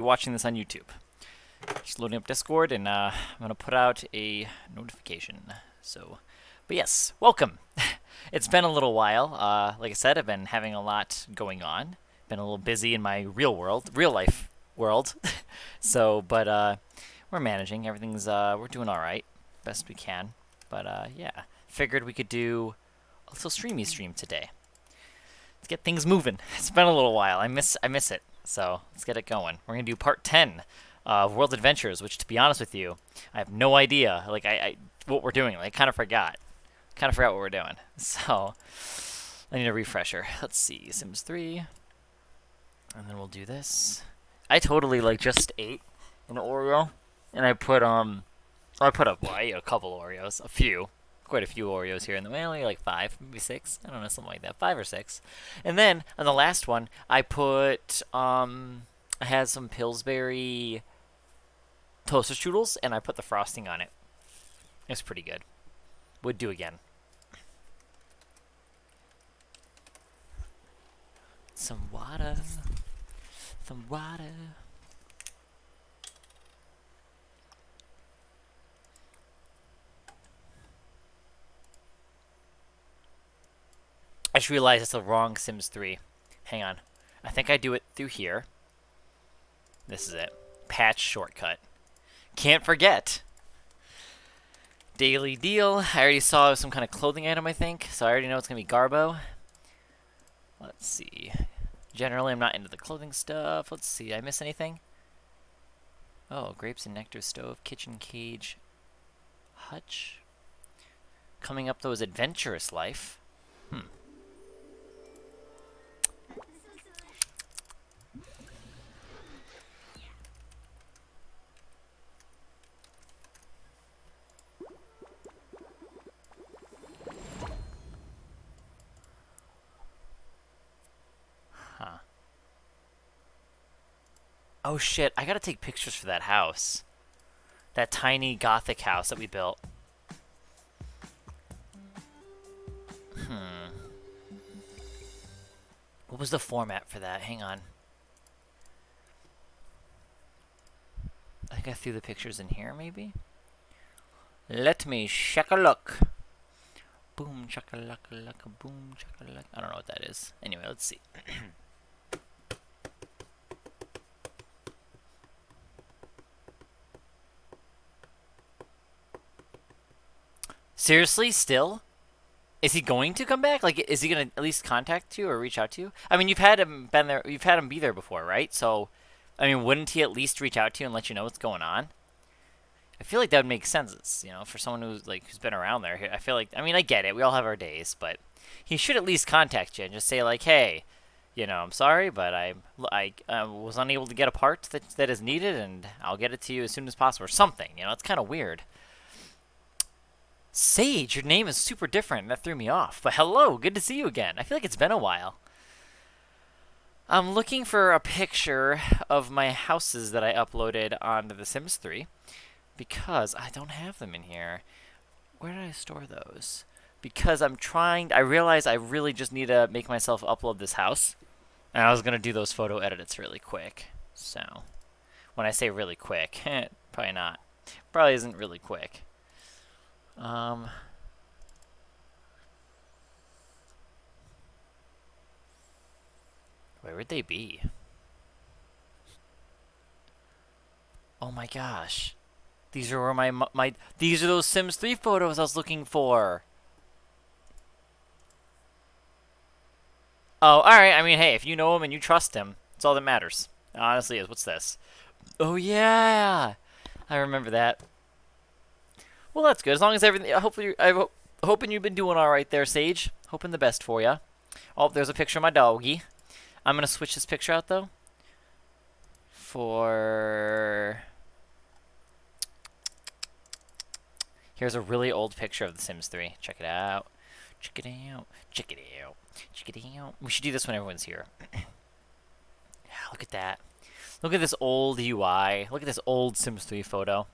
watching this on YouTube. Just loading up Discord, and I'm gonna put out a notification. But yes, welcome. It's been a little while. Like I said, I've been having a lot going on. Been a little busy in my real life world. But we're managing. Everything's we're doing all right, best we can. But yeah, figured we could do a little streamy stream today. Let's get things moving. It's been a little while. I miss it. So let's get it going. We're gonna do part 10 of World Adventures, which, to be honest with you, I have no idea. Like I what we're doing. Like, I kind of forgot. Kind of forgot what we're doing. So I need a refresher. Let's see, Sims 3, and then we'll do this. I totally just ate an Oreo, and I put I ate a couple Oreos, quite a few Oreos here, and then only like 5, maybe 6. I don't know, something like that, 5 or 6. And then on the last one, I had some Pillsbury toaster strudels, and I put the frosting on it. It's pretty good. Would do again. Some water. Some water. I just realized it's the wrong Sims 3. Hang on. I think I do it through here. This is it. Patch shortcut. Can't forget. Daily deal. I already saw some kind of clothing item, I think. So I already know it's going to be Garbo. Let's see. Generally, I'm not into the clothing stuff. Let's see. Did I miss anything? Oh, grapes and nectar stove, kitchen cage, hutch. Coming up, though, is adventurous life. Huh. Oh shit, I gotta take pictures for that house. That tiny gothic house that we built. What was the format for that? Hang on. I think I threw the pictures in here, maybe? Let me check a look. Boom, chakalaka, boom, chakalaka. I don't know what that is. Anyway, let's see. Seriously, still? Is he going to come back? Like, is he gonna at least contact you or reach out to you? I mean, you've had him been there. You've had him be there before, right? So, I mean, wouldn't he at least reach out to you and let you know what's going on? I feel like that would make sense, for someone who's been around there. I feel like, I mean, I get it. We all have our days, but he should at least contact you and just say like, hey, I'm sorry, but I was unable to get a part that is needed, and I'll get it to you as soon as possible, or something. It's kind of weird. Sage, your name is super different. That threw me off. But hello, good to see you again. I feel like it's been a while. I'm looking for a picture of my houses that I uploaded onto The Sims 3 because I don't have them in here. Where did I store those? Because I realize I really just need to make myself upload this house. And I was going to do those photo edits really quick. So, when I say really quick, probably not. Probably isn't really quick. Where would they be? Oh my gosh. These are where these are those Sims 3 photos I was looking for. Oh, alright. I mean, hey, if you know him and you trust him, that's all that matters. Honestly is. What's this? Oh yeah! I remember that. Well, that's good. As long as everything, hopefully, hoping you've been doing all right there, Sage. Hoping the best for you. Oh, there's a picture of my doggy. I'm gonna switch this picture out though. Here's a really old picture of The Sims 3. Check it out. Check it out. Check it out. Check it out. We should do this when everyone's here. Look at that. Look at this old UI. Look at this old Sims 3 photo.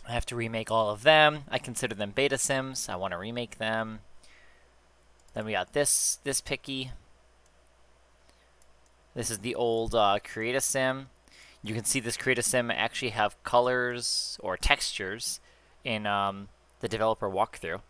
I have to remake all of them. I consider them beta sims. I want to remake them. Then we got this picky. This is the old Create a Sim. You can see this Create a Sim actually have colors or textures in the developer walkthrough.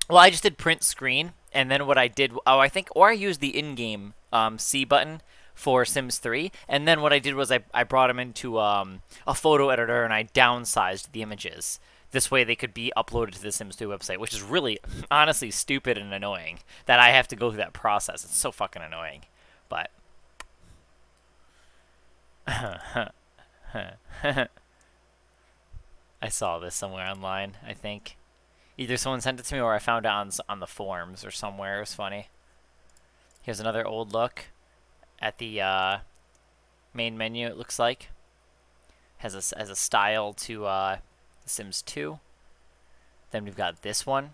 Well, I just did print screen, and then what I did, I think, or I used the in-game C button for Sims 3, and then what I did was I brought them into a photo editor and I downsized the images. This way they could be uploaded to the Sims 3 website, which is really, honestly, stupid and annoying that I have to go through that process. It's so fucking annoying. But. I saw this somewhere online, I think. Either someone sent it to me or I found it on the forums or somewhere. It was funny. Here's another old look at the main menu, it looks like. Has a style to Sims 2. Then we've got this one.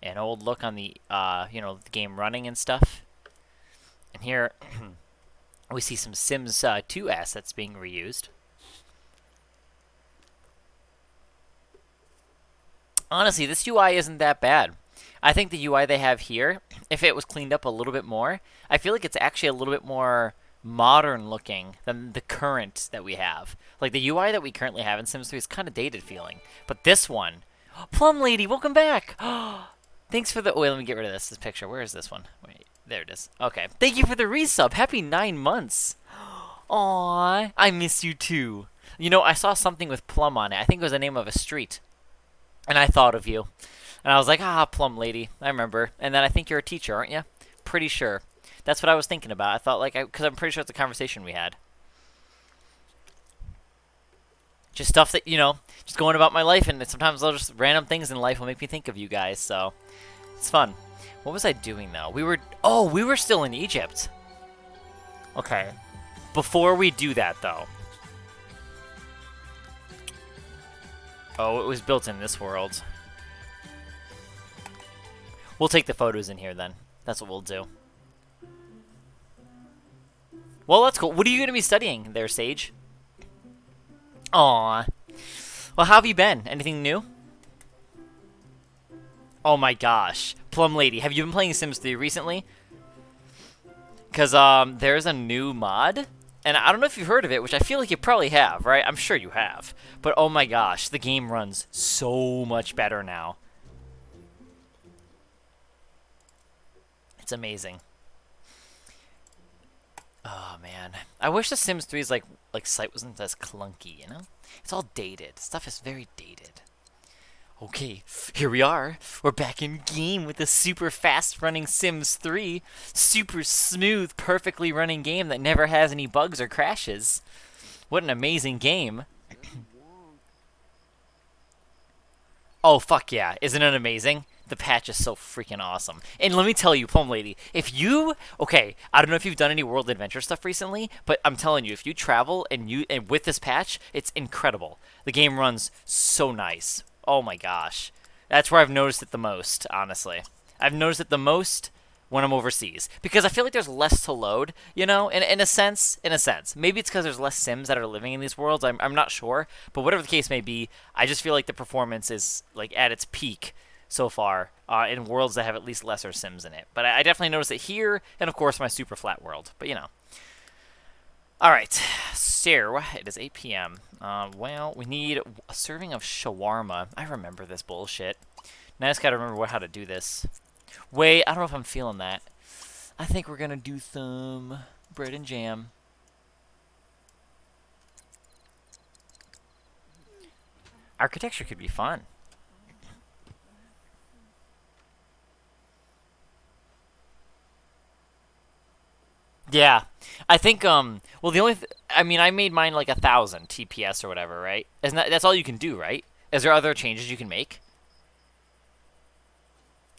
An old look on the, the game running and stuff. And here we see some Sims 2 assets being reused. Honestly, this UI isn't that bad. I think the UI they have here, if it was cleaned up a little bit more, I feel like it's actually a little bit more modern looking than the current that we have. Like the UI that we currently have in Sims 3 is kind of dated feeling. But this one, Plum Lady, welcome back. Thanks for the, wait, let me get rid of this picture. Where is this one? Wait, there it is. Okay. Thank you for the resub. Happy 9 months. Aww, I miss you too. You know, I saw something with Plum on it. I think it was the name of a street. And I thought of you. And I was like, Plum Lady. I remember. And then I think you're a teacher, aren't you? Pretty sure. That's what I was thinking about. I thought, like, because I'm pretty sure it's a conversation we had. Just stuff that, just going about my life. And sometimes just random things in life will make me think of you guys. So, it's fun. What was I doing, though? we were still in Egypt. Okay. Before we do that, though. Oh, it was built in this world. We'll take the photos in here then. That's what we'll do. Well, that's cool. What are you going to be studying there, Sage? Aww. Well, how have you been? Anything new? Oh my gosh. Plum Lady, have you been playing Sims 3 recently? Because there's a new mod. And I don't know if you've heard of it, which I feel like you probably have, right? I'm sure you have. But oh my gosh, the game runs so much better now. It's amazing. Oh man, I wish the Sims 3's like site wasn't as clunky, you know? It's all dated. Stuff is very dated. Okay, here we are. We're back in game with the super fast running Sims 3. Super smooth, perfectly running game that never has any bugs or crashes. What an amazing game. Oh, fuck yeah. Isn't it amazing? The patch is so freaking awesome. And let me tell you, Plum Lady, okay, I don't know if you've done any World Adventure stuff recently, but I'm telling you, if you travel and with this patch, it's incredible. The game runs so nice. Oh my gosh. That's where I've noticed it the most, honestly. I've noticed it the most when I'm overseas. Because I feel like there's less to load, in a sense. Maybe it's because there's less Sims that are living in these worlds. I'm not sure. But whatever the case may be, I just feel like the performance is like at its peak so far in worlds that have at least lesser Sims in it. But I definitely noticed it here, and of course my super flat world. But Alright, so it is 8 p.m. Well, we need a serving of shawarma. I remember this bullshit. Now I just gotta remember how to do this. Wait, I don't know if I'm feeling that. I think we're gonna do some bread and jam. Architecture could be fun. Yeah, I think well the only I mean I made mine like 1,000 TPS or whatever, right? Isn't that's all you can do, right? Is there other changes you can make?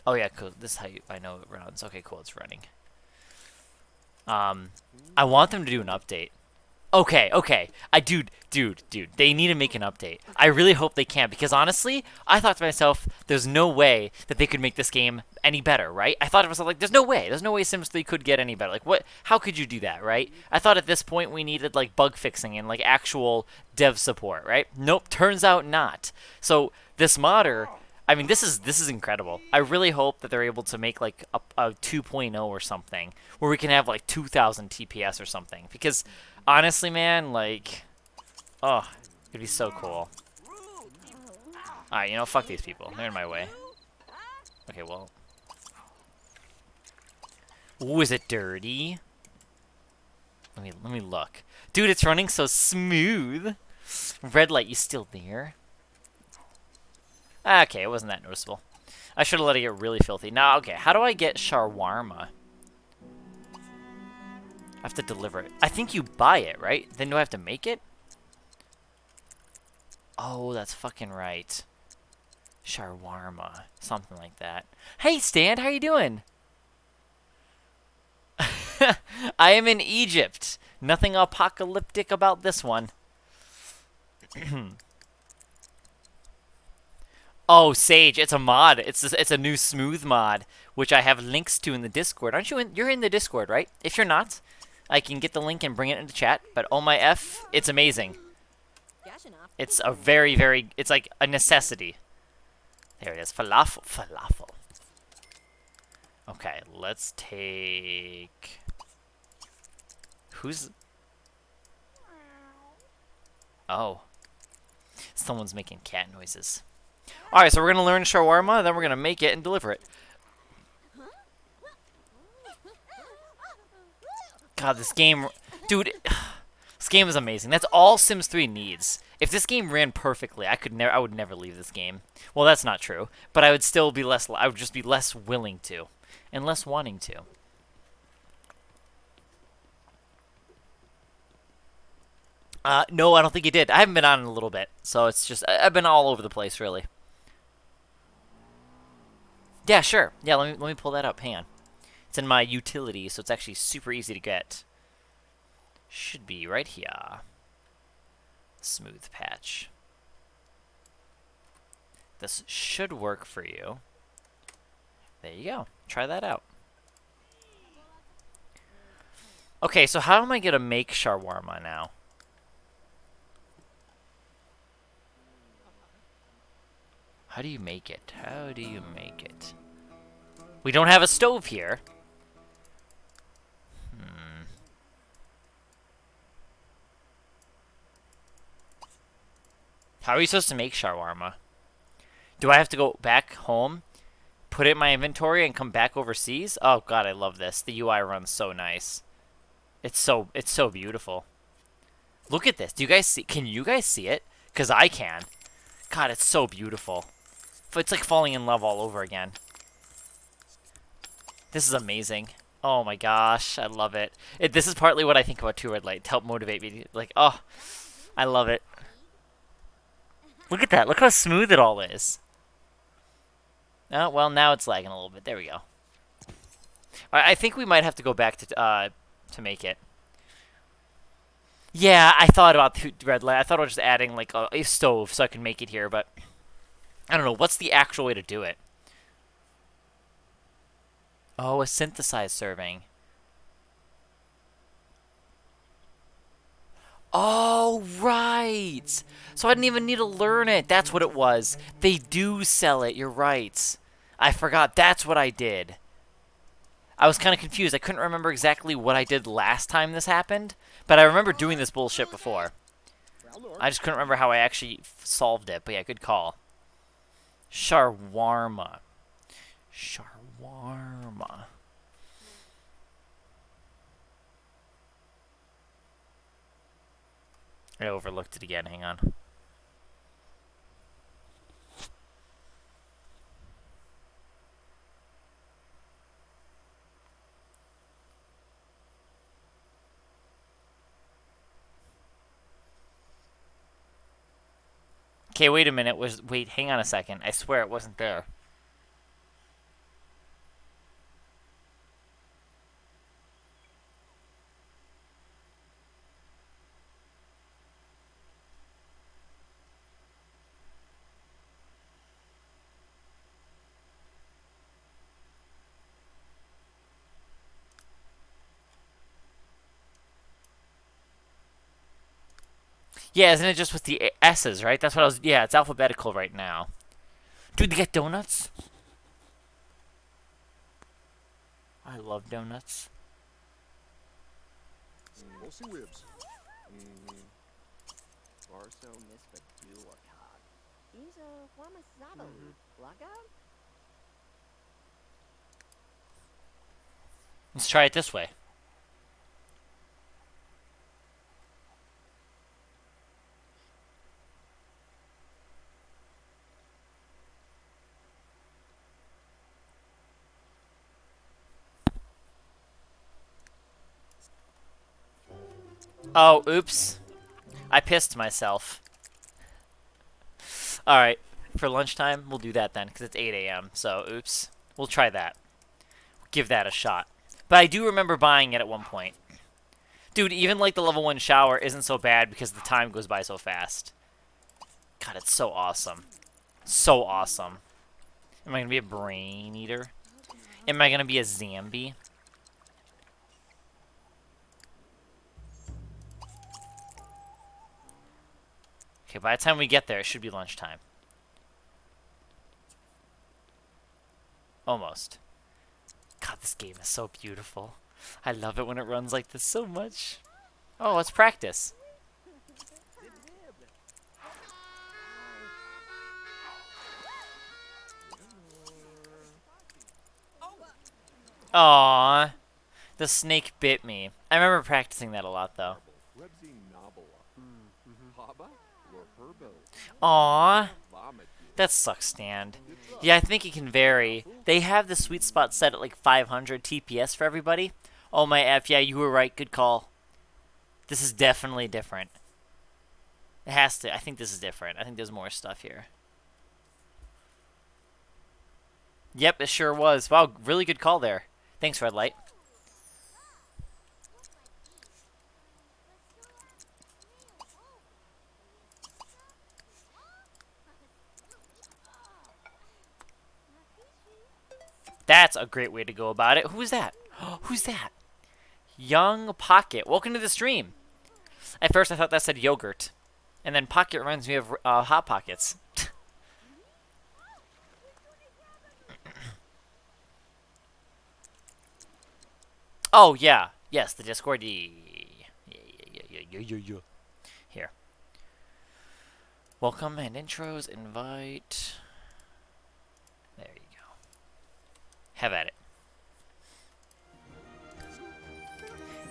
Oh yeah, cool. This is how I know it runs. Okay, cool. It's running. I want them to do an update. Okay. Dude. They need to make an update. I really hope they can because honestly, I thought to myself, there's no way that they could make this game any better, right? I thought to myself, like, there's no way Sims 3 could get any better. Like, what? How could you do that, right? I thought at this point we needed like bug fixing and like actual dev support, right? Nope. Turns out not. So this modder, I mean, this is incredible. I really hope that they're able to make like a 2.0 or something where we can have like 2,000 TPS or something. Because honestly, man, like, oh, it'd be so cool. All right, you know, fuck these people. They're in my way. Okay, well. Ooh, is it dirty? Let me look. Dude, it's running so smooth. Red light, you still there? Okay, it wasn't that noticeable. I should have let it get really filthy. Now, okay, how do I get shawarma? I have to deliver it. I think you buy it, right? Then do I have to make it? Oh, that's fucking right. Shawarma. Something like that. Hey, Stan, how you doing? I am in Egypt. Nothing apocalyptic about this one. Oh, Sage, it's a mod. It's a new smooth mod, which I have links to in the Discord. Aren't you in? You're in the Discord, right? If you're not, I can get the link and bring it into chat. But oh my F, it's amazing. It's a very, it's like a necessity. There it is. Falafel. Okay, let's take... Who's... Oh. Someone's making cat noises. Alright, so we're going to learn shawarma, then we're going to make it and deliver it. God, this game... Dude, this game is amazing. That's all Sims 3 needs. If this game ran perfectly, I would never leave this game. Well, that's not true, but I would still be I would just be less willing to and less wanting to. No, I don't think you did. I haven't been on in a little bit, so it's just I've been all over the place, really. Yeah, sure. Yeah, let me pull that up. Hang on. It's in my utility, so it's actually super easy to get. Should be right here. Smooth patch. This should work for you. There you go. Try that out. Okay, so how am I gonna make shawarma now? How do you make it? How do you make it? We don't have a stove here. How are you supposed to make shawarma? Do I have to go back home, put it in my inventory, and come back overseas? Oh god, I love this. The UI runs so nice. It's so beautiful. Look at this. Do you guys see? Can you guys see it? Because I can. God, it's so beautiful. It's like falling in love all over again. This is amazing. Oh my gosh, I love it. This is partly what I think about 2 Red Light to help motivate me. Like, oh, I love it. Look at that. Look how smooth it all is. Oh, well, now it's lagging a little bit. There we go. I think we might have to go back to make it. Yeah, I thought about Red Light. I thought about just adding like a stove so I can make it here, but I don't know. What's the actual way to do it? Oh, a synthesized serving. Oh, right. So I didn't even need to learn it. That's what it was. They do sell it. You're right. I forgot. That's what I did. I was kind of confused. I couldn't remember exactly what I did last time this happened, but I remember doing this bullshit before. I just couldn't remember how I actually solved it, but yeah, good call. Shawarma. Shawarma. I overlooked it again. Hang on. Okay, wait a minute. Wait, hang on a second. I swear it wasn't there. Yeah, isn't it just with the S's, right? That's what I was... Yeah, it's alphabetical right now. Dude, they got donuts? I love donuts. We'll see Wibs. Barso Mispaduakog. Izo Wamasabo. Laga? Let's try it this way. Oh, oops. I pissed myself. Alright, for lunchtime, we'll do that then, because it's 8 a.m., so oops. We'll try that. Give that a shot. But I do remember buying it at one point. Dude, even like the level 1 shower isn't so bad because the time goes by so fast. God, it's so awesome. So awesome. Am I going to be a brain eater? Am I going to be a zombie? Okay, by the time we get there, it should be lunchtime. Almost. God, this game is so beautiful. I love it when it runs like this so much. Oh, let's practice. Aww. The snake bit me. I remember practicing that a lot, though. Websy Nabala. Haba? Lorherbo. Aww. Vomit. That sucks, Stand. Yeah, I think it can vary. They have the sweet spot set at like 500 TPS for everybody. Oh my F, yeah, you were right. Good call. This is definitely different. It has to. I think this is different. I think there's more stuff here. Yep, it sure was. Wow, really good call there. Thanks, Red Light. That's a great way to go about it. Who's that? Who's that? Young Pocket. Welcome to the stream. At first, I thought that said yogurt. And then Pocket reminds me of Hot Pockets. Oh, yeah. Yes, the Discord. Yeah. Here. Welcome and intros. Invite. There you go. Have at it.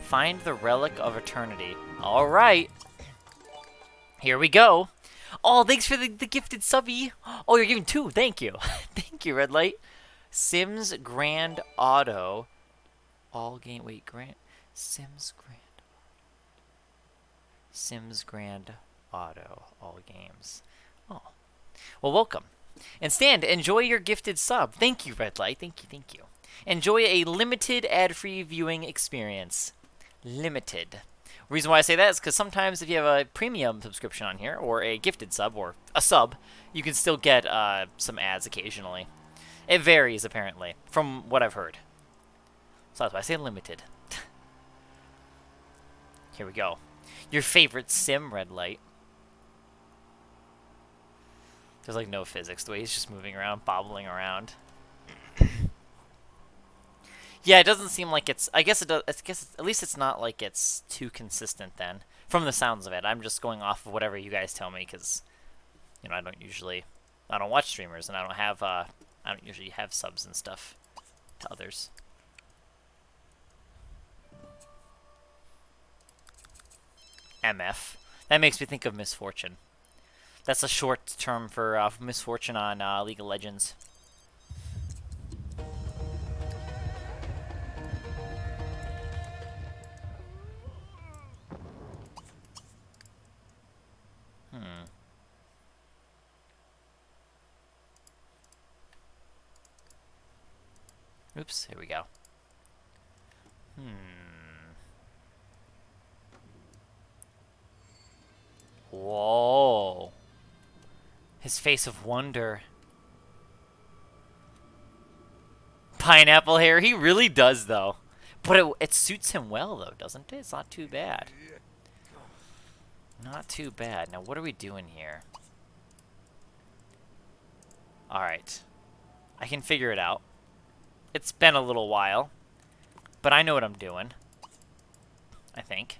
Find the Relic of Eternity. All right. Here we go. Oh, thanks for the gifted subby. Oh, you're giving 2. Thank you. Thank you, Red Light. Sims Grand Auto. All game. Wait, Sims Grand Auto. All games. Oh. Well, welcome. And Stand, enjoy your gifted sub. Thank you, Red Light. Thank you. Enjoy a limited ad-free viewing experience. Limited. Reason why I say that is because sometimes if you have a premium subscription on here, or a gifted sub, or a sub, you can still get some ads occasionally. It varies, apparently, from what I've heard. So that's why I say limited. Here we go. Your favorite sim, Red Light. There's like no physics. The way he's just moving around, bobbling around. Yeah, it doesn't seem like it's. I guess it does. I guess at least it's not like it's too consistent. Then, from the sounds of it, I'm just going off of whatever you guys tell me because, you know, I don't watch streamers and I don't usually have subs and stuff to others. MF. That makes me think of Misfortune. That's a short term for Misfortune on League of Legends. Oops, here we go. Whoa. His face of wonder. Pineapple hair, he really does, though. But it suits him well, though, doesn't it? It's not too bad. Not too bad. Now, what are we doing here? Alright. I can figure it out. It's been a little while. But I know what I'm doing. I think.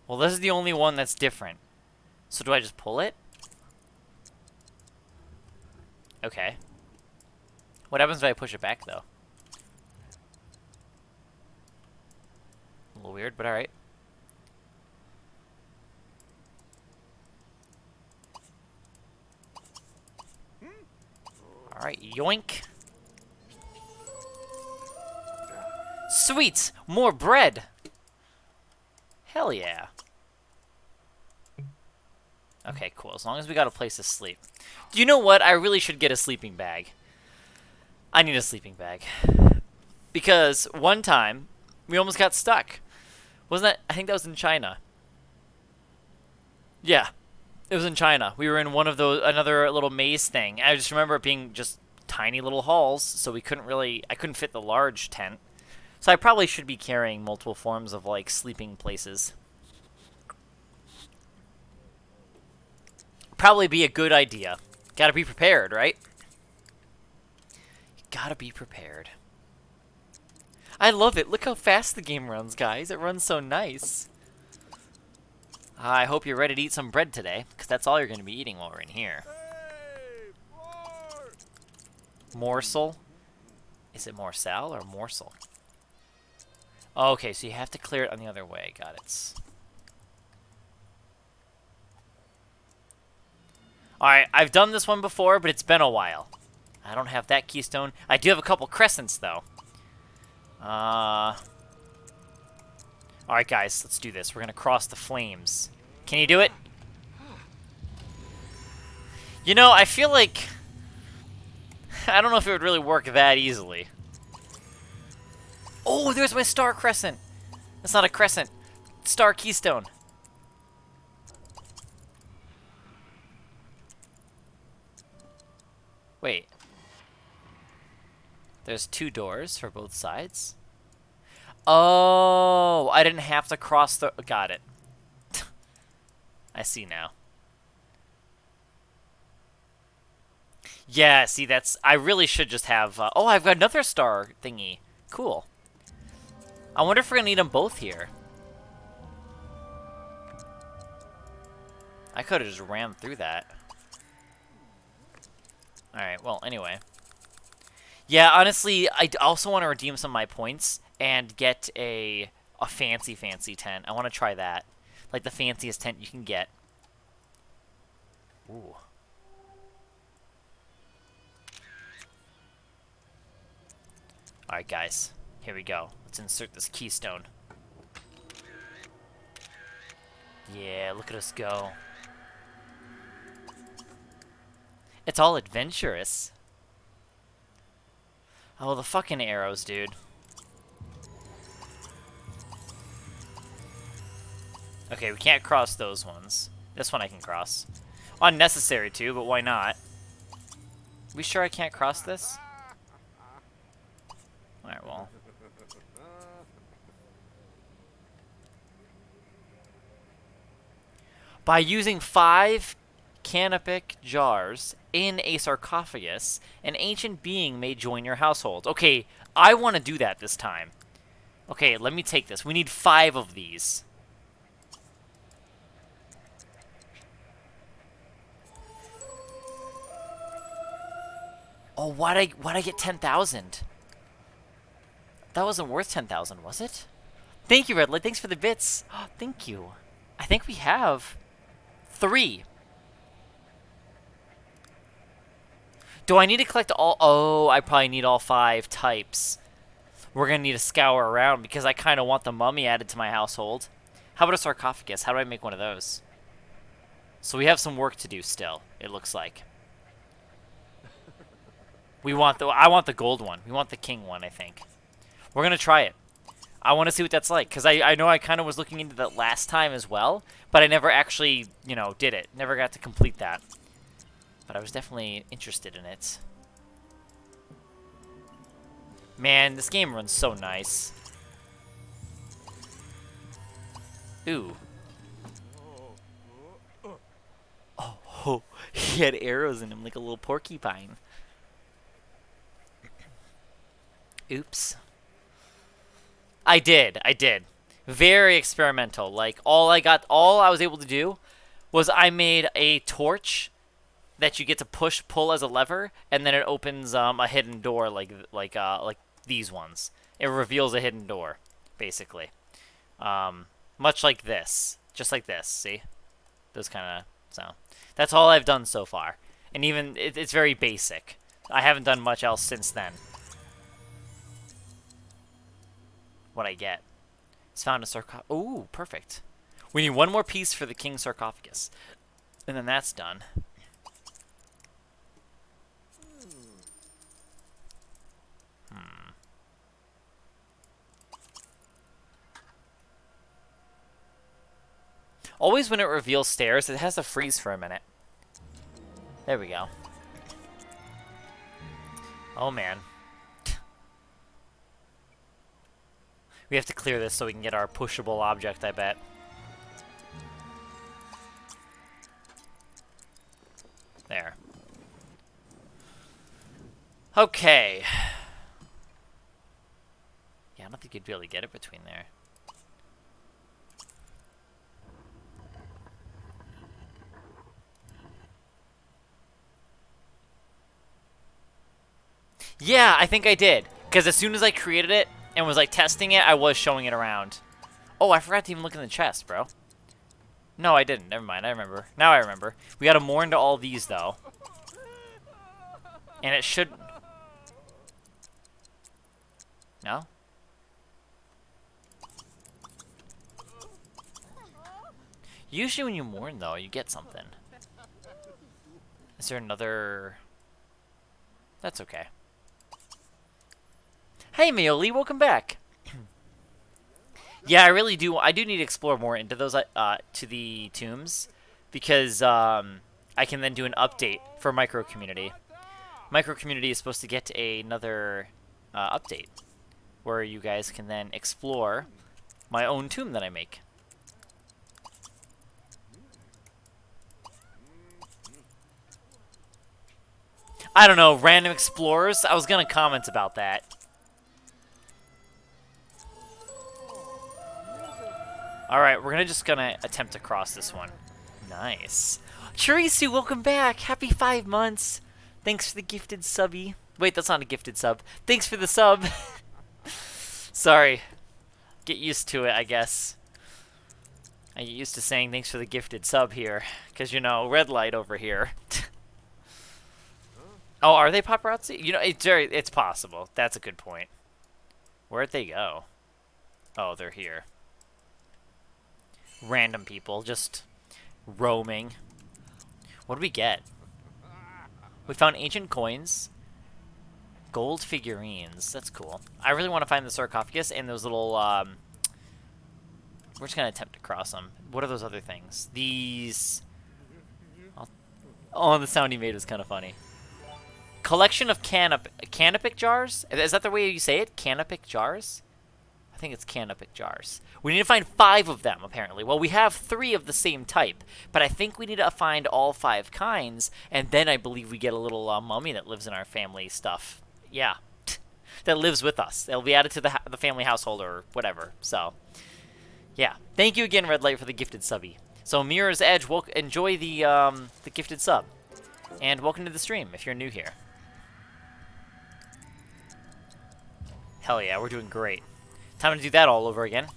Well, this is the only one that's different. So do I just pull it? Okay. What happens if I push it back, though? A little weird, but alright. Alright, yoink. Sweet! More bread! Hell yeah. Okay, cool. As long as we got a place to sleep. You know what? I really should get a sleeping bag. I need a sleeping bag. Because one time, we almost got stuck. Wasn't that? I think that was in China. Yeah. It was in China. We were in one of those, another little maze thing. I just remember it being just tiny little halls, so we couldn't really, I couldn't fit the large tent. So I probably should be carrying multiple forms of, like, sleeping places. Probably be a good idea. Gotta be prepared, right? You gotta be prepared. I love it. Look how fast the game runs, guys. It runs so nice. I hope you're ready to eat some bread today, because that's all you're going to be eating while we're in here. Hey, Bart! Morsel? Is it morsel or morsel? Oh, okay, so you have to clear it on the other way. Got it. Alright, I've done this one before, but it's been a while. I don't have that keystone. I do have a couple crescents, though. Alright, guys, let's do this. We're going to cross the flames. Can you do it? You know, I feel like... I don't know if it would really work that easily. Oh, there's my star crescent. That's not a crescent. Star keystone. Wait. There's 2 doors for both sides. Oh, I didn't have to cross the... Got it. I see now. Yeah, see, that's... I really should just have... oh, I've got another star thingy. Cool. I wonder if we're going to need them both here. I could have just rammed through that. Alright, well, anyway. Yeah, honestly, I also want to redeem some of my points and get a fancy tent. I want to try that. Like the fanciest tent you can get. Ooh. Alright, guys. Here we go. Let's insert this keystone. Yeah, look at us go. It's all adventurous. Oh, the fucking arrows, dude. Okay, we can't cross those ones. This one I can cross. Unnecessary too, but why not? We sure I can't cross this? Alright, well. By using 5 canopic jars in a sarcophagus, an ancient being may join your household. Okay, I want to do that this time. Okay, let me take this. We need 5 of these. Oh, why'd I get 10,000? That wasn't worth 10,000, was it? Thank you, Redlight. Thanks for the bits. Oh, thank you. I think we have 3. Do I need to collect all... Oh, I probably need all 5 types. We're going to need to scour around because I kind of want the mummy added to my household. How about a sarcophagus? How do I make one of those? So we have some work to do still, it looks like. I want the gold one. We want the king one, I think. We're going to try it. I want to see what that's like, because I know I kind of was looking into that last time as well, but I never actually, you know, did it. Never got to complete that. But I was definitely interested in it. Man, this game runs so nice. Ooh. Oh. Oh, he had arrows in him like a little porcupine. Oops. I did. Very experimental. Like all I was able to do was I made a torch that you get to pull as a lever, and then it opens a hidden door like these ones. It reveals a hidden door, basically. Much like this, just like this. See, those kind of so. That's all I've done so far, and even it's very basic. I haven't done much else since then. What I get? It's found a sarcophagus. Ooh, perfect. We need one more piece for the king's sarcophagus, and then that's done. Always when it reveals stairs, it has to freeze for a minute. There we go. Oh, man. We have to clear this so we can get our pushable object, I bet. There. Okay. Yeah, I don't think you'd really get it between there. Yeah, I think I did. Because as soon as I created it and was like testing it, I was showing it around. Oh, I forgot to even look in the chest, bro. No, I didn't. Never mind. I remember. Now I remember. We gotta mourn to all these, though. And it should... No? Usually when you mourn, though, you get something. Is there another... That's okay. Hey, Meoli, welcome back. Yeah, I really do. I do need to explore more into those, to the tombs, because I can then do an update for Micro Community. Micro Community is supposed to get another update, where you guys can then explore my own tomb that I make. I don't know, random explorers. I was gonna comment about that. Alright, we're just gonna attempt to cross this one. Nice. Chorisu, welcome back! Happy 5 months! Thanks for the gifted subby. Wait, that's not a gifted sub. Thanks for the sub! Sorry. Get used to it, I guess. I get used to saying thanks for the gifted sub here. Because, you know, red light over here. Oh, are they paparazzi? You know, it's possible. That's a good point. Where'd they go? Oh, they're here. Random people just roaming. What did we get? We found ancient coins, gold figurines. That's cool. I really want to find the sarcophagus and those little. We're just gonna attempt to cross them. What are those other things? These. Oh, the sound he made was kind of funny. Collection of canopic jars. Is that the way you say it? Canopic jars. I think it's canopic jars. We need to find 5 of them, apparently. Well, we have 3 of the same type, but I think we need to find all 5 kinds, and then I believe we get a little mummy that lives in our family stuff. Yeah, that lives with us. It'll be added to the family household or whatever. So, yeah. Thank you again, Red Light, for the gifted subby. So, Mirror's Edge, enjoy the gifted sub, and welcome to the stream if you're new here. Hell yeah, we're doing great. Time to do that all over again.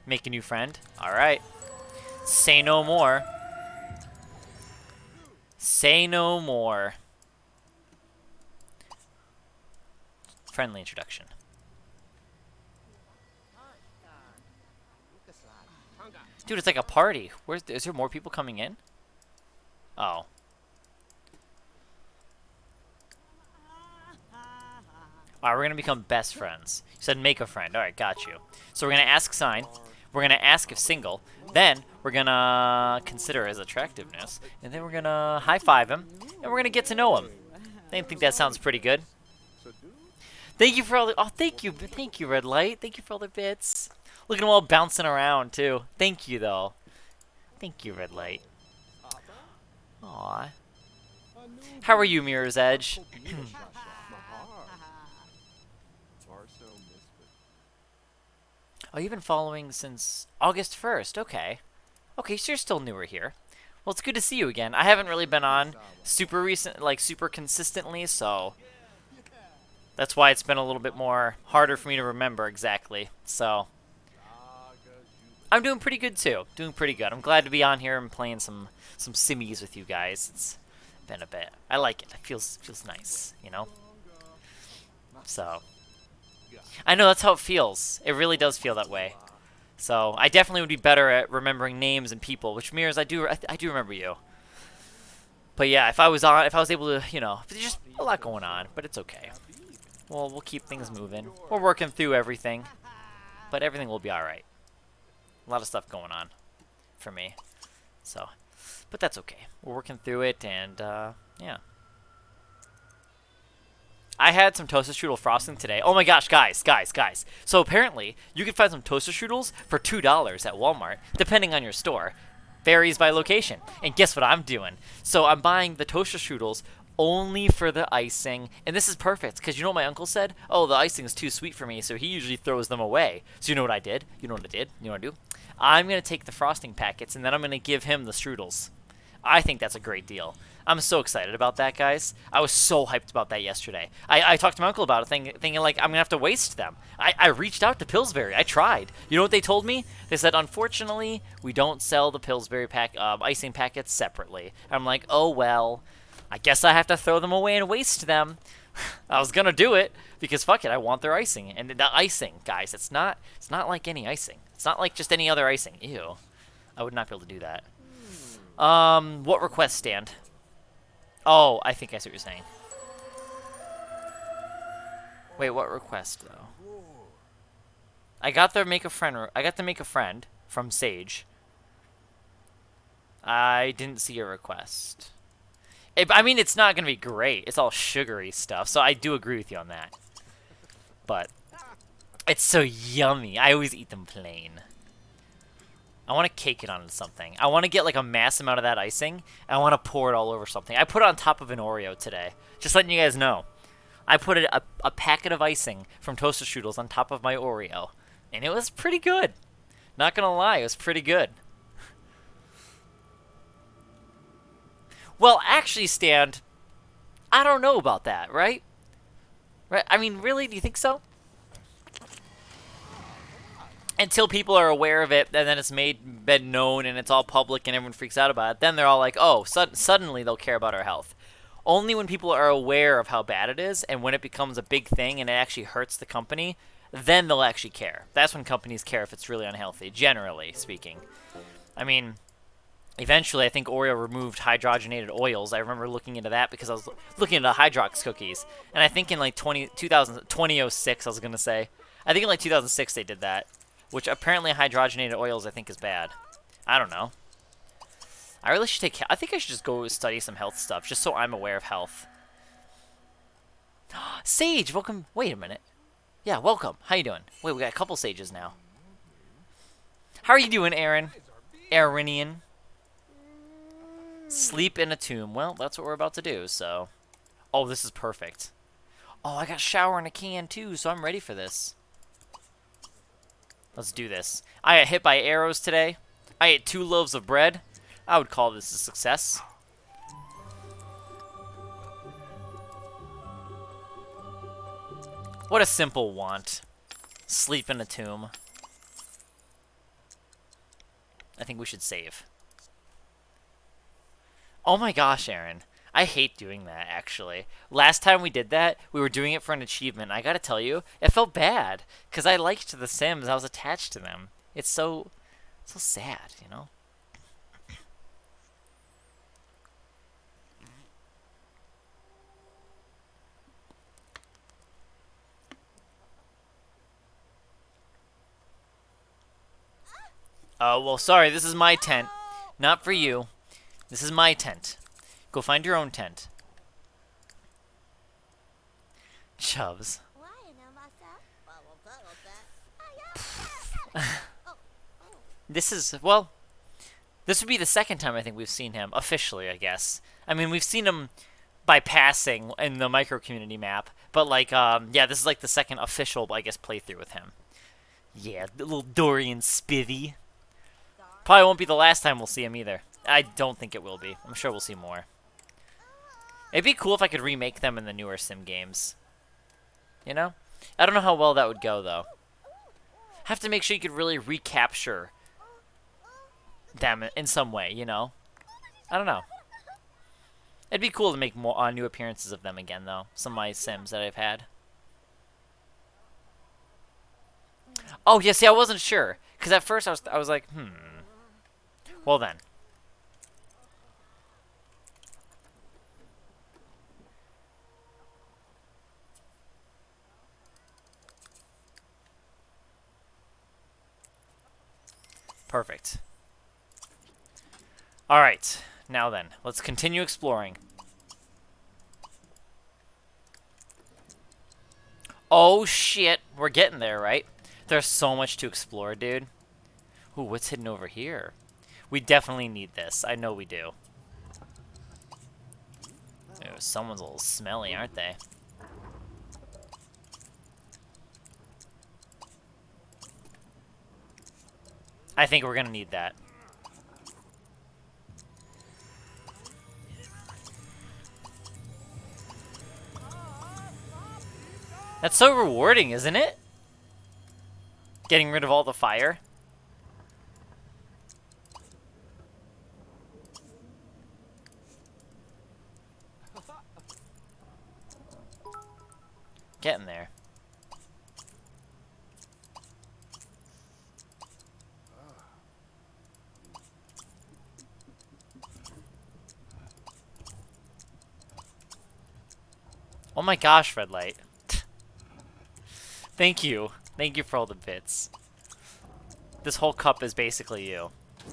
Make a new friend. Alright. Say no more. Say no more. Friendly introduction. Dude, it's like a party. Is there more people coming in? Oh. Alright, we're going to become best friends. You said make a friend. Alright, got you. So we're going to ask sign. We're going to ask if single. Then we're going to consider his attractiveness. And then we're going to high-five him. And we're going to get to know him. I think that sounds pretty good. Thank you for all the... Oh, thank you, Red Light. Thank you for all the bits. Look at them all bouncing around, too. Thank you, though. Thank you, Red Light. Aw. How are you, Mirror's Edge? Mahar. Barso Misfit. Oh, you've been following since August 1st. Okay. Okay, so you're still newer here. Well, it's good to see you again. I haven't really been on super recent, like super consistently, so that's why it's been a little bit more harder for me to remember exactly. So I'm doing pretty good too. Doing pretty good. I'm glad to be on here and playing some simmies with you guys. It's been a bit. I like it. It feels nice, you know. So I know that's how it feels. It really does feel that way. So I definitely would be better at remembering names and people, which Mirrors I do remember you. But yeah, if I was able to, you know, there's just a lot going on, but it's okay. Well, we'll keep things moving. We're working through everything, but everything will be all right. A lot of stuff going on for me, so, but that's okay. We're working through it, and yeah. I had some toaster strudel frosting today. Oh my gosh, guys. So apparently, you can find some toaster strudels for $2 at Walmart, depending on your store. Varies by location. And guess what I'm doing? So I'm buying the toaster strudels only for the icing. And this is perfect, because you know what my uncle said? Oh, the icing is too sweet for me, so he usually throws them away. So you know what I did? You know what I did? You know what I do? I'm going to take the frosting packets, and then I'm going to give him the strudels. I think that's a great deal. I'm so excited about that, guys. I was so hyped about that yesterday. I talked to my uncle about it, thinking like, I'm going to have to waste them. I reached out to Pillsbury. I tried. You know what they told me? They said, unfortunately, we don't sell the Pillsbury icing packets separately. I'm like, oh, well, I guess I have to throw them away and waste them. I was going to do it because, fuck it, I want their icing. And the icing, guys, it's not like any icing. It's not like just any other icing. Ew. I would not be able to do that. What request stand? Oh, I think I see what you're saying. Wait, what request though? I got the make a friend from Sage. I didn't see a request. I mean, it's not gonna be great. It's all sugary stuff, so I do agree with you on that. But it's so yummy. I always eat them plain. I want to cake it onto something. I want to get like a mass amount of that icing, and I want to pour it all over something. I put it on top of an Oreo today. Just letting you guys know. I put a packet of icing from Toaster Strudels on top of my Oreo, and it was pretty good. Not gonna lie, it was pretty good. Well, actually, Stan, I don't know about that, right? Right? I mean, really? Do you think so? Until people are aware of it, and then it's been known, and it's all public, and everyone freaks out about it, then they're all like, oh, suddenly they'll care about our health. Only when people are aware of how bad it is, and when it becomes a big thing, and it actually hurts the company, then they'll actually care. That's when companies care if it's really unhealthy, generally speaking. I mean, eventually, I think Oreo removed hydrogenated oils. I remember looking into that because I was looking into Hydrox cookies. And I think in like 2006, I was going to say. I think in like 2006 they did that. Which apparently hydrogenated oils I think is bad. I don't know. I really should I think I should just go study some health stuff, just so I'm aware of health. Sage, welcome. Wait a minute. Yeah, welcome. How you doing? Wait, we got a couple sages now. How are you doing, Aaron? Aaronian. Sleep in a tomb. Well, that's what we're about to do, so. Oh, this is perfect. Oh, I got shower in a can, too, so I'm ready for this. Let's do this. I got hit by arrows today. I ate 2 loaves of bread. I would call this a success. What a simple want. Sleep in a tomb. I think we should save. Oh my gosh, Aaron. I hate doing that, actually. Last time we did that, we were doing it for an achievement. I gotta tell you, it felt bad. Because I liked the Sims. I was attached to them. It's so sad, you know? Oh, well, sorry. This is my tent. Not for you. This is my tent. Go find your own tent. Chubs. This is, well, this would be the second time I think we've seen him, officially, I guess. I mean, we've seen him by passing in the micro community map, but like, yeah, this is like the second official, I guess, playthrough with him. Yeah, the little Dorian Spivvy. Probably won't be the last time we'll see him either. I don't think it will be. I'm sure we'll see more. It'd be cool if I could remake them in the newer Sim games. You know? I don't know how well that would go, though. Have to make sure you could really recapture them in some way, you know? I don't know. It'd be cool to make more new appearances of them again, though. Some of my Sims that I've had. Oh, yeah, see, I wasn't sure. Because at first I was like, Well then. Perfect. Alright, now then, let's continue exploring. Oh shit, we're getting there, right? There's so much to explore, dude. Ooh, what's hidden over here? We definitely need this. I know we do. Ooh, someone's a little smelly, aren't they? I think we're gonna need that. That's so rewarding, isn't it? Getting rid of all the fire. Getting there. Oh my gosh, Red Light. Thank you. Thank you for all the bits. This whole cup is basically you.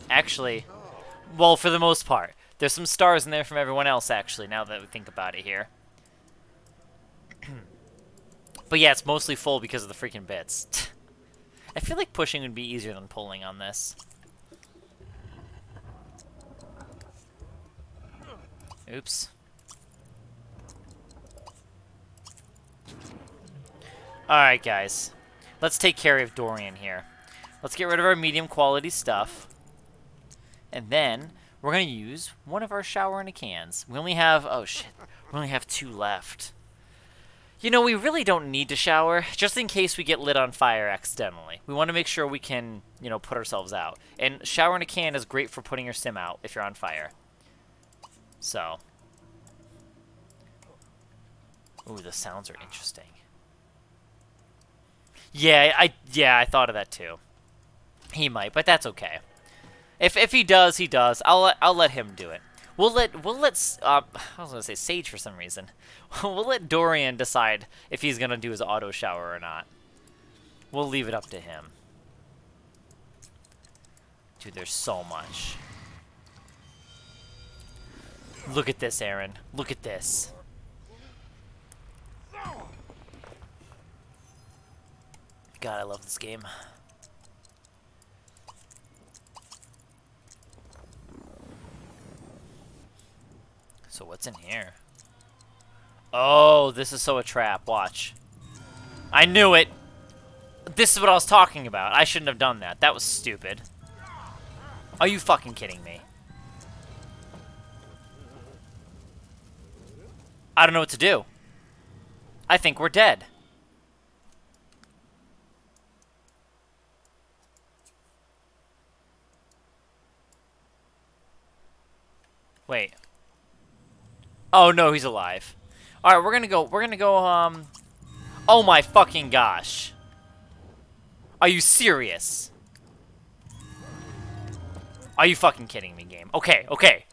Actually, well, for the most part. There's some stars in there from everyone else, actually, now that we think about it here. But yeah, it's mostly full because of the freaking bits. I feel like pushing would be easier than pulling on this. Oops. Alright, guys. Let's take care of Dorian here. Let's get rid of our medium quality stuff. And then, we're going to use one of our shower in a cans. We only have, oh shit, we only have 2 left. You know, we really don't need to shower, just in case we get lit on fire accidentally. We want to make sure we can, you know, put ourselves out. And shower in a can is great for putting your sim out if you're on fire. So. Ooh, the sounds are interesting. Yeah, I thought of that too. He might, but that's okay. If he does, he does. I'll let him do it. I was gonna say Sage for some reason. We'll let Dorian decide if he's gonna do his auto shower or not. We'll leave it up to him. Dude, there's so much. Look at this, Aaron. Look at this. God, I love this game. So what's in here? Oh, this is so a trap. Watch. I knew it. This is what I was talking about. I shouldn't have done that. That was stupid. Are you fucking kidding me? I don't know what to do. I think we're dead. Wait. Oh no, he's alive. Alright, we're gonna go, oh my fucking gosh. Are you serious? Are you fucking kidding me, game? Okay, okay.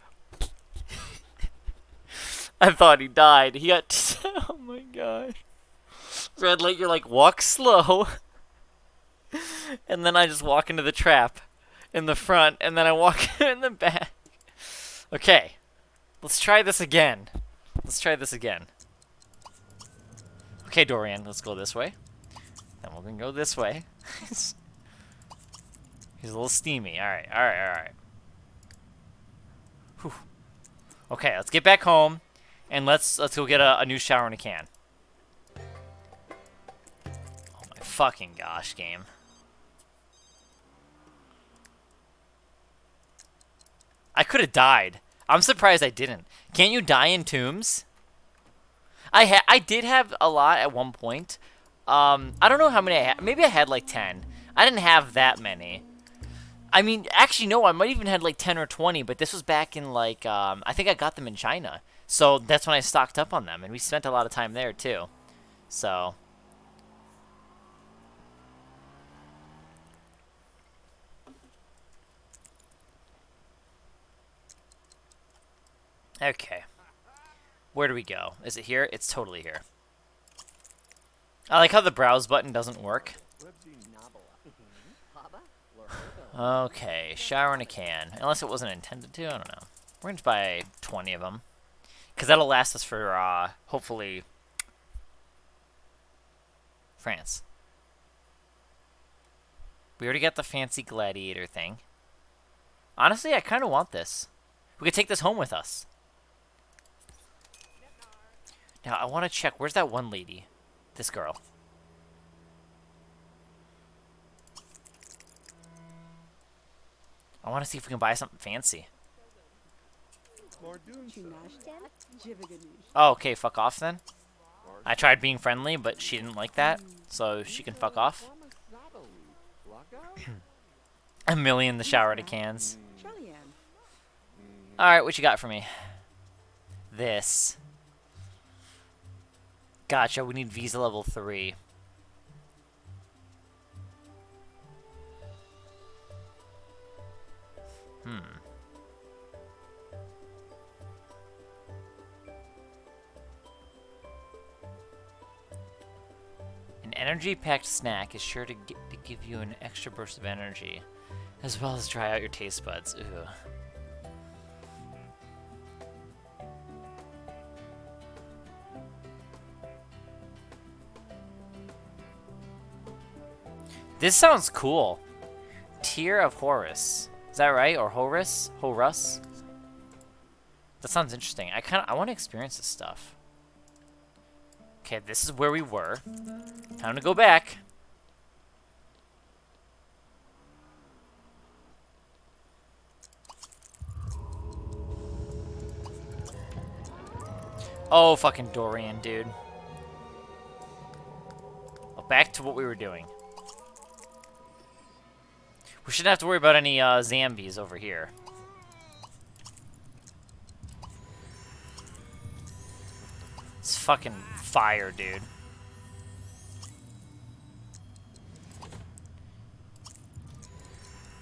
I thought he died. He got, oh my god. Red Light, you're like, walk slow. And then I just walk into the trap in the front, and then I walk in the back. Okay. Let's try this again. Let's try this again. Okay, Dorian, let's go this way. Then we're gonna go this way. He's a little steamy. All right, all right, all right. Whew. Okay, let's get back home, and let's go get a new shower in a can. Oh my fucking gosh, game. I could have died. I'm surprised I didn't. Can't you die in tombs? I did have a lot at one point. I don't know how many I had. Maybe I had like 10. I didn't have that many. I mean, actually, no, I might even had like 10 or 20, but this was back in like, I think I got them in China. So that's when I stocked up on them, and we spent a lot of time there too. So. Okay. Where do we go? Is it here? It's totally here. I like how the browse button doesn't work. Okay, shower in a can. Unless it wasn't intended to, I don't know. We're going to buy 20 of them. Because that'll last us for, hopefully, France. We already got the fancy gladiator thing. Honestly, I kind of want this. We could take this home with us. Now, I want to check. Where's that one lady? This girl. I want to see if we can buy something fancy. Oh, okay, fuck off then. I tried being friendly, but she didn't like that, so she can fuck off. A million the shower to cans. Alright, what you got for me? This. Gotcha, we need visa level 3. An energy-packed snack is sure to give you an extra burst of energy, as well as dry out your taste buds. Ooh. This sounds cool. Tear of Horus. Is that right? Or Horus? Horus? That sounds interesting. I want to experience this stuff. Okay, this is where we were. Time to go back. Oh, fucking Dorian, dude. Well, back to what we were doing. We shouldn't have to worry about any zombies over here. It's fucking fire, dude.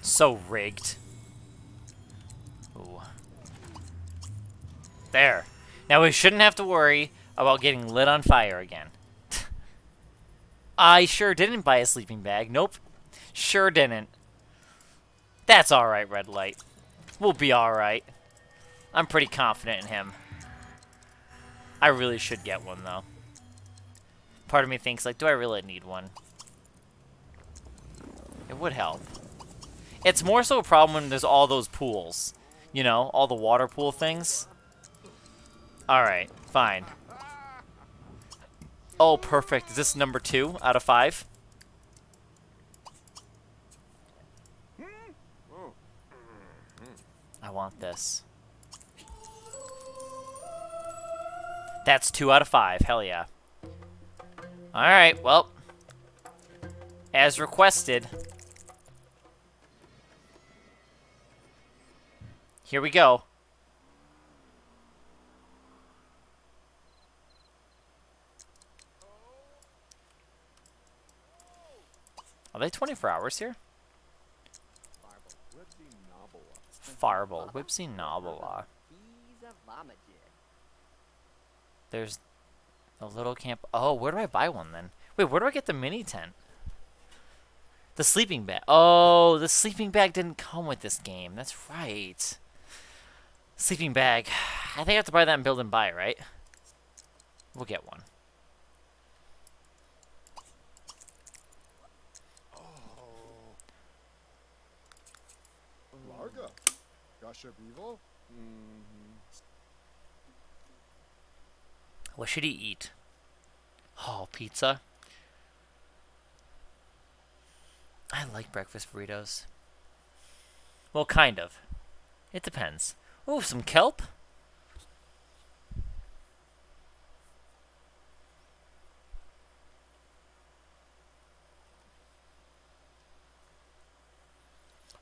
So rigged. Ooh. There. Now we shouldn't have to worry about getting lit on fire again. I sure didn't buy a sleeping bag. Nope. Sure didn't. That's alright, Red Light. We'll be alright. I'm pretty confident in him. I really should get one, though. Part of me thinks, like, do I really need one? It would help. It's more so a problem when there's all those pools. You know, all the water pool things. Alright, fine. Oh, perfect. Is this number 2 out of 5? I want this. That's 2 out of 5. Hell yeah. Alright, well. As requested. Here we go. Are they 24 hours here? Farble. Whipsy Nobala. There's a little camp. Oh, where do I buy one then? Wait, where do I get the mini tent? The sleeping bag. Oh, the sleeping bag didn't come with this game. That's right. Sleeping bag. I think I have to buy that and build and buy, right? We'll get one. Gush of evil? What should he eat? Oh, pizza. I like breakfast burritos. Well, kind of. It depends. Ooh, some kelp?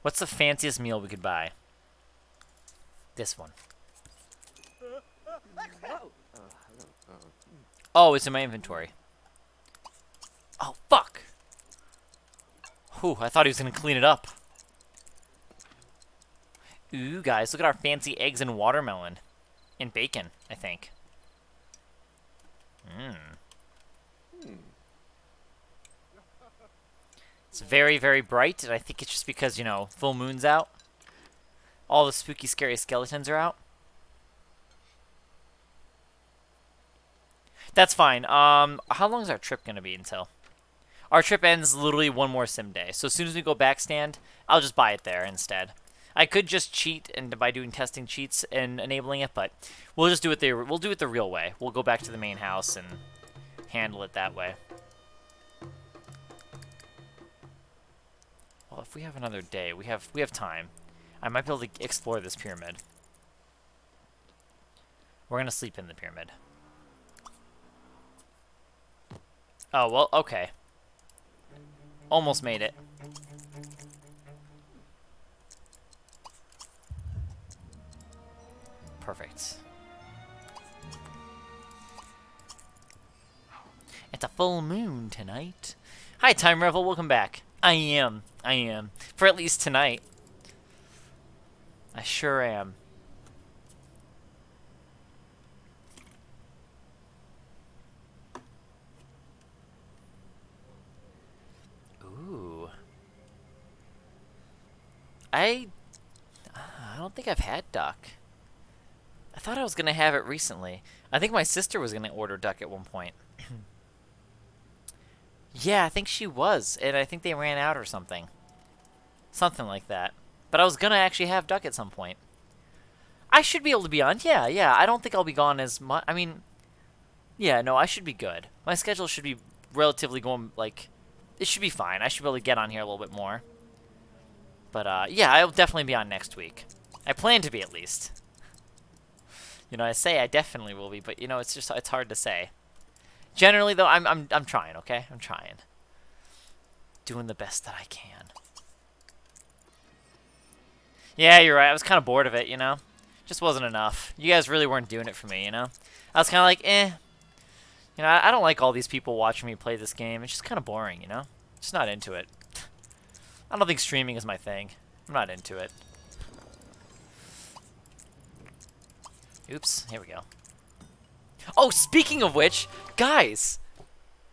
What's the fanciest meal we could buy? This one. Whoa. Oh, it's in my inventory. Oh, fuck! Whew, I thought he was gonna clean it up. Ooh, guys, look at our fancy eggs and watermelon. And bacon, I think. It's very, very bright, and I think it's just because, you know, full moon's out. All the spooky, scary skeletons are out. That's fine. How long is our trip gonna be until? Our trip ends literally one more sim day. So as soon as we go back stand, I'll just buy it there instead. I could just cheat and by doing testing cheats and enabling it, but we'll just do it we'll do it the real way. We'll go back to the main house and handle it that way. Well, if we have another day, we have time. I might be able to explore this pyramid. We're gonna sleep in the pyramid. Oh, well, okay. Almost made it. Perfect. It's a full moon tonight. Hi, Time Revel. Welcome back. I am. For at least tonight. I sure am. Ooh. I don't think I've had duck. I thought I was gonna have it recently. I think my sister was gonna order duck at one point. Yeah, I think she was, and I think they ran out or something. Something like that. But I was gonna actually have duck at some point. I should be able to be on. Yeah. I don't think I'll be gone as much. I mean, yeah, no, I should be good. My schedule should be relatively going, like, it should be fine. I should be able to get on here a little bit more. But, yeah, I'll definitely be on next week. I plan to be, at least. You know, I say I definitely will be, but, you know, it's hard to say. Generally, though, I'm trying, okay? I'm trying. Doing the best that I can. Yeah, you're right. I was kind of bored of it, you know? Just wasn't enough. You guys really weren't doing it for me, you know? I was kind of like, eh. You know, I don't like all these people watching me play this game. It's just kind of boring, you know? Just not into it. I don't think streaming is my thing. I'm not into it. Oops. Here we go. Oh, speaking of which, guys.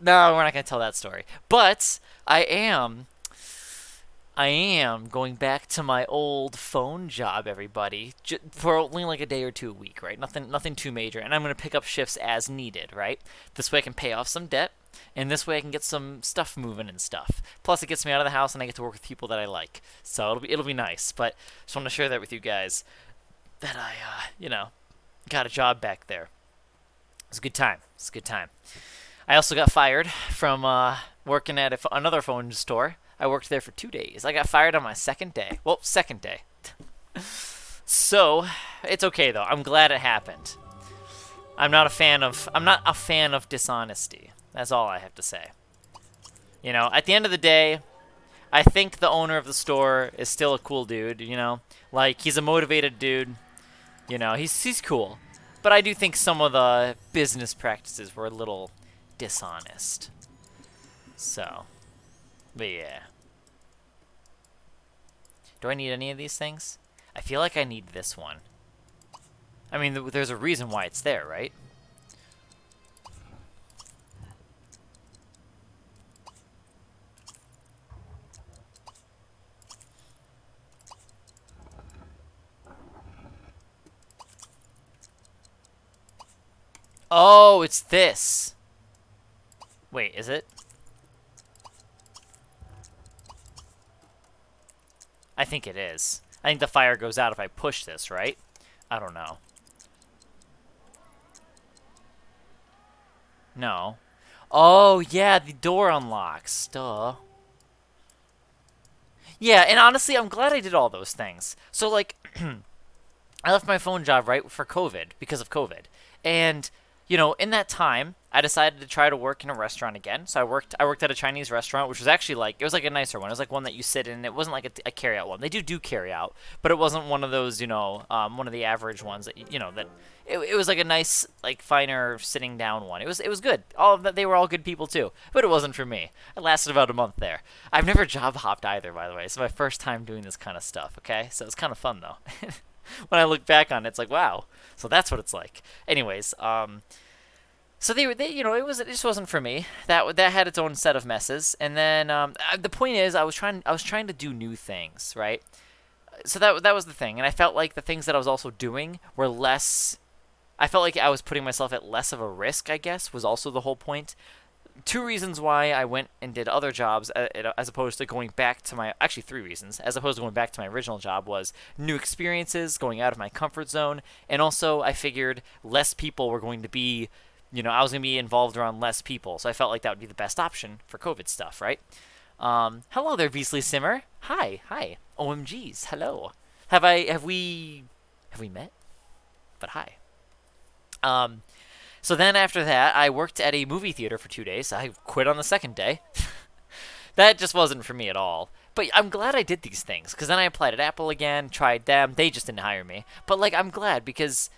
No, we're not going to tell that story. But I am going back to my old phone job, everybody, for only like a day or two a week, right? Nothing too major. And I'm going to pick up shifts as needed, right? This way I can pay off some debt, and this way I can get some stuff moving and stuff. Plus, it gets me out of the house, and I get to work with people that I like. So it'll be nice. But just want to share that with you guys, that I, you know, got a job back there. It's a good time. It's a good time. I also got fired from working at another phone store. I worked there for 2 days. I got fired on my second day. Well, second day. So, it's okay though. I'm glad it happened. I'm not a fan of dishonesty. That's all I have to say. You know, at the end of the day, I think the owner of the store is still a cool dude, you know? Like, he's a motivated dude. You know, he's cool. But I do think some of the business practices were a little dishonest. So, but yeah. Do I need any of these things? I feel like I need this one. I mean, there's a reason why it's there, right? Oh, it's this. Wait, is it? I think it is. I think the fire goes out if I push this, right? I don't know. No. Oh, yeah, the door unlocks. Duh. Yeah, and honestly, I'm glad I did all those things. So, like, I left my phone job, right, for COVID, because of COVID. And, you know, in that time, I decided to try to work in a restaurant again. So I worked at a Chinese restaurant, which was actually like, it was like a nicer one. It was like one that you sit in. It wasn't like a carry-out one. They do carry-out, but it wasn't one of those, you know, one of the average ones that, you know, that it was like a nice, like, finer sitting down one. It was good. All of that, they were all good people too, but it wasn't for me. It lasted about a month there. I've never job hopped either, by the way. It's my first time doing this kind of stuff, okay? So it's kind of fun though. When I look back on it, it's like, wow. So that's what it's like. Anyways, so they you know, it just wasn't for me. That had its own set of messes. And then the point is, I was trying to do new things, right? So that was the thing, and I felt like the things that I was also doing were less. I felt like I was putting myself at less of a risk, I guess, was also the whole point. Two reasons why I went and did other jobs as opposed to going back to my, actually three reasons, as opposed to going back to my original job was new experiences, going out of my comfort zone, and also I figured less people were going to be, you know, I was going to be involved around less people, so I felt like that would be the best option for COVID stuff, right? Hello there, Beasley Simmer. Hi. OMGs, hello. Have we met? But hi. So then after that, I worked at a movie theater for 2 days. I quit on the second day. That just wasn't for me at all. But I'm glad I did these things, because then I applied at Apple again, tried them. They just didn't hire me. But, like, I'm glad, because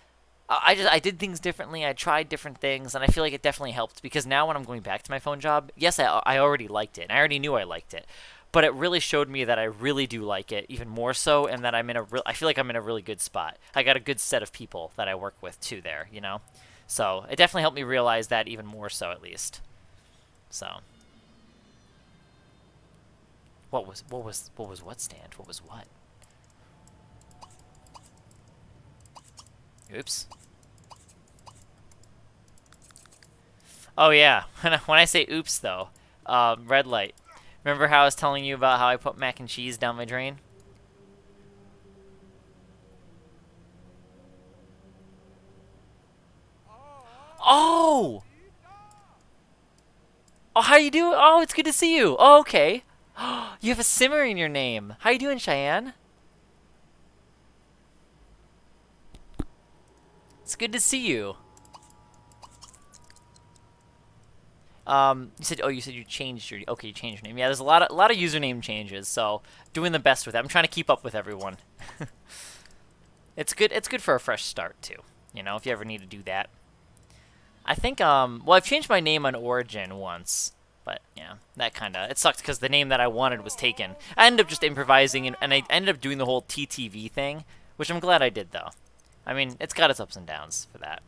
I did things differently. I tried different things, and I feel like it definitely helped, because now when I'm going back to my phone job, yes, I already liked it, and I already knew I liked it. But it really showed me that I really do like it, even more so, and that I feel like I'm in a really good spot. I got a good set of people that I work with, too, there, you know? So it definitely helped me realize that even more so, at least. So what what stand? What was what? Oops. Oh yeah. When I say oops though, red light. Remember how I was telling you about how I put mac and cheese down my drain? Oh! Oh, how you doing? Oh, it's good to see you. Oh, okay. You have a Simmer in your name. How you doing, Cheyenne? It's good to see you. You said you changed your, okay, you changed your name. Yeah, there's a lot of username changes, so doing the best with it. I'm trying to keep up with everyone. It's good for a fresh start too. You know, if you ever need to do that. I think, well, I've changed my name on Origin once, but yeah, that it sucked because the name that I wanted was taken. I ended up just improvising, and I ended up doing the whole TTV thing, which I'm glad I did, though. I mean, it's got its ups and downs for that.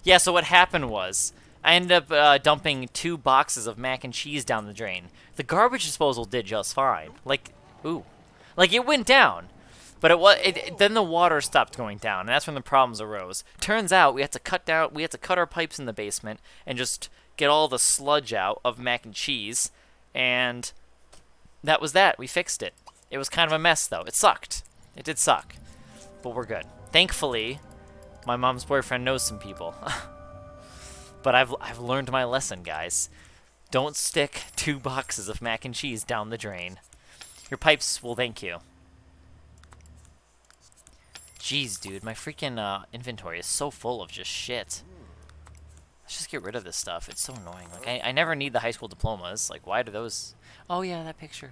Yeah, so what happened was, I ended up dumping 2 boxes of mac and cheese down the drain. The garbage disposal did just fine. Like, ooh. Like, it went down. But then the water stopped going down, and that's when the problems arose. Turns out we had to cut our pipes in the basement and just get all the sludge out of mac and cheese, and that was that. We fixed it. It was kind of a mess, though. It sucked. It did suck, but we're good. Thankfully, my mom's boyfriend knows some people. But I've learned my lesson, guys. Don't stick 2 boxes of mac and cheese down the drain. Your pipes will thank you. Jeez, dude, my freaking inventory is so full of just shit. Let's just get rid of this stuff. It's so annoying. Like, I never need the high school diplomas. Like, why do those... Oh, yeah, that picture.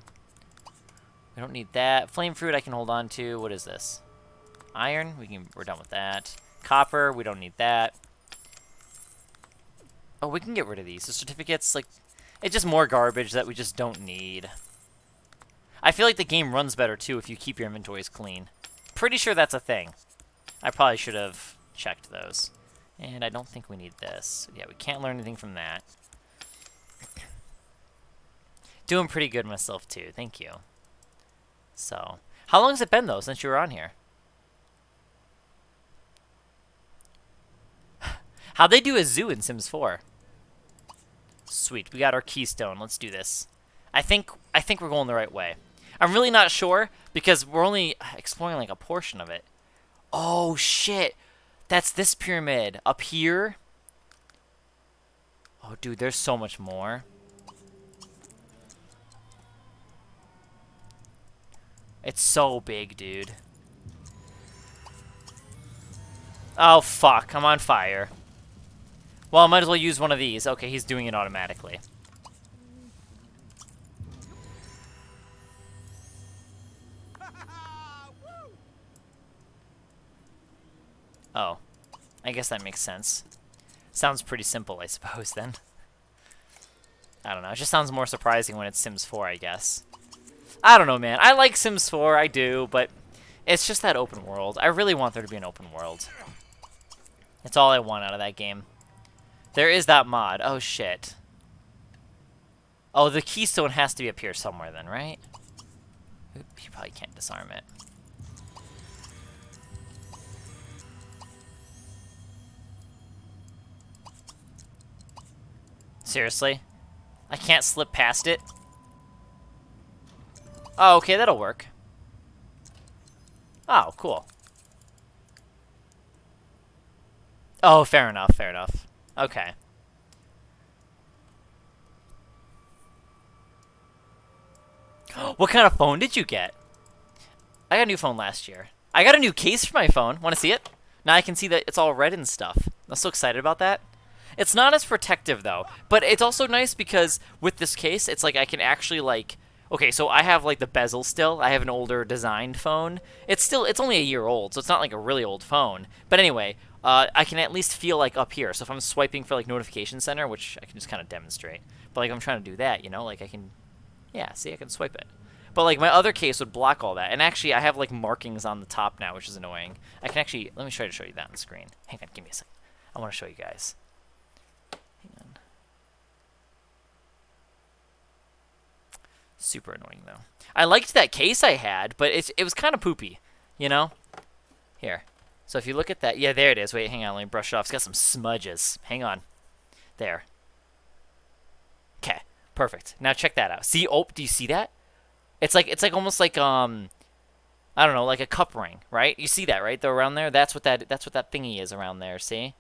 We don't need that. Flame fruit I can hold on to. What is this? Iron? We're done with that. Copper, we don't need that. Oh, we can get rid of these. The certificates, like... It's just more garbage that we just don't need. I feel like the game runs better, too, if you keep your inventories clean. Pretty sure that's a thing. I probably should have checked those. And I don't think we need this. Yeah, we can't learn anything from that. Doing pretty good myself, too. Thank you. So, how long has it been, though, since you were on here? How'd they do a zoo in Sims 4? Sweet, we got our keystone. Let's do this. I think we're going the right way. I'm really not sure because we're only exploring like a portion of it. Oh shit. That's this pyramid up here. Oh dude, there's so much more. It's so big, dude. Oh fuck, I'm on fire. Well, I might as well use one of these. Okay, he's doing it automatically. Oh. I guess that makes sense. Sounds pretty simple, I suppose, then. I don't know. It just sounds more surprising when it's Sims 4, I guess. I don't know, man. I like Sims 4, I do, but it's just that open world. I really want there to be an open world. It's all I want out of that game. There is that mod. Oh, shit. Oh, the keystone has to be up here somewhere then, right? Oop, you probably can't disarm it. Seriously? I can't slip past it? Oh, okay, that'll work. Oh, cool. Oh, fair enough, fair enough. Okay. What kind of phone did you get? I got a new phone last year. I got a new case for my phone. Want to see it? Now I can see that it's all red and stuff. I'm so excited about that. It's not as protective, though. But it's also nice because with this case, it's like I can actually, like... Okay, so I have, like, the bezel still. I have an older designed phone. It's only a year old, so it's not, like, a really old phone. But anyway, I can at least feel, like, up here. So if I'm swiping for, like, Notification Center, which I can just kind of demonstrate. But, like, I'm trying to do that, you know? Like, I can... Yeah, see, I can swipe it. But, like, my other case would block all that. And actually, I have, like, markings on the top now, which is annoying. I can actually... Let me try to show you that on the screen. Hang on, give me a second. I want to show you guys. Hang on. Super annoying, though. I liked that case I had, but it was kind of poopy, you know? Here. So if you look at that... Yeah, there it is. Wait, hang on. Let me brush it off. It's got some smudges. Hang on. There. Okay. Perfect. Now check that out. See? Oh, do you see that? It's like almost like I don't know, like a cup ring, right? You see that, right? Though around there, that's what that thingy is around there. See?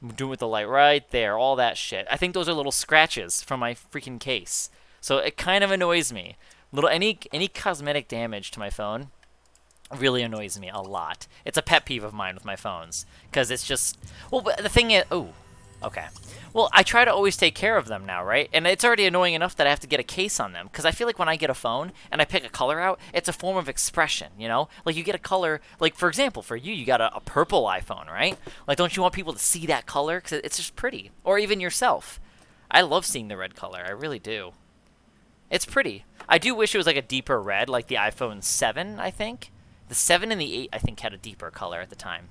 I'm doing with the light right there, all that shit. I think those are little scratches from my freaking case. So it kind of annoys me. Any cosmetic damage to my phone really annoys me a lot. It's a pet peeve of mine with my phones because it's just well, but the thing is, oh, okay. Well, I try to always take care of them now, right? And it's already annoying enough that I have to get a case on them because I feel like when I get a phone and I pick a color out, it's a form of expression, you know? Like you get a color, like for example, for you got a purple iPhone, right? Like don't you want people to see that color because it's just pretty? Or even yourself. I love seeing the red color. I really do. It's pretty. I do wish it was like a deeper red, like the iPhone 7, I think. The 7 and the 8, I think, had a deeper color at the time.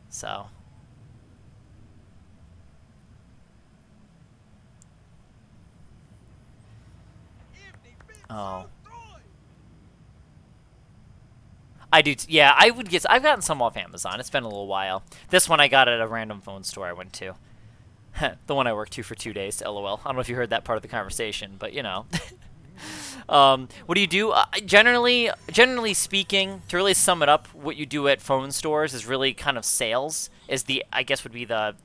So... Oh. I do, yeah, I would guess, I've gotten some off Amazon. It's been a little while. This one I got at a random phone store I went to. The one I worked to for 2 days, LOL. I don't know if you heard that part of the conversation, but you know. What do you do? Generally speaking, to really sum it up, what you do at phone stores is really kind of sales, is I guess would be the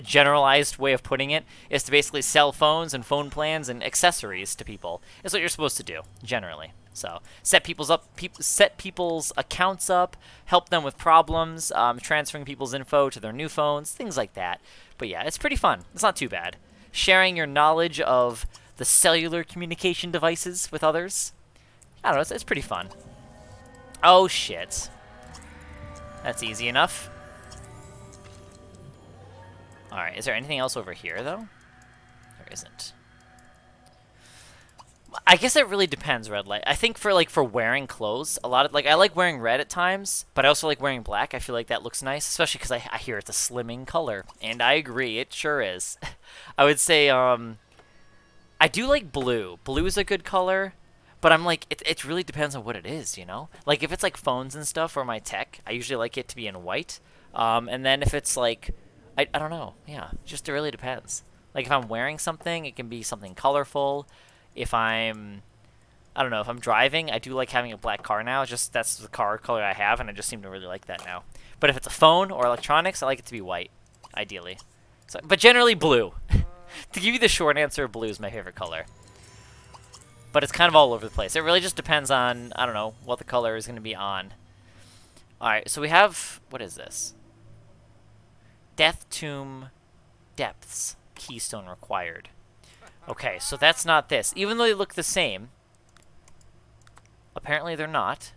generalized way of putting it, is to basically sell phones and phone plans and accessories to people. It's what you're supposed to do, generally. So set people's accounts up, help them with problems, transferring people's info to their new phones, things like that. But yeah, it's pretty fun. It's not too bad. Sharing your knowledge of the cellular communication devices with others. I don't know, it's pretty fun. Oh shit. That's easy enough. Alright, is there anything else over here, though? There isn't. I guess it really depends, red light. I think for wearing clothes, a lot of, I like wearing red at times, but I also like wearing black. I feel like that looks nice, especially because I hear it's a slimming color. And I agree, it sure is. I would say, I do like blue. Blue is a good color, but I'm like, it really depends on what it is, you know? Like, if it's like phones and stuff or my tech, I usually like it to be in white. And then if it's like... I don't know. Yeah, just it really depends. Like if I'm wearing something, it can be something colorful. If I'm, I don't know, if I'm driving, I do like having a black car now. Just that's the car color I have, and I just seem to really like that now. But if it's a phone or electronics, I like it to be white, ideally. So, but generally blue. To give you the short answer, blue is my favorite color. But it's kind of all over the place. It really just depends on, I don't know, what the color is going to be on. Alright, so we have, what is this? Death Tomb Depths. Keystone required. Okay, so that's not this. Even though they look the same, apparently they're not.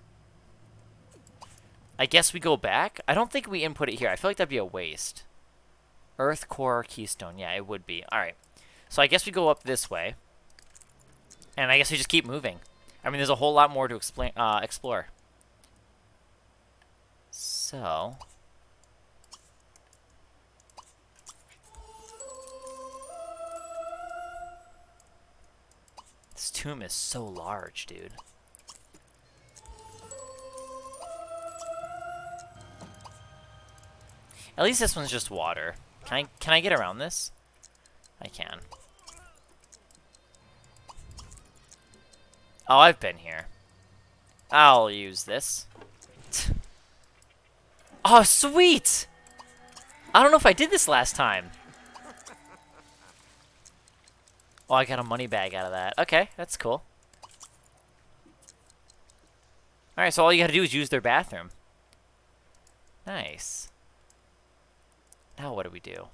I guess we go back. I don't think we input it here. I feel like that'd be a waste. Earth Core Keystone. Yeah, it would be. Alright. So I guess we go up this way. And I guess we just keep moving. I mean, there's a whole lot more to explore. So... this tomb is so large, dude. At least this one's just water. Can I get around this? I can. Oh, I've been here. I'll use this. Oh, sweet! I don't know if I did this last time. Oh, I got a money bag out of that. Okay, that's cool. Alright, so all you gotta do is use their bathroom. Nice. Now what do we do?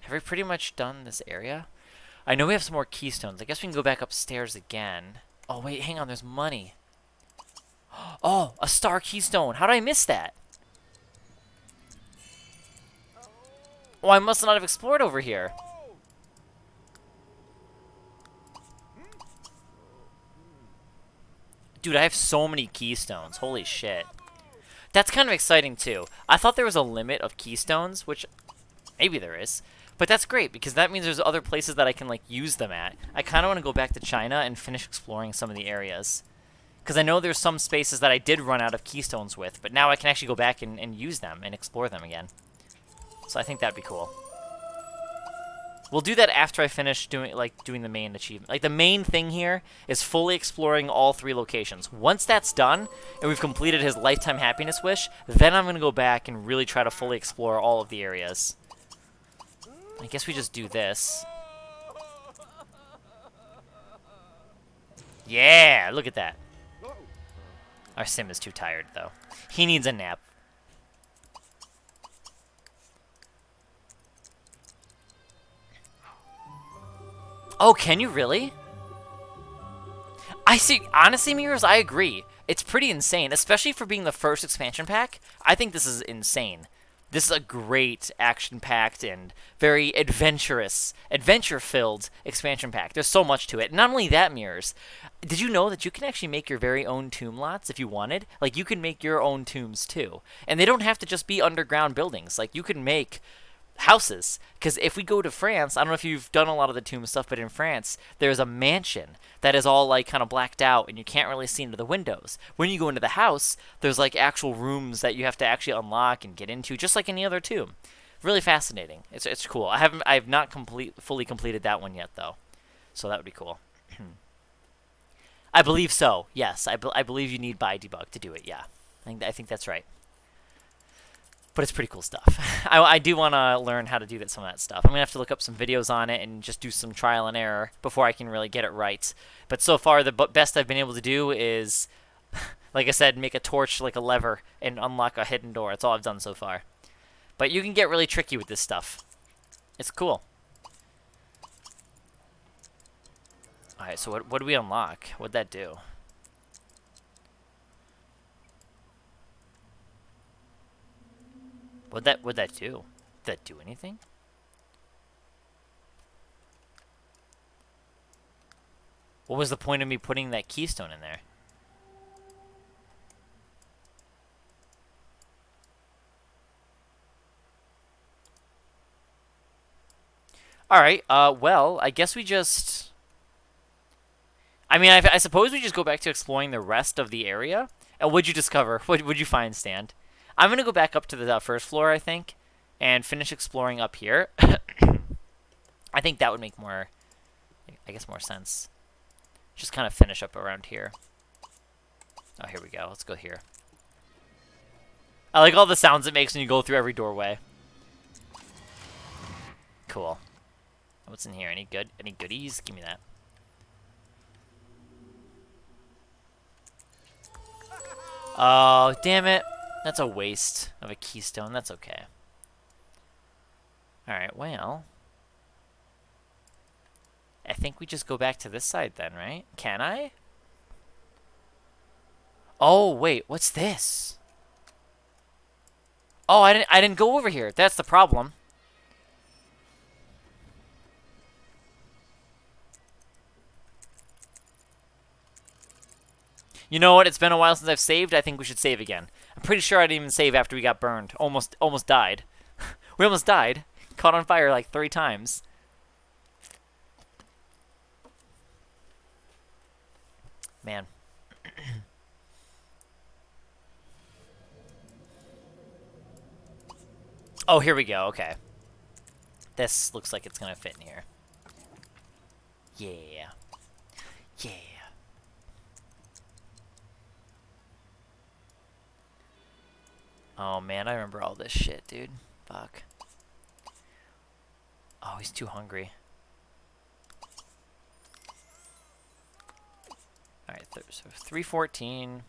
Have we pretty much done this area? I know we have some more keystones. I guess we can go back upstairs again. Oh, wait, hang on. There's money. Oh, a star keystone. How did I miss that? Oh, I must not have explored over here. Dude, I have so many keystones. Holy shit. That's kind of exciting, too. I thought there was a limit of keystones, which maybe there is. But that's great, because that means there's other places that I can, like, use them at. I kind of want to go back to China and finish exploring some of the areas. Because I know there's some spaces that I did run out of keystones with, but now I can actually go back and use them and explore them again. So I think that'd be cool. We'll do that after I finish doing the main achievement. Like, the main thing here is fully exploring all 3 locations. Once that's done, and we've completed his lifetime happiness wish, then I'm going to go back and really try to fully explore all of the areas. I guess we just do this. Yeah, look at that. Our sim is too tired, though. He needs a nap. Oh, can you really? I see. Honestly, Mirrors, I agree. It's pretty insane, especially for being the first expansion pack. I think this is insane. This is a great action-packed and very adventure-filled expansion pack. There's so much to it. Not only that, Mirrors, did you know that you can actually make your very own tomb lots if you wanted? Like, you can make your own tombs, too. And they don't have to just be underground buildings. Like, you can make houses. Because if we go to France, I don't know if you've done a lot of the tomb stuff, but in France, there's a mansion that is all, like, kind of blacked out, and you can't really see into the windows. When you go into the house, there's, like, actual rooms that you have to actually unlock and get into, just like any other tomb. Really fascinating. It's cool. I have not fully completed that one yet, though. So that would be cool. I believe so. Yes, I believe you need ByDebug to do it. Yeah, I think that's right. But it's pretty cool stuff. I do want to learn how to do some of that stuff. I'm going to have to look up some videos on it and just do some trial and error before I can really get it right. But so far, the best I've been able to do is, like I said, make a torch like a lever and unlock a hidden door. That's all I've done so far. But you can get really tricky with this stuff. It's cool. Alright, so what do we unlock? What'd that do? What'd that do? Did that do anything? What was the point of me putting that keystone in there? Alright, well, I guess we just... I mean, I suppose we just go back to exploring the rest of the area. And what'd you discover? What'd you find, Stan? I'm going to go back up to the first floor, I think, and finish exploring up here. I think that would make more, I guess, more sense. Just kind of finish up around here. Oh, here we go. Let's go here. I like all the sounds it makes when you go through every doorway. Cool. What's in here? Any good? Any goodies? Give me that. Oh, damn it. That's a waste of a keystone. That's okay. Alright, well. I think we just go back to this side then, right? Can I? Oh, wait. What's this? Oh, I didn't go over here. That's the problem. You know what? It's been a while since I've saved. I think we should save again. I'm pretty sure I didn't even save after we got burned. Almost died. We almost died. Caught on fire like 3 times. Man. Oh, here we go. Okay. This looks like it's gonna fit in here. Yeah. Yeah. Oh, man, I remember all this shit, dude. Fuck. Oh, he's too hungry. Alright, so 314.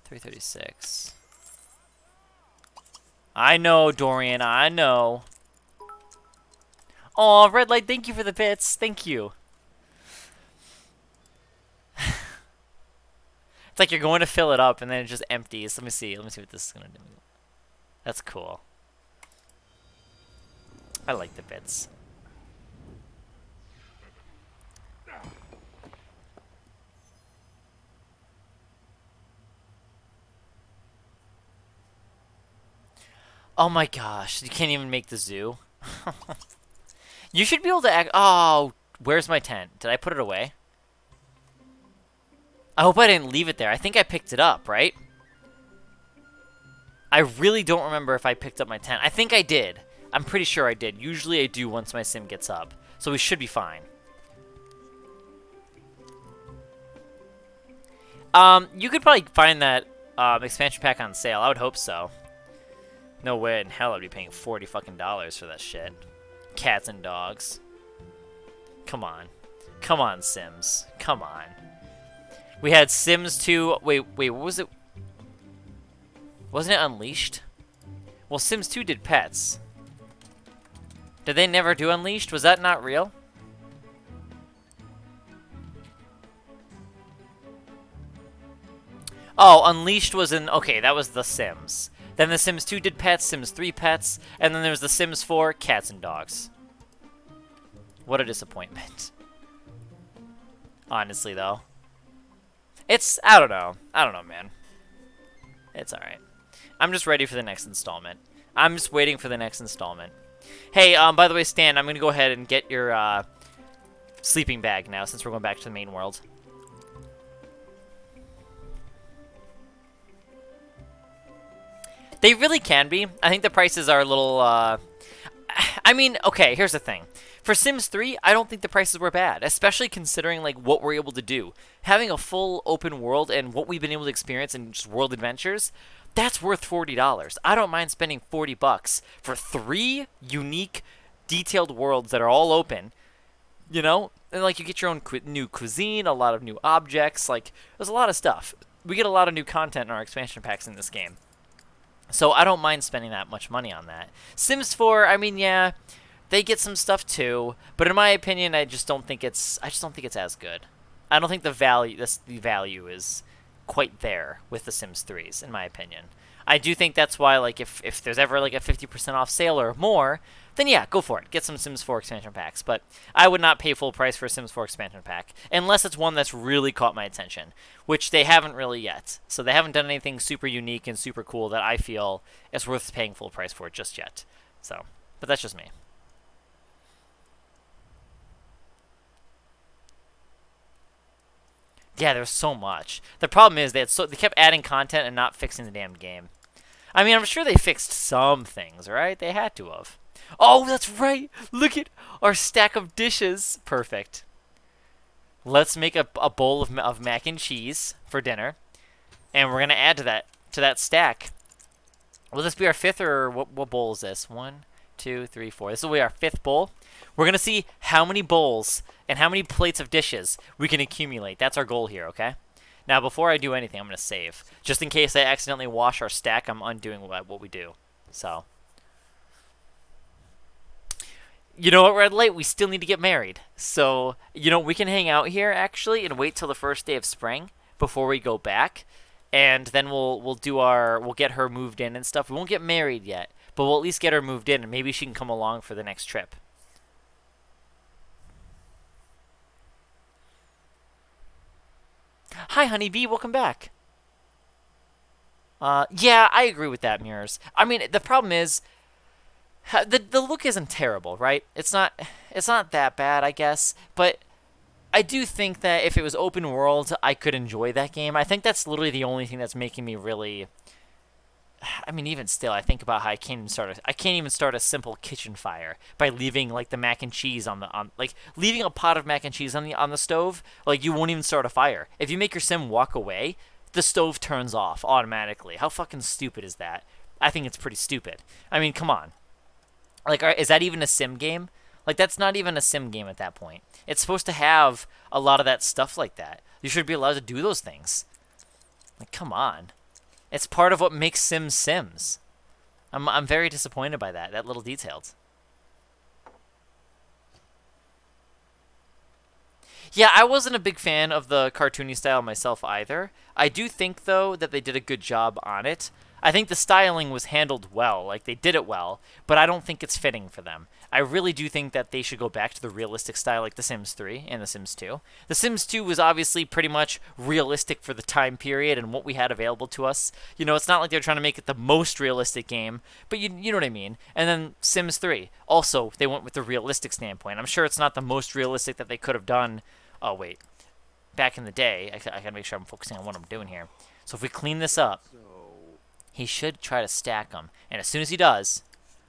336. I know, Dorian, I know. Aw, Red Light, thank you for the bits. Thank you. It's like you're going to fill it up and then it just empties. Let me see. Let me see what this is going to do. That's cool. I like the bits. Oh my gosh. You can't even make the zoo. You should be able to act. Oh, where's my tent? Did I put it away? I hope I didn't leave it there. I think I picked it up, right? I really don't remember if I picked up my tent. I think I did. I'm pretty sure I did. Usually I do once my sim gets up. So we should be fine. You could probably find that expansion pack on sale. I would hope so. No way in hell I'd be paying $40 fucking for that shit. Cats and dogs. Come on. Come on, Sims. Come on. We had Sims 2. Wait, what was it? Wasn't it Unleashed? Well, Sims 2 did pets. Did they never do Unleashed? Was that not real? Oh, Unleashed was in... Okay, that was The Sims. Then The Sims 2 did pets, Sims 3 pets, and then there was The Sims 4, cats and dogs. What a disappointment. Honestly, though. It's... I don't know. I don't know, man. It's alright. I'm just ready for the next installment. I'm just waiting for the next installment. Hey, by the way, Stan, I'm going to go ahead and get your sleeping bag now, since we're going back to the main world. They really can be. I think the prices are a little, I mean, okay, here's the thing. For Sims 3, I don't think the prices were bad, especially considering, like, what we're able to do. Having a full open world and what we've been able to experience in just world adventures, that's worth $40. I don't mind spending $40 for 3 unique, detailed worlds that are all open, you know? And, like, you get your own new cuisine, a lot of new objects, like, there's a lot of stuff. We get a lot of new content in our expansion packs in this game. So I don't mind spending that much money on that. Sims 4, I mean, yeah, they get some stuff too, but in my opinion, I just don't think it's as good. I don't think the value is quite there with the Sims 3s, in my opinion. I do think that's why, like, if there's ever like a 50% off sale or more, then yeah, go for it. Get some Sims 4 expansion packs. But I would not pay full price for a Sims 4 expansion pack unless it's one that's really caught my attention, which they haven't really yet. So they haven't done anything super unique and super cool that I feel is worth paying full price for just yet. So, but that's just me. Yeah, there's so much. The problem is they kept adding content and not fixing the damn game. I mean, I'm sure they fixed some things, right? They had to have. Oh, that's right. Look at our stack of dishes. Perfect. Let's make a bowl of mac and cheese for dinner, and we're gonna add to that stack. Will this be our fifth, or what bowl is this? 1, 2, 3, 4. This will be our fifth bowl. We're gonna see how many bowls and how many plates of dishes we can accumulate. That's our goal here, okay? Now, before I do anything, I'm gonna save, just in case I accidentally wash our stack. I'm undoing what we do. So, you know what, Red Light? We still need to get married. So, you know, we can hang out here actually and wait till the first day of spring before we go back, and then we'll get her moved in and stuff. We won't get married yet, but we'll at least get her moved in, and maybe she can come along for the next trip. Hi, Honeybee. Welcome back. Yeah, I agree with that, Mirrors. I mean, the problem is the look isn't terrible, right? It's not that bad, I guess, but I do think that if it was open world, I could enjoy that game. I think that's literally the only thing that's making me really. I mean, even still, I think about how I can't even start a simple kitchen fire by leaving like the mac and cheese on like leaving a pot of mac and cheese on the stove. Like, you won't even start a fire. If you make your sim walk away, the stove turns off automatically. How fucking stupid is that? I think it's pretty stupid. I mean, come on. Like, is that even a sim game? Like, that's not even a sim game at that point. It's supposed to have a lot of that stuff like that. You should be allowed to do those things. Like, come on. It's part of what makes Sims Sims. I'm very disappointed by that little detailed. Yeah, I wasn't a big fan of the cartoony style myself either. I do think, though, that they did a good job on it. I think the styling was handled well, like they did it well, but I don't think it's fitting for them. I really do think that they should go back to the realistic style like The Sims 3 and The Sims 2. The Sims 2 was obviously pretty much realistic for the time period and what we had available to us. You know, it's not like they're trying to make it the most realistic game, but you know what I mean. And then Sims 3, also, they went with the realistic standpoint. I'm sure it's not the most realistic that they could have done. Oh, wait. Back in the day, I gotta make sure I'm focusing on what I'm doing here. So if we clean this up, So, he should try to stack them. And as soon as he does,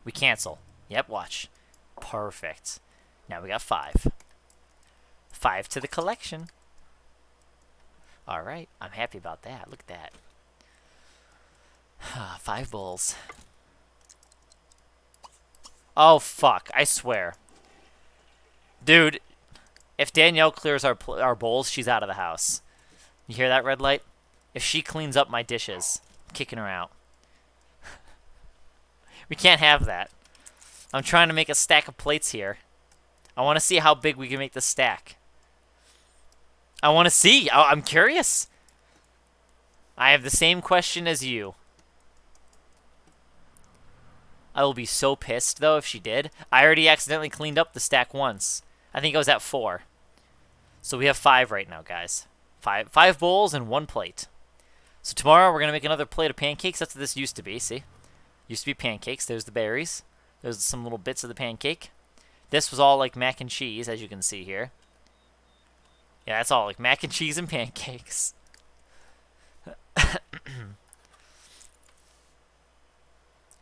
we cancel. Yep, watch. Perfect. Now we got 5. 5 to the collection. All right, I'm happy about that. Look at that. 5 bowls. Oh, fuck. I swear. Dude, if Danielle clears our bowls, she's out of the house. You hear that, Red Light? If she cleans up my dishes, I'm kicking her out. We can't have that. I'm trying to make a stack of plates here. I want to see how big we can make the stack. I want to see. I'm curious. I have the same question as you. I will be so pissed, though, if she did. I already accidentally cleaned up the stack once. I think I was at 4. So we have 5 right now, guys. 5 bowls and 1 plate. So tomorrow we're going to make another plate of pancakes. That's what this used to be, see? Used to be pancakes. There's the berries. There's some little bits of the pancake. This was all like mac and cheese, as you can see here. Yeah, that's all like mac and cheese and pancakes.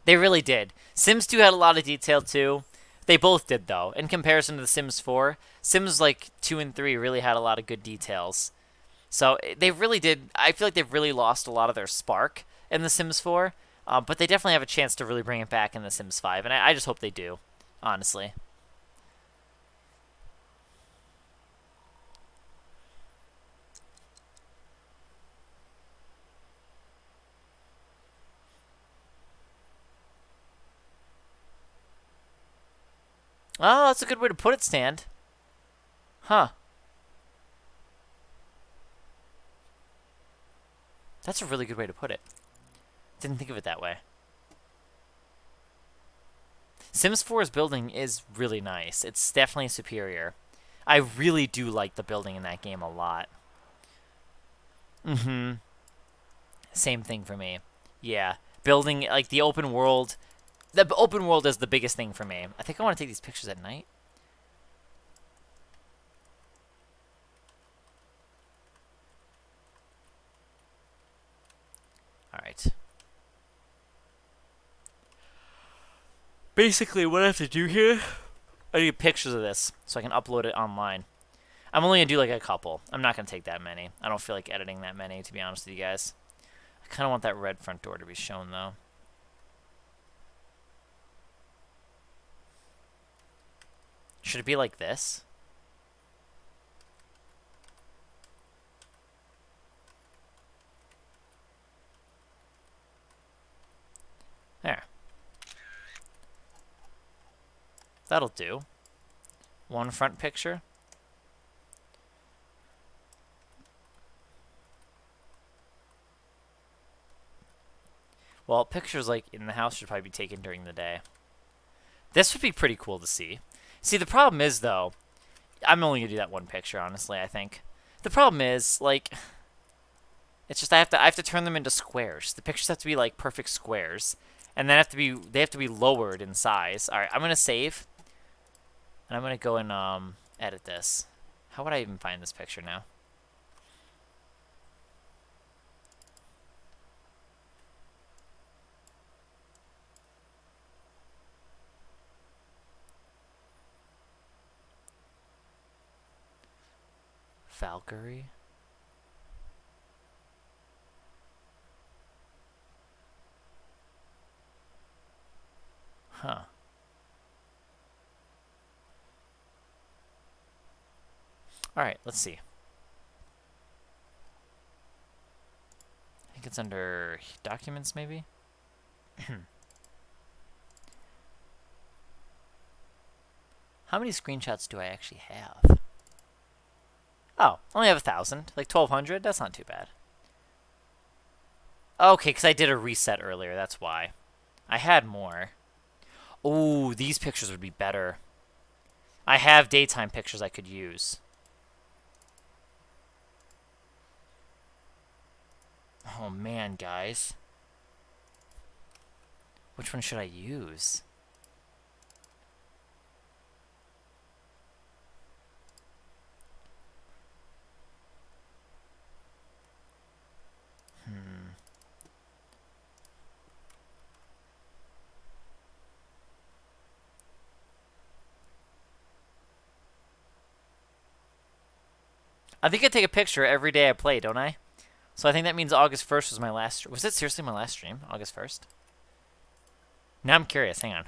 They really did. Sims 2 had a lot of detail too. They both did, though. In comparison to The Sims 4, Sims like 2 and 3 really had a lot of good details. So they really did. I feel like they've really lost a lot of their spark in The Sims 4. But they definitely have a chance to really bring it back in The Sims 5. And I just hope they do, honestly. Oh, that's a good way to put it, Stand. Huh. That's a really good way to put it. Didn't think of it that way. Sims 4's building is really nice. It's definitely superior. I really do like the building in that game a lot. Mm-hmm. Same thing for me. Yeah. Building, like, the open world. The open world is the biggest thing for me. I think I want to take these pictures at night. All right. basically what I have to do here, I need pictures of this so I can upload it online. I'm only gonna do like a couple. I'm not gonna take that many. I don't feel like editing that many, to be honest with you guys. I kind of want that red front door to be shown though. Should it be like this? There. That'll do. One front picture. Well, pictures like in the house should probably be taken during the day. This would be pretty cool to see. See, the problem is though, I'm only gonna do that one picture, honestly, I think. The problem is, like, it's just I have to turn them into squares. The pictures have to be like perfect squares. And then they have to be lowered in size. Alright, I'm gonna save. And I'm gonna go and edit this. How would I even find this picture now? Valkyrie? Huh. Alright, let's see. I think it's under documents, maybe? How many screenshots do I actually have? Oh, only have 1,000. Like 1,200? That's not too bad. Okay, because I did a reset earlier, that's why. I had more. Oh, these pictures would be better. I have daytime pictures I could use. Oh man, guys. Which one should I use? I think I take a picture every day I play, don't I? So I think that means August 1st was my last... Was it seriously my last stream? August 1st? Now I'm curious. Hang on.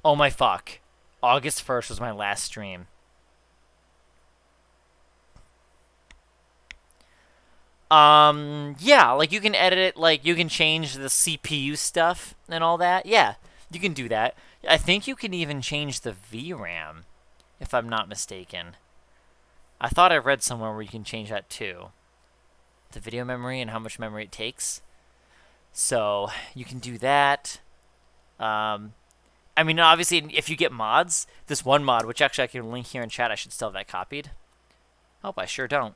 Oh my fuck. August 1st was my last stream. Yeah, like you can edit it, like you can change the CPU stuff and all that. Yeah, you can do that. I think you can even change the VRAM, if I'm not mistaken. I thought I read somewhere where you can change that too. The video memory and how much memory it takes. So, you can do that. I mean, obviously, if you get mods, this one mod, which actually I can link here in chat, I should still have that copied. Oh, I sure don't.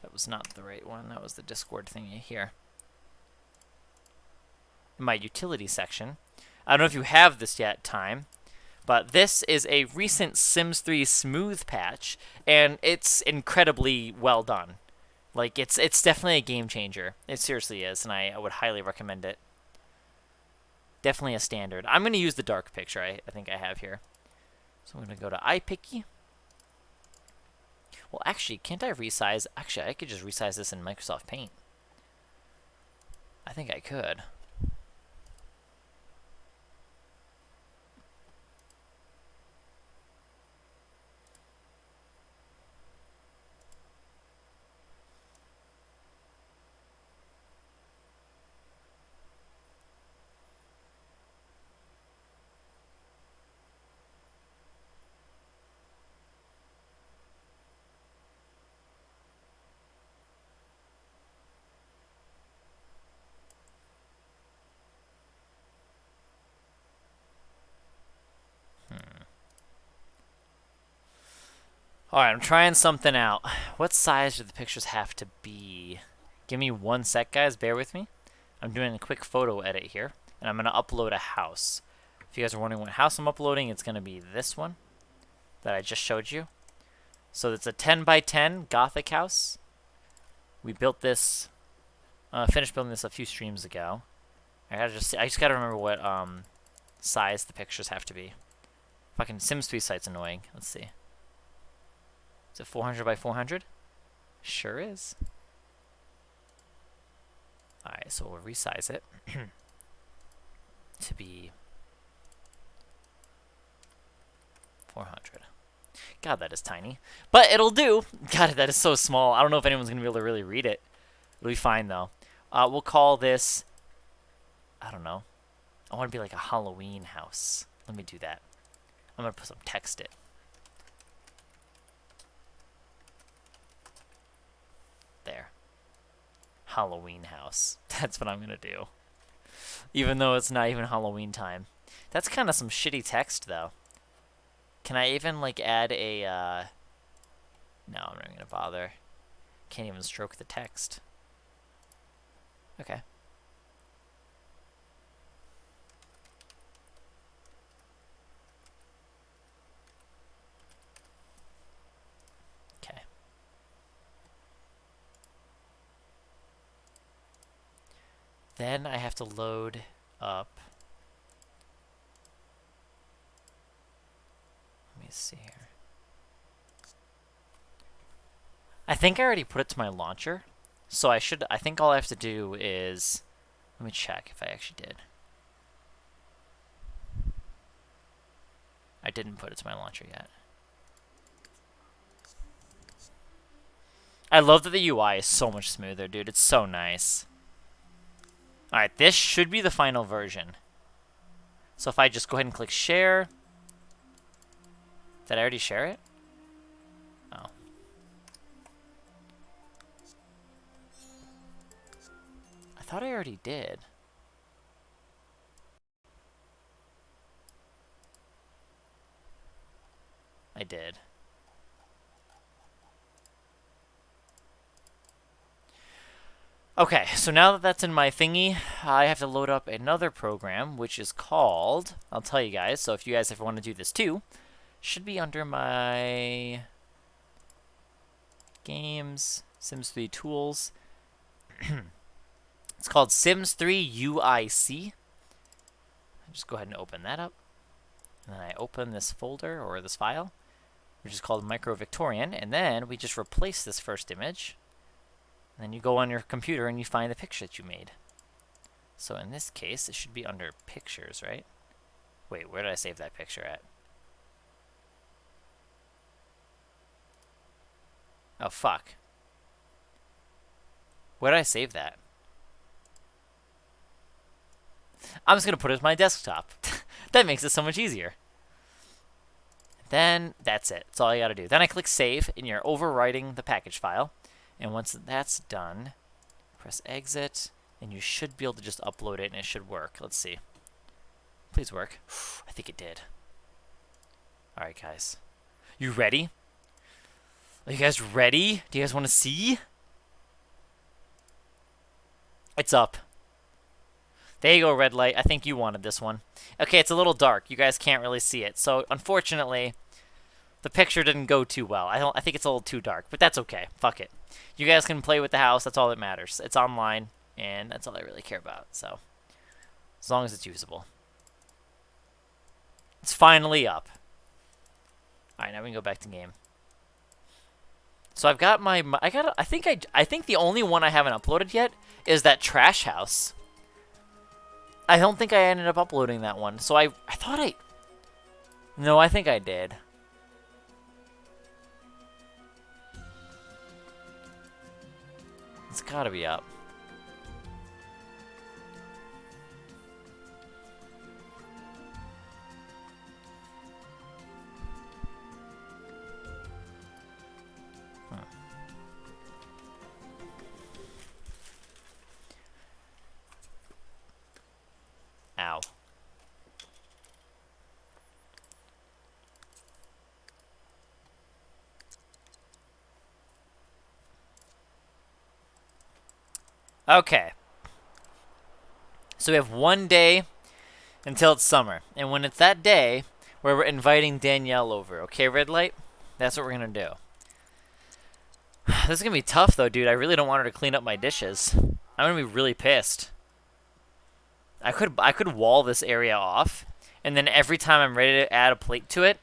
That was not the right one. That was the Discord thingy here. In my utility section. I don't know if you have this yet, Time, but this is a recent Sims 3 smooth patch, and it's incredibly well done. Like, it's definitely a game changer. It seriously is, and I would highly recommend it. Definitely a standard. I'm going to use the dark picture I think I have here. So I'm going to go to iPicky. Well, actually, can't I resize? Actually, I could just resize this in Microsoft Paint. I think I could. Alright, I'm trying something out. What size do the pictures have to be? Give me 1 sec, guys. Bear with me. I'm doing a quick photo edit here, and I'm going to upload a house. If you guys are wondering what house I'm uploading, it's going to be this one that I just showed you. So it's a 10 by 10 Gothic house. We built this, finished building this a few streams ago. I just gotta remember what size the pictures have to be. Fucking Sims 3 site's annoying. Let's see. Is it 400 by 400? Sure is. Alright, so we'll resize it to be 400. God, that is tiny. But it'll do. God, that is so small. I don't know if anyone's going to be able to really read it. It'll be fine, though. We'll call this, I don't know. I want to be like a Halloween house. Let me do that. I'm going to put some text it. There. Halloween house. That's what I'm going to do. Even though it's not even Halloween time. That's kind of some shitty text, though. Can I even, like, add a, No, I'm not going to bother. Can't even stroke the text. Okay. Okay. Then I have to load up. Let me see here. I think I already put it to my launcher. So I think all I have to do is, let me check if I actually did. I didn't put it to my launcher yet. I love that the UI is so much smoother, dude. It's so nice. Alright, this should be the final version. So if I just go ahead and click share. Did I already share it? Oh. I thought I already did. I did. Okay, so now that that's in my thingy, I have to load up another program, which is called, I'll tell you guys, so if you guys ever want to do this too, should be under my games, Sims 3 tools. It's called Sims 3 UIC. Just go ahead and open that up. And then I open this folder, or this file, which is called Micro Victorian, and then we just replace this first image. And then you go on your computer and you find the picture that you made. So in this case, it should be under pictures, right? Wait, where did I save that picture at? Oh, fuck. Where did I save that? I'm just going to put it as my desktop. That makes it so much easier. Then, that's it. That's all you got to do. Then I click save, and you're overwriting the package file. And once that's done, press exit, and you should be able to just upload it, and it should work. Let's see. Please work. I think it did. Alright, guys. You ready? Are you guys ready? Do you guys want to see? It's up. There you go, red light. I think you wanted this one. Okay, it's a little dark. You guys can't really see it. So, unfortunately, the picture didn't go too well. I think it's a little too dark, but that's okay. Fuck it. You guys can play with the house. That's all that matters. It's online, and that's all I really care about. So, as long as it's usable. It's finally up. All right, now we can go back to game. So I've got my I think the only one I haven't uploaded yet is that trash house. I don't think I ended up uploading that one. So I thought I... No, I think I did. It's gotta be up. Ow. Okay. So we have one day until it's summer. And when it's that day, where we're inviting Danielle over. Okay, red light? That's what we're going to do. This is gonna be tough though, dude. I really don't want her to clean up my dishes. I'm gonna be really pissed. I could wall this area off, and then every time I'm ready to add a plate to it,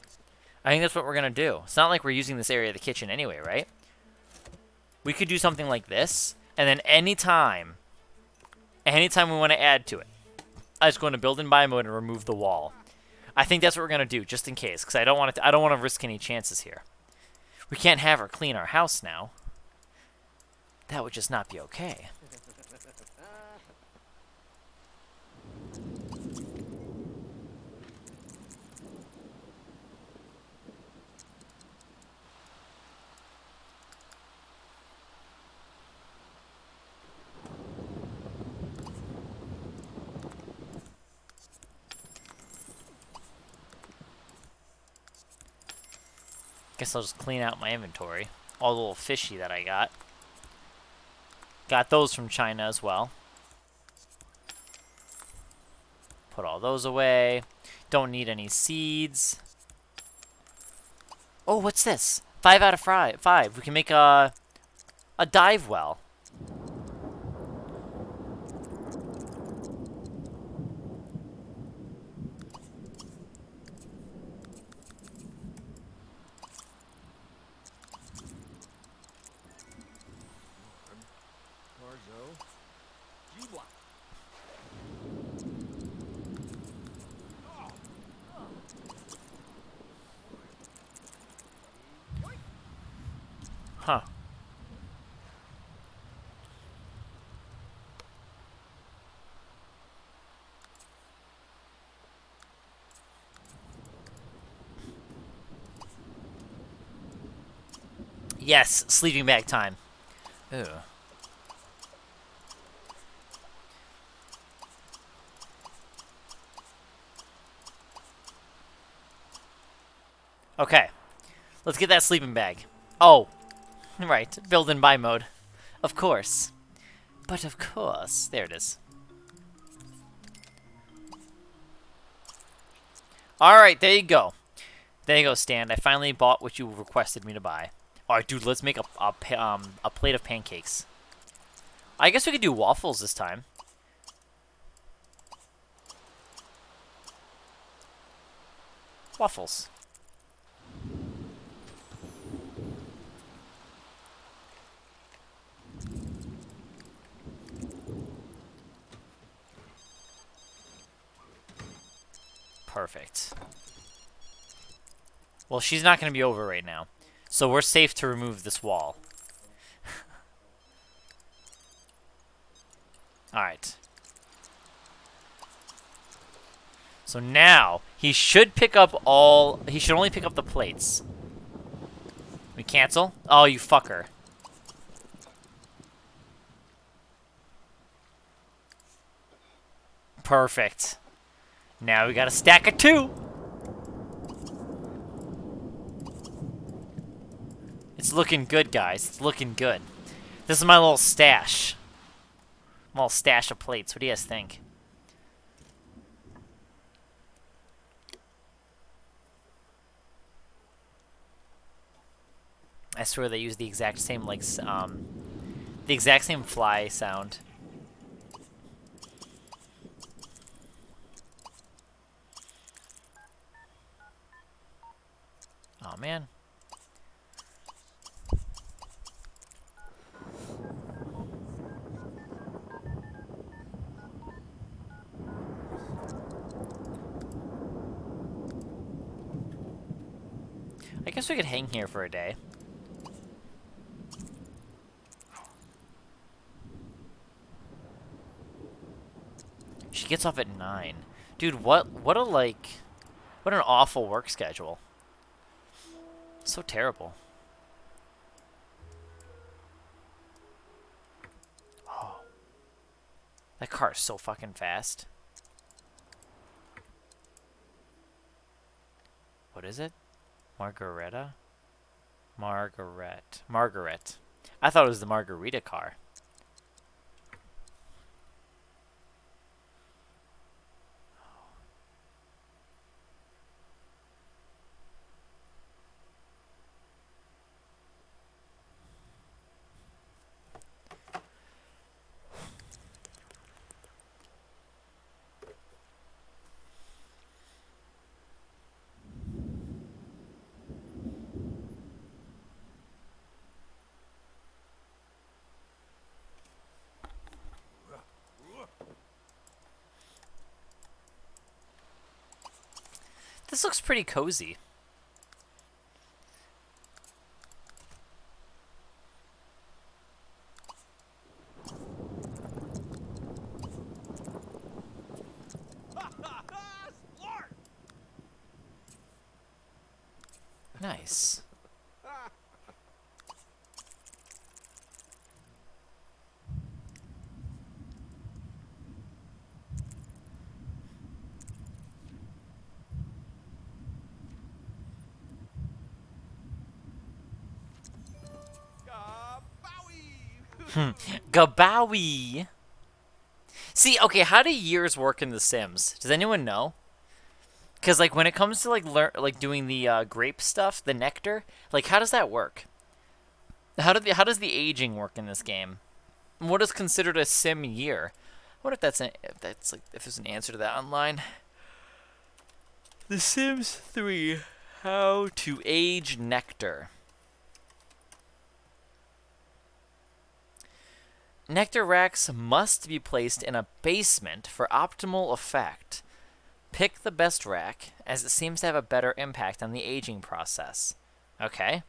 I think that's what we're gonna do. It's not like we're using this area of the kitchen anyway, right? We could do something like this, and then anytime we want to add to it, I just go into build and buy mode and remove the wall. I think that's what we're gonna do, just in case, because I don't want to risk any chances here. We can't have her clean our house now. That would just not be okay. Guess I'll just clean out my inventory. All the little fishy that I got. Got those from China as well. Put all those away. Don't need any seeds. Oh, what's this? 5 out of 5. We can make a dive well. Marzo. Jiwa. Huh. Yes, sleeping bag time. Ooh. Okay. Let's get that sleeping bag. Oh. Right. Build and buy mode. Of course. But of course. There it is. Alright, there you go. There you go, Stan. I finally bought what you requested me to buy. Alright, dude, let's make a plate of pancakes. I guess we could do waffles this time. Waffles. Perfect. Well, she's not going to be over right now. So we're safe to remove this wall. Alright. So now, he should only pick up the plates. We cancel? Oh, you fucker. Perfect. Now we got a stack of 2. It's looking good, guys. It's looking good. This is my little stash. My little stash of plates. What do you guys think? I swear they use the exact same, like, the exact same fly sound. Oh man. I guess we could hang here for a day. She gets off at 9. Dude, what an awful work schedule. So terrible. Oh. That car is so fucking fast. What is it? Margareta? Margaret. I thought it was the Margarita car. This looks pretty cozy. Splort! Nice. Gabowie. See, okay, how do years work in The Sims? Does anyone know? Because like when it comes to like doing the grape stuff, the nectar, like how does that work? How does the aging work in this game? And what is considered a sim year? I wonder if there's an answer to that online. The Sims 3, how to age nectar. Nectar racks must be placed in a basement for optimal effect. Pick the best rack, as it seems to have a better impact on the aging process. Okay.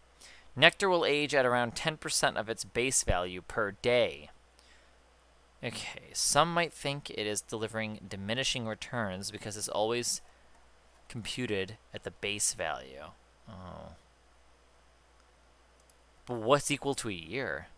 Nectar will age at around 10% of its base value per day. Okay, some might think it is delivering diminishing returns because it's always computed at the base value. Oh. But what's equal to a year?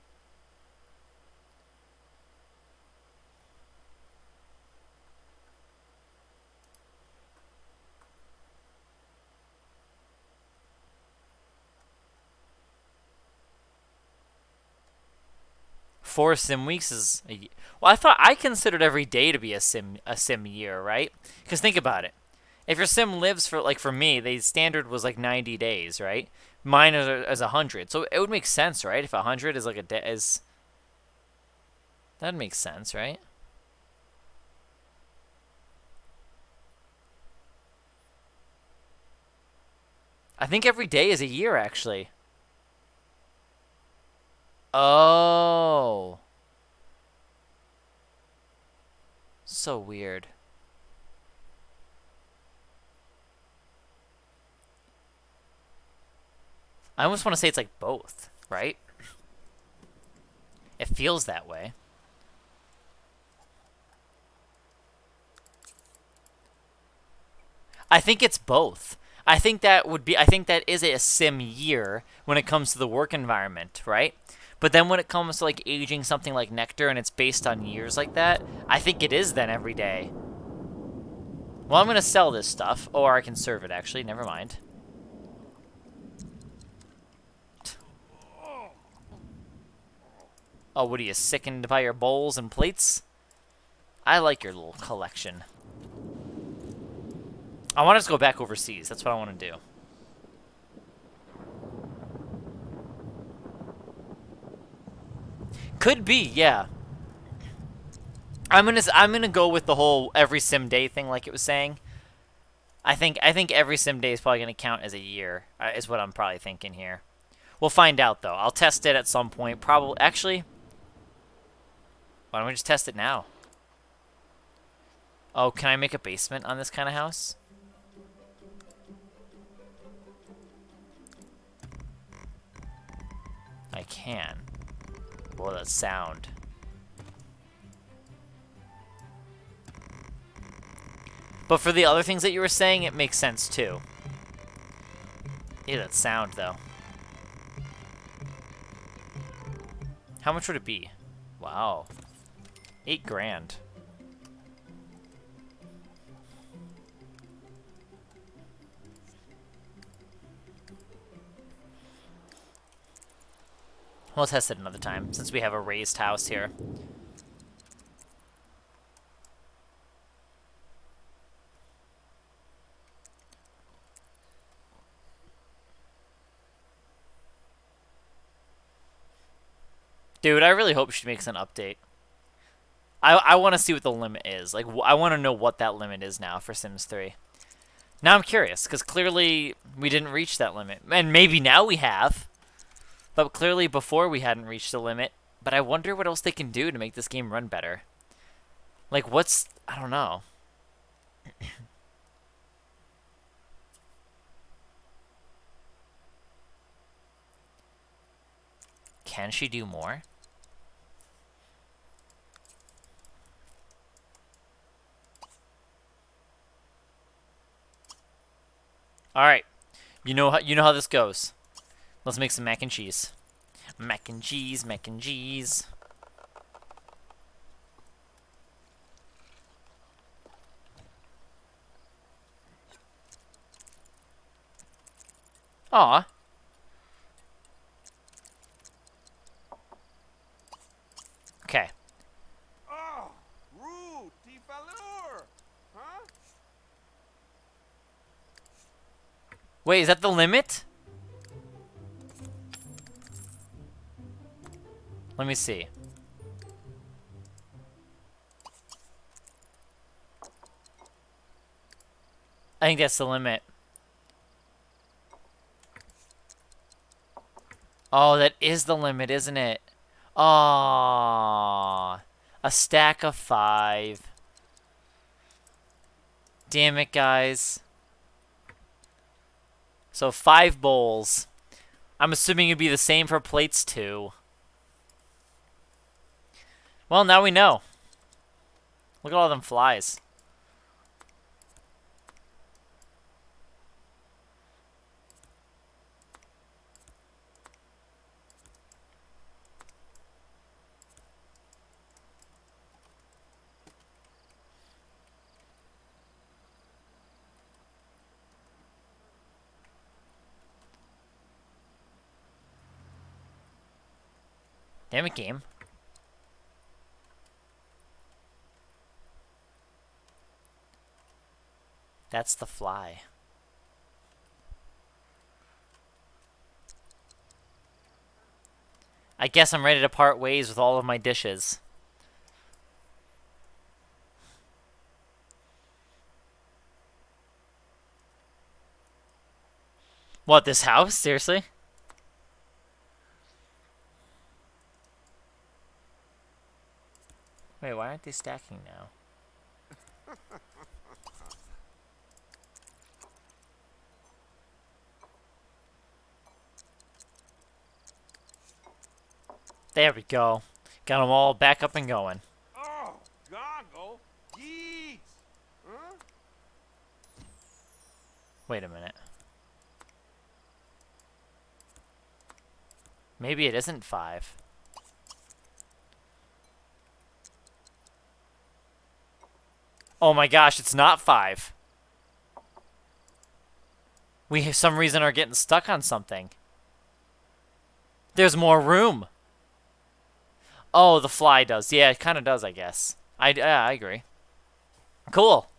Four sim weeks is well, I considered every day to be a sim year, right? Because think about it. If your sim lives for me, the standard was like 90 days, right? Mine is 100. So it would make sense, right? If 100 is like a day that makes sense, right? I think every day is a year actually. Oh. So weird. I almost want to say it's like both, right? It feels that way. I think it's both. I think that is a sim year when it comes to the work environment, right? But then when it comes to like aging something like Nectar and it's based on years like that, I think it is then every day. Well, I'm going to sell this stuff. Or I can serve it, actually. Never mind. Oh, what are you, sickened by your bowls and plates? I like your little collection. I want to just go back overseas. That's what I want to do. Could be, yeah. I'm gonna go with the whole every sim day thing, like it was saying. I think every sim day is probably gonna count as a year. Is what I'm probably thinking here. We'll find out though. I'll test it at some point. Probably, actually. Why don't we just test it now? Oh, can I make a basement on this kind of house? I can. Well, that sound. But for the other things that you were saying, it makes sense too. Yeah, that sound though. How much would it be? Wow. 8 grand. We'll test it another time, since we have a raised house here. Dude, I really hope she makes an update. I want to see what the limit is. Like, I want to know what that limit is now for Sims 3. Now I'm curious, because clearly we didn't reach that limit. And maybe now we have. But clearly before we hadn't reached the limit. But I wonder what else they can do to make this game run better. Like, I don't know. Can she do more? All right. You know how this goes. Let's make some mac and cheese. Mac and cheese, mac and cheese. Aw. Okay. Oh, rude, Tifalur! Huh? Wait, is that the limit? Let me see. I think that's the limit. Oh, that is the limit, isn't it? Aww. A stack of 5. Damn it, guys. So 5 bowls. I'm assuming it'd be the same for plates too. Well, now we know. Look at all them flies. Damn it, game. That's the fly. I guess I'm ready to part ways with all of my dishes. What, this house? Seriously? Wait, why aren't they stacking now? There we go. Got them all back up and going. Oh, goggle, yeet! Huh? Wait a minute. Maybe it isn't 5. Oh my gosh, it's not 5. We, for some reason, are getting stuck on something. There's more room. Oh, the fly does. Yeah, it kind of does, I guess. Yeah, I agree. Cool.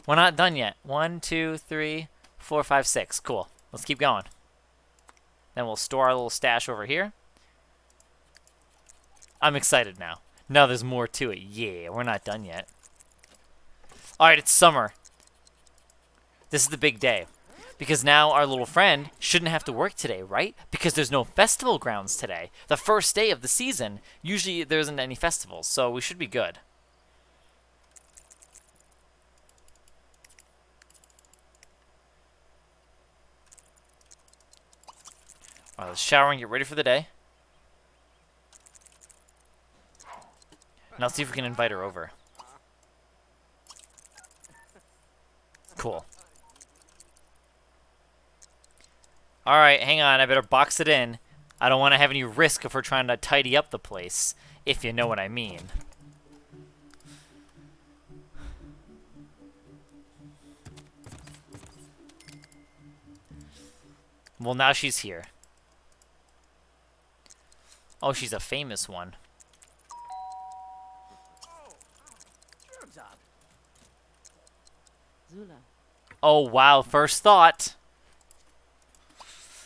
We're not done yet. 1, 2, 3, 4, 5, 6. Cool. Let's keep going. Then we'll store our little stash over here. I'm excited now. Now there's more to it. Yeah, we're not done yet. Alright, it's summer. This is the big day. Because now our little friend shouldn't have to work today, right? Because there's no festival grounds today. The first day of the season, usually there isn't any festivals, so we should be good. Alright, let's shower and get ready for the day. Now let's see if we can invite her over. Cool. Alright, hang on. I better box it in. I don't want to have any risk of her trying to tidy up the place, if you know what I mean. Well, now she's here. Oh, she's a famous one. Zula. Oh, wow. First thought.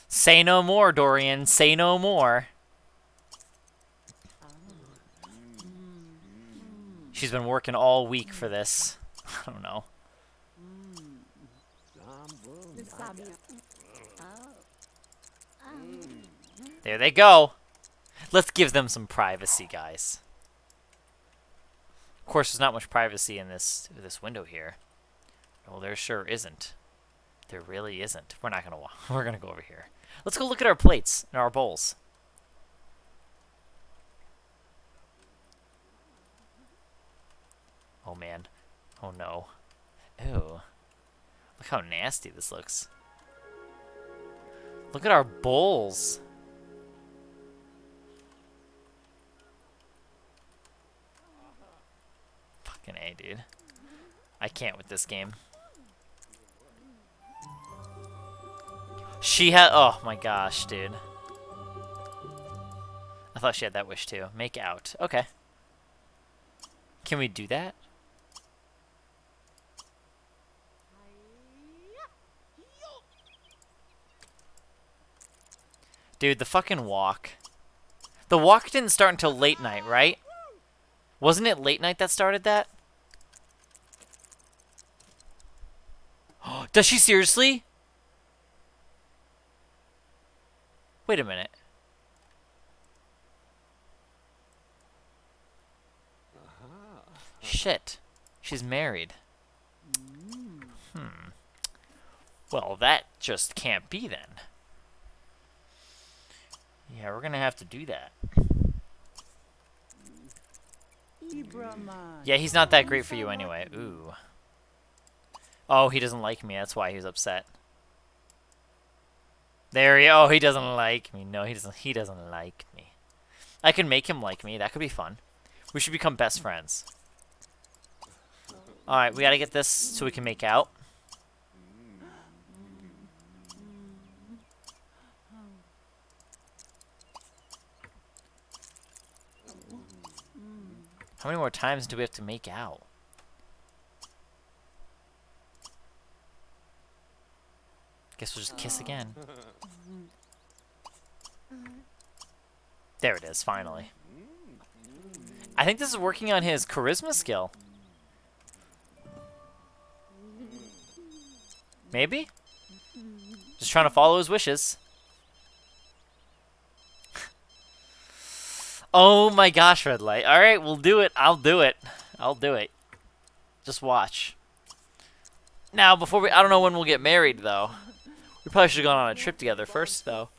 Say no more, Dorian. Say no more. She's been working all week for this. I don't know. There they go. Let's give them some privacy, guys. Of course, there's not much privacy in this window here. Well, there sure isn't. There really isn't. We're not gonna. We're gonna go over here. Let's go look at our plates and our bowls. Oh man. Oh no. Ew. Look how nasty this looks. Look at our bowls. Fucking A, dude. I can't with this game. She had. Oh my gosh, dude. I thought she had that wish too. Make out. Okay. Can we do that? Dude, the fucking walk. The walk didn't start until late night, right? Wasn't it late night that started that? Does she seriously? Wait a minute. Shit. She's married. Well, that just can't be then. Yeah, we're gonna have to do that. Yeah, he's not that great for you anyway. Ooh. Oh, he doesn't like me. That's why he's upset. There he. Oh, he doesn't like me. No, he doesn't. He doesn't like me. I can make him like me. That could be fun. We should become best friends. All right, we gotta get this so we can make out. How many more times do we have to make out? Guess we'll just kiss again. There it is, finally. I think this is working on his charisma skill. Maybe? Just trying to follow his wishes. Oh my gosh, red light. Alright, we'll do it. I'll do it. I'll do it. Just watch. Now, before we... I don't know when we'll get married, though. We probably should have gone on a trip together first, though.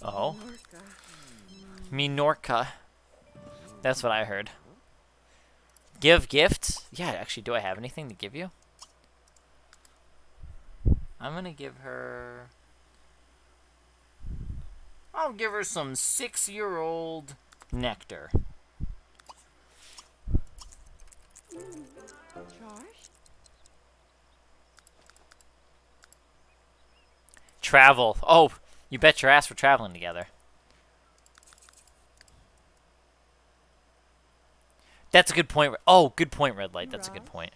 Oh. Minorca. That's what I heard. Give gifts? Yeah, actually, do I have anything to give you? I'm gonna give her... I'll give her some 6-year-old nectar. Travel. Oh, you bet your ass we're traveling together. That's a good point. Oh, good point, red light. That's a good point.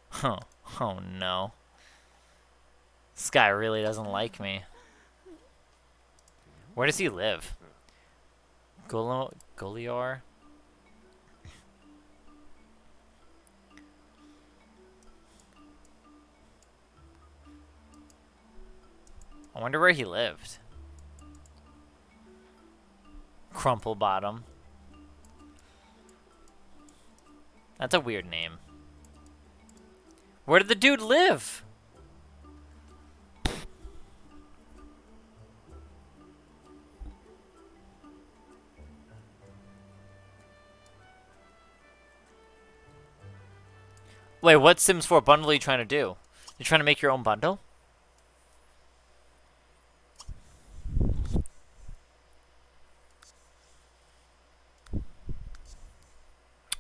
Huh. Oh no. This guy really doesn't like me. Where does he live? Golior? I wonder where he lived. Crumple Bottom. That's a weird name. Where did the dude live? Wait, what Sims 4 bundle are you trying to do? You're trying to make your own bundle?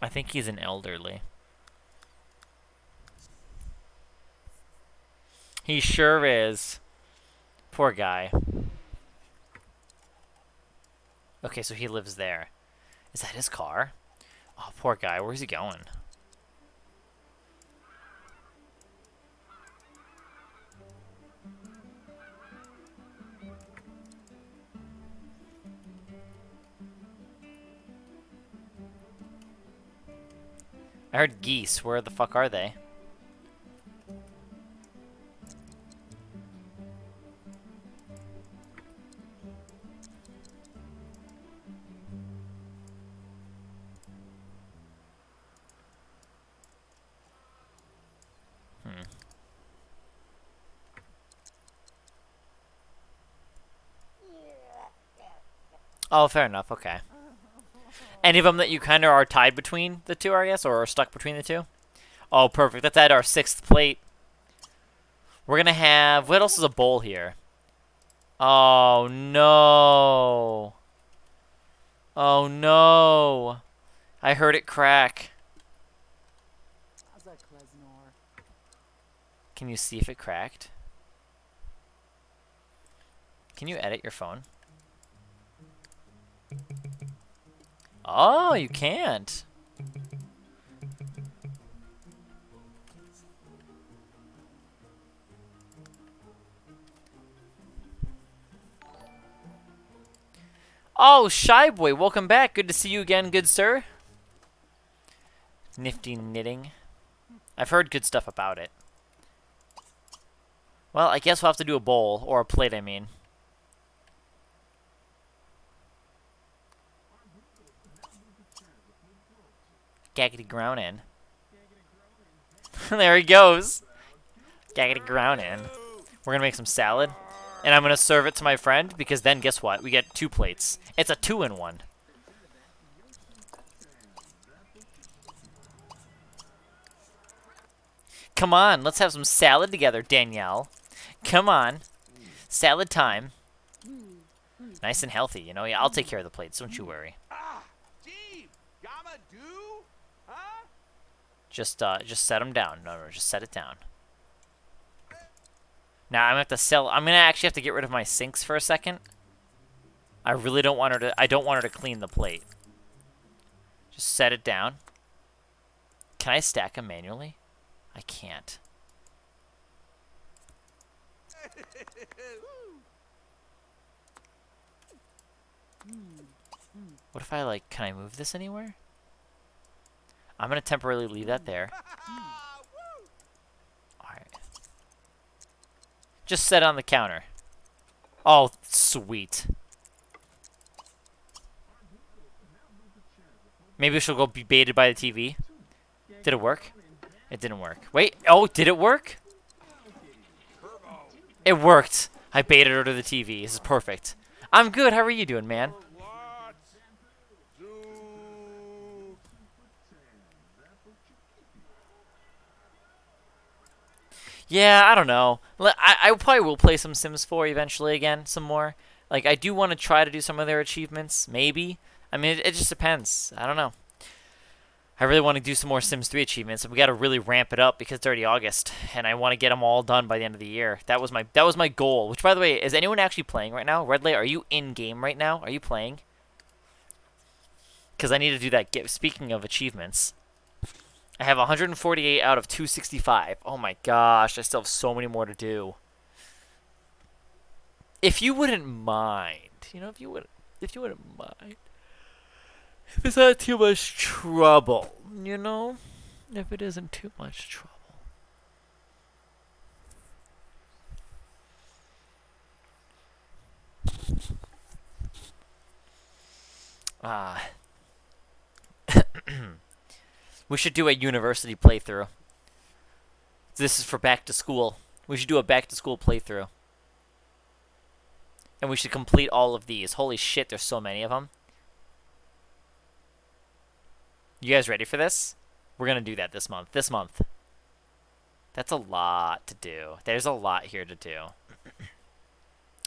I think he's an elderly. He sure is. Poor guy. Okay, so he lives there. Is that his car? Oh, poor guy. Where's he going? I heard geese. Where the fuck are they? Oh, fair enough. Okay. Any of them that you kind of are tied between the two, I guess, or are stuck between the two? Oh, perfect. That's at our 6th plate. We're gonna have... What else is a bowl here? Oh, no. Oh, no. I heard it crack. Can you see if it cracked? Can you edit your phone? Oh, you can't. Oh, Shy Boy, welcome back. Good to see you again, good sir. Nifty knitting. I've heard good stuff about it. Well, I guess we'll have to do a bowl, or a plate, I mean. Gaggity ground in. There he goes. Gaggity ground in. We're gonna make some salad. And I'm gonna serve it to my friend, because then guess what? We get 2 plates. It's a 2-in-1. Come on, let's have some salad together, Danielle. Come on. Salad time. Nice and healthy, you know? Yeah, I'll take care of the plates, don't you worry. Gee, Gamma do? Huh? Just set them down. No, just set it down. Now, I'm gonna actually have to get rid of my sinks for a second. I really don't want her to, I don't want her to clean the plate. Just set it down. Can I stack them manually? I can't. What if I, like, can I move this anywhere? I'm gonna temporarily leave that there. Alright. Just set it on the counter. Oh, sweet. Maybe she'll go be baited by the TV. Did it work? It didn't work. Wait. Oh, did it work? It worked. I baited her to the TV. This is perfect. I'm good. How are you doing, man? What? Do? Yeah, I don't know. I probably will play some Sims 4 eventually again, some more. Like, I do want to try to do some of their achievements, maybe. I mean, it just depends. I don't know. I really want to do some more Sims 3 achievements, and we got to really ramp it up because it's already August, and I want to get them all done by the end of the year. That was my goal. Which, by the way, is anyone actually playing right now? Redlay, are you in game right now? Are you playing? Because I need to do that. Speaking of achievements, I have 148 out of 265. Oh my gosh, I still have so many more to do. If you wouldn't mind, you know, if you wouldn't mind. If it's not too much trouble, you know? If it isn't too much trouble. We should do a university playthrough. This is for back to school. We should do a back to school playthrough. And we should complete all of these. Holy shit, there's so many of them. You guys ready for this? We're going to do that this month. This month. That's a lot to do. There's a lot here to do.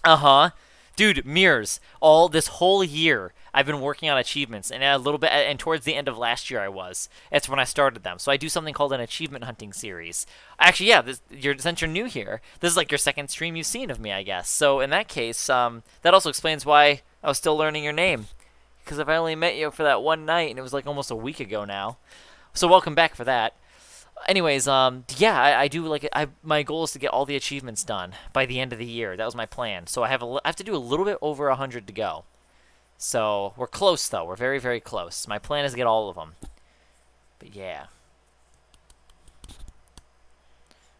Uh-huh. Dude, mirrors. All this whole year, I've been working on achievements, and a little bit, and towards the end of last year, I was. That's when I started them. So I do something called an achievement hunting series. Actually, yeah, since you're new here, this is like your second stream you've seen of me, I guess. So in that case, that also explains why I was still learning your name. Because if I only met you for that one night, and it was like almost a week ago now. So welcome back for that. Anyways, yeah, I do like my goal is to get all the achievements done by the end of the year. That was my plan. So I have to do a little bit over 100 to go. So we're close though. We're very, very close. My plan is to get all of them. But yeah.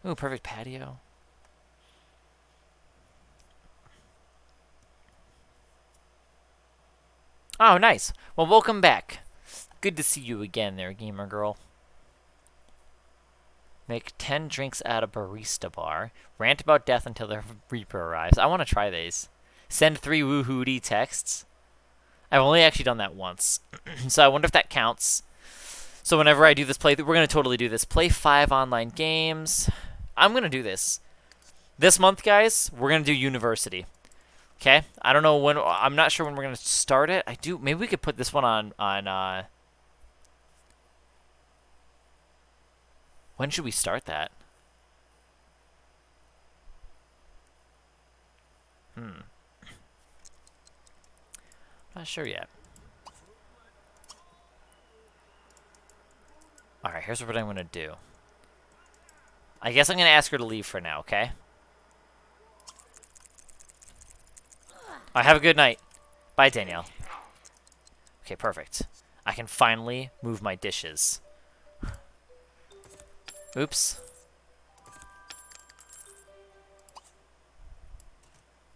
Ooh, perfect patio. Oh, nice. Well, welcome back. Good to see you again there, gamer girl. Make 10 drinks at a barista bar. Rant about death until the Reaper arrives. I want to try these. Send 3 woohooty texts. I've only actually done that once. So I wonder if that counts. So whenever I do this playthrough, we're going to totally do this. Play 5 online games. I'm going to do this. This month, guys, we're going to do University. Okay? I don't know when. I'm not sure when we're going to start it. Maybe we could put this one on when should we start that? Not sure yet. Alright, here's what I'm going to do. I guess I'm going to ask her to leave for now, okay? Alright, have a good night. Bye, Danielle. Okay, perfect. I can finally move my dishes. Oops.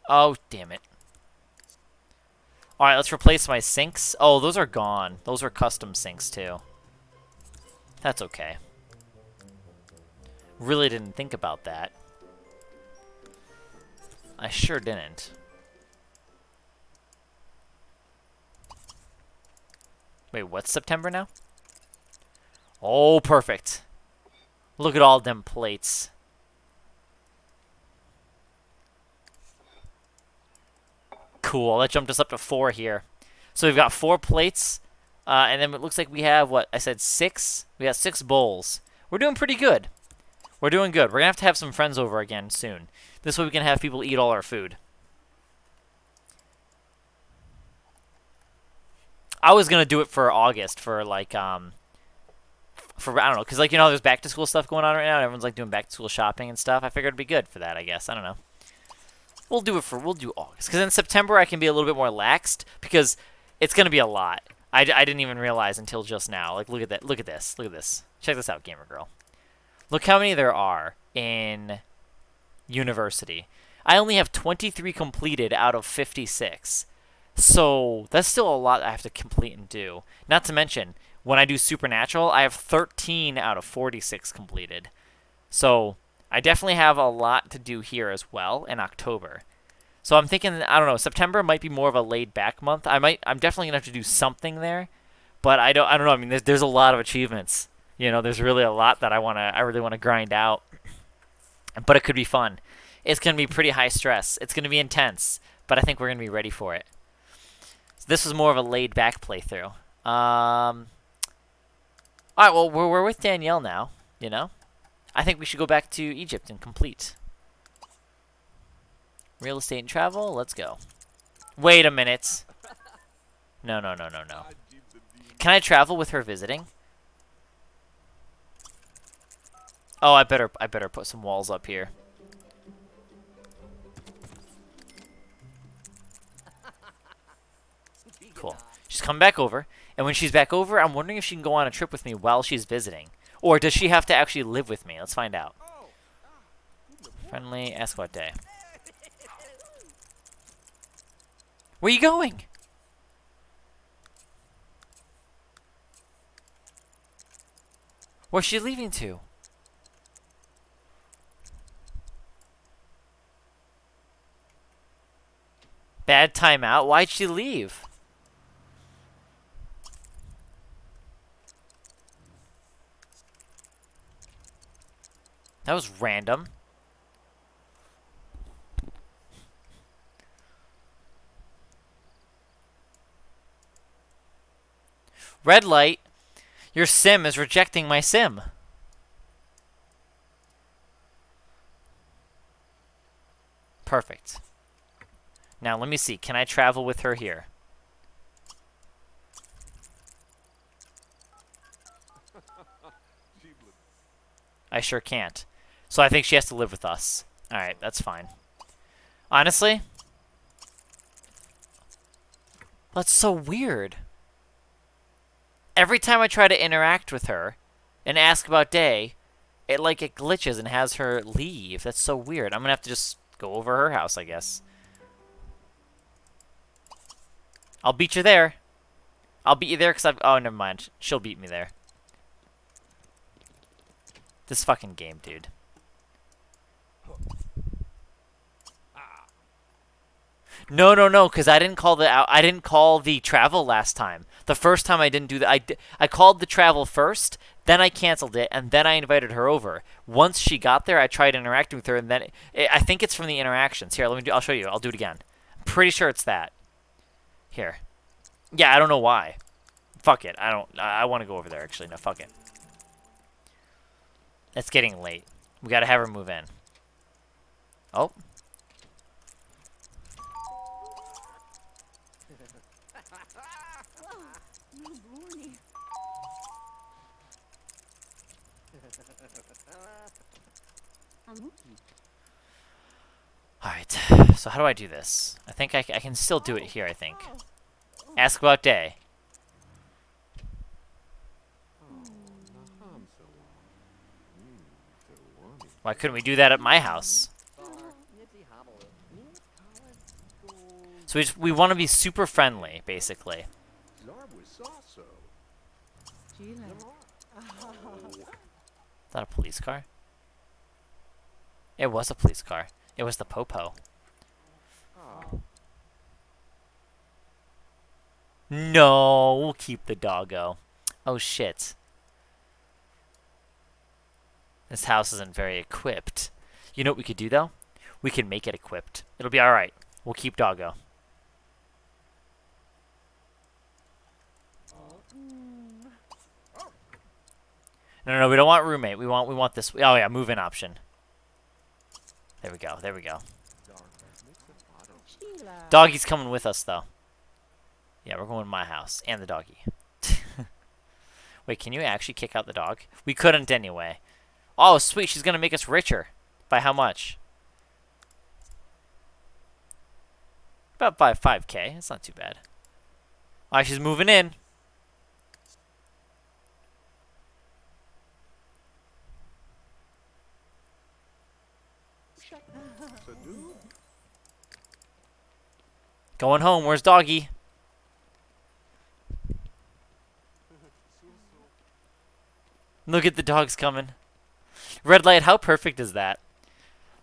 Oh, damn it. Alright, let's replace my sinks. Oh, those are gone. Those are custom sinks, too. That's okay. Really didn't think about that. I sure didn't. Wait, what's September now? Oh, perfect. Look at all them plates. Cool, that jumped us up to 4 here. So we've got 4 plates, and then it looks like we have, what, I said 6? We got 6 bowls. We're doing pretty good. We're doing good. We're going to have some friends over again soon. This way we can have people eat all our food. I was going to do it for August, for, like, I don't know, because, like, you know, there's back-to-school stuff going on right now, and everyone's, like, doing back-to-school shopping and stuff. I figured it'd be good for that, I guess. I don't know. We'll do August. Because in September, I can be a little bit more laxed, because it's going to be a lot. I didn't even realize until just now. Like, look at that. Look at this. Look at this. Check this out, Gamer Girl. Look how many there are in University. I only have 23 completed out of 56. So that's still a lot I have to complete and do. Not to mention, when I do Supernatural, I have 13 out of 46 completed. So I definitely have a lot to do here as well in October. So I'm thinking, I don't know, September might be more of a laid-back month. I'm definitely gonna have to do something there, but I don't know. I mean, there's a lot of achievements. You know, there's really a lot that I really wanna grind out. But it could be fun. It's gonna be pretty high stress. It's gonna be intense, but I think we're gonna be ready for it. So this was more of a laid-back playthrough. All right, well, we're with Danielle now. You know, I think we should go back to Egypt and complete. Real estate and travel. Let's go. Wait a minute. No. Can I travel with her visiting? Oh, I better put some walls up here. Cool. She's coming back over, and when she's back over, I'm wondering if she can go on a trip with me while she's visiting, or does she have to actually live with me? Let's find out. Friendly. Ask what day. Where are you going? Where's she leaving to? Bad timeout? Why'd she leave? That was random. Red light. Your sim is rejecting my sim. Perfect. Now, let me see. Can I travel with her here? I sure can't. So I think she has to live with us. Alright, that's fine. Honestly? That's so weird. Every time I try to interact with her and ask about day, it glitches and has her leave. That's so weird. I'm gonna have to just go over her house, I guess. I'll beat you there. I'll beat you there because oh, never mind. She'll beat me there. This fucking game, dude. No, no, no, because I didn't call I didn't call the travel last time. The first time I didn't do that. I called the travel first, then I canceled it, and then I invited her over. Once she got there, I tried interacting with her, and then I think it's from the interactions. Here, I'll show you. I'll do it again. I'm pretty sure it's that. Here. Yeah, I don't know why. Fuck it. I want to go over there, actually. No, fuck it. It's getting late. We gotta have her move in. Oh. Alright, so how do I do this? I think I can still do it here, I think. Ask about day. Why couldn't we do that at my house? So we want to be super friendly, basically. Is that a police car? It was a police car. It was the Popo. No, we'll keep the doggo. Oh shit. This house isn't very equipped. You know what we could do though? We can make it equipped. It'll be alright. We'll keep doggo. No, no, we don't want roommate. We want this. Oh yeah, move-in option. There we go. There we go. Doggy's coming with us though. Yeah, we're going to my house and the doggy. Wait, can you actually kick out the dog? We couldn't anyway. Oh, sweet. She's gonna make us richer. By how much? About by 5K. It's not too bad. Alright, she's moving in. Going home. Where's doggy? Look at the dogs coming. Red light, how perfect is that?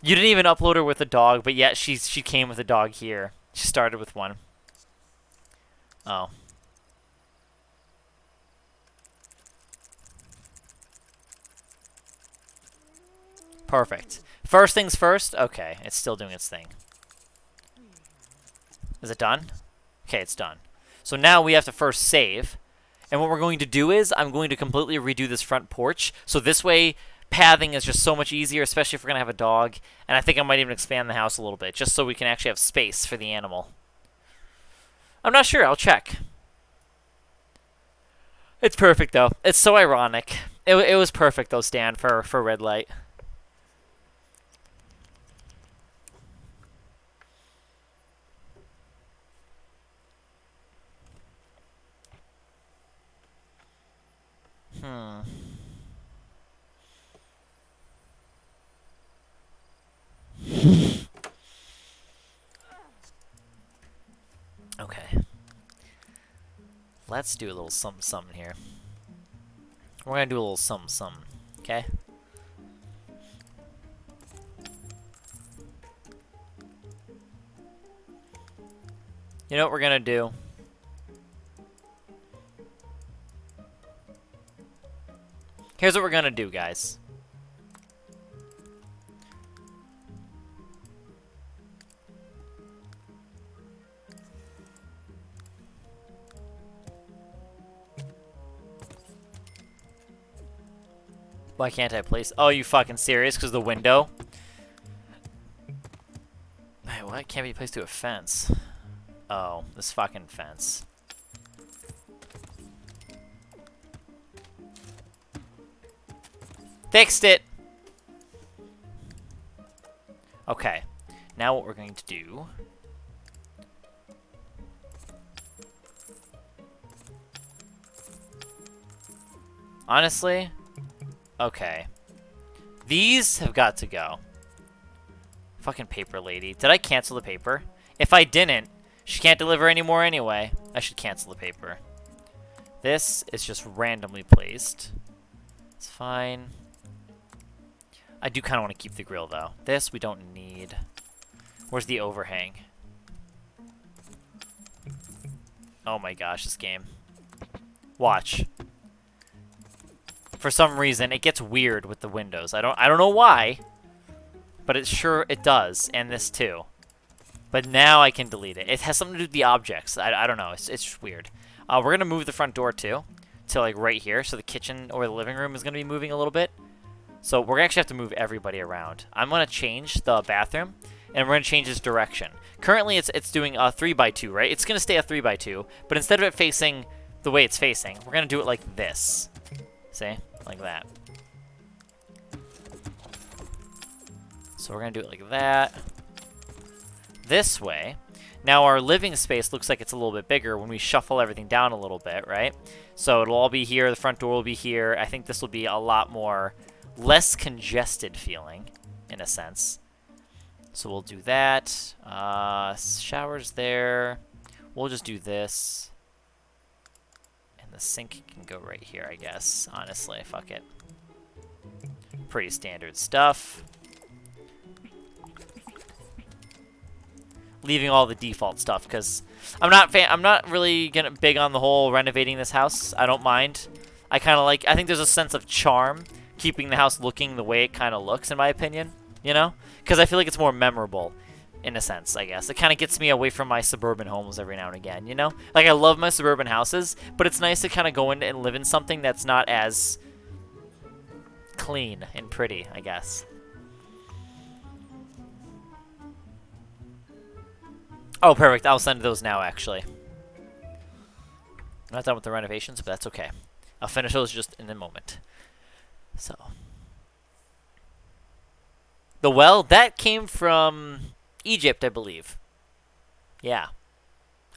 You didn't even upload her with a dog, but yet she came with a dog here. She started with one. Oh. Perfect. First things first. Okay, it's still doing its thing. Is it done? Okay, it's done. So now we have to first save. And what we're going to do is I'm going to completely redo this front porch. So this way, pathing is just so much easier, especially if we're going to have a dog. And I think I might even expand the house a little bit, just so we can actually have space for the animal. I'm not sure. I'll check. It's perfect, though. It's so ironic. It was perfect, though, Stan, for red light. Okay. Let's do a little something here. We're gonna do a little something, okay? You know what we're gonna do? Here's what we're gonna do, guys. Why can't I place? Oh, you fucking serious? Because the window? Hey, what? Can't be placed to a fence. Oh, this fucking fence. Fixed it! Okay. Now what we're going to do... Honestly... Okay. These have got to go. Fucking paper lady. Did I cancel the paper? If I didn't, she can't deliver anymore anyway. I should cancel the paper. This is just randomly placed. It's fine. I do kind of want to keep the grill, though. This we don't need. Where's the overhang? Oh my gosh, this game. Watch. For some reason, it gets weird with the windows. I don't know why, but it does, and this too. But now I can delete it. It has something to do with the objects. I don't know. It's just weird. We're gonna move the front door too, to like right here. So the kitchen or the living room is gonna be moving a little bit. So we're gonna actually have to move everybody around. I'm gonna change the bathroom, and we're gonna change its direction. Currently, it's doing a 3x2, right? It's gonna stay a 3x2, but instead of it facing the way it's facing, we're gonna do it like this. See? Like that. So we're gonna do it like that. This way. Now our living space looks like it's a little bit bigger when we shuffle everything down a little bit, right? So it'll all be here, the front door will be here. I think this will be a lot more, less congested feeling, in a sense. So we'll do that. Shower's there. We'll just do this. And the sink can go right here, I guess. Honestly, fuck it. Pretty standard stuff. Leaving all the default stuff because I'm not really big on the whole renovating this house. I don't mind. I think there's a sense of charm keeping the house looking the way it kind of looks, in my opinion, you know? Because I feel like it's more memorable in a sense, I guess. It kind of gets me away from my suburban homes every now and again, you know? Like, I love my suburban houses, but it's nice to kind of go in and live in something that's not as clean and pretty, I guess. Oh, perfect. I'll send those now, actually. I'm not done with the renovations, but that's okay. I'll finish those just in a moment. So. The well, that came from Egypt, I believe. Yeah.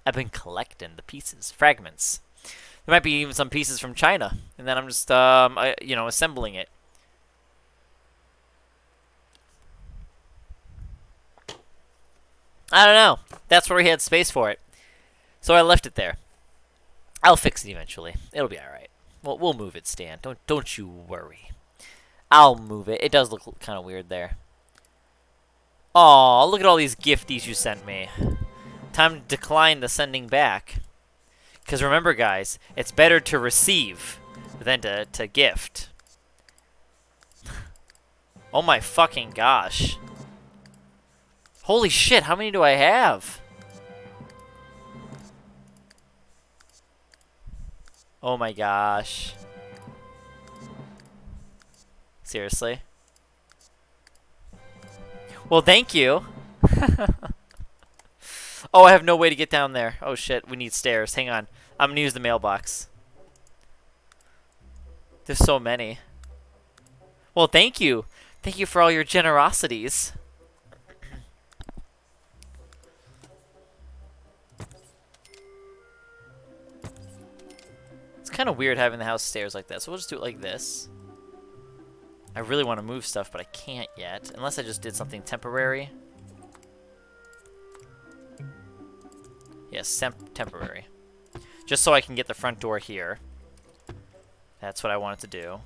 I've been collecting the pieces, fragments. There might be even some pieces from China, and then I'm just, assembling it. I don't know. That's where we had space for it. So I left it there. I'll fix it eventually. It'll be alright. We'll move it, Stan. Don't you worry. I'll move it. It does look kind of weird there. Aw, look at all these gifties you sent me. Time to decline the sending back. Because remember, guys, it's better to receive than to gift. Oh my fucking gosh. Holy shit, how many do I have? Oh my gosh. Seriously? Well, thank you. Oh, I have no way to get down there. Oh shit, we need stairs. Hang on. I'm gonna use the mailbox. There's so many. Well, thank you. Thank you for all your generosities. It's kind of weird having the house stairs like that, so we'll just do it like this. I really want to move stuff, but I can't yet, unless I just did something temporary. Yes, temporary. Just so I can get the front door here. That's what I wanted to do.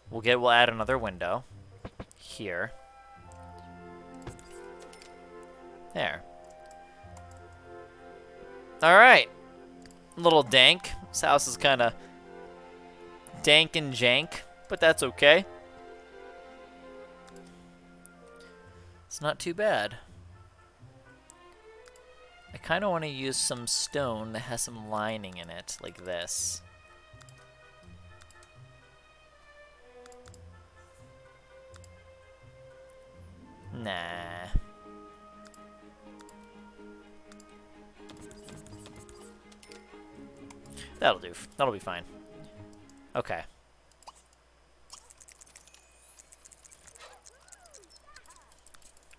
We'll add another window here. There. All right. A little dank. This house is kind of dank and jank, but that's okay. It's not too bad. I kind of want to use some stone that has some lining in it, like this. Nah. That'll do. That'll be fine. Okay.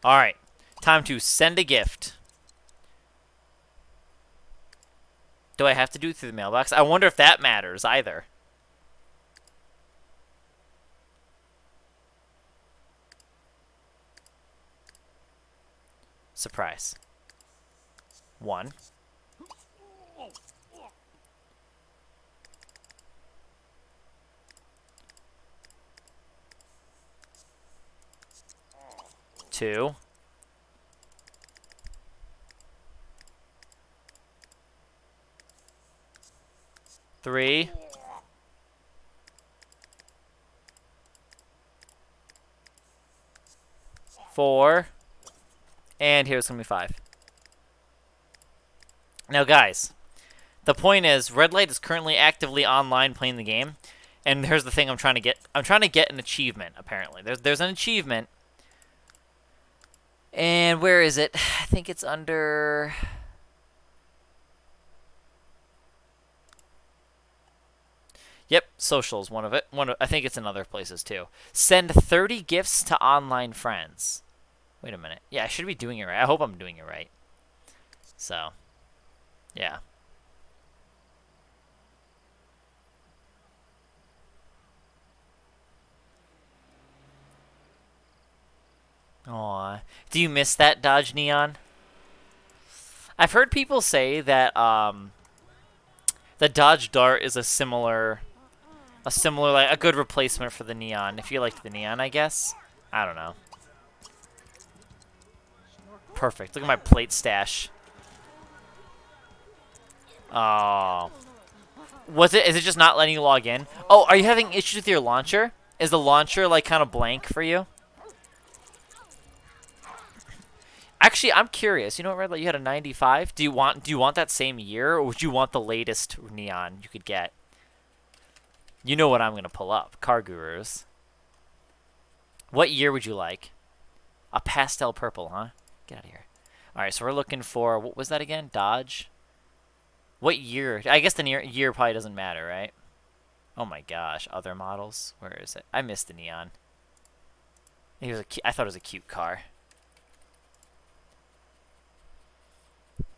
Alright. Time to send a gift. Do I have to do it through the mailbox? I wonder if that matters either. Surprise. 1. 2. 3. Four. And here's going to be 5. Now, guys, the point is, Red Light is currently actively online playing the game. And here's the thing I'm trying to get. I'm trying to get an achievement, apparently. There's an achievement. And where is it? I think it's under... Yep, social is one of it. I think it's in other places, too. Send 30 gifts to online friends. Wait a minute. Yeah, I should be doing it right. I hope I'm doing it right. So, yeah. Aw. Do you miss that Dodge Neon? I've heard people say that the Dodge Dart is a similar, like, a good replacement for the Neon. If you liked the Neon, I guess. I don't know. Perfect. Look at my plate stash. Oh. Is it just not letting you log in? Oh, are you having issues with your launcher? Is the launcher, like, kind of blank for you? Actually, I'm curious. You know what, Red Light? You had a 95. Do you want that same year, or would you want the latest Neon you could get? You know what I'm gonna pull up. Car Gurus. What year would you like? A pastel purple, huh? Get out of here. All right, so we're looking for, what was that again? Dodge. What year? I guess the year probably doesn't matter, right? Oh my gosh, other models. Where is it? I missed the Neon. I thought it was a cute car.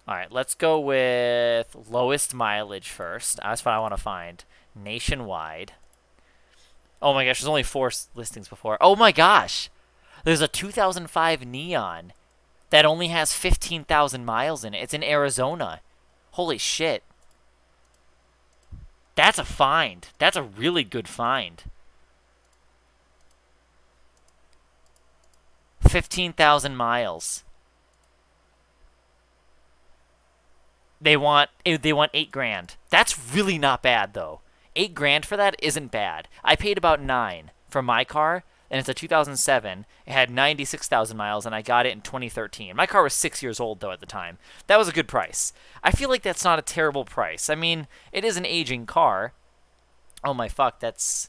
All right, let's go with lowest mileage first. That's what I want to find. Nationwide. Oh my gosh, there's only 4 listings before. Oh my gosh. There's a 2005 Neon that only has 15,000 miles in it. It's in Arizona. Holy shit. That's a find. That's a really good find. 15,000 miles. They want $8,000. That's really not bad though. $8,000 for that isn't bad. I paid about $9 for my car, and it's a 2007. It had 96,000 miles, and I got it in 2013. My car was 6 years old though at the time. That was a good price. I feel like that's not a terrible price. I mean, it is an aging car. Oh my fuck, it's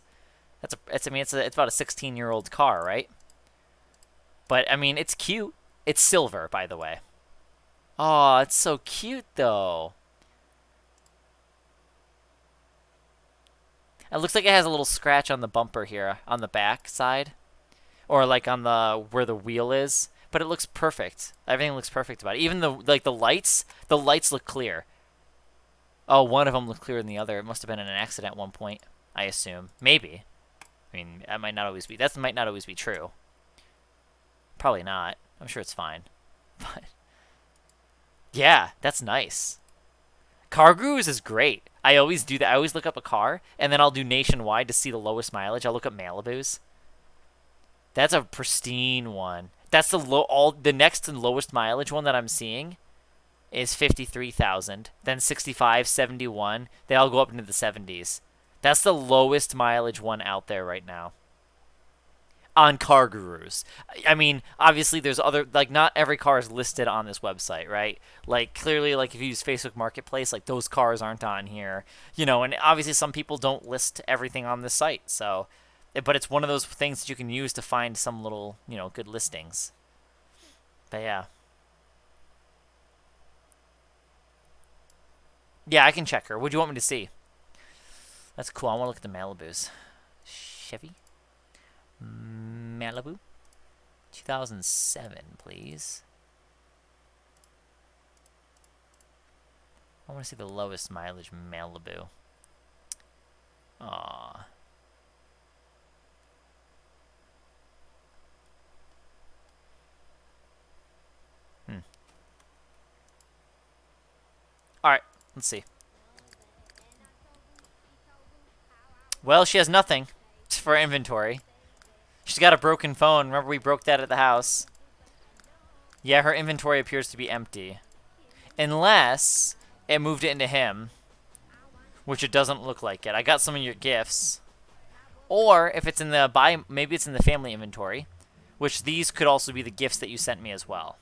about a 16-year-old car, right? But I mean, it's cute. It's silver, by the way. Oh, it's so cute, though. It looks like it has a little scratch on the bumper here, on the back side. Or, like, on where the wheel is. But it looks perfect. Everything looks perfect about it. Even the lights look clear. Oh, one of them looked clearer than the other. It must have been in an accident at one point, I assume. Maybe. I mean, that might not always be true. Probably not. I'm sure it's fine. But... yeah, that's nice. Car Gurus is great. I always do that. I always look up a car, and then I'll do nationwide to see the lowest mileage. I'll look up Malibus. That's a pristine one. That's the next and lowest mileage one that I'm seeing is 53,000. Then 65, 71. They all go up into the 70s. That's the lowest mileage one out there right now. On Car Gurus. I mean, obviously there's other, like, not every car is listed on this website, right? Like, clearly, like, if you use Facebook Marketplace, like, those cars aren't on here. You know, and obviously some people don't list everything on this site, so... but it's one of those things that you can use to find some little, you know, good listings. But yeah. Yeah, I can check her. What do you want me to see? That's cool. I want to look at the Malibus. Chevy? Malibu? 2007, please. I want to see the lowest mileage Malibu. Aww. Alright, let's see. Well, she has nothing for inventory. She's got a broken phone. Remember we broke that at the house. Yeah, her inventory appears to be empty. Unless it moved it into him. which it doesn't look like it. I got some of your gifts. Or if it's in the maybe it's in the family inventory, which these could also be the gifts that you sent me as well.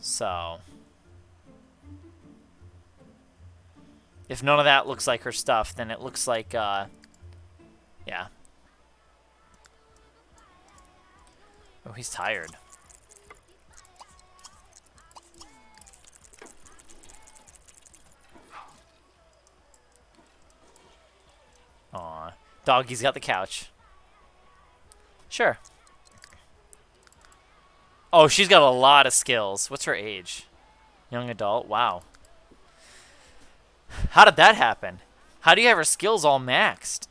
So, if none of that looks like her stuff, then it looks like, yeah. Oh, he's tired. Aw. Doggy's got the couch. Sure. Oh, she's got a lot of skills. What's her age? Young adult? Wow. How did that happen? How do you have her skills all maxed?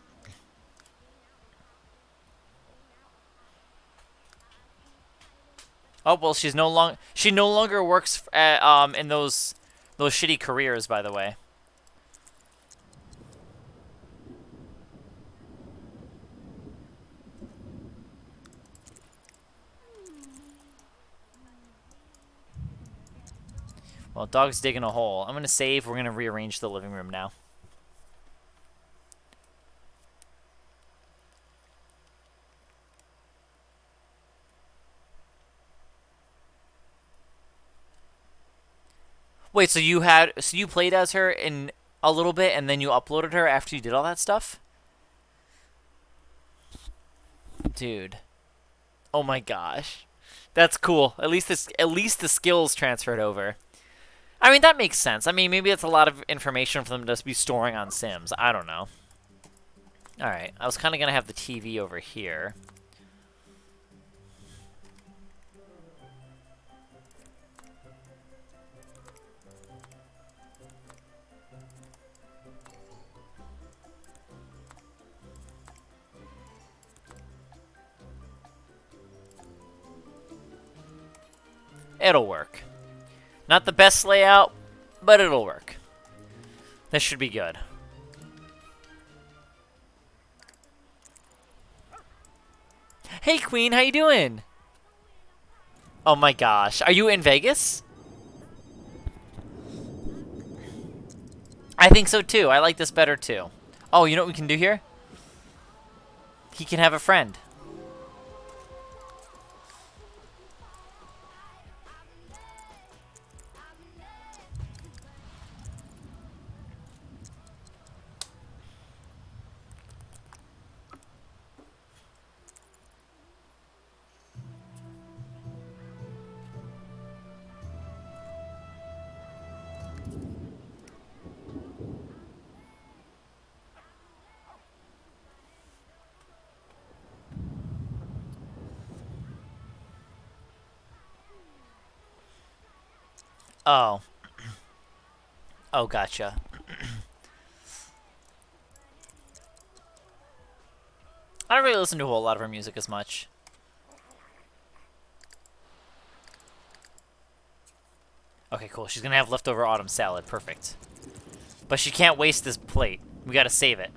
Oh, well, she no longer works at, in those shitty careers, by the way. Well, dog's digging a hole. I'm going to save. We're going to rearrange the living room now. Wait, so you played as her in a little bit and then you uploaded her after you did all that stuff? Dude. Oh my gosh. That's cool. At least the skills transferred over. I mean, that makes sense. I mean, maybe it's a lot of information for them to just be storing on Sims. I don't know. Alright, I was kind of going to have the TV over here. It'll work. Not the best layout, but it'll work. This should be good. Hey, Queen, how you doing? Oh my gosh, are you in Vegas? I think so too. I like this better too. Oh, you know what we can do here? He can have a friend. Oh. Oh, gotcha. I don't really listen to a whole lot of her music as much. Okay, cool. She's gonna have leftover autumn salad. Perfect. But she can't waste this plate. We gotta save it.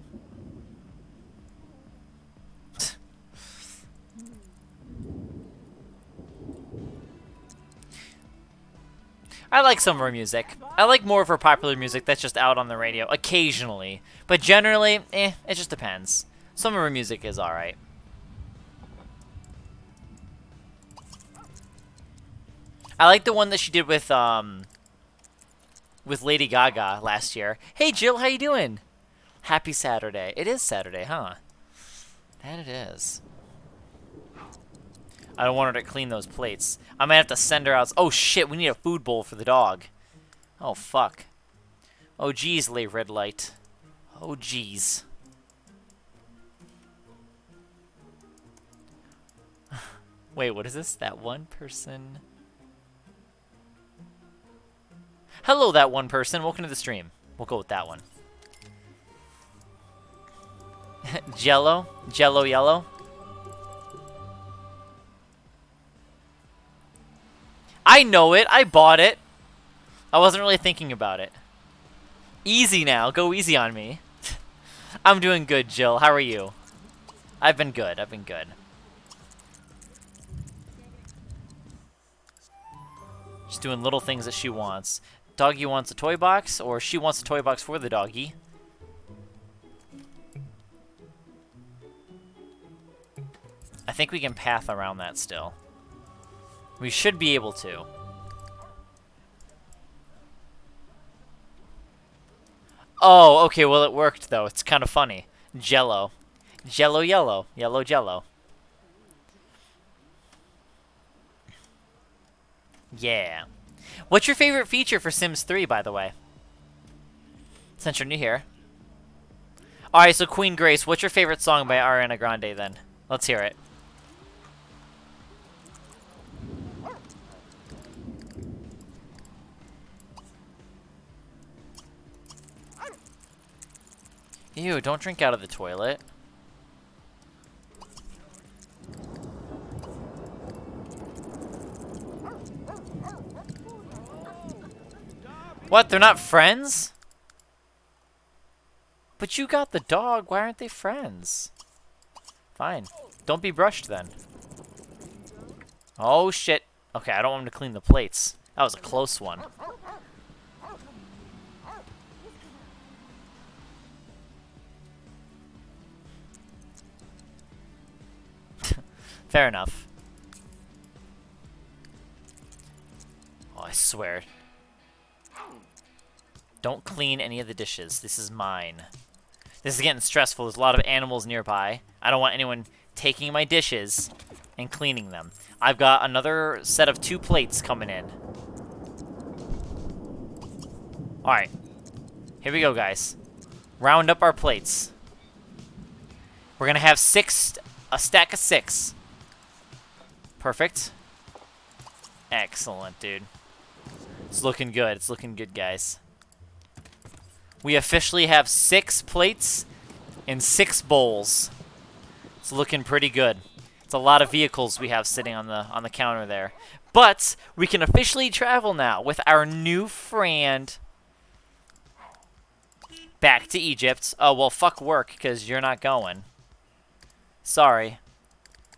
I like some of her music. I like more of her popular music that's just out on the radio, occasionally. But generally, it just depends. Some of her music is alright. I like the one that she did with Lady Gaga last year. Hey Jill, how you doing? Happy Saturday. It is Saturday, huh? That it is. I don't want her to clean those plates. I might have to send her out. Oh shit, we need a food bowl for the dog. Oh fuck. Oh geez, lay red light. Oh geez. Wait, what is this? That one person? Hello, that one person. Welcome to the stream. We'll go with that one. Jello? Jello yellow? I know it. I bought it. I wasn't really thinking about it. Easy now. Go easy on me. I'm doing good, Jill. How are you? I've been good. I've been good. Just doing little things that she wants. Doggy wants a toy box, or she wants a toy box for the doggy. I think we can path around that still. We should be able to. Oh, okay, well it worked though. It's kind of funny. Jello. Jello yellow. Yellow jello. Yeah. What's your favorite feature for Sims 3, by the way? Since you're new here. Alright, so Queen Grace, what's your favorite song by Ariana Grande then? Let's hear it. Ew, don't drink out of the toilet. What, they're not friends? But you got the dog, why aren't they friends? Fine. Don't be brushed then. Oh shit. Okay, I don't want him to clean the plates. That was a close one. Fair enough. Oh, I swear. Don't clean any of the dishes. This is mine. This is getting stressful. There's a lot of animals nearby. I don't want anyone taking my dishes and cleaning them. I've got another set of 2 plates coming in. Alright. Here we go, guys. Round up our plates. We're gonna have a stack of 6. Perfect. Excellent, dude. It's looking good. It's looking good, guys. We officially have 6 plates and 6 bowls. It's looking pretty good. It's a lot of vehicles we have sitting on the counter there. But we can officially travel now with our new friend back to Egypt. Oh, well, fuck work, because you're not going. Sorry.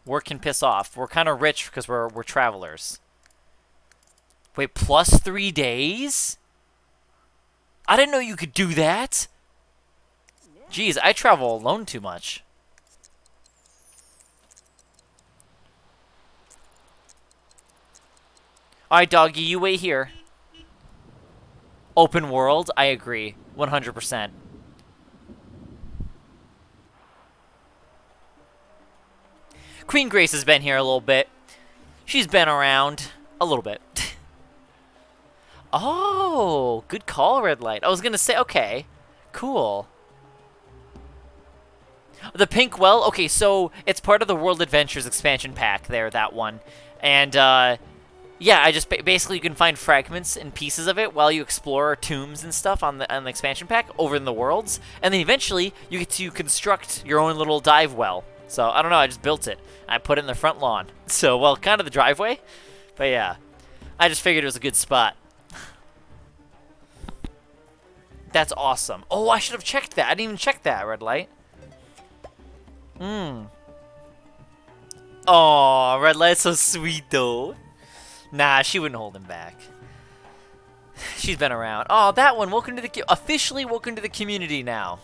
Work can piss off. We're kind of rich because we're travelers. Wait, plus 3 days? I didn't know you could do that. Jeez, I travel alone too much. Alright, doggy, you wait here. Open world, I agree. 100%. Queen Grace has been here a little bit. She's been around a little bit. Oh, good call, Red Light. I was going to say, okay, cool. The pink well, okay, so it's part of the World Adventures expansion pack there, that one. And, yeah, I just basically you can find fragments and pieces of it while you explore tombs and stuff on the expansion pack over in the worlds. And then eventually you get to construct your own little dive well. So, I don't know, I just built it. I put it in the front lawn. So, well, kind of the driveway. But yeah, I just figured it was a good spot. That's awesome. Oh, I should have checked that. I didn't even check that, Red Light. Oh, Red Light's so sweet, though. Nah, she wouldn't hold him back. She's been around. Oh, that one. Welcome to the... Officially welcome to the community now.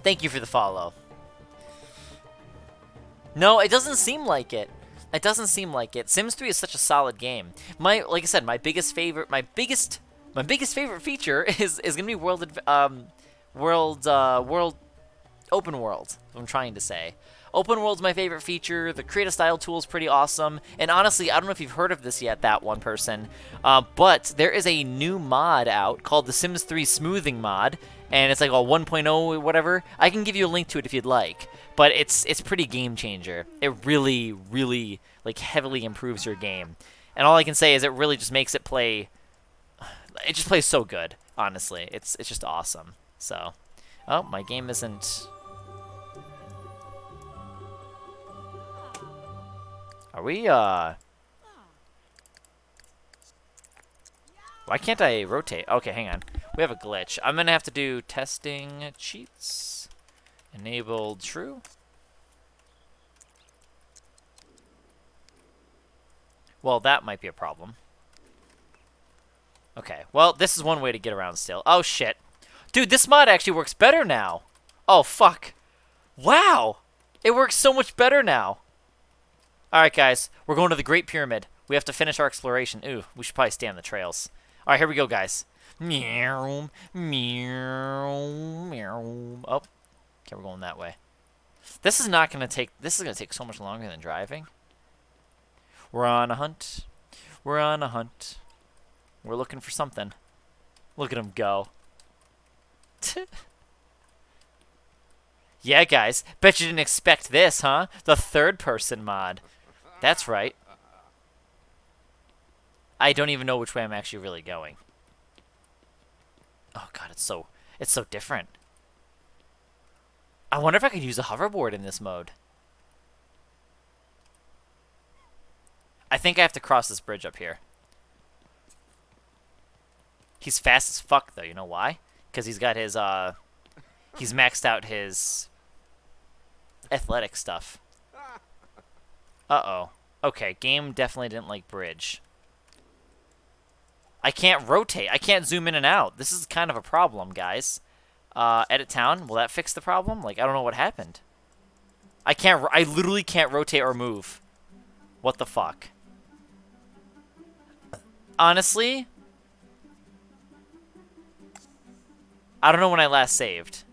Thank you for the follow. No, it doesn't seem like it. It doesn't seem like it. Sims 3 is such a solid game. Like I said, my biggest favorite feature is gonna be world open world. I'm trying to say. Open world's my favorite feature. The create a style tool is pretty awesome. And honestly, I don't know if you've heard of this yet, that one person, but there is a new mod out called the Sims 3 Smoothing mod, and it's like a 1.0 or whatever. I can give you a link to it if you'd like, but it's pretty game changer. It really, really like heavily improves your game, and all I can say is it really just makes it play. It just plays so good. Honestly, it's just awesome. So, oh, my game isn't. Are we, Why can't I rotate? Okay, hang on. We have a glitch. I'm gonna have to do testing cheats. Enabled true. Well, that might be a problem. Okay, well, this is one way to get around still. Oh, shit. Dude, this mod actually works better now. Oh, fuck. Wow. It works so much better now. Alright, guys. We're going to the Great Pyramid. We have to finish our exploration. Ooh, we should probably stay on the trails. Alright, here we go, guys. Meow, meow, meow. Oh. Okay, we're going that way. This is not going to take... This is going to take so much longer than driving. We're on a hunt. We're on a hunt. We're looking for something. Look at him go. Yeah, guys. Bet you didn't expect this, huh? The third-person mod. That's right. I don't even know which way I'm actually really going. Oh, God, it's so different. I wonder if I could use a hoverboard in this mode. I think I have to cross this bridge up here. He's fast as fuck, though. You know why? Because he's got his, he's maxed out his athletic stuff. Uh-oh. Okay, game definitely didn't like bridge. I can't rotate. I can't zoom in and out. This is kind of a problem, guys. Edit town. Will that fix the problem? Like, I don't know what happened. I literally can't rotate or move. What the fuck? Honestly, I don't know when I last saved.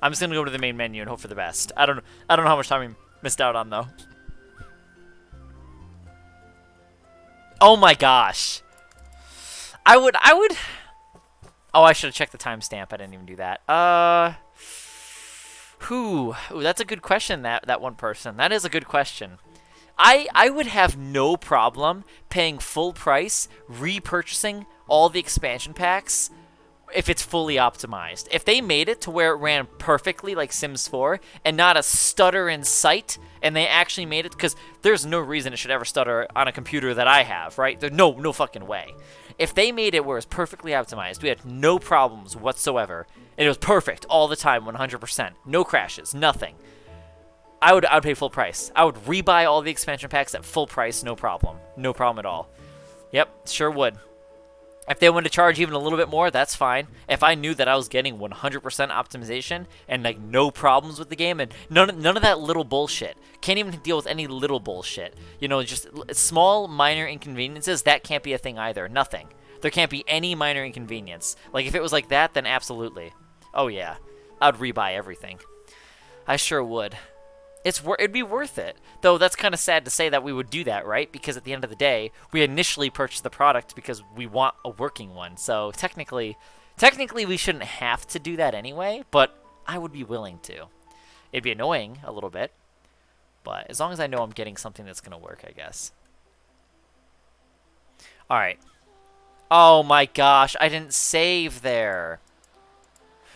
I'm just gonna go to the main menu and hope for the best. I don't know how much time we missed out on though. Oh my gosh. I would Oh, I should have checked the timestamp. I didn't even do that. Ooh, that's a good question, that one person. That is a good question. I would have no problem paying full price, repurchasing all the expansion packs if it's fully optimized. If they made it to where it ran perfectly like Sims 4 and not a stutter in sight, and they actually made it, because there's no reason it should ever stutter on a computer that I have, right? There's no fucking way. If they made it where it's perfectly optimized, we had no problems whatsoever, and it was perfect all the time, 100%, no crashes, nothing, I would pay full price. I would rebuy all the expansion packs at full price, no problem. No problem at all. Yep, sure would. If they wanted to charge even a little bit more, that's fine. If I knew that I was getting 100% optimization and like no problems with the game and none of that little bullshit. Can't even deal with any little bullshit. You know, just small minor inconveniences, that can't be a thing either. Nothing. There can't be any minor inconvenience. Like if it was like that, then absolutely. Oh yeah. I'd rebuy everything. I sure would. It'd be worth it. Though that's kind of sad to say that we would do that, right? Because at the end of the day, we initially purchased the product because we want a working one. So technically we shouldn't have to do that anyway, but I would be willing to. It'd be annoying a little bit, but as long as I know I'm getting something that's going to work, I guess. All right. Oh my gosh, I didn't save there.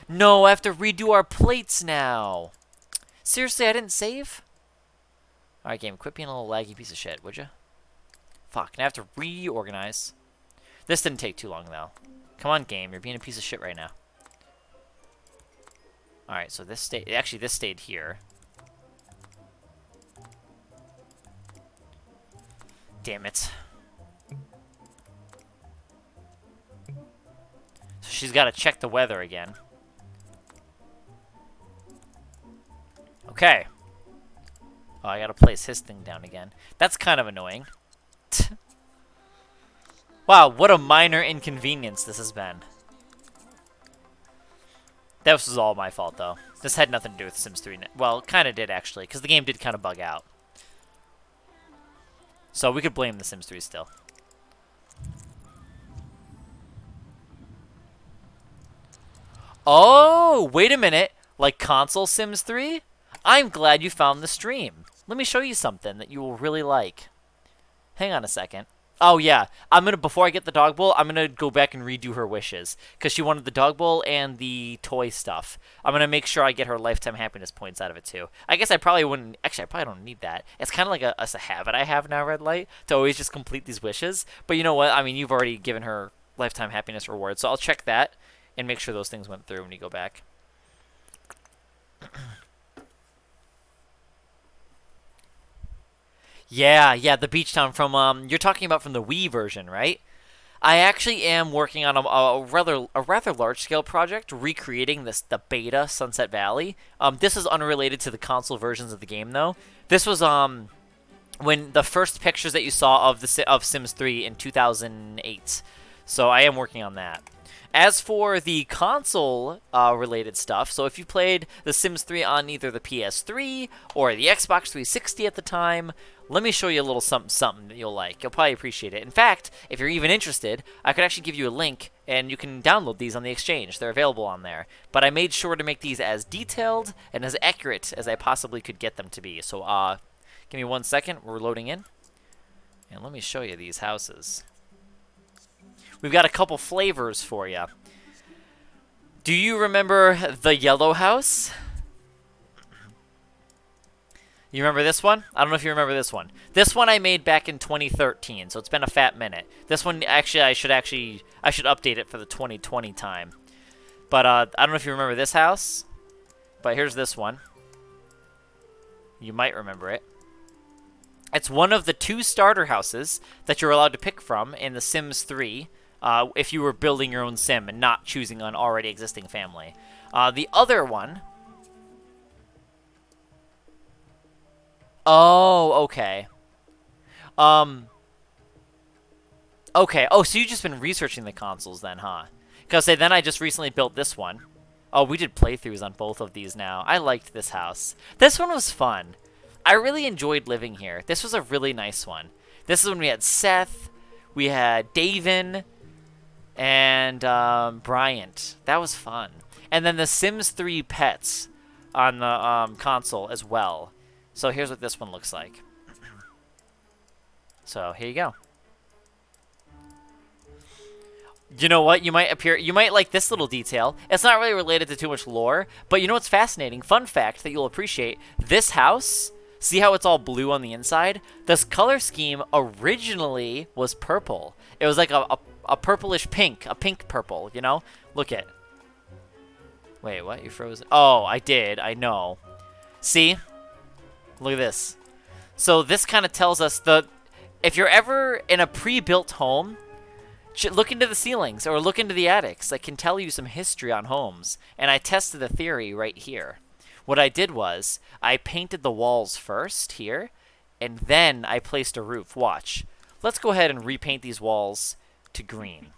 No, I have to redo our plates now. Seriously, I didn't save? Alright, game, quit being a little laggy piece of shit, would you? Fuck, now I have to reorganize. This didn't take too long, though. Come on, game, you're being a piece of shit right now. Alright, so this stayed... Actually, this stayed here. Damn it. So she's got to check the weather again. Okay. Oh, I gotta place his thing down again. That's kind of annoying. Wow, what a minor inconvenience this has been. This was all my fault, though. This had nothing to do with Sims 3. Well, it kind of did, actually, because the game did kind of bug out. So we could blame the Sims 3 still. Oh, wait a minute. Like console Sims 3? I'm glad you found the stream. Let me show you something that you will really like. Hang on a second. Oh yeah, before I get the dog bowl, I'm gonna go back and redo her wishes because she wanted the dog bowl and the toy stuff. I'm gonna make sure I get her lifetime happiness points out of it too. I guess I probably wouldn't. Actually, I probably don't need that. It's kind of like a habit I have now, Red Light, to always just complete these wishes. But you know what? I mean, you've already given her lifetime happiness reward, so I'll check that and make sure those things went through when you go back. Yeah, the beach town from, you're talking about from the Wii version, right? I actually am working on a rather large scale project recreating the beta Sunset Valley. This is unrelated to the console versions of the game though. This was when the first pictures that you saw of Sims 3 in 2008. So I am working on that. As for the console related stuff, so if you played The Sims 3 on either the PS3 or the Xbox 360 at the time, let me show you a little something that you'll like. You'll probably appreciate it. In fact, if you're even interested, I could actually give you a link and you can download these on the Exchange. They're available on there. But I made sure to make these as detailed and as accurate as I possibly could get them to be. So give me 1 second. We're loading in. And let me show you these houses. We've got a couple flavors for you. Do you remember the yellow house? You remember this one? I don't know if you remember this one. This one I made back in 2013, so it's been a fat minute. This one, actually, I should update it for the 2020 time. But I don't know if you remember this house, but here's this one. You might remember it. It's one of the 2 starter houses that you're allowed to pick from in The Sims 3. If you were building your own sim and not choosing an already existing family. The other one... Oh, okay. Okay. Oh, so you've just been researching the consoles then, huh? Because then I just recently built this one. Oh, we did playthroughs on both of these now. I liked this house. This one was fun. I really enjoyed living here. This was a really nice one. This is when we had Seth, we had Davin, and Bryant. That was fun. And then the Sims 3 pets on the console as well. So here's what this one looks like. So here you go. You know what? You might like this little detail. It's not really related to too much lore, but you know what's fascinating? Fun fact that you'll appreciate. This house, see how it's all blue on the inside? This color scheme originally was purple. It was like a purplish pink, a pink purple, you know? Look at. Wait, what? You froze? Oh, I did. I know. See? Look at this. So this kind of tells us if you're ever in a pre-built home, look into the ceilings or look into the attics. That can tell you some history on homes. And I tested the theory right here. What I did was I painted the walls first here, and then I placed a roof. Watch. Let's go ahead and repaint these walls to green.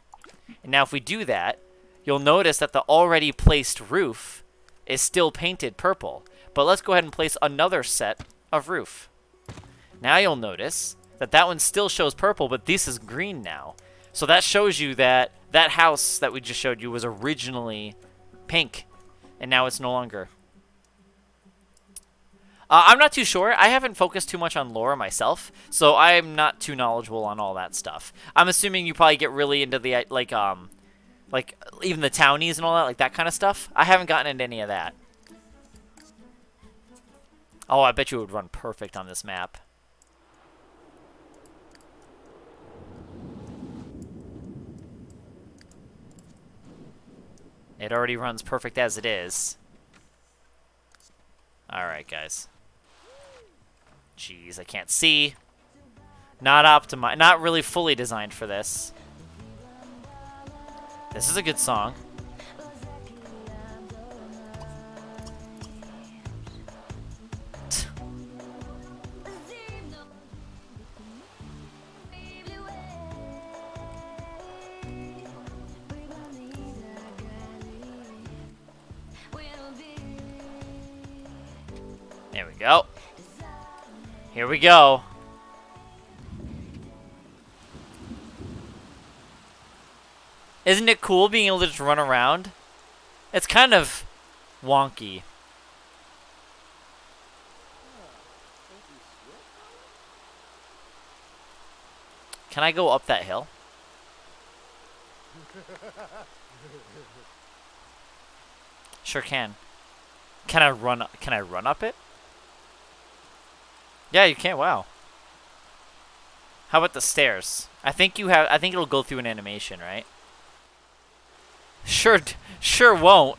And now if we do that, you'll notice that the already placed roof is still painted purple. But let's go ahead and place another set of roof. Now you'll notice that that one still shows purple, but this is green now. So that shows you that that house that we just showed you was originally pink, and now it's no longer. I'm not too sure. I haven't focused too much on lore myself, so I'm not too knowledgeable on all that stuff. I'm assuming you probably get really into the like even the townies and all that, like that kind of stuff. I haven't gotten into any of that. Oh, I bet you it would run perfect on this map. It already runs perfect as it is. Alright, guys. Jeez, I can't see. Not optimized. Not really fully designed for this. This is a good song. There we go. Here we go. Isn't it cool being able to just run around? It's kind of wonky. Can I go up that hill? Sure can. Can I run up it? Yeah, you can. Wow. How about the stairs? I think it'll go through an animation, right? Sure won't.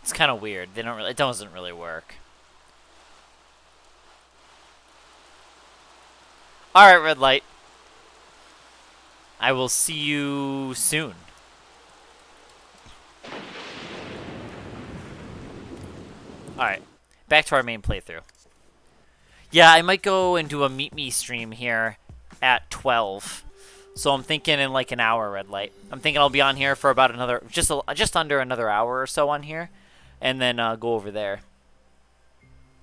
It's kind of weird. They don't really. It doesn't really work. All right, red light. I will see you soon. All right, back to our main playthrough. Yeah, I might go and do a Meet Me stream here at 12. So I'm thinking in like an hour, red light. I'm thinking I'll be on here for about another, just under another hour or so on here, and then go over there.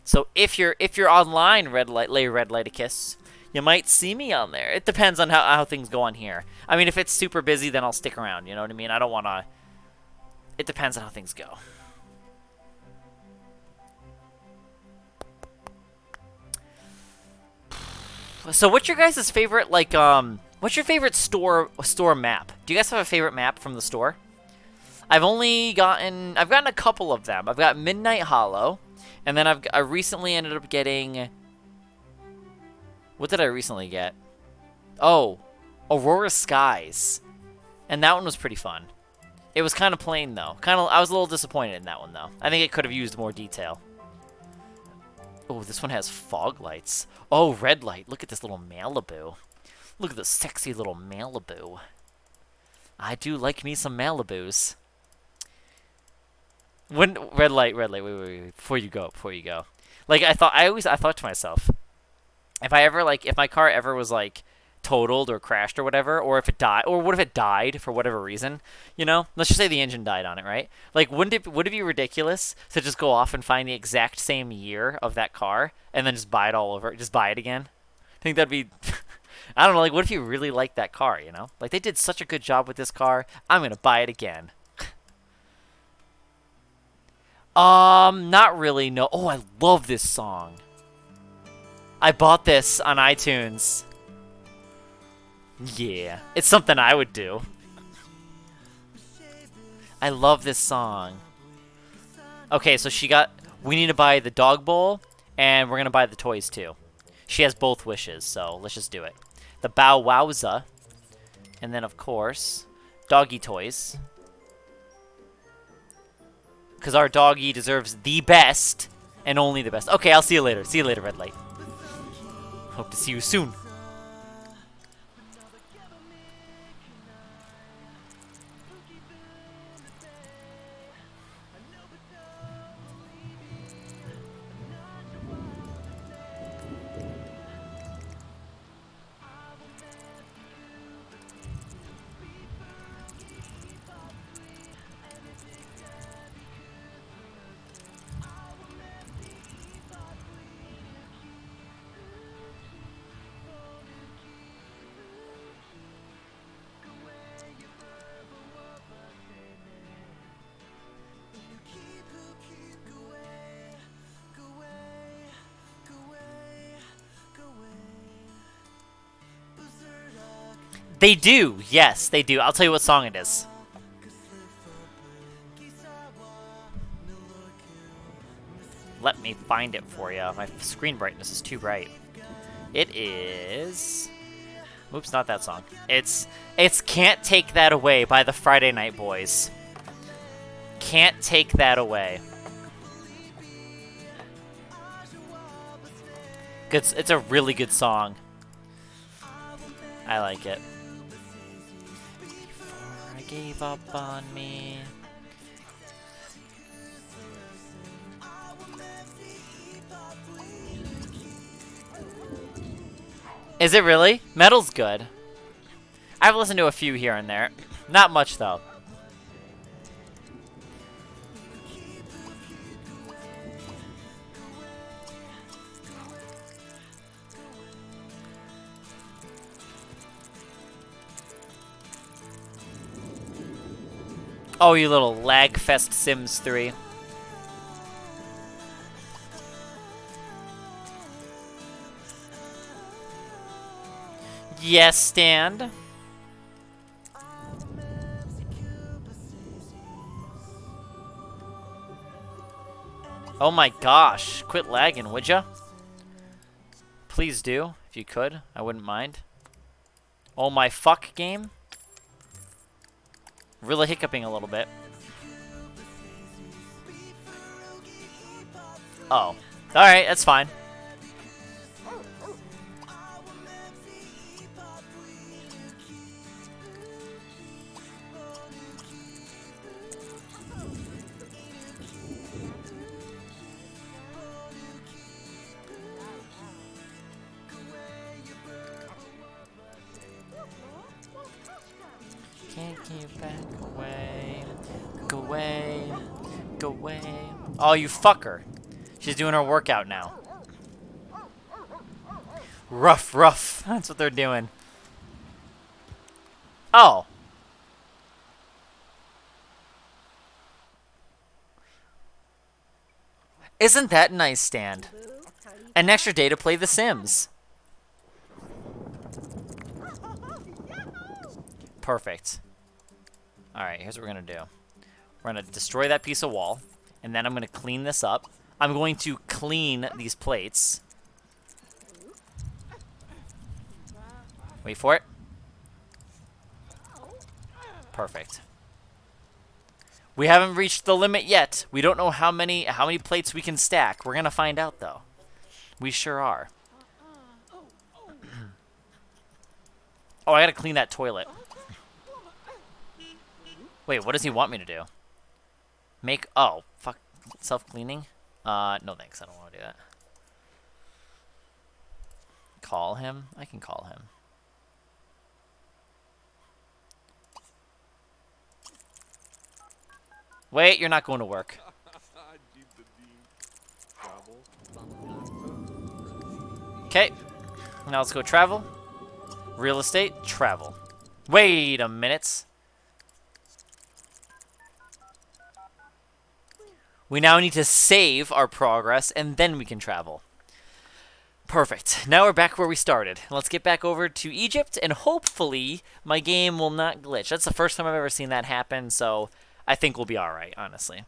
So if you're online, red light, lay red light a kiss. You might see me on there. It depends on how things go on here. I mean, if it's super busy, then I'll stick around. You know what I mean? I don't want to. It depends on how things go. So what's your guys' favorite, like, what's your favorite store map? Do you guys have a favorite map from the store? I've gotten a couple of them. I've got Midnight Hollow, and then I recently ended up getting, what did I recently get? Oh, Aurora Skies. And that one was pretty fun. It was kind of plain, though. I was a little disappointed in that one, though. I think it could have used more detail. Oh, this one has fog lights. Oh, red light. Look at this little Malibu. Look at this sexy little Malibu. I do like me some Malibus. Red light, wait. Before you go. Like, I thought to myself, if my car ever was, like, totaled or crashed or whatever, or if it died, or what if it died for whatever reason, you know? Let's just say the engine died on it, right? Like, would it be ridiculous to just go off and find the exact same year of that car and then just buy it all over, just buy it again? I think that'd be, I don't know, like, what if you really liked that car, you know? Like, they did such a good job with this car, I'm gonna buy it again. Not really, no. Oh, I love this song. I bought this on iTunes. Yeah, it's something I would do. I love this song. Okay, so we need to buy the dog bowl, and we're gonna buy the toys too. She has both wishes, so let's just do it. The Bow Wowza, and then of course, doggy toys. Because our doggy deserves the best, and only the best. Okay, I'll see you later. See you later, red light. Hope to see you soon. They do, yes, they do. I'll tell you what song it is. Let me find it for you. My screen brightness is too bright. It is... Oops, not that song. It's Can't Take That Away by the Friday Night Boys. Can't Take That Away. It's a really good song. I like it. Before I gave up on me. Is it really? Metal's good. I've listened to a few here and there. Not much, though. Oh, you little lagfest Sims 3. Yes, stand. Oh my gosh. Quit lagging, would ya? Please do, if you could. I wouldn't mind. Oh my fuck game. Really hiccuping a little bit. Oh. Alright, that's fine. Can't keep back away. Go away. Go away. Oh, you fucker. She's doing her workout now. Rough, rough. That's what they're doing. Oh. Isn't that nice, Stand? An extra day to play The Sims. Perfect. Alright, here's what we're going to do. We're going to destroy that piece of wall. And then I'm going to clean this up. I'm going to clean these plates. Wait for it. Perfect. We haven't reached the limit yet. We don't know how many plates we can stack. We're going to find out, though. We sure are. Oh, I got to clean that toilet. Wait, what does he want me to do? Make... Oh, fuck. Self-cleaning? No thanks. I don't want to do that. Call him? I can call him. Wait, you're not going to work. Okay. Now let's go travel. Real estate, travel. Wait a minute. We now need to save our progress, and then we can travel. Perfect. Now we're back where we started. Let's get back over to Egypt, and hopefully my game will not glitch. That's the first time I've ever seen that happen, so I think we'll be alright, honestly.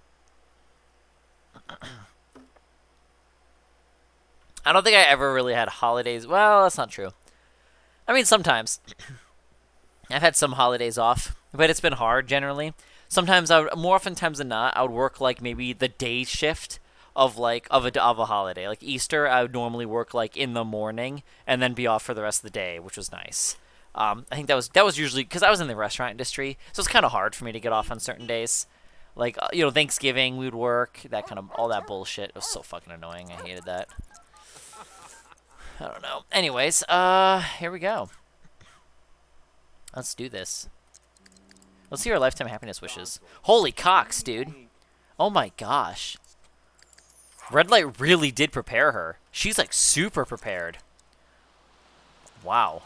I don't think I ever really had holidays. Well, that's not true. I mean, sometimes. I've had some holidays off, but it's been hard, generally. Sometimes, more often times than not, I would work, like, maybe the day shift of a holiday. Like, Easter, I would normally work, like, in the morning, and then be off for the rest of the day, which was nice. I think that was usually, because I was in the restaurant industry, so it's kind of hard for me to get off on certain days. Like, you know, Thanksgiving, we would work, that kind of, all that bullshit. It was so fucking annoying. I hated that. I don't know. Anyways, here we go. Let's do this. Let's see our lifetime happiness wishes. Holy cocks, dude. Oh my gosh. Red Light really did prepare her. She's like super prepared. Wow.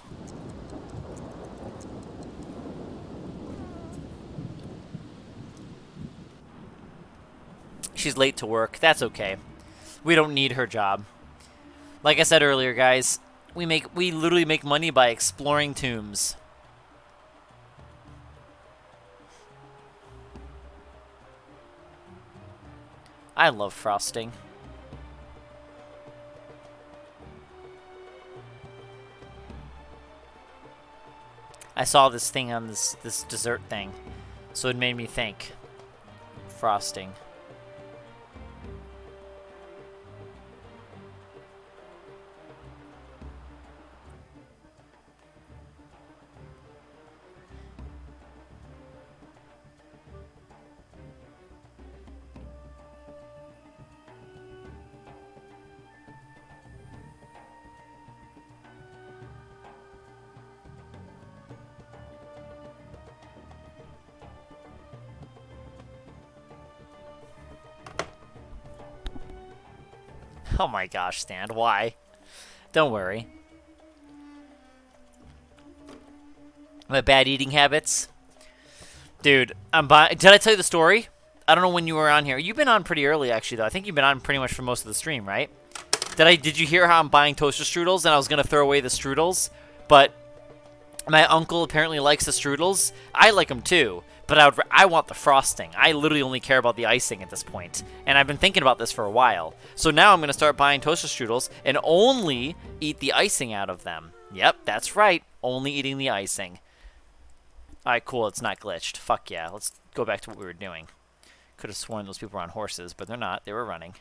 She's late to work. That's okay. We don't need her job. Like I said earlier, guys, we literally make money by exploring tombs. I love frosting. I saw this thing on this dessert thing, so it made me think. Frosting. Oh my gosh, Stan, why? Don't worry. My bad eating habits. Dude, did I tell you the story? I don't know when you were on here. You've been on pretty early, actually, though. I think you've been on pretty much for most of the stream, right? Did you hear how I'm buying toaster strudels and I was going to throw away the strudels? But my uncle apparently likes the strudels. I like them too, but I want the frosting. I literally only care about the icing at this point, and I've been thinking about this for a while. So now I'm going to start buying toaster strudels and only eat the icing out of them. Yep, that's right. Only eating the icing. Alright, cool. It's not glitched. Fuck yeah. Let's go back to what we were doing. Could have sworn those people were on horses, but they're not. They were running.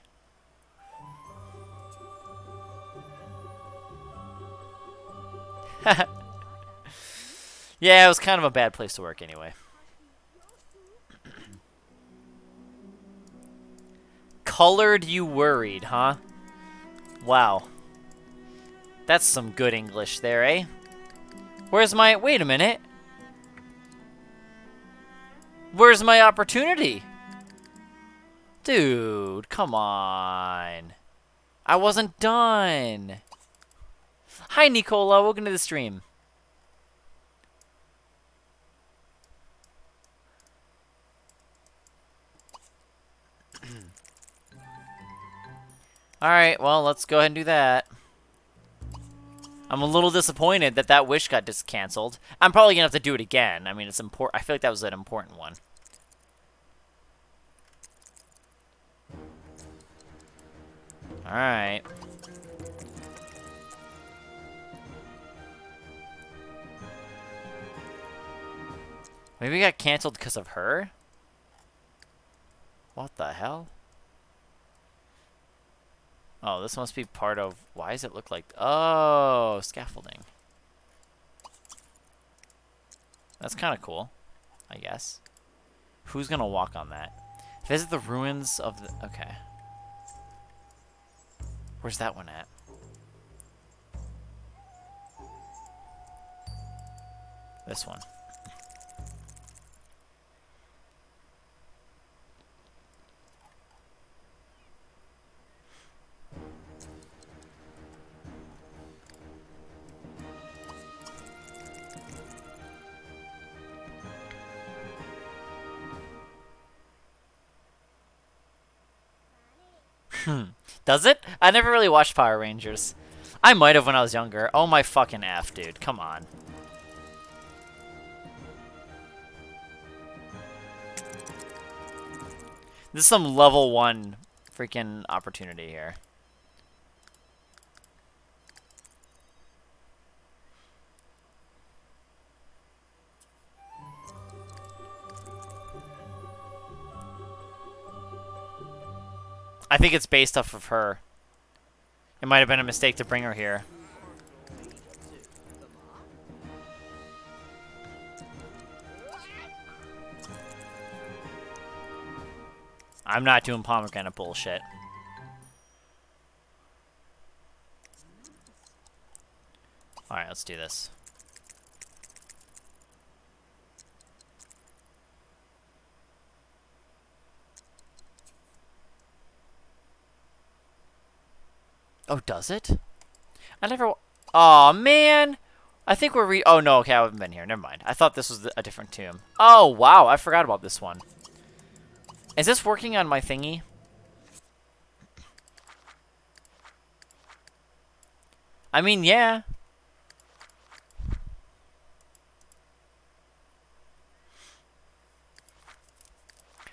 Yeah, it was kind of a bad place to work anyway. Colored you worried, huh? Wow. That's some good English there, eh? Where's my... Wait a minute. Where's my opportunity? Dude, come on. I wasn't done. Hi, Nicola. Welcome to the stream. Alright, well, let's go ahead and do that. I'm a little disappointed that that wish got canceled. I'm probably gonna have to do it again. I mean, it's important. I feel like that was an important one. Alright. Maybe it got canceled because of her? What the hell? Oh, this must be part of... Why does it look like... Oh, scaffolding. That's kind of cool, I guess. Who's gonna walk on that? Visit the ruins of the... Okay. Where's that one at? This one. Does it? I never really watched Power Rangers. I might have when I was younger. Oh my fucking F, dude. Come on. This is some level 1 freaking opportunity here. I think it's based off of her. It might have been a mistake to bring her here. I'm not doing pomegranate bullshit. Alright, let's do this. Oh, does it? I never... Aw, man! I think we're Oh, no, okay, I haven't been here. Never mind. I thought this was a different tomb. Oh, wow, I forgot about this one. Is this working on my thingy? I mean, yeah.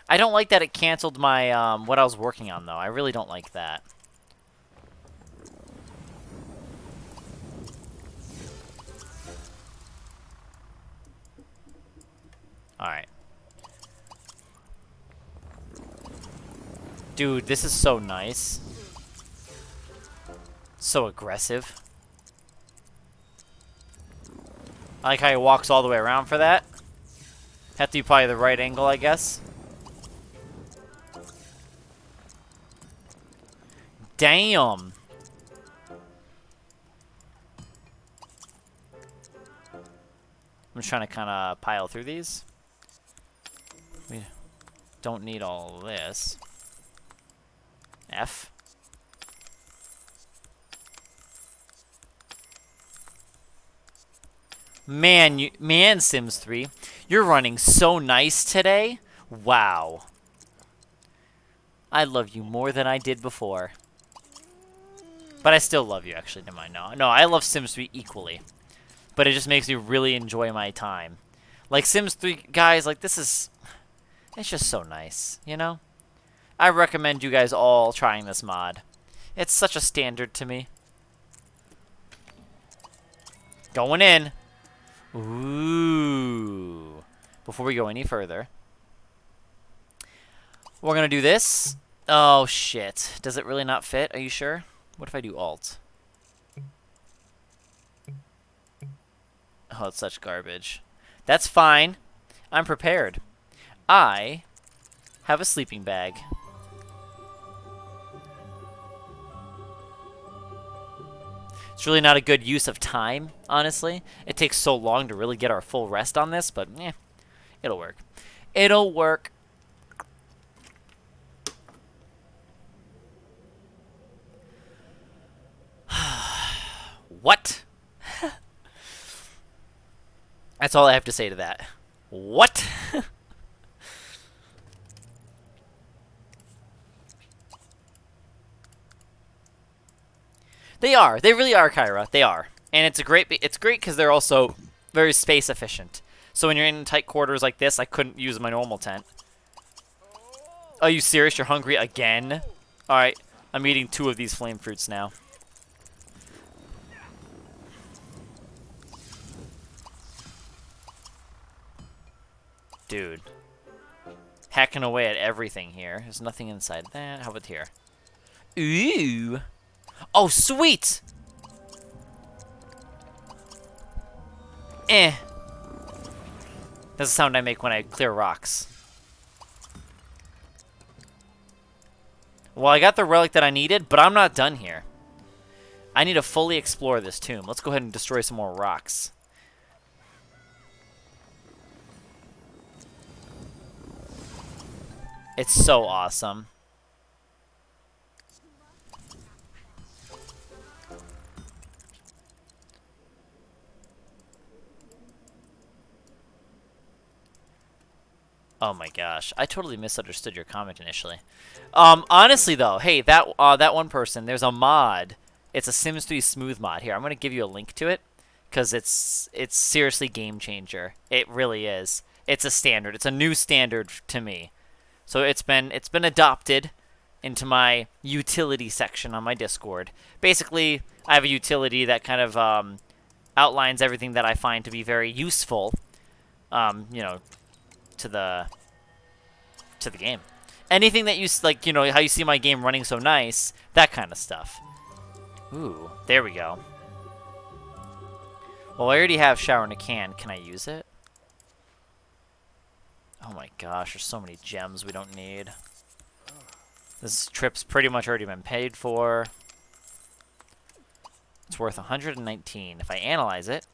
I don't like that it canceled my, what I was working on, though. I really don't like that. Alright. Dude, this is so nice. So aggressive. I like how he walks all the way around for that. Have to be probably the right angle, I guess. Damn. I'm just trying to kind of pile through these. We don't need all this. F. Man, Sims 3, you're running so nice today. Wow. I love you more than I did before. But I still love you, actually. Never mind. No, I love Sims 3 equally. But it just makes me really enjoy my time. Like, Sims 3, guys, like, this is... It's just so nice, you know? I recommend you guys all trying this mod. It's such a standard to me. Going in. Ooh. Before we go any further, we're going to do this. Oh, shit. Does it really not fit? Are you sure? What if I do Alt? Oh, it's such garbage. That's fine. I'm prepared. I have a sleeping bag. It's really not a good use of time, honestly. It takes so long to really get our full rest on this, but it'll work. It'll work. What? That's all I have to say to that. What? They are. They really are, Kyra. They are. And it's great because they're also very space efficient. So when you're in tight quarters like this, I couldn't use my normal tent. Are you serious? You're hungry again? Alright. I'm eating 2 of these flame fruits now. Dude. Hacking away at everything here. There's nothing inside that. How about here? Ooh. Oh, sweet! That's the sound I make when I clear rocks. Well, I got the relic that I needed, but I'm not done here. I need to fully explore this tomb. Let's go ahead and destroy some more rocks. It's so awesome. Oh my gosh, I totally misunderstood your comment initially. Honestly though, hey, that one person, there's a mod. It's a Sims 3 smooth mod. Here, I'm gonna give you a link to it, cause it's seriously game changer. It really is. It's a standard. It's a new standard to me. So it's been adopted into my utility section on my Discord. Basically, I have a utility that kind of outlines everything that I find to be very useful. You know, to the game. Anything that you like, you know, how you see my game running so nice, that kind of stuff. Ooh, there we go. Well, I already have shower in a can. Can I use it? Oh my gosh, there's so many gems we don't need. This trip's pretty much already been paid for. It's worth 119. If I analyze it,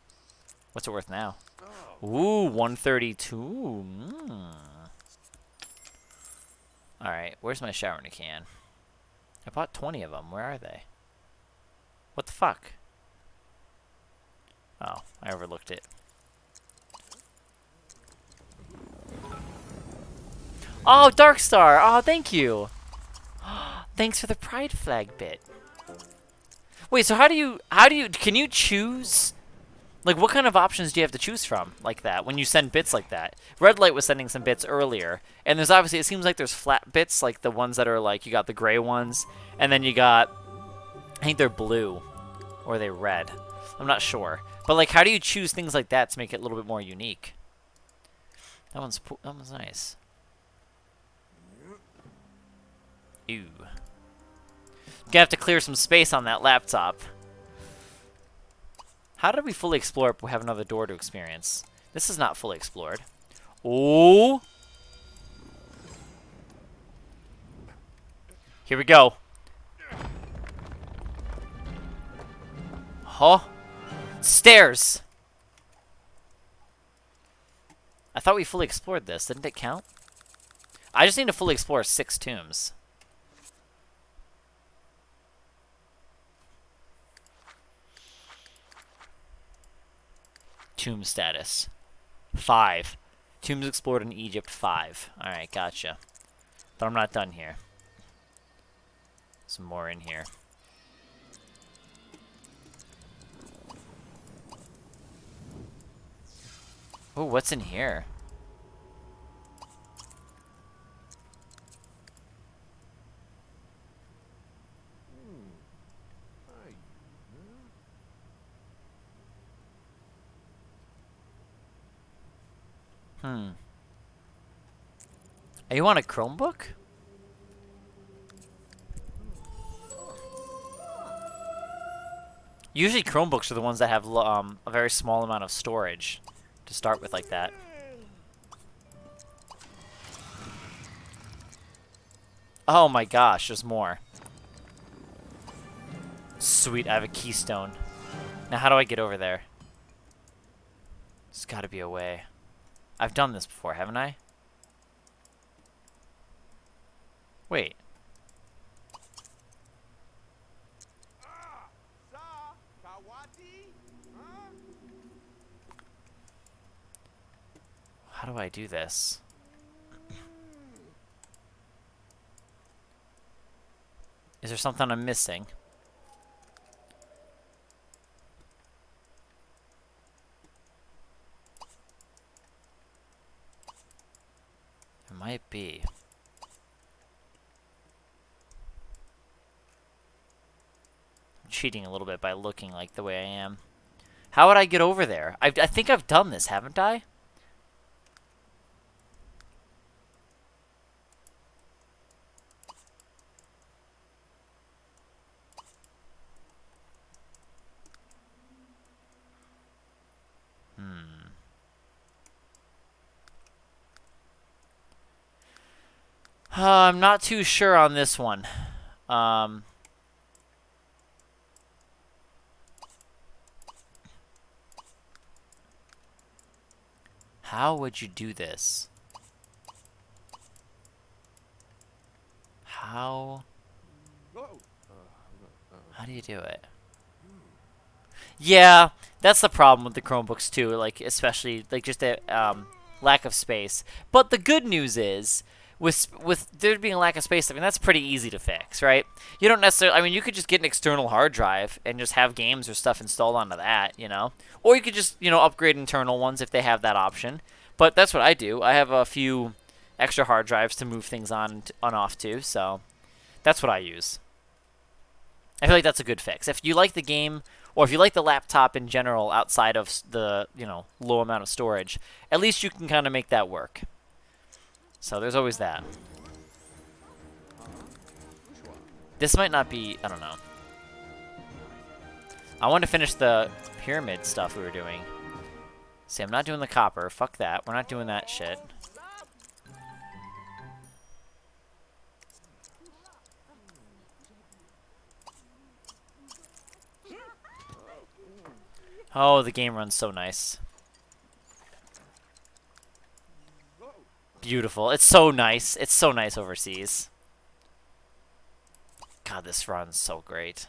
what's it worth now? Ooh, 132. Alright, where's my shower in a can? I bought 20 of them. Where are they? What the fuck? Oh, I overlooked it. Oh, Darkstar! Oh, thank you! Thanks for the pride flag bit. Wait, so how do you, can you choose? Like, what kind of options do you have to choose from like that when you send bits like that? Red Light was sending some bits earlier, and there's obviously, it seems like there's flat bits, like the ones that are like, you got the gray ones, and then you got, I think they're blue, or are they red? I'm not sure. But like, how do you choose things like that to make it a little bit more unique? That one's nice. Ew. Gonna have to clear some space on that laptop. How did we fully explore if we have another door to experience? This is not fully explored. Oh! Here we go. Huh? Stairs! I thought we fully explored this. Didn't it count? I just need to fully explore 6 tombs. Tomb status. 5. Tombs explored in Egypt, 5. Alright, gotcha. But I'm not done here. Some more in here. Oh, what's in here? You want a Chromebook? Usually Chromebooks are the ones that have a very small amount of storage to start with like that. Oh my gosh, there's more. Sweet, I have a keystone. Now how do I get over there? There's gotta be a way. I've done this before, haven't I? Wait. Sa Kawati? Huh? How do I do this? Is there something I'm missing? It might be. I'm cheating a little bit by looking like the way I am. How would I get over there? I think I've done this, haven't I? I'm not too sure on this one. How would you do this? How do you do it? Yeah, that's the problem with the Chromebooks too, like especially like just the lack of space. But the good news is with there being a lack of space, I mean that's pretty easy to fix, right? You don't necessarily, I mean you could just get an external hard drive and just have games or stuff installed onto that, you know? Or you could just, you know, upgrade internal ones if they have that option. But that's what I do. I have a few extra hard drives to move things on off to, so that's what I use. I feel like that's a good fix. If you like the game, or if you like the laptop in general outside of the, you know, low amount of storage, at least you can kind of make that work. So there's always that. This might not be, I don't know. I want to finish the pyramid stuff we were doing. See, I'm not doing the copper. Fuck that. We're not doing that shit. Oh, the game runs so nice. Beautiful. It's so nice. It's so nice overseas. God, this runs so great.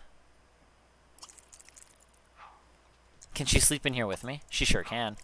Can she sleep in here with me? She sure can.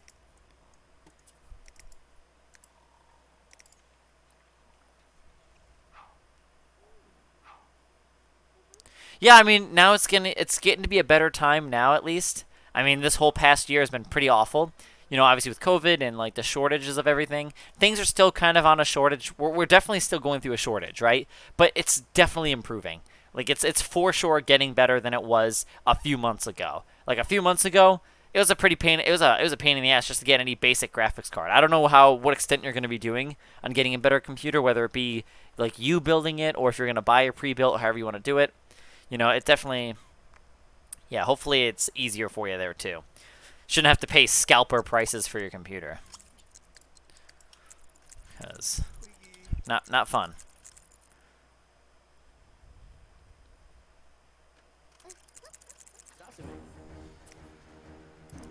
Yeah, I mean, now it's getting to be a better time now, at least. I mean, this whole past year has been pretty awful. You know, obviously with COVID and like the shortages of everything, things are still kind of on a shortage. We're definitely still going through a shortage, right? But it's definitely improving. Like it's for sure getting better than it was a few months ago. Like a few months ago, it was a pretty pain. It was a pain in the ass just to get any basic graphics card. I don't know what extent you're going to be doing on getting a better computer, whether it be like you building it or if you're going to buy a pre-built, however you want to do it. You know, it definitely, yeah, hopefully it's easier for you there too. Shouldn't have to pay scalper prices for your computer. Because not fun.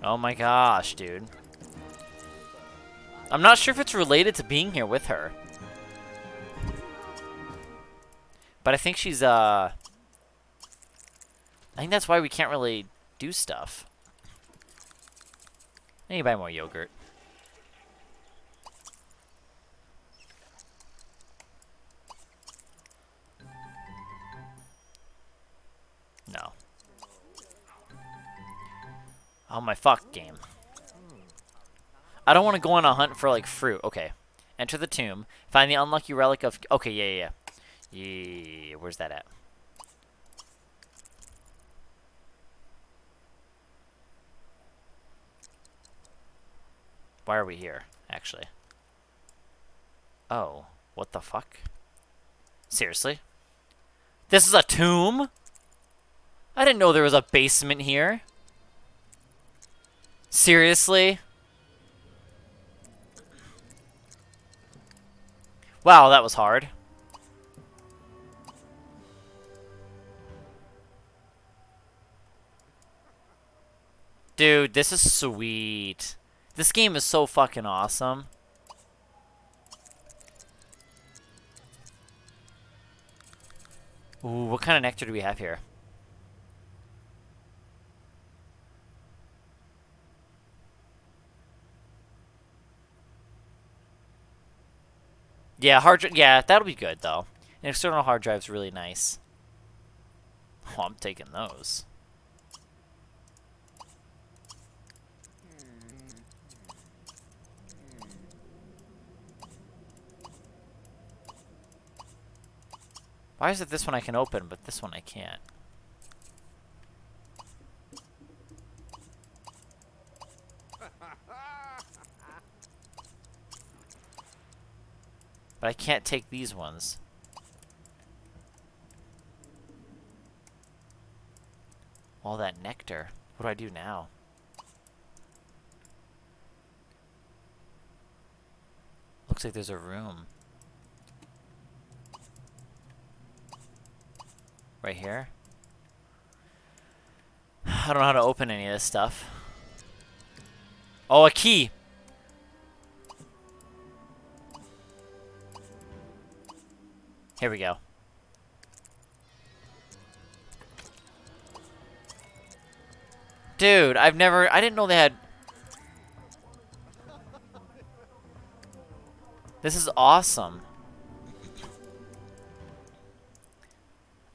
Oh my gosh, dude. I'm not sure if it's related to being here with her. But I think she's, I think that's why we can't really do stuff. I need to buy more yogurt. No. Oh my fuck, game. I don't want to go on a hunt for like fruit. Okay. Enter the tomb. Find the unlucky relic of... Okay, yeah. Yeah, where's that at? Why are we here, actually? Oh, what the fuck? Seriously? This is a tomb? I didn't know there was a basement here. Seriously? Wow, that was hard. Dude, this is sweet. This game is so fucking awesome. Ooh, what kind of nectar do we have here? Yeah, yeah, that'll be good though. An external hard drive's really nice. Oh, I'm taking those. Why is it this one I can open, but this one I can't? But I can't take these ones. All that nectar. What do I do now? Looks like there's a room. Right here? I don't know how to open any of this stuff. Oh, a key! Here we go. Dude, I didn't know they had... This is awesome.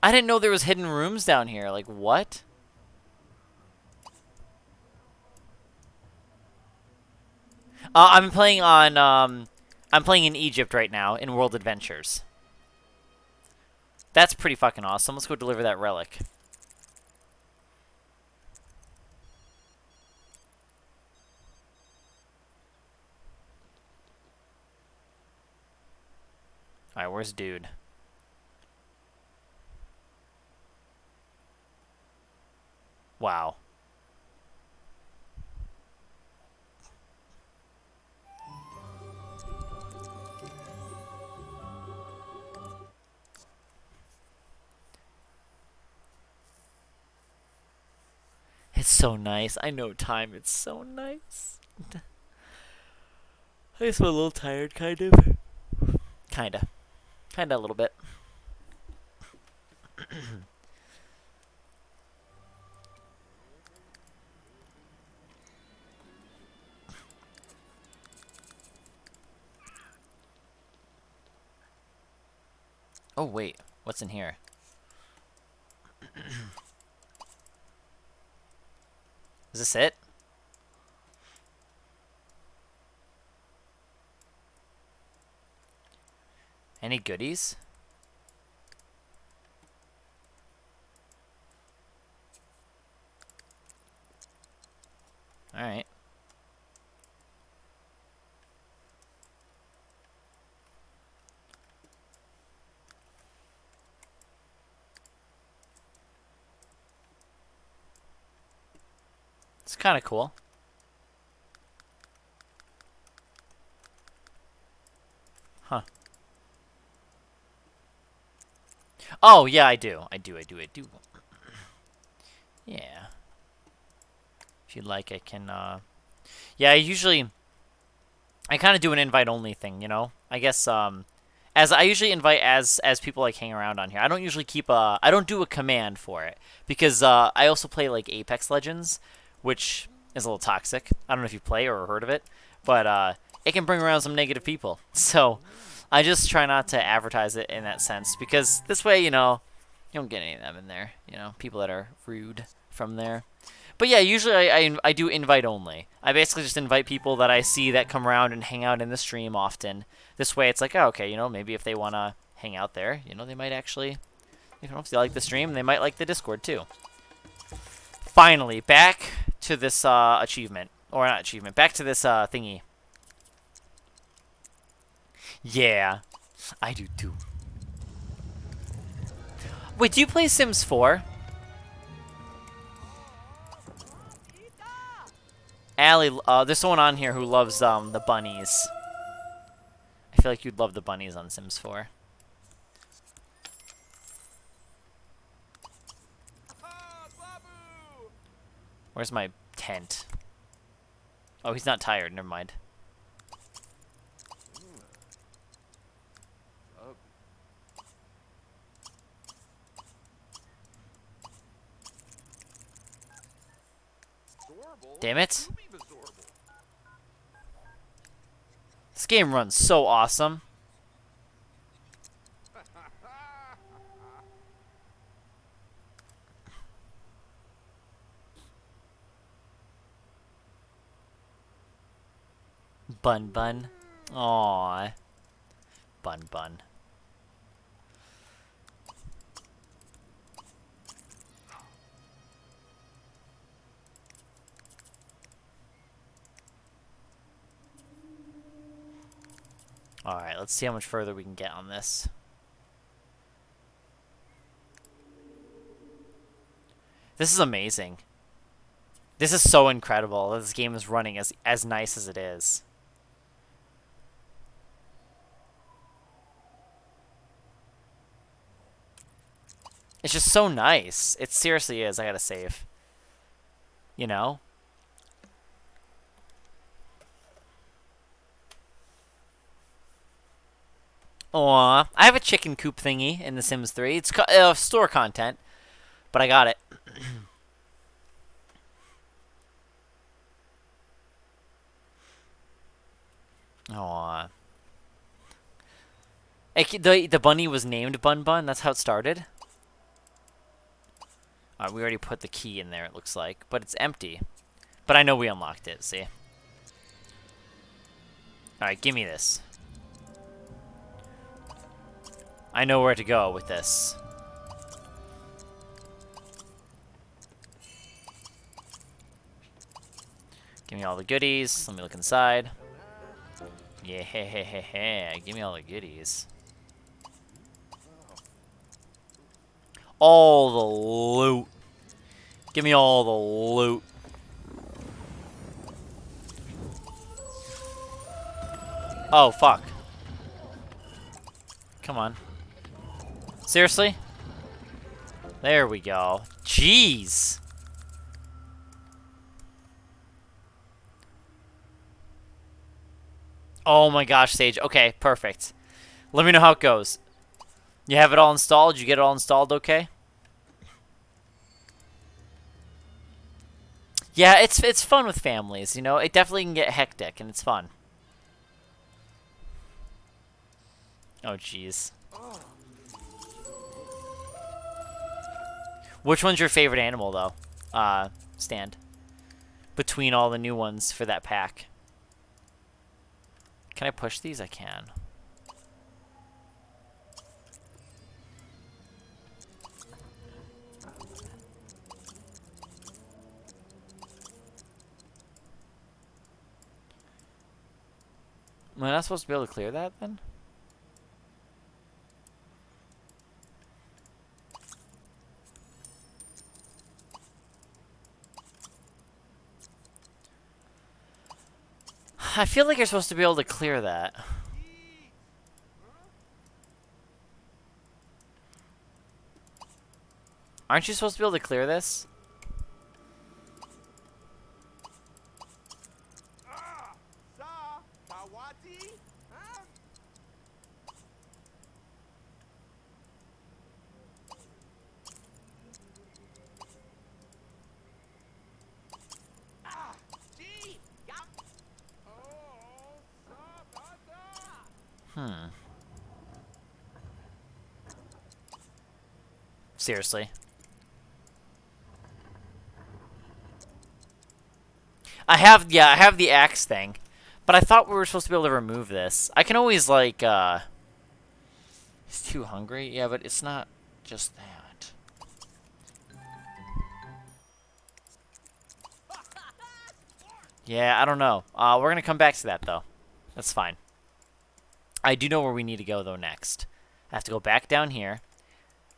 I didn't know there was hidden rooms down here. Like, what? I'm playing on, I'm playing in Egypt right now, in World Adventures. That's pretty fucking awesome. Let's go deliver that relic. Alright, where's dude? Wow. It's so nice. I know time. It's so nice. I just feel a little tired, kind of. Kinda. Kinda a little bit. Oh, wait. What's in here? Is this it? Any goodies? Alright. It's kind of cool. Huh. Oh, yeah, I do. I do. Yeah. If you'd like, I can, Yeah, I kind of do an invite-only thing, you know? I guess, as I usually invite as people, like, hang around on here. I don't usually keep I don't do a command for it. Because, I also play, like, Apex Legends, which is a little toxic. I don't know if you play or heard of it. But, it can bring around some negative people. So, I just try not to advertise it in that sense. Because this way, you know, you don't get any of them in there. You know, people that are rude from there. But yeah, usually I do invite only. I basically just invite people that I see that come around and hang out in the stream often. This way it's like, oh, okay, you know, maybe if they want to hang out there, you know, they might actually, you know, if they like the stream, they might like the Discord too. Finally, back to this achievement. Or not achievement, back to this thingy. Yeah, I do too. Wait, do you play Sims 4? Allie, there's someone on here who loves the bunnies. I feel like you'd love the bunnies on Sims 4. Ah, Babu! Where's my tent? Oh, he's not tired. Never mind. Damn it. This game runs so awesome. Bun Bun. Aww. Bun Bun. Alright, let's see how much further we can get on this. This is amazing. This is so incredible that this game is running as nice as it is. It's just so nice. It seriously is. I gotta save. You know? Aw, I have a chicken coop thingy in The Sims 3. It's store content, but I got it. Aw. The bunny was named Bun Bun. That's how it started. Alright, we already put the key in there, it looks like. But it's empty. But I know we unlocked it, see? Alright, give me this. I know where to go with this. Give me all the goodies. Let me look inside. Yeah, give me all the goodies. All the loot. Give me all the loot. Oh, fuck. Come on. Seriously? There we go. Jeez. Oh my gosh, Sage. Okay, perfect. Let me know how it goes. You have it all installed? Did you get it all installed okay? Yeah, it's fun with families, you know? It definitely can get hectic, and it's fun. Oh, jeez. Which one's your favorite animal, though? Stand. Between all the new ones for that pack. Can I push these? I can. Am I not supposed to be able to clear that, then? I feel like you're supposed to be able to clear that. Aren't you supposed to be able to clear this? Sa Kawati? Huh? Ah, gee, yup. Oh, Sabada. Seriously. I have the axe thing. But I thought we were supposed to be able to remove this. I can always, like, He's too hungry? Yeah, but it's not just that. Yeah, I don't know. We're gonna come back to that, though. That's fine. I do know where we need to go, though, next. I have to go back down here.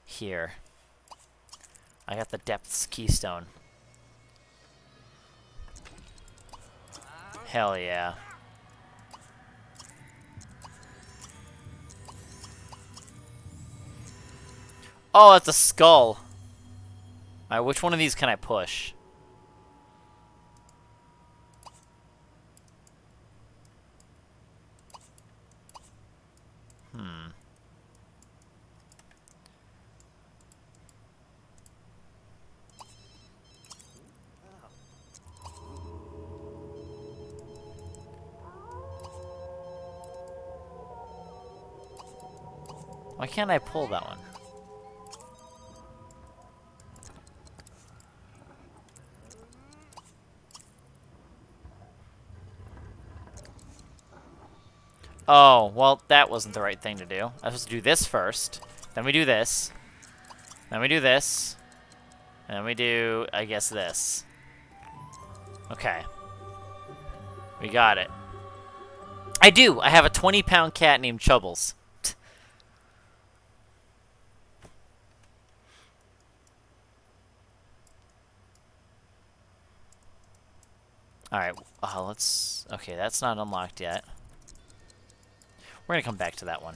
Here. I got the Depths Keystone. Hell yeah. Oh, it's a skull. Alright, which one of these can I push? Hmm. Why can't I pull that one? Oh, well, that wasn't the right thing to do. I was supposed to do this first. Then we do this. Then we do this. And then we do, I guess, this. Okay. We got it. I do! I have a 20-pound cat named Chubbles. Alright, let's... Okay, that's not unlocked yet. We're gonna come back to that one.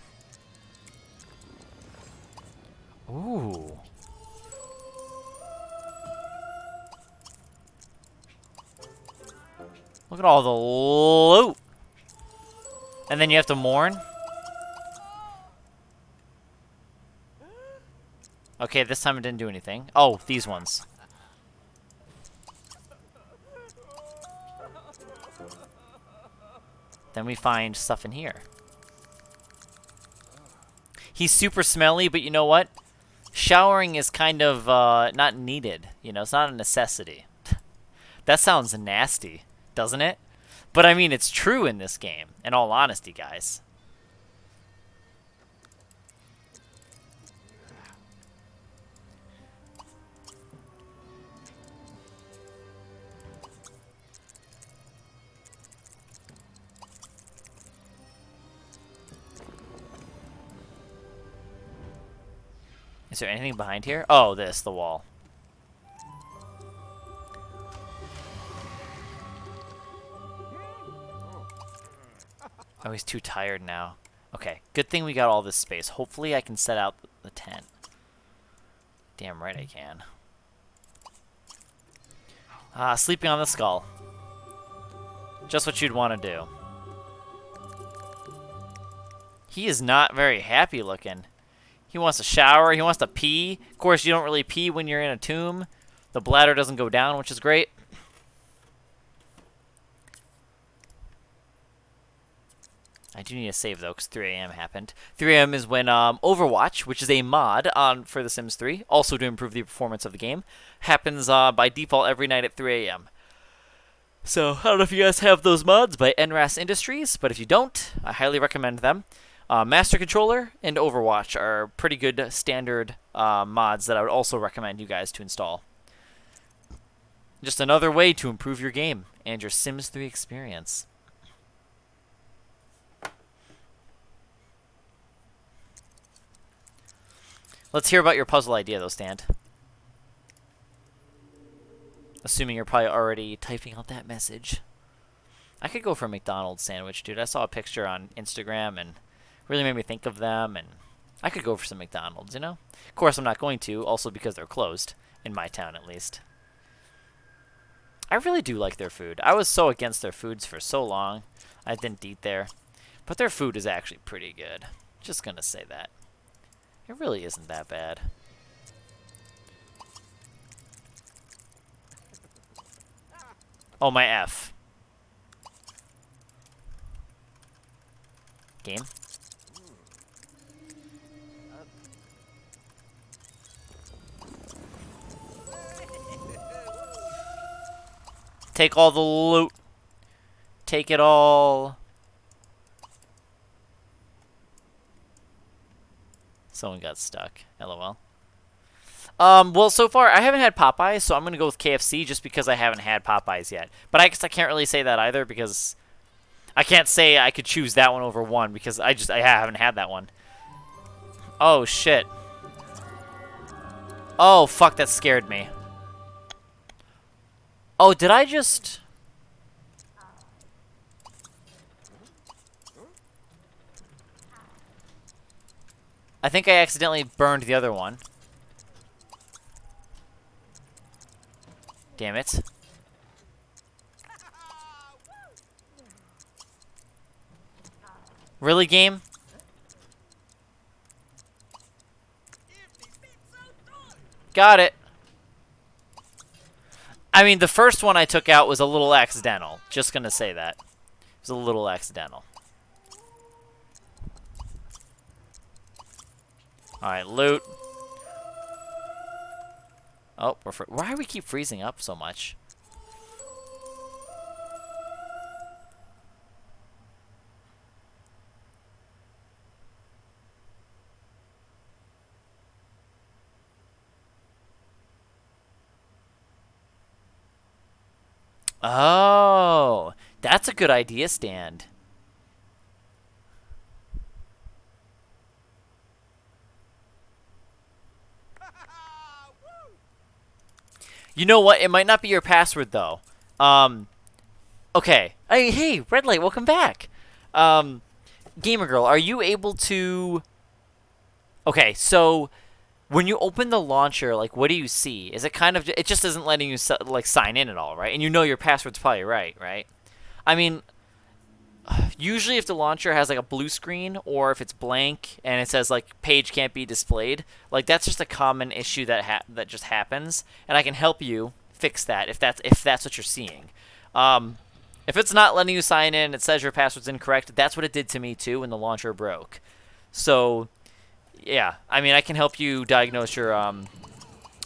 Ooh. Look at all the loot! And then you have to mourn? Okay, this time it didn't do anything. Oh, these ones. Then we find stuff in here. He's super smelly, but you know what? Showering is kind of not needed. You know, it's not a necessity. That sounds nasty, doesn't it? But I mean, it's true in this game, in all honesty, guys. Is there anything behind here? Oh, the wall. Oh, he's too tired now. Okay, good thing we got all this space. Hopefully I can set out the tent. Damn right I can. Sleeping on the skull. Just what you'd want to do. He is not very happy looking. He wants to shower. He wants to pee. Of course, you don't really pee when you're in a tomb. The bladder doesn't go down, which is great. I do need to save, though, because 3 a.m. happened. 3 a.m. is when Overwatch, which is a mod for The Sims 3, also to improve the performance of the game, happens by default every night at 3 a.m. So, I don't know if you guys have those mods by NRAS Industries, but if you don't, I highly recommend them. Master Controller and Overwatch are pretty good standard mods that I would also recommend you guys to install. Just another way to improve your game and your Sims 3 experience. Let's hear about your puzzle idea, though, Stan. Assuming you're probably already typing out that message. I could go for a McDonald's sandwich, dude. I saw a picture on Instagram and really made me think of them, and I could go for some McDonald's, you know? Of course, I'm not going to, also because they're closed, in my town at least. I really do like their food. I was so against their foods for so long. I didn't eat there. But their food is actually pretty good. Just gonna say that. It really isn't that bad. Oh, my F. Game? Take all the loot. Take it all. Someone got stuck. LOL. Well, so far, I haven't had Popeyes, so I'm going to go with KFC just because I haven't had Popeyes yet. But I guess I can't really say that either because I can't say I could choose that one over one because I haven't had that one. Oh, shit. Oh, fuck, that scared me. Oh, did I just... I think I accidentally burned the other one. Damn it. Really, game? Got it. I mean, the first one I took out was a little accidental. Just gonna say that. It was a little accidental. Alright, loot. Oh, why do we keep freezing up so much? Oh, that's a good idea, Stand. You know what? It might not be your password, though. Okay. Hey, Red Light, welcome back. Gamer Girl, are you able to... Okay, so when you open the launcher, like, what do you see? Is it kind of... It just isn't letting you, like, sign in at all, right? And you know your password's probably right, right? I mean, usually if the launcher has, like, a blue screen or if it's blank and it says, like, page can't be displayed, like, that's just a common issue that just happens. And I can help you fix that if that's what you're seeing. If it's not letting you sign in, it says your password's incorrect. That's what it did to me, too, when the launcher broke. So... yeah, I mean, I can help you diagnose your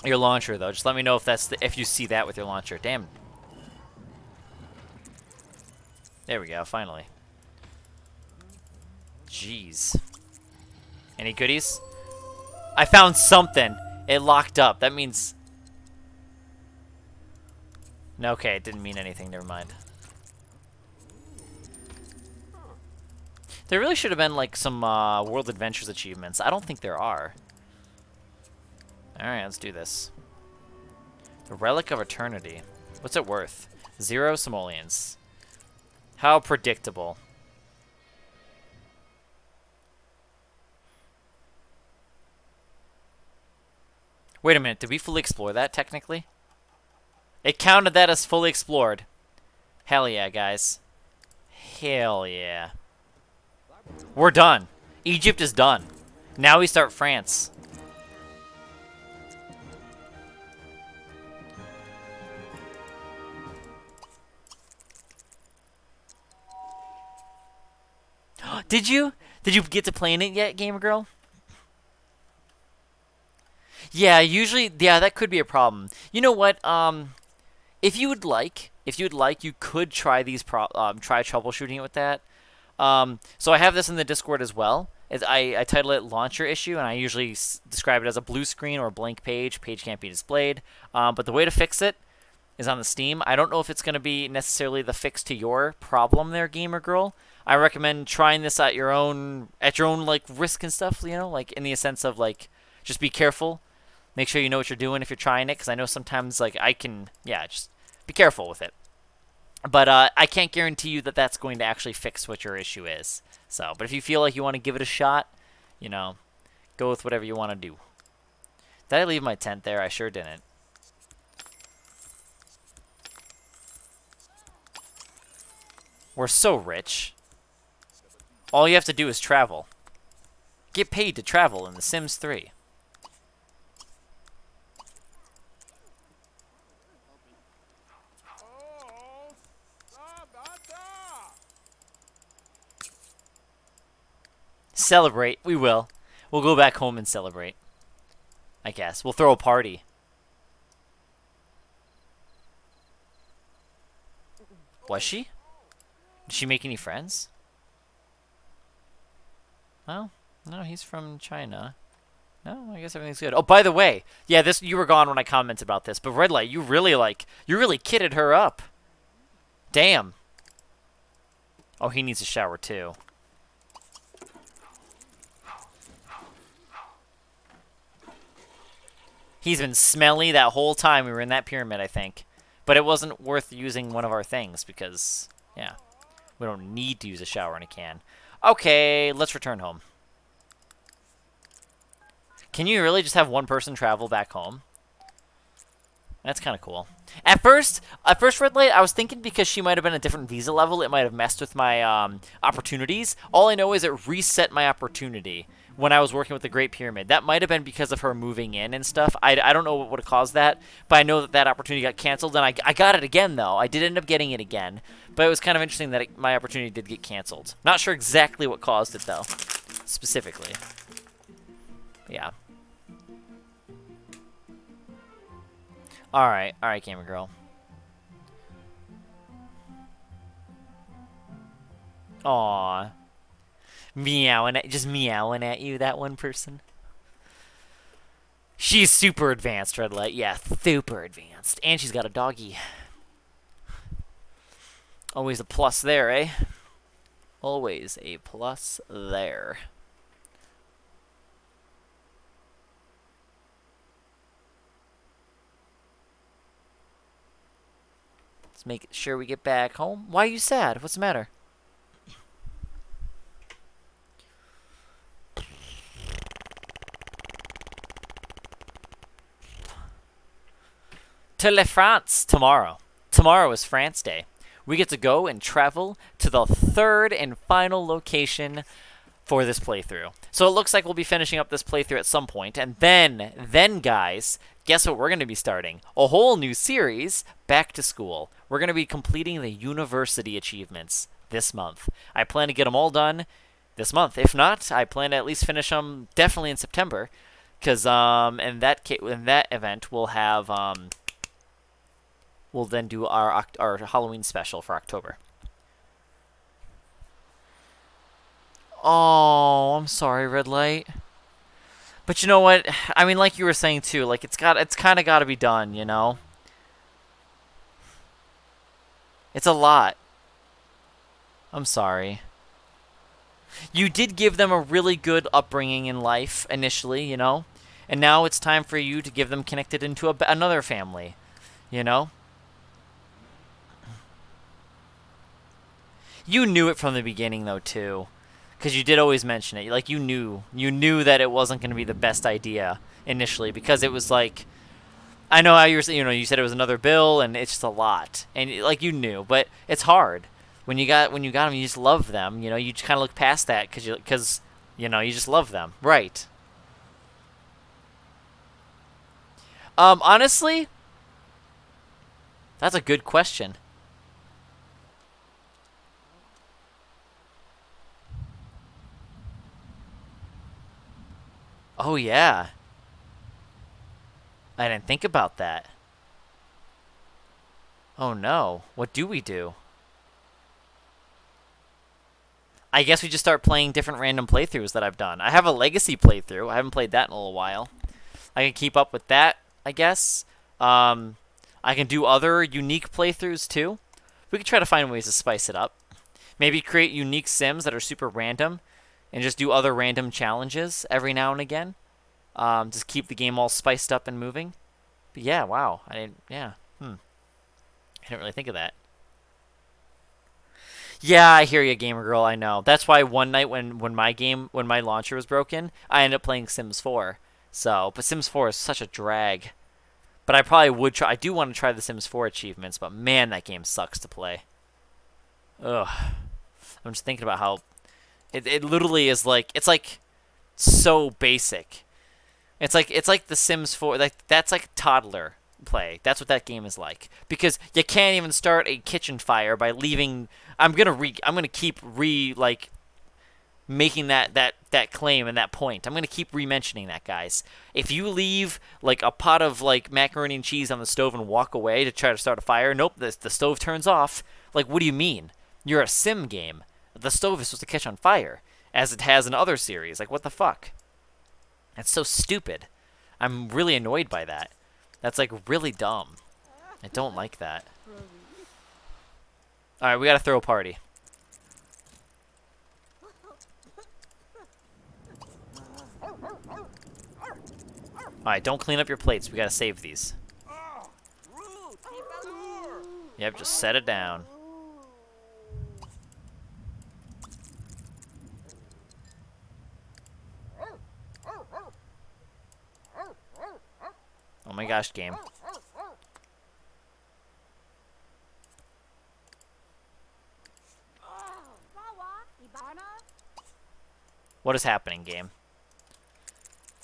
launcher, though. Just let me know if you see that with your launcher. Damn. There we go, finally. Jeez. Any goodies? I found something. It locked up. That means... no, okay, it didn't mean anything. Never mind. There really should have been, like, some World Adventures achievements. I don't think there are. Alright, let's do this. The Relic of Eternity. What's it worth? 0 simoleons. How predictable. Wait a minute, did we fully explore that, technically? It counted that as fully explored. Hell yeah, guys. Hell yeah. We're done. Egypt is done. Now we start France. Did you? Did you get to playing it yet, Gamer Girl? Yeah, usually, yeah, that could be a problem. You know what? If you would like, you could try try troubleshooting it with that. So I have this in the Discord as well. I title it Launcher Issue, and I usually describe it as a blue screen or a blank page. Page can't be displayed. But the way to fix it is on the Steam. I don't know if it's going to be necessarily the fix to your problem there, Gamer Girl. I recommend trying this at your own like risk and stuff, you know, like in the sense of like just be careful. Make sure you know what you're doing if you're trying it, because I know sometimes like just be careful with it. But I can't guarantee you that that's going to actually fix what your issue is. So, but if you feel like you want to give it a shot, you know, go with whatever you want to do. Did I leave my tent there? I sure didn't. We're so rich. All you have to do is travel. Get paid to travel in The Sims 3. Oh, Sabata! Celebrate. We will. We'll go back home and celebrate. I guess. We'll throw a party. Was she? Did she make any friends? Well, no, he's from China. No, I guess everything's good. Oh, by the way, yeah, you were gone when I commented about this, but Red Light, you really kitted her up. Damn. Oh, he needs a shower too. He's been smelly that whole time we were in that pyramid, I think. But it wasn't worth using one of our things because, yeah, we don't need to use a shower in a can. Okay, let's return home. Can you really just have one person travel back home? That's kind of cool. At first, Red Light, I was thinking because she might have been a different visa level, it might have messed with my opportunities. All I know is it reset my opportunity when I was working with the Great Pyramid. That might have been because of her moving in and stuff. I don't know what would have caused that, but I know that that opportunity got canceled, and I got it again, though. I did end up getting it again, but it was kind of interesting that my opportunity did get canceled. Not sure exactly what caused it, though, specifically. But yeah. Alright, Gamer Girl. Aww. Just meowing at you, that one person. She's super advanced, Red Light. Yeah, super advanced. And she's got a doggy. Always a plus there, eh? Always a plus there. Let's make sure we get back home. Why are you sad? What's the matter? To La France tomorrow. Tomorrow is France Day. We get to go and travel to the third and final location for this playthrough. So it looks like we'll be finishing up this playthrough at some point, and then guys, guess what we're going to be starting? A whole new series, Back to School. We're going to be completing the university achievements this month. I plan to get them all done this month. If not, I plan to at least finish them definitely in September, because in that event we'll have we'll then do our Halloween special for October. Oh, I'm sorry, Red Light. But you know what? I mean, like you were saying too, like it's kind of got to be done, you know? It's a lot. I'm sorry. You did give them a really good upbringing in life initially, you know? And now it's time for you to give them connected into another family, you know? You knew it from the beginning, though, too. Because you did always mention it. Like, you knew that it wasn't going to be the best idea initially. Because it was like, I know how you were saying, you said it was another bill, and it's just a lot. And, like, you knew. But it's hard. When you got them, you just love them. You know, you just kind of look past that because you just love them. Right. Honestly, that's a good question. Oh, yeah. I didn't think about that. Oh, no. What do we do? I guess we just start playing different random playthroughs that I've done. I have a Legacy playthrough. I haven't played that in a little while. I can keep up with that, I guess. I can do other unique playthroughs, too. We could try to find ways to spice it up. Maybe create unique sims that are super random and just do other random challenges every now and again. Just keep the game all spiced up and moving. But yeah, wow. I didn't really think of that. Yeah, I hear you, Gamer Girl. I know. That's why one night when my launcher was broken, I ended up playing Sims 4. But Sims 4 is such a drag. But I probably would try. I do want to try the Sims 4 achievements, but man, that game sucks to play. Ugh. I'm just thinking about how it literally is like so basic. It's like the Sims 4. That's like toddler play. That's what that game is like, because you can't even start a kitchen fire by leaving. I'm gonna keep making that claim and that point. I'm gonna keep re-mentioning that, guys. If you leave like a pot of like macaroni and cheese on the stove and walk away to try to start a fire, nope, the stove turns off. Like, what do you mean? You're a sim game. The stove is supposed to catch on fire, as it has in other series. Like, what the fuck? That's so stupid. I'm really annoyed by that. That's like really dumb. I don't like that. Alright, we gotta throw a party. Alright, don't clean up your plates. We gotta save these. Yep, just set it down. Oh my gosh, game. What is happening, game?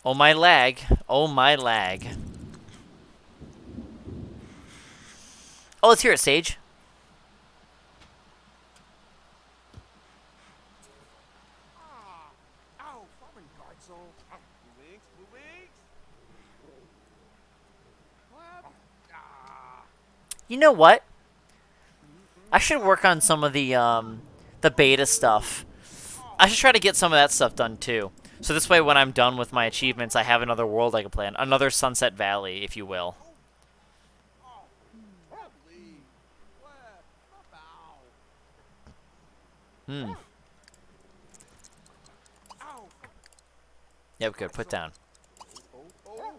Oh my lag. Oh my lag. Oh, let's hear it, Sage. Ow, farming Garzel. Blue wings, blue wings. What? You know what? I should work on some of the beta stuff. I should try to get some of that stuff done too. So this way, when I'm done with my achievements, I have another world I can play on. Another Sunset Valley, if you will. Please. What? Bow. Hmm. Ow. Yep, good. Put down. Oh.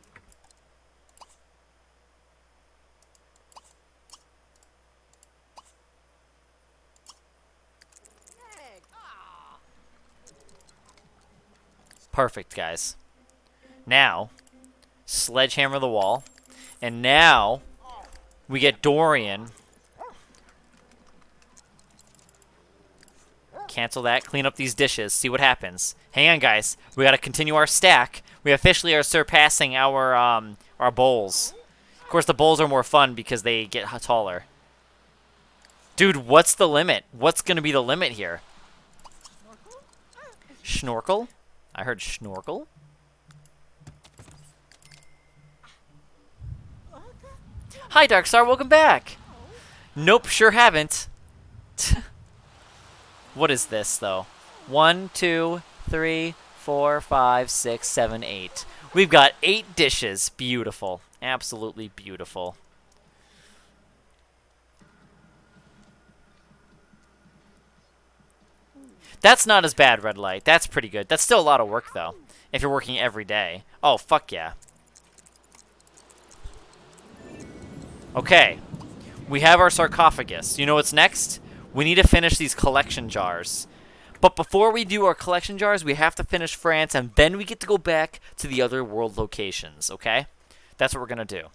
Egg. Ah. Perfect, guys. Now, sledgehammer the wall. And now, we get Dorian. Cancel that. Clean up these dishes. See what happens. Hang on, guys. We gotta continue our stack. We officially are surpassing our bowls. Of course, the bowls are more fun because they get taller. Dude, what's the limit? What's gonna be the limit here? Schnorkel? I heard schnorkel. Hi, Darkstar. Welcome back. Nope, sure haven't. What is this, though? 1, 2, 3, 4, 5, 6, 7, 8. We've got 8 dishes. Beautiful. Absolutely beautiful. That's not as bad, Red Light. That's pretty good. That's still a lot of work, though, if you're working every day. Oh, fuck yeah. Okay. We have our sarcophagus. You know what's next? We need to finish these collection jars. But before we do our collection jars, we have to finish France, and then we get to go back to the other world locations, okay? That's what we're going to do.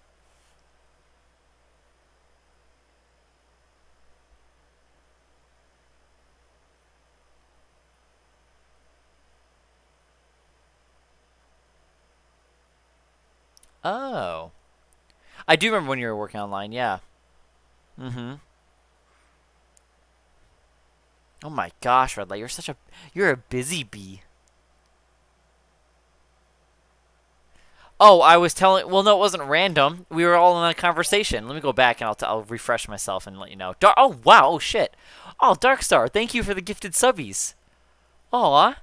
Oh. I do remember when you were working online, yeah. Mm-hmm. Oh my gosh, Red Light, you're a busy bee. Oh, I was telling, well, no, it wasn't random. We were all in a conversation. Let me go back and I'll refresh myself and let you know. Oh, wow, oh shit. Oh, Darkstar, thank you for the gifted subbies. Aw.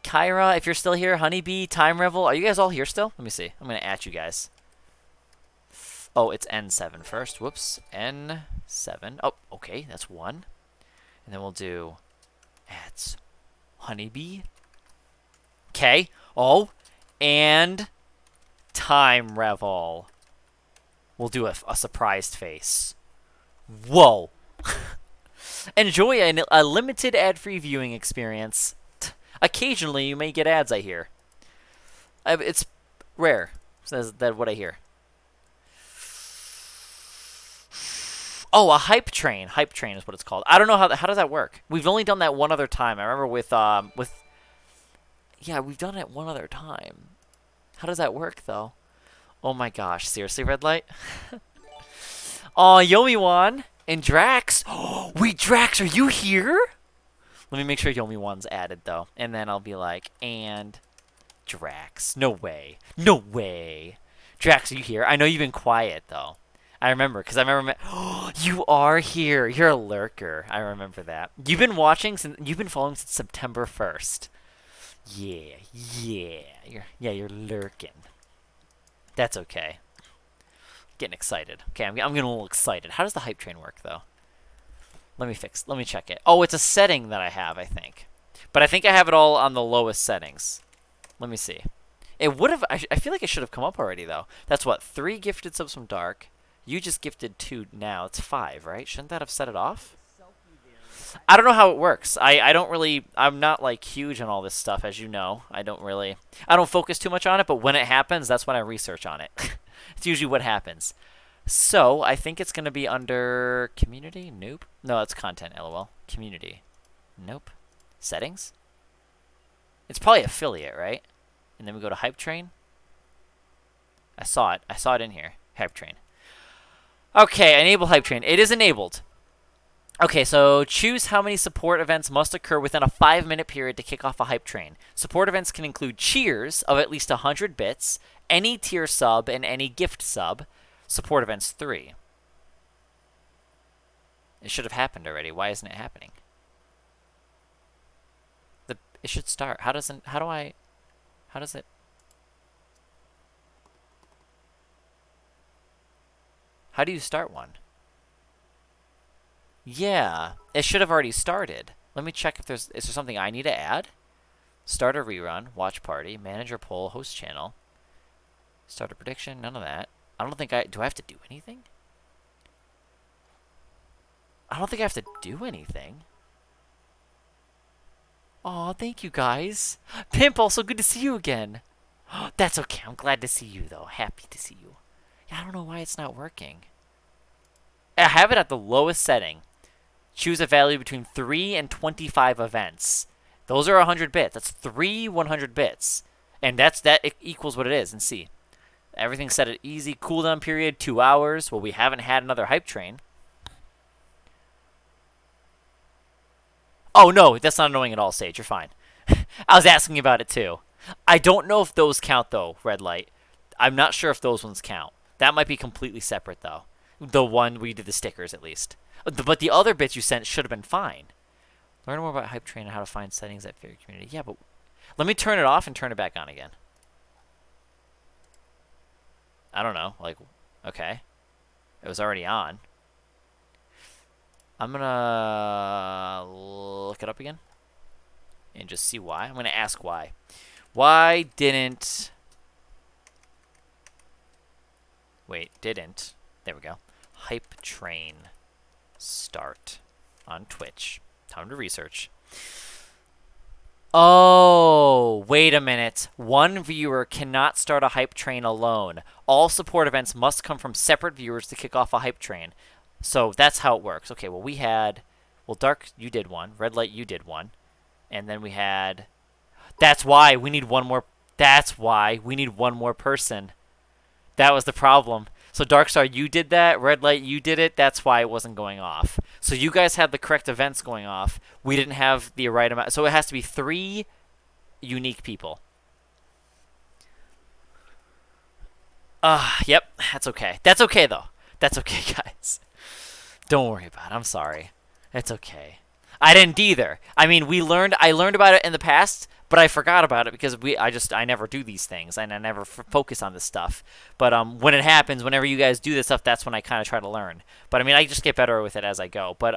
Kyra, if you're still here, Honeybee, Time Revel, are you guys all here still? Let me see. I'm going to at you guys. Oh, it's N7 first. Whoops. N7. Oh, okay, that's 1. And then we'll do at Honeybee. Okay. Oh, and Time Revel. We'll do a surprised face. Whoa. Enjoy a limited ad-free viewing experience. Occasionally, you may get ads, I hear. It's rare. That's what I hear. Oh, a hype train. Hype train is what it's called. I don't know how does that work. We've only done that one other time. I remember with yeah, we've done it one other time. How does that work though? Oh my gosh, seriously, Red Light? Oh, Yomi-wan and Drax. Oh, wait, Drax, are you here? Let me make sure Yomi-wan's added though, and then I'll be like, and Drax. No way. No way. Drax, are you here? I know you've been quiet though. I remember, because I remember. Oh, you are here. You're a lurker. I remember that. You've been watching since. You've been following since September 1st. Yeah, you're lurking. That's okay. Getting excited. Okay, I'm getting a little excited. How does the hype train work though? Let me check it. Oh, it's a setting that I have, I think. But I think I have it all on the lowest settings. Let me see. It would have. I feel like it should have come up already though. That's what 3 gifted subs from Dark. You just gifted 2 now. It's 5, right? Shouldn't that have set it off? I don't know how it works. I don't really... I'm not, like, huge on all this stuff, as you know. I don't focus too much on it, but when it happens, that's when I research on it. It's usually what happens. So I think it's going to be under community. Nope. No, that's content. LOL. Community. Nope. Settings. It's probably affiliate, right? And then we go to Hype Train. I saw it. I saw it in here. Hype Train. Okay, enable Hype Train. It is enabled. Okay, so choose how many support events must occur within a 5-minute period to kick off a Hype Train. Support events can include cheers of at least 100 bits, any tier sub, and any gift sub. Support events 3. It should have happened already. Why isn't it happening? It should start. How does it? How do you start one? Yeah, it should have already started. Let me check if is there something I need to add? Start a rerun, watch party, manager poll, host channel. Start a prediction, none of that. I don't think do I have to do anything? I don't think I have to do anything. Aw, thank you guys. Pimp, also good to see you again. That's okay, I'm glad to see you though. Happy to see you. Yeah, I don't know why it's not working. I have it at the lowest setting. Choose a value between 3 and 25 events. Those are 100 bits. That's 3 100 bits. And that equals what it is. And see. Everything's set at easy. Cooldown period, 2 hours. Well, we haven't had another Hype Train. Oh, no. That's not annoying at all, Sage. You're fine. I was asking about it, too. I don't know if those count, though, Red Light. I'm not sure if those ones count. That might be completely separate, though. The one we did the stickers, at least. But the other bits you sent should have been fine. Learn more about Hype Train and how to find settings at Fairy Community. Yeah, but let me turn it off and turn it back on again. I don't know. Like, okay. It was already on. I'm going to look it up again and just see why. I'm going to ask why. Why didn't... Wait, didn't. There we go. Hype Train start on Twitch. Time to research. Oh, wait a minute. One viewer cannot start a Hype Train alone. All support events must come from separate viewers to kick off a Hype Train. So that's how it works. Okay, well, we had... Well, Dark, you did one. Red Light, you did one. And then we had... That's why we need one more... That's why we need one more person. That was the problem. So Darkstar, you did that. Red Light, you did it. That's why it wasn't going off. So you guys had the correct events going off. We didn't have the right amount. So it has to be 3 unique people. Yep. That's okay. That's okay, though. That's okay, guys. Don't worry about it. I'm sorry. It's okay. I didn't either. I mean, I learned about it in the past, but I forgot about it because I never do these things and I never focus on this stuff. But when it happens, whenever you guys do this stuff, that's when I kind of try to learn. But I mean, I just get better with it as I go. But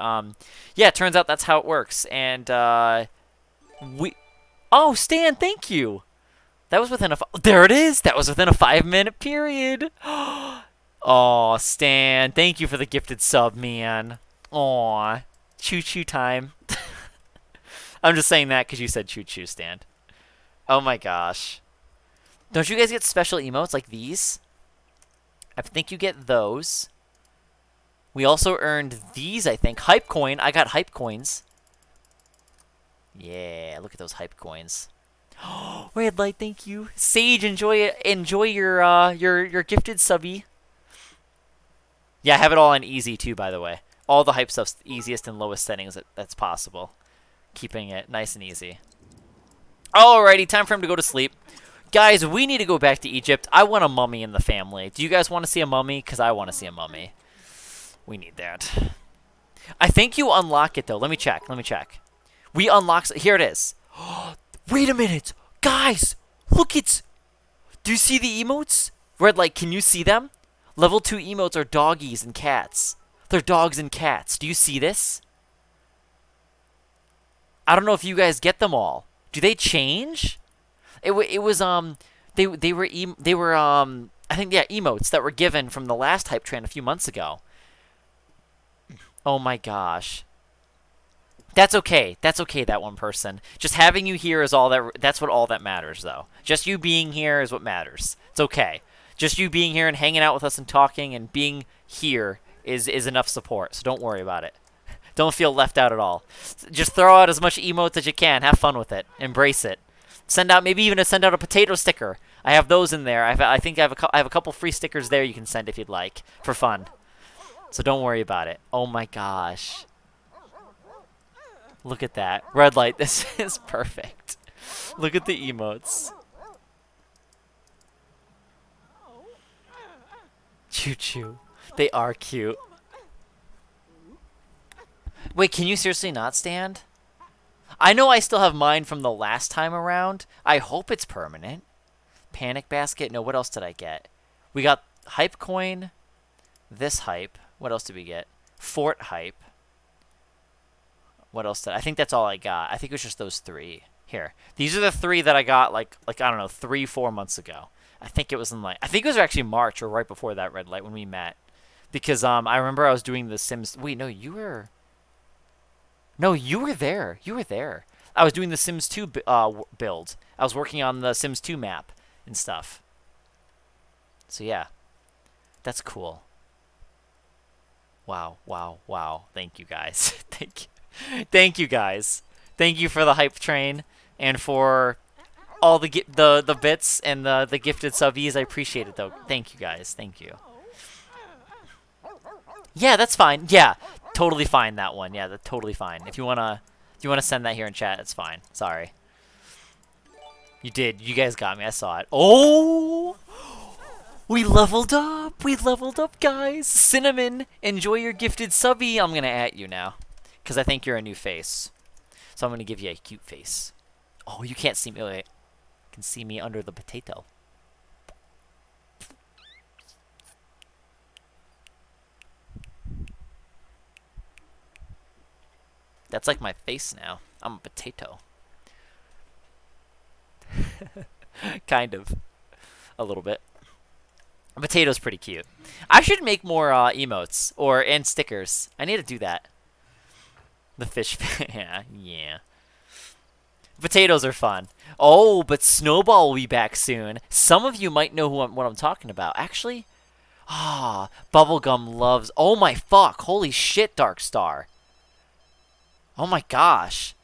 yeah, it turns out that's how it works. And oh, Stan, thank you. That was within there it is. That was within a 5-minute period. Oh, Stan, thank you for the gifted sub, man. Aw, choo-choo time. I'm just saying that because you said choo-choo, Stan. Oh my gosh. Don't you guys get special emotes like these? I think you get those. We also earned these, I think. Hype coin. I got hype coins. Yeah, look at those hype coins. Red Light, thank you. Sage, enjoy it. Enjoy your gifted subby. Yeah, I have it all on easy too, by the way. All the hype stuff's easiest and lowest settings that's possible. Keeping it nice and easy. Alrighty, time for him to go to sleep. Guys, we need to go back to Egypt. I want a mummy in the family. Do you guys want to see a mummy? Because I want to see a mummy. We need that. I think you unlock it, though. Let me check. Let me check. We unlock... Here it is. Wait a minute. Guys, look, it's... Do you see the emotes? Red Light, can you see them? Level 2 emotes are doggies and cats. They're dogs and cats. Do you see this? I don't know if you guys get them all. Do they change? It was they were I think, yeah, emotes that were given from the last Hype Train a few months ago. Oh my gosh. That's okay. That's okay, that one person. Just having you here is all that's what all that matters, though. Just you being here is what matters. It's okay. Just you being here and hanging out with us and talking and being here is enough support. So don't worry about it. Don't feel left out at all. Just throw out as much emotes as you can. Have fun with it. Embrace it. Send out, maybe even send out a potato sticker. I have those in there. I think I have a couple free stickers there you can send if you'd like for fun. So don't worry about it. Oh my gosh. Look at that. Red light. This is perfect. Look at the emotes. Choo choo. They are cute. Wait, can you seriously not stand? I know I still have mine from the last time around. I hope it's permanent. Panic basket. No, what else did I get? We got hype coin. This hype. What else did we get? Fort hype. What else did I think that's all I got. I think it was just those 3. Here. These are the 3 that I got like I don't know, 3-4 months ago. I think it was in I think it was actually March or right before that red light when we met. Because I remember I was doing the Sims. Wait, no, you were there. You were there. I was doing the Sims 2 build. I was working on the Sims 2 map and stuff. So yeah. That's cool. Wow, wow, wow. Thank you guys. Thank you. Thank you guys. Thank you for the hype train and for all the bits and the gifted subbies. I appreciate it though. Thank you guys. Thank you. Yeah, that's fine. Yeah, totally fine that one. Yeah, that's totally fine. If you wanna send that here in chat, it's fine. Sorry. You did. You guys got me. I saw it. Oh! We leveled up. We leveled up, guys. Cinnamon, enjoy your gifted subby. I'm gonna at you now. Because I think you're a new face. So I'm going to give you a cute face. Oh, you can't see me. Wait. You can see me under the potato. That's like my face now. I'm a potato. Kind of. A little bit. A potato's pretty cute. I should make more emotes and stickers. I need to do that. The fish, yeah. Potatoes are fun. Oh, but Snowball will be back soon. Some of you might know what I'm talking about. Actually, Bubblegum loves. Oh my fuck! Holy shit, Dark Star. Oh my gosh.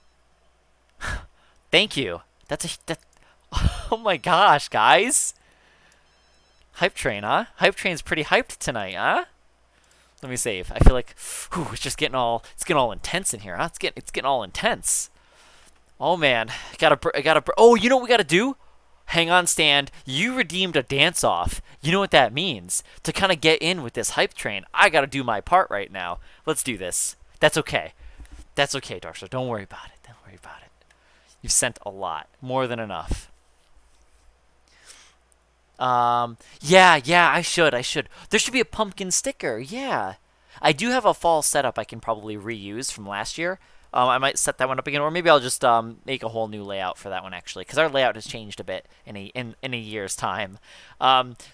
Thank you. Oh my gosh, guys. Hype train, huh? Hype train's pretty hyped tonight, huh? Let me save. I feel like, it's just getting all intense in here, huh? It's getting all intense. Oh man, oh, you know what we gotta do? Hang on, Stand. You redeemed a dance off. You know what that means? To kind of get in with this hype train, I gotta do my part right now. Let's do this. That's okay. That's okay, Darkstar. Don't worry about it. Don't worry about it. You've sent a lot, more than enough. Yeah, I should. There should be a pumpkin sticker, yeah. I do have a fall setup I can probably reuse from last year. I might set that one up again, or maybe I'll just make a whole new layout for that one, actually, because our layout has changed a bit in a year's time.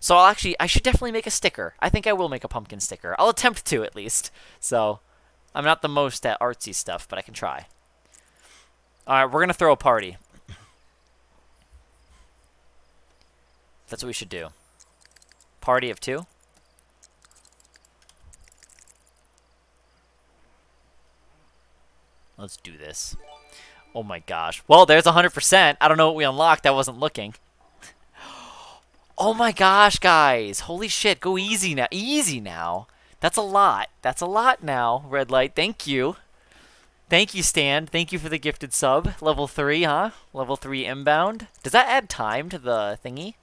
So I should definitely make a sticker. I think I will make a pumpkin sticker. I'll attempt to, at least. So, I'm not the most at artsy stuff, but I can try. Alright, we're going to throw a party. That's what we should do. Party of 2? Let's do this. Oh my gosh. Well, there's 100%. I don't know what we unlocked. I wasn't looking. Oh my gosh, guys. Holy shit. Go easy now. Easy now. That's a lot. That's a lot now, Red Light. Thank you. Thank you, Stan. Thank you for the gifted sub. Level 3, huh? Level 3 inbound. Does that add time to the thingy?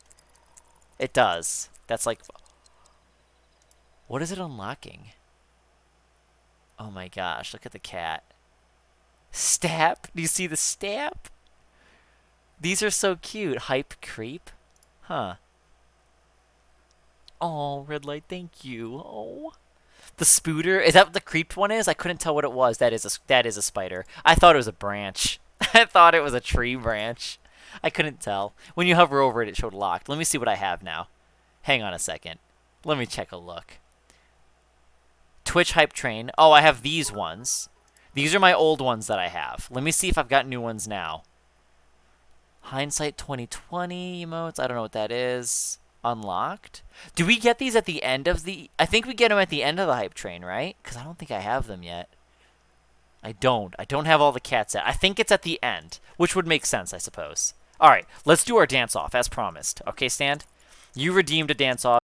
It does. That's like... What is it unlocking? Oh my gosh, look at the cat. Stap? Do you see the stap? These are so cute. Hype creep? Huh. Oh, Red Light, thank you. Oh. The spooter? Is that what the creeped one is? I couldn't tell what it was. That is a spider. I thought it was a branch. I thought it was a tree branch. I couldn't tell. When you hover over it, it showed locked. Let me see what I have now. Hang on a second. Let me check a look. Twitch Hype Train. Oh, I have these ones. These are my old ones that I have. Let me see if I've got new ones now. Hindsight 2020 emotes. I don't know what that is. unlocked. Do we get these at the end of the... I think we get them at the end of the hype train, right? Because I don't think I have them yet. I don't. I don't have all the cats yet. I think it's at the end, which would make sense, I suppose. All right, let's do our dance-off, as promised. Okay, Stand? You redeemed a dance-off.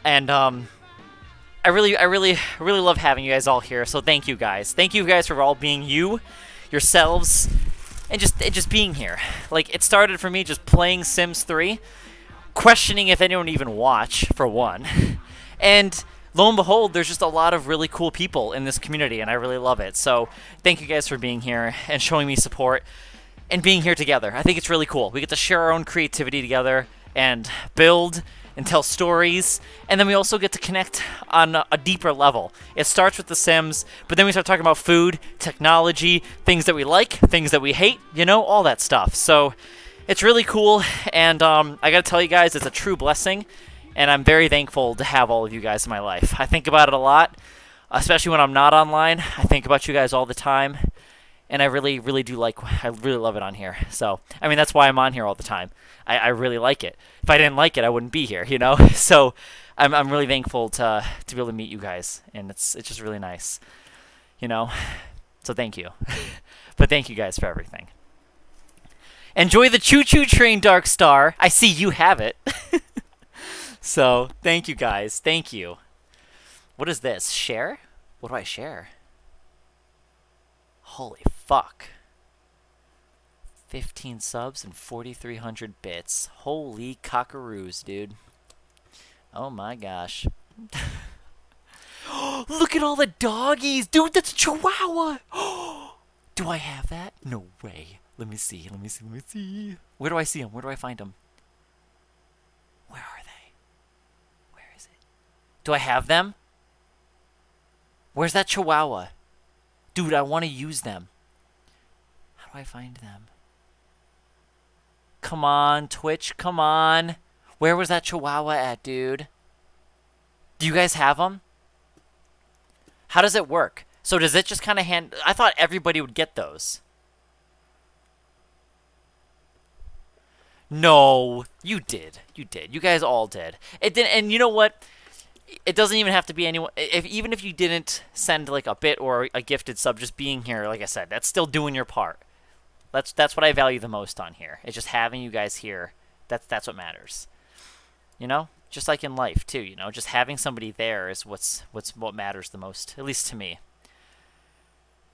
And I really love having you guys all here. So thank you guys. Thank you guys for all being you, yourselves, and just being here. Like, it started for me just playing Sims 3, questioning if anyone even watch, for one. And lo and behold, there's just a lot of really cool people in this community, and I really love it. So thank you guys for being here and showing me support and being here together. I think it's really cool. We get to share our own creativity together and build and tell stories, and then we also get to connect on a deeper level. It starts with The Sims, but then we start talking about food, technology, things that we like, things that we hate, you know, all that stuff. So it's really cool, and I gotta tell you guys, it's a true blessing, and I'm very thankful to have all of you guys in my life. I think about it a lot, especially when I'm not online. I think about you guys all the time, and I really love it on here. So, I mean, that's why I'm on here all the time. I really like it. If I didn't like it, I wouldn't be here, you know? So, I'm really thankful to be able to meet you guys, and it's just really nice, you know? So thank you. But thank you guys for everything. Enjoy the choo-choo train, Dark Star. I see you have it. So, thank you guys. Thank you. What is this? Share? What do I share? Holy fuck. 15 subs and 4,300 bits. Holy cockaroos, dude. Oh my gosh. Look at all the doggies! Dude, that's a Chihuahua! Do I have that? No way. Let me see. Where do I see them? Where do I find them? Where are they? Where is it? Do I have them? Where's that Chihuahua? Dude, I want to use them. How do I find them? Come on, Twitch, come on. Where was that Chihuahua at, dude? Do you guys have them? How does it work? So does it just kind of hand... I thought everybody would get those. No, you did. You did. You guys all did. It didn't, and you know what? It doesn't even have to be anyone. Even if you didn't send like a bit or a gifted sub, just being here, like I said, that's still doing your part. That's what I value the most on here. It's just having you guys here. That's what matters. You know, just like in life too. You know, just having somebody there is what matters the most, at least to me.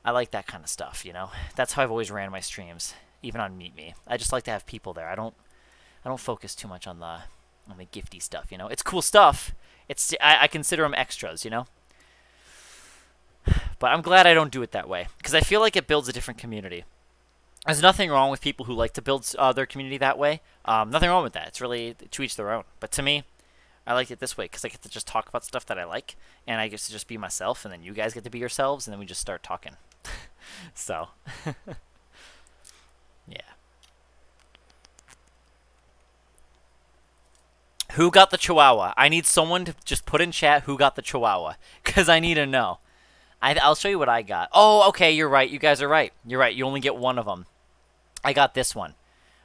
I like that kind of stuff. You know, that's how I've always ran my streams, even on Meet Me. I just like to have people there. I don't focus too much on the gifty stuff. You know, it's cool stuff. I consider them extras. You know. But I'm glad I don't do it that way, because I feel like it builds a different community. There's nothing wrong with people who like to build their community that way. Nothing wrong with that. It's really to each their own. But to me, I like it this way because I get to just talk about stuff that I like, and I get to just be myself, and then you guys get to be yourselves, and then we just start talking. So, yeah. Who got the Chihuahua? I need someone to just put in chat who got the Chihuahua, because I need to know. I'll show you what I got. Oh, okay, you're right. You guys are right. You're right. You only get one of them. I got this one.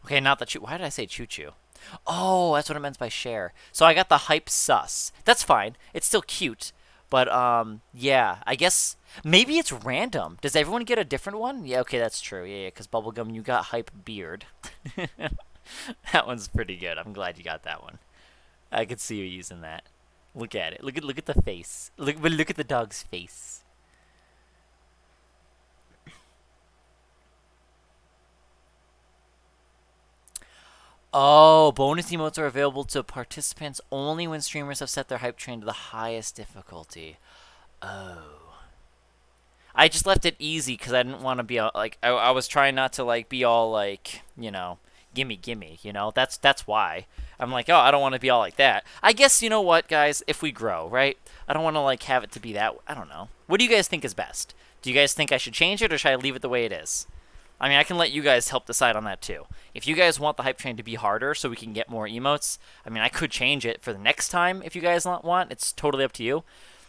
Okay, not the choo. Why did I say choo-choo? Oh, that's what it meant by share. So I got the hype sus. That's fine. It's still cute. But, yeah, I guess maybe it's random. Does everyone get a different one? Yeah, okay, that's true. Yeah, because Bubblegum, you got hype beard. That one's pretty good. I'm glad you got that one. I could see you using that. Look at it. Look at the face. Look at the dog's face. Oh, bonus emotes are available to participants only when streamers have set their hype train to the highest difficulty. Oh. I just left it easy because I didn't want to be like I was trying not to like be all like, you know, gimme, you know. That's why. I'm like, oh, I don't want to be all like that. I guess, you know what, guys, if we grow, right? I don't want to like have it to be that. I don't know. What do you guys think is best? Do you guys think I should change it or should I leave it the way it is? I mean, I can let you guys help decide on that too. If you guys want the hype train to be harder so we can get more emotes, I mean, I could change it for the next time if you guys want. It's totally up to you.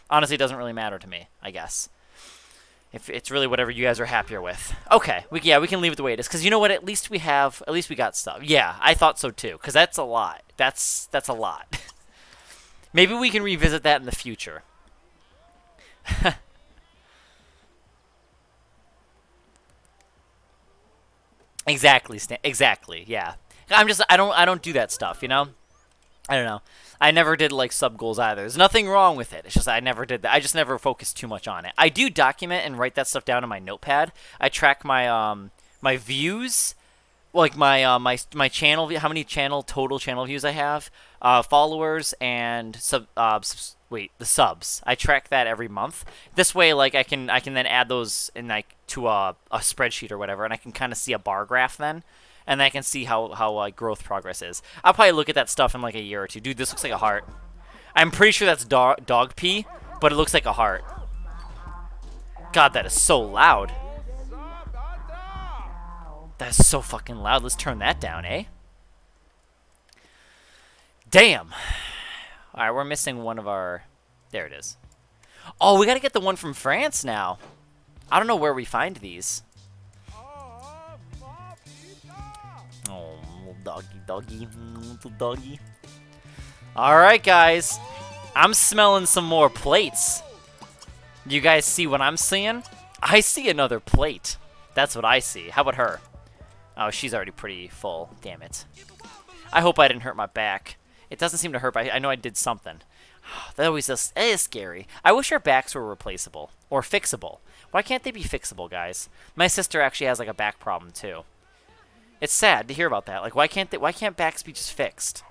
Honestly, it doesn't really matter to me, I guess. If it's really whatever you guys are happier with. Okay, we can leave it the way it is. Because you know what? At least we got stuff. Yeah, I thought so too. Because that's a lot. That's a lot. Maybe we can revisit that in the future. Exactly, exactly, yeah. I don't do that stuff, you know? I don't know. I never did like sub goals either. There's nothing wrong with it. It's just I never did that. I just never focused too much on it. I do document and write that stuff down in my notepad. I track my views, like my channel, how many total channel views I have, followers and the subs. I track that every month. This way, like I can then add those in like to a spreadsheet or whatever, and I can kind of see a bar graph then, and I can see how growth progress is. I'll probably look at that stuff in like a year or two. Dude, this looks like a heart. I'm pretty sure that's dog pee, but it looks like a heart. God, that is so loud. That's so fucking loud. Let's turn that down, eh? Damn. Alright, we're missing one of our... There it is. Oh, we gotta get the one from France now. I don't know where we find these. Oh, little doggy. Little doggy. Alright, guys. I'm smelling some more plates. You guys see what I'm seeing? I see another plate. That's what I see. How about her? Oh, she's already pretty full. Damn it. I hope I didn't hurt my back. It doesn't seem to hurt, but I know I did something. That always is scary. I wish our backs were replaceable. Or fixable. Why can't they be fixable, guys? My sister actually has, like, a back problem, too. It's sad to hear about that. Like, why can't backs be just fixed?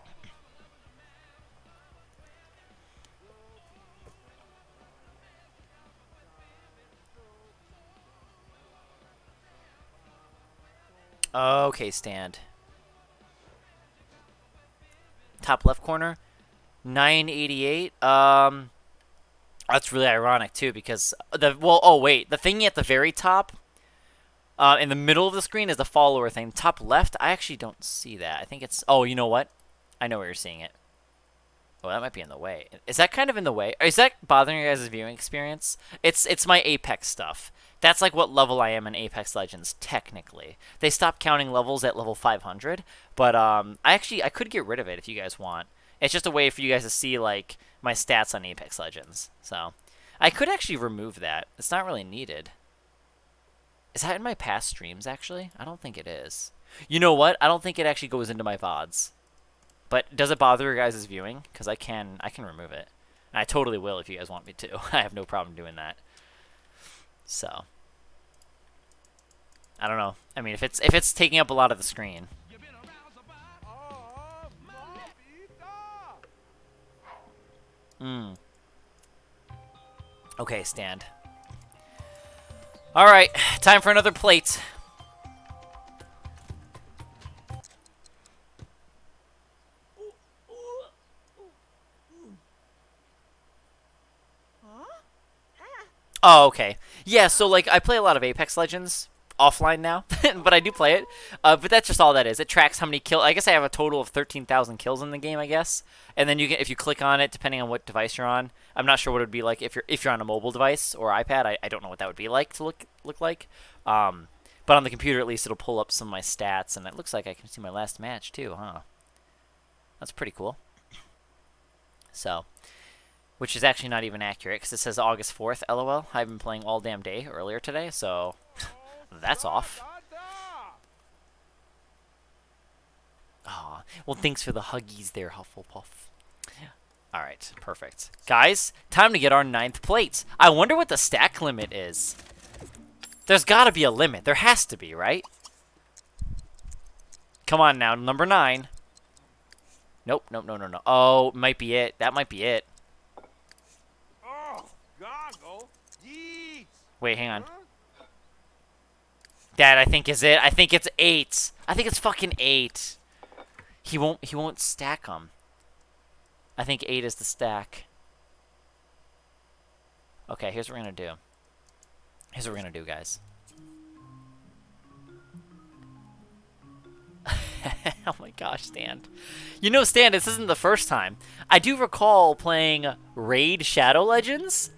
Okay, stand. Top left corner. 988. That's really ironic too because the thingy at the very top in the middle of the screen is the follower thing. Top left, I actually don't see that. I think it's you know what? I know where you're seeing it. Oh, that might be in the way. Is that kind of in the way? Is that bothering your guys' viewing experience? It's my Apex stuff. That's like what level I am in Apex Legends, technically. They stopped counting levels at level 500, but I could get rid of it if you guys want. It's just a way for you guys to see like my stats on Apex Legends. So I could actually remove that. It's not really needed. Is that in my past streams, actually? I don't think it is. You know what? I don't think it actually goes into my VODs. But does it bother your guys' viewing? Because I can remove it. And I totally will if you guys want me to. I have no problem doing that. So I don't know. I mean, if it's taking up a lot of the screen. Okay, stand. All right, time for another plate. Oh, okay. Yeah, so, like, I play a lot of Apex Legends offline now, but I do play it. But that's just all that is. It tracks how many kills. I guess I have a total of 13,000 kills in the game, I guess. And then if you click on it, depending on what device you're on, I'm not sure what it would be like if you're on a mobile device or iPad. I don't know what that would be like to look like. But on the computer, at least, it'll pull up some of my stats, and it looks like I can see my last match, too, huh? That's pretty cool. So... which is actually not even accurate, because it says August 4th, LOL. I've been playing all damn day earlier today, so that's off. Aw, well, thanks for the huggies there, Hufflepuff. Alright, perfect. Guys, time to get our 9th plate. I wonder what the stack limit is. There's gotta be a limit. There has to be, right? Come on now, number 9. Nope, nope, no. Oh, might be it. That might be it. Wait, hang on. That, I think, is it. I think it's 8. I think it's fucking 8. He won't stack them. I think 8 is the stack. Okay, here's what we're gonna do. Here's what we're gonna do, guys. Oh my gosh, Stan. You know, Stan, this isn't the first time. I do recall playing Raid Shadow Legends.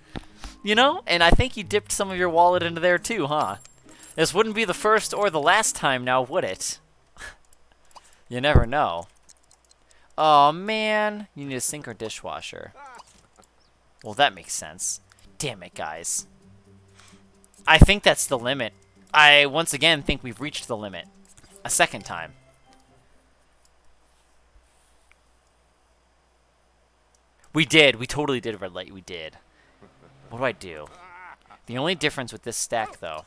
You know? And I think you dipped some of your wallet into there too, huh? This wouldn't be the first or the last time now, would it? You never know. Oh man. You need a sink or dishwasher. Well, that makes sense. Damn it, guys. I think that's the limit. I, once again, think we've reached the limit. A second time. We did. We totally did red light. We did. What do I do? The only difference with this stack, though,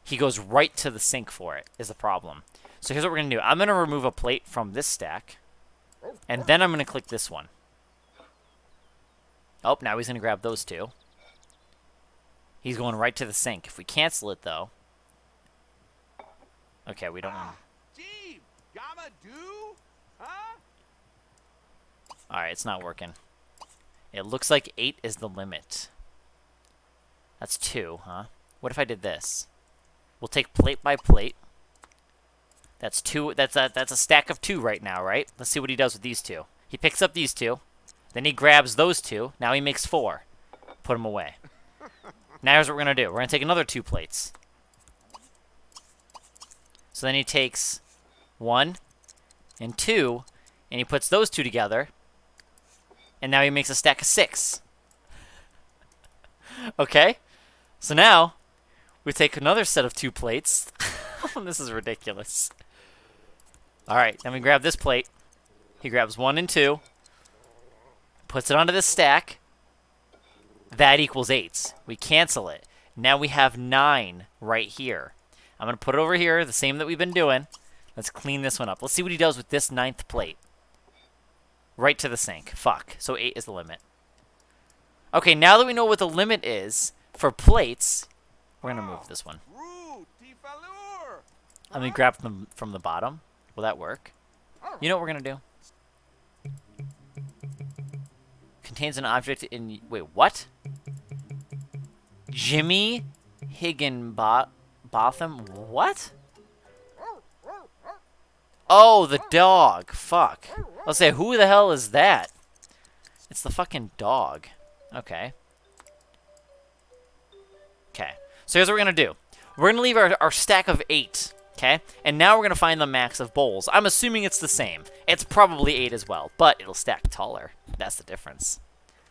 he goes right to the sink for it, is the problem. So here's what we're going to do. I'm going to remove a plate from this stack, and then I'm going to click this one. Oh, now he's going to grab those two. He's going right to the sink. If we cancel it, though... Okay, we don't... Jeeb, gamma do? Huh? Alright, it's not working. It looks like 8 is the limit. That's 2, huh? What if I did this? We'll take plate by plate. That's 2. That's a stack of 2 right now, right? Let's see what he does with these 2. He picks up these 2. Then he grabs those 2. Now he makes 4. Put them away. Now here's what we're going to do. We're going to take another 2 plates. So then he takes 1 and 2, and he puts those 2 together. And now he makes a stack of 6. Okay? So now, we take another set of 2 plates. This is ridiculous. Alright, then we grab this plate. He grabs 1 and 2. Puts it onto this stack. That equals 8. We cancel it. Now we have 9 right here. I'm going to put it over here, the same that we've been doing. Let's clean this one up. Let's see what he does with this 9th plate. Right to the sink. Fuck. So 8 is the limit. Okay, now that we know what the limit is for plates, we're going to move this one. Rude, Tifalur. Let me grab them from the bottom. Will that work? You know what we're going to do? Contains an object in... Wait, what? Jimmy Higginbotham? What? Oh, the dog. Fuck. Let's say, who the hell is that? It's the fucking dog. Okay. Okay. So here's what we're going to do. We're going to leave our stack of 8. Okay? And now we're going to find the max of bowls. I'm assuming it's the same. It's probably 8 as well, but it'll stack taller. That's the difference.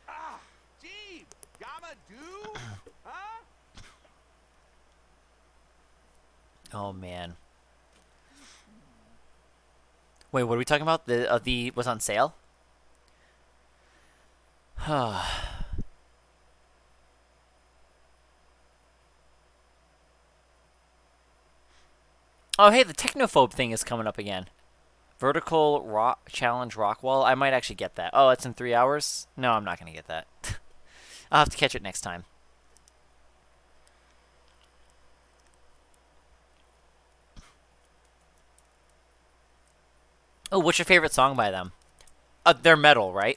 Ah, Jeeb, gamma do? Huh? Oh, man. Wait, what are we talking about? The was on sale? Oh, hey, the Technophobe thing is coming up again. Vertical rock challenge rock wall. I might actually get that. Oh, it's in 3 hours? No, I'm not going to get that. I'll have to catch it next time. Oh, what's your favorite song by them? They're metal, right?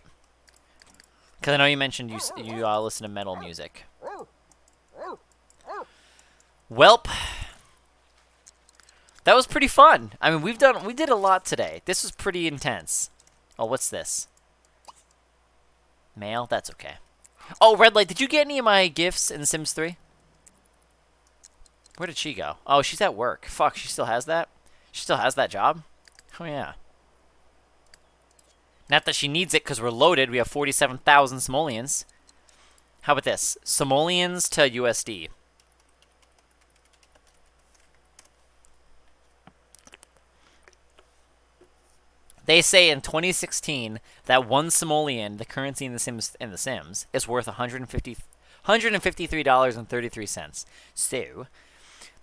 Because I know you mentioned you listen to metal music. Welp. That was pretty fun. I mean, we did a lot today. This was pretty intense. Oh, what's this? Mail? That's okay. Oh, Red Light, did you get any of my gifts in Sims 3? Where did she go? Oh, she's at work. Fuck, she still has that? She still has that job? Oh, yeah. Not that she needs it because we're loaded. We have 47,000 simoleons. How about this? Simoleons to USD. They say in 2016 that 1 simoleon, the currency in the Sims, is worth $153.33. So,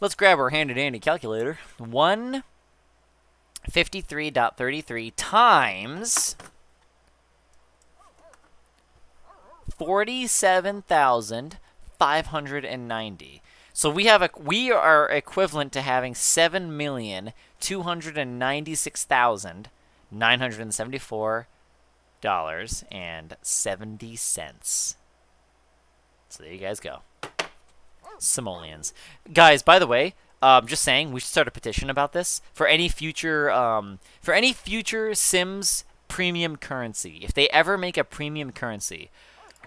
let's grab our handy-dandy calculator. 153.33 times 47,590. So we are equivalent to having 7,296,974.70. So there you guys go. Simoleons. Guys, by the way, just saying, we should start a petition about this for any future Sims premium currency. If they ever make a premium currency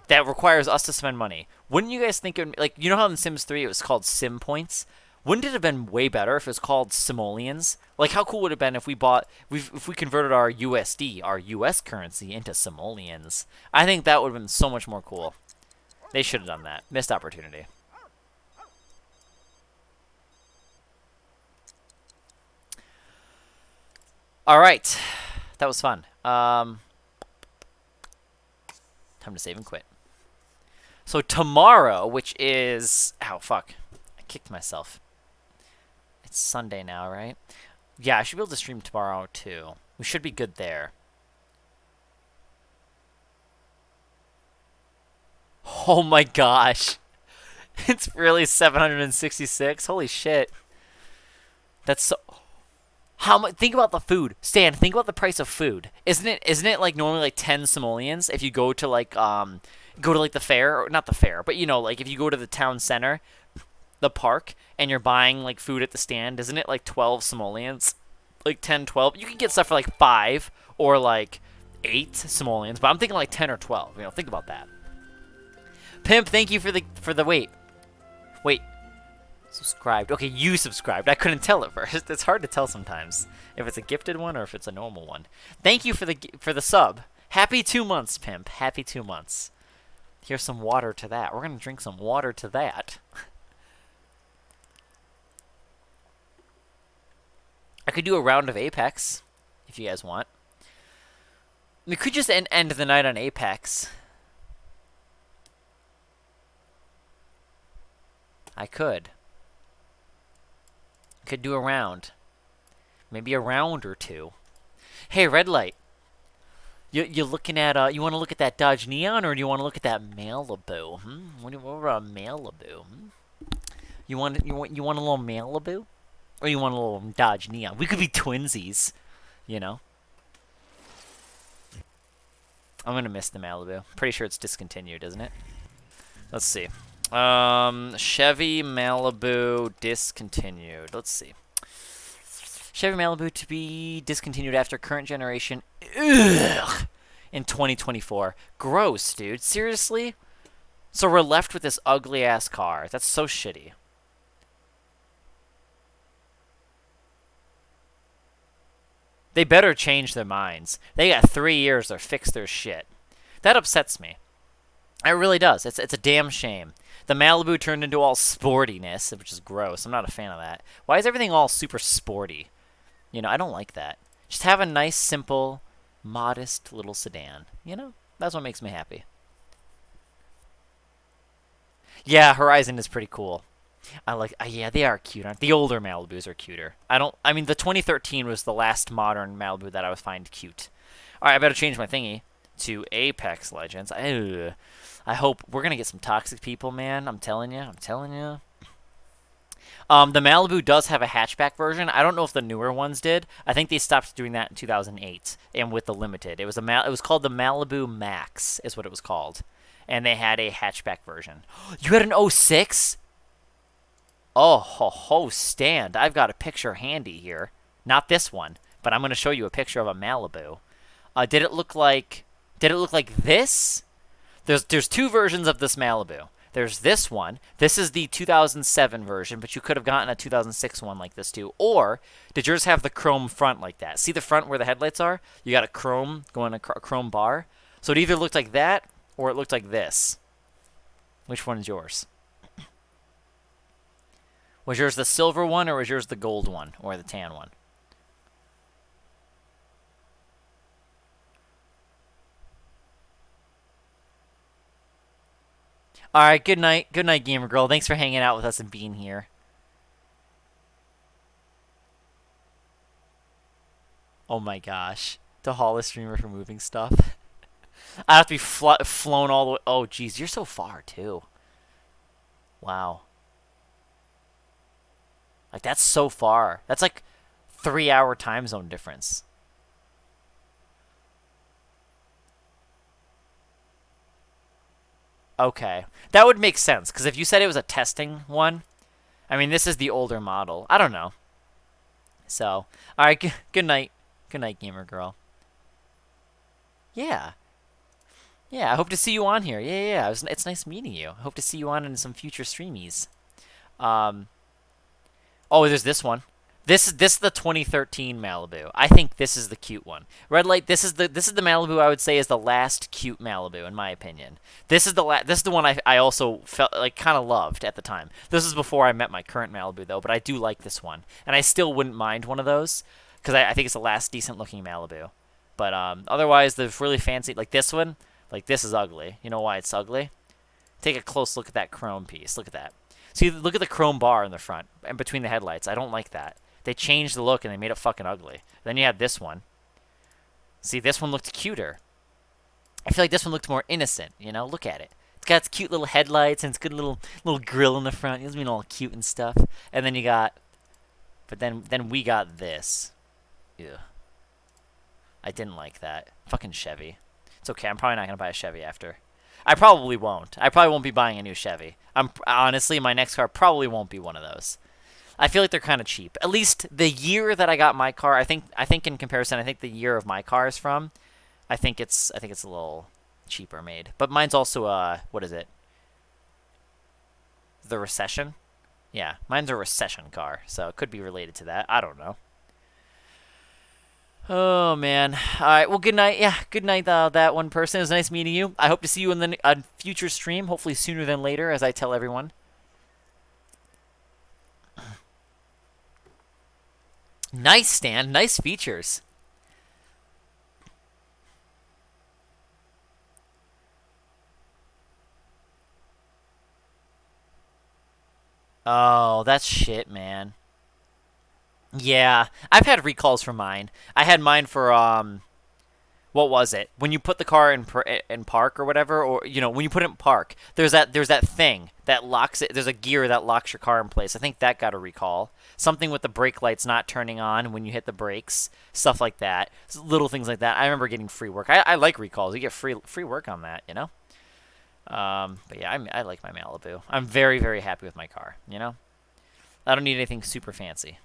that requires us to spend money, wouldn't you guys think it would, like, you know how in Sims 3 it was called Sim Points? Wouldn't it have been way better if it was called Simoleons? Like, how cool would it have been if we converted our USD, our US currency, into simoleons? I think that would have been so much more cool. They should have done that. Missed opportunity. All right, that was fun. Time to save and quit. So tomorrow, which is... Ow, fuck. I kicked myself. It's Sunday now, right? Yeah, I should be able to stream tomorrow, too. We should be good there. Oh my gosh. It's really 766? Holy shit. That's so... How much? Think about the food. Stan, think about the price of food. Isn't it like normally like 10 simoleons if you go to like the fair, or not the fair, but you know, like if you go to the town center, the park, and you're buying like food at the stand, isn't it like 12 simoleons? Like 10, 12. You can get stuff for like 5 or like 8 simoleons, but I'm thinking like 10 or 12. You know, think about that. Pimp, thank you for the wait. Wait. Subscribed. Okay, you subscribed. I couldn't tell at first. It's hard to tell sometimes if it's a gifted one or if it's a normal one. Thank you for the sub. Happy 2 months, Pimp. Happy 2 months. Here's some water to that. We're gonna drink some water to that. I could do a round of Apex if you guys want. We could just end the night on Apex. I could. Could do a round. Maybe a round or two. Hey, Red Light. You looking at you want to look at that Dodge Neon, or do you want to look at that Malibu? What about a Malibu? You want a little Malibu, or you want a little Dodge Neon? We could be twinsies, you know. I'm gonna miss the Malibu. Pretty sure it's discontinued, isn't it? Let's see. Chevy Malibu discontinued. Let's see. Chevy Malibu to be discontinued after current generation. Ugh, in 2024. Gross, dude. Seriously? So we're left with this ugly ass car. That's so shitty. They better change their minds. They got 3 years to fix their shit. That upsets me. It really does. It's a damn shame. The Malibu turned into all sportiness, which is gross. I'm not a fan of that. Why is everything all super sporty? You know, I don't like that. Just have a nice, simple, modest little sedan. You know? That's what makes me happy. Yeah, Horizon is pretty cool. I like... yeah, they are cute. The older Malibus are cuter. I mean, the 2013 was the last modern Malibu that I would find cute. Alright, I better change my thingy to Apex Legends. Ugh. I hope we're going to get some toxic people, man. I'm telling you. The Malibu does have a hatchback version. I don't know if the newer ones did. I think they stopped doing that in 2008 and with the Limited. It was called the Malibu Max is what it was called. And they had a hatchback version. You had an 06? Oh, ho, stand. I've got a picture handy here. Not this one, but I'm going to show you a picture of a Malibu. Did it look like this? There's 2 versions of this Malibu. There's this one. This is the 2007 version, but you could have gotten a 2006 one like this too. Or did yours have the chrome front like that? See the front where the headlights are? You got a chrome going a chrome bar. So it either looked like that or it looked like this. Which one is yours? Was yours the silver one or was yours the gold one or the tan one? Alright, good night. Good night, Gamer Girl. Thanks for hanging out with us and being here. Oh my gosh. To haul a streamer for moving stuff. I have to be flown all the way. Oh, jeez. You're so far, too. Wow. Like, that's so far. That's like 3-hour time zone difference. Okay. That would make sense, because if you said it was a testing one, I mean, this is the older model. I don't know. So, alright, good night. Good night, Gamer Girl. Yeah. Yeah, I hope to see you on here. Yeah. It's nice meeting you. I hope to see you on in some future streamies. Oh, there's this one. This is the 2013 Malibu. I think this is the cute one. Red Light. This is the Malibu I would say is the last cute Malibu in my opinion. This is the one I also felt like kind of loved at the time. This is before I met my current Malibu though, but I do like this one, and I still wouldn't mind one of those because I think it's the last decent looking Malibu. But otherwise, the really fancy like this one Like, this is ugly. You know why it's ugly? Take a close look at that chrome piece. Look at that. See, look at the chrome bar in the front and between the headlights. I don't like that. They changed the look and they made it fucking ugly. Then you had this one. See, this one looked cuter. I feel like this one looked more innocent, you know? Look at it. It's got its cute little headlights and it's good little grill in the front. It doesn't mean all cute and stuff. And then you got... But then we got this. Ew. I didn't like that. Fucking Chevy. It's okay. I'm probably not going to buy a Chevy after. I probably won't. I probably won't be buying a new Chevy. Honestly, my next car probably won't be one of those. I feel like they're kind of cheap. At least the year that I got my car, I think in comparison, I think the year of my car is from, I think it's a little cheaper made. But mine's also what is it? The Recession? Yeah, mine's a Recession car, so it could be related to that. I don't know. Oh, man. All right, well, good night. Yeah, good night, that one person. It was nice meeting you. I hope to see you in the future stream, hopefully sooner than later, as I tell everyone. Nice stand. Nice features. Oh, that's shit, man. Yeah, I've had recalls for mine. I had mine for what was it? When you put the car in park or whatever, or you know, when you put it in park, there's that thing that locks it. There's a gear that locks your car in place. I think that got a recall. Something with the brake lights not turning on when you hit the brakes, stuff like that. Little things like that. I remember getting free work. I like recalls. You get free work on that, you know. But yeah, I like my Malibu. I'm very, very happy with my car. You know, I don't need anything super fancy.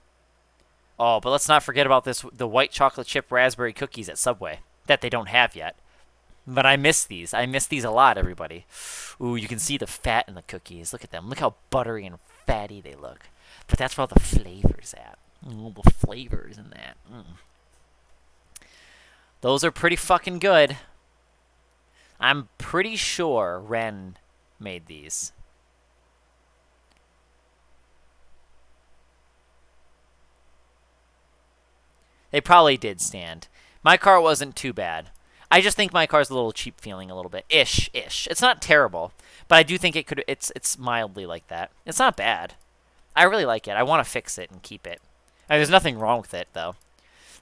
Oh, but let's not forget about the white chocolate chip raspberry cookies at Subway that they don't have yet. But I miss these. I miss these a lot, everybody. Ooh, you can see the fat in the cookies. Look at them. Look how buttery and fatty they look. But that's where all the flavors at. All the flavors in that. Those are pretty fucking good. I'm pretty sure Ren made these. They probably did stand. My car wasn't too bad. I just think my car's a little cheap feeling a little bit. Ish. It's not terrible, but I do think it's mildly like that. It's not bad. I really like it. I want to fix it and keep it. There's nothing wrong with it, though.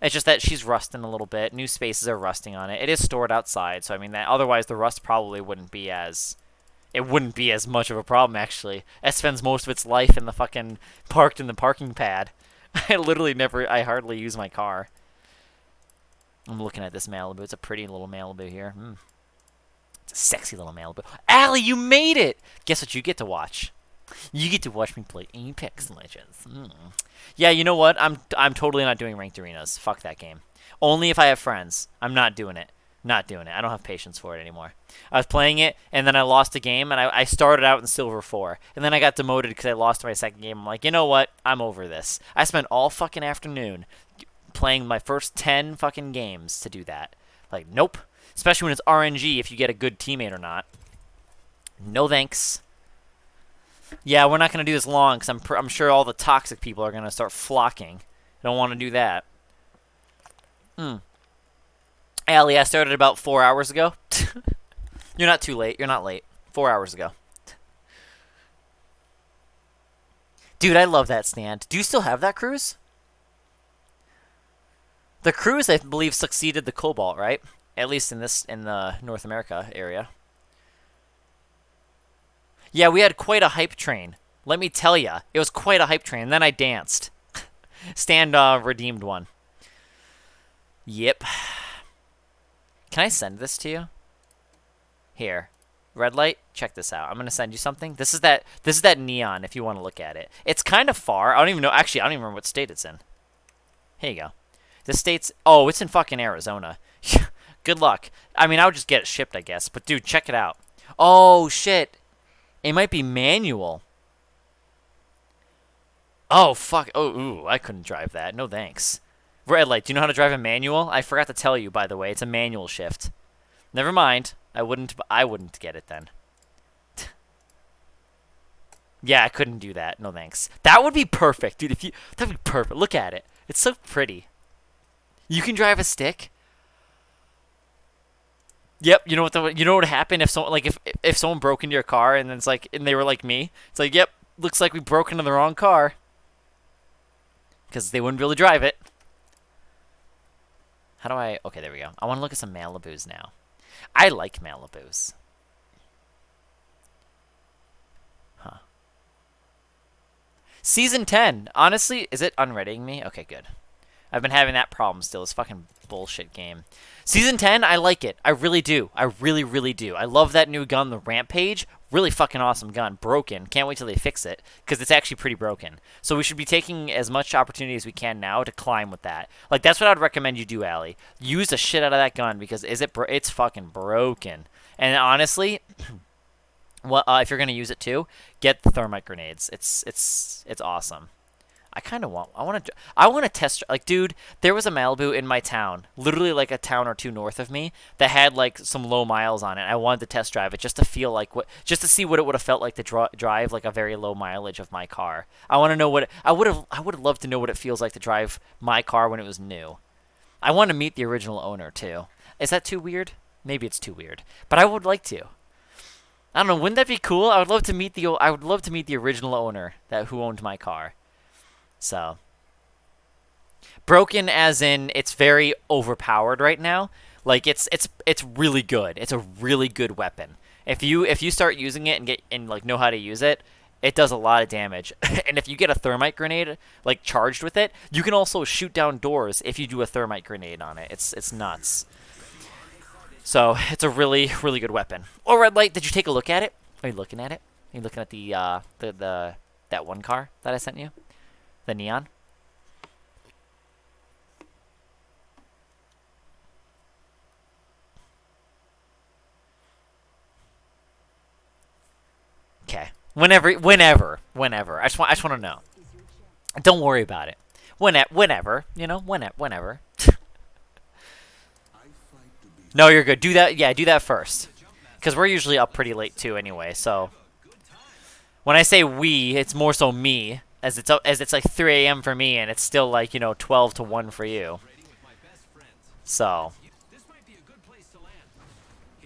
It's just that she's rusting a little bit. New spaces are rusting on it. It is stored outside, so I mean that otherwise the rust probably wouldn't be as much of a problem, actually. It spends most of its life in the fucking parked in the parking pad. I hardly use my car. I'm looking at this Malibu. It's a pretty little Malibu here. It's a sexy little Malibu. Allie, you made it! Guess what you get to watch? You get to watch me play Apex Legends. Yeah, you know what? I'm totally not doing ranked arenas. Fuck that game. Only if I have friends. I'm not doing it. Not doing it. I don't have patience for it anymore. I was playing it, and then I lost a game, and I started out in Silver 4. And then I got demoted because I lost my second game. I'm like, you know what? I'm over this. I spent all fucking afternoon playing my first 10 fucking games to do that. Like, nope. Especially when it's RNG if you get a good teammate or not. No thanks. Yeah, we're not going to do this long because I'm sure all the toxic people are going to start flocking. I don't want to do that. Allie, I started about 4 hours ago. You're not too late. You're not late. 4 hours ago. Dude, I love that stand. Do you still have that Cruise? The Cruise, I believe, succeeded the Cobalt, right? At least in the North America area. Yeah, we had quite a hype train. Let me tell ya, it was quite a hype train. And then I danced. Stan redeemed one. Yep. Can I send this to you? Here. Red light, check this out. I'm going to send you something. This is that neon if you want to look at it. It's kind of far. I don't even know. Actually, I don't even remember what state it's in. Here you go. This state's... Oh, it's in fucking Arizona. Good luck. I mean, I would just get it shipped, I guess. But, dude, check it out. Oh, shit. It might be manual. Oh, fuck. Oh, ooh, I couldn't drive that. No thanks. Red light, do you know how to drive a manual? I forgot to tell you, by the way. It's a manual shift. Never mind. I wouldn't get it then. Yeah, I couldn't do that. No thanks. That would be perfect, dude. That'd be perfect. Look at it. It's so pretty. You can drive a stick? Yep, you know what happened if someone like if someone broke into your car and then it's like and they were like me. It's like, "Yep, looks like we broke into the wrong car." Because they wouldn't be able to drive it. How do I... Okay, there we go. I want to look at some Malibus now. I like Malibus. Huh. Season 10. Honestly, is it unreadying me? Okay, good. I've been having that problem still. This fucking bullshit game. Season 10, I like it. I really do. I really, really do. I love that new gun, the Rampage. Really fucking awesome gun. Broken. Can't wait till they fix it, because it's actually pretty broken. So we should be taking as much opportunity as we can now to climb with that. Like, that's what I'd recommend you do, Allie. Use the shit out of that gun, because it's fucking broken. And honestly, well, if you're going to use it too, get the thermite grenades. It's awesome. I want to test, like, dude, there was a Malibu in my town, literally like a town or two north of me, that had like some low miles on it. I wanted to test drive it just to feel like just to see what it would have felt like to drive like a very low mileage of my car. I want to know I would have loved to know what it feels like to drive my car when it was new. I want to meet the original owner too. Is that too weird? Maybe it's too weird, but I would like to. I don't know, wouldn't that be cool? I would love to meet the original owner who owned my car. So, broken as in it's very overpowered right now. Like it's really good. It's a really good weapon. If you start using it and like know how to use it, it does a lot of damage. And if you get a thermite grenade like charged with it, you can also shoot down doors if you do a thermite grenade on it. It's nuts. So it's a really, really good weapon. Oh, Red Light, did you take a look at it? Are you looking at it? Are you looking at the that one car that I sent you? The neon? Okay. Whenever. I just want to know. Don't worry about it. Whenever, whenever. No, you're good. Do that. Yeah, do that first. Because we're usually up pretty late too anyway, so when I say we, it's more so me. As it's like 3 a.m. for me, and it's still like 12 to 1 for you. So,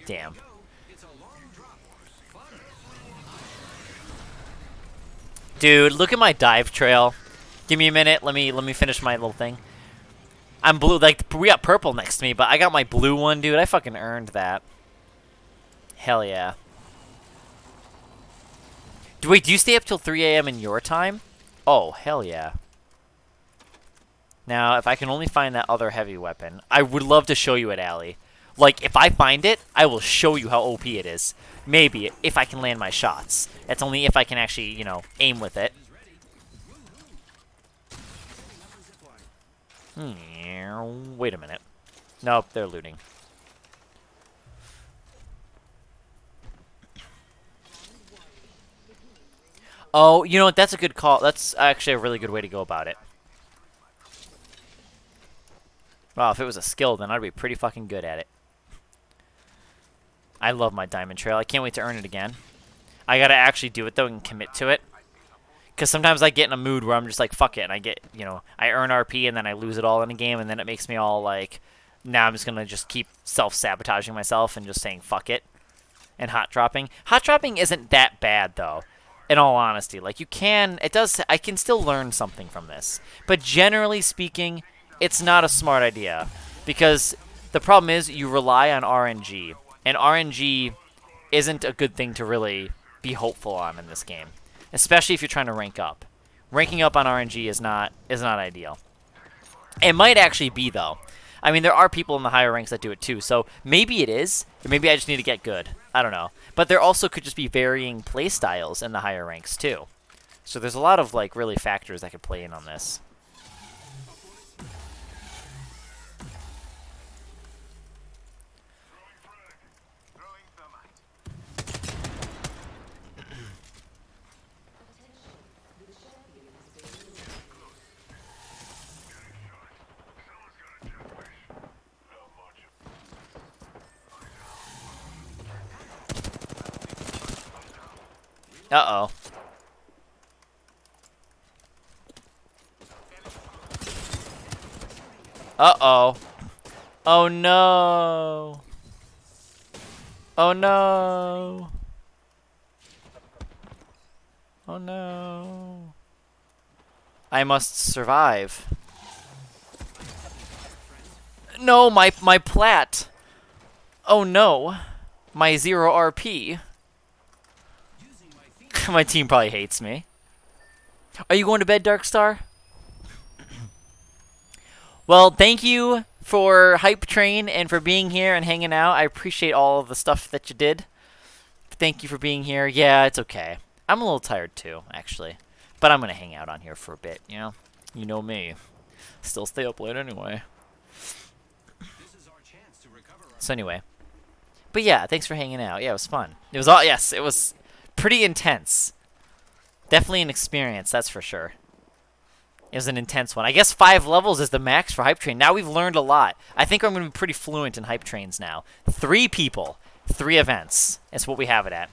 damn. Dude, look at my dive trail. Give me a minute. Let me finish my little thing. I'm blue. Like we got purple next to me, but I got my blue one, dude. I fucking earned that. Hell yeah. Wait, do you stay up till 3 a.m. in your time? Oh, hell yeah. Now, if I can only find that other heavy weapon, I would love to show you it, Allie. Like, if I find it, I will show you how OP it is. Maybe, if I can land my shots. It's only if I can actually, aim with it. Wait a minute. Nope, they're looting. Oh, you know what? That's a good call. That's actually a really good way to go about it. Wow, if it was a skill, then I'd be pretty fucking good at it. I love my diamond trail. I can't wait to earn it again. I gotta actually do it, though, and commit to it. Because sometimes I get in a mood where I'm just like, fuck it, and I get, I earn RP, and then I lose it all in a game, and then it makes me all like, now I'm just gonna just keep self-sabotaging myself and just saying, fuck it. And hot dropping. Hot dropping isn't that bad, though. In all honesty, like I can still learn something from this. But generally speaking, it's not a smart idea. Because the problem is you rely on RNG. And RNG isn't a good thing to really be hopeful on in this game. Especially if you're trying to rank up. Ranking up on RNG is not ideal. It might actually be, though. I mean, there are people in the higher ranks that do it too, so maybe it is, or maybe I just need to get good. I don't know. But there also could just be varying play styles in the higher ranks too. So there's a lot of like really factors that could play in on this. Uh-oh. Uh-oh. Oh, no. Oh no! Oh no! I must survive. No, my plat. Oh no, my 0 RP. My team probably hates me. Are you going to bed, Darkstar? Well, thank you for Hype Train and for being here and hanging out. I appreciate all of the stuff that you did. Thank you for being here. Yeah, it's okay. I'm a little tired too, actually. But I'm going to hang out on here for a bit, you know? You know me. Still stay up late anyway. So anyway. But yeah, thanks for hanging out. Yeah, it was fun. It was all, yes, it was pretty intense. Definitely an experience, that's for sure. It was an intense one. I guess 5 levels is the max for Hype Train. Now we've learned a lot. I think I'm going to be pretty fluent in Hype Trains now. 3 people, 3 events. That's what we have it at.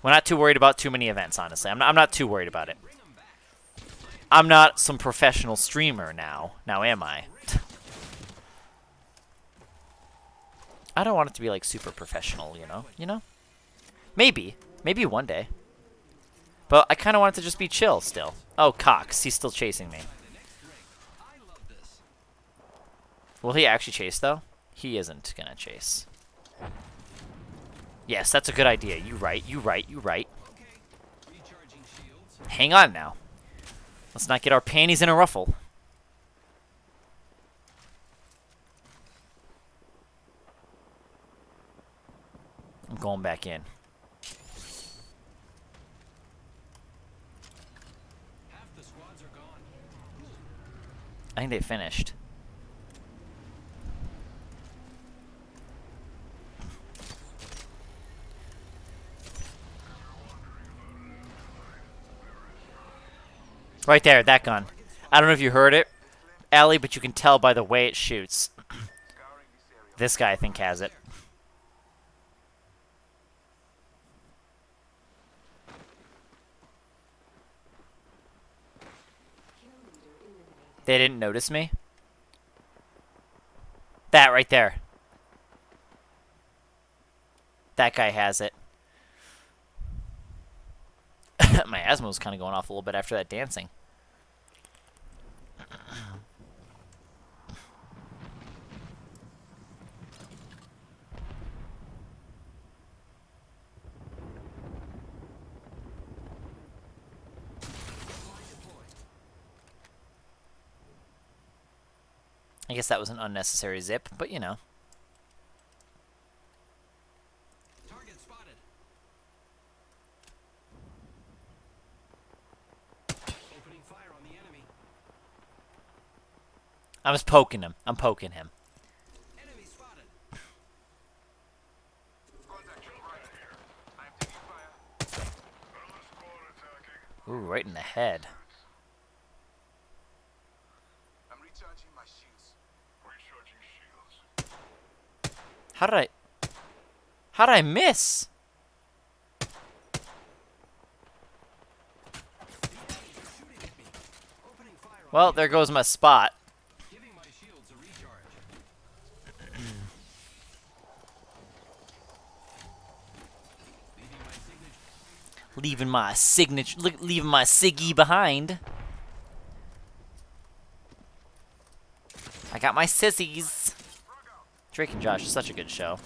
We're not too worried about too many events, honestly. I'm not too worried about it. I'm not some professional streamer now. Now am I? I don't want it to be like super professional, you know? You know? Maybe. Maybe one day. But I kind of want it to just be chill still. Oh, Cox. He's still chasing me. Will he actually chase, though? He isn't going to chase. Yes, that's a good idea. You right. You right. You right. Hang on now. Let's not get our panties in a ruffle. I'm going back in. I think they finished. Right there, that gun. I don't know if you heard it, Allie, but you can tell by the way it shoots. This guy, I think, has it. They didn't notice me? That right there. That guy has it. My asthma was kind of going off a little bit after that dancing. I guess that was an unnecessary zip, but you know. Target spotted. Opening fire on the enemy. I was poking him. I'm poking him. Enemy spotted. Ooh, right in the head. I'm recharging my shields. Recharging shields. How did I miss? Opening fire on Well, there goes my spot. giving my shields a recharge. Leaving my signature, leaving my Siggy behind. I got my sissies. Drake and Josh is such a good show.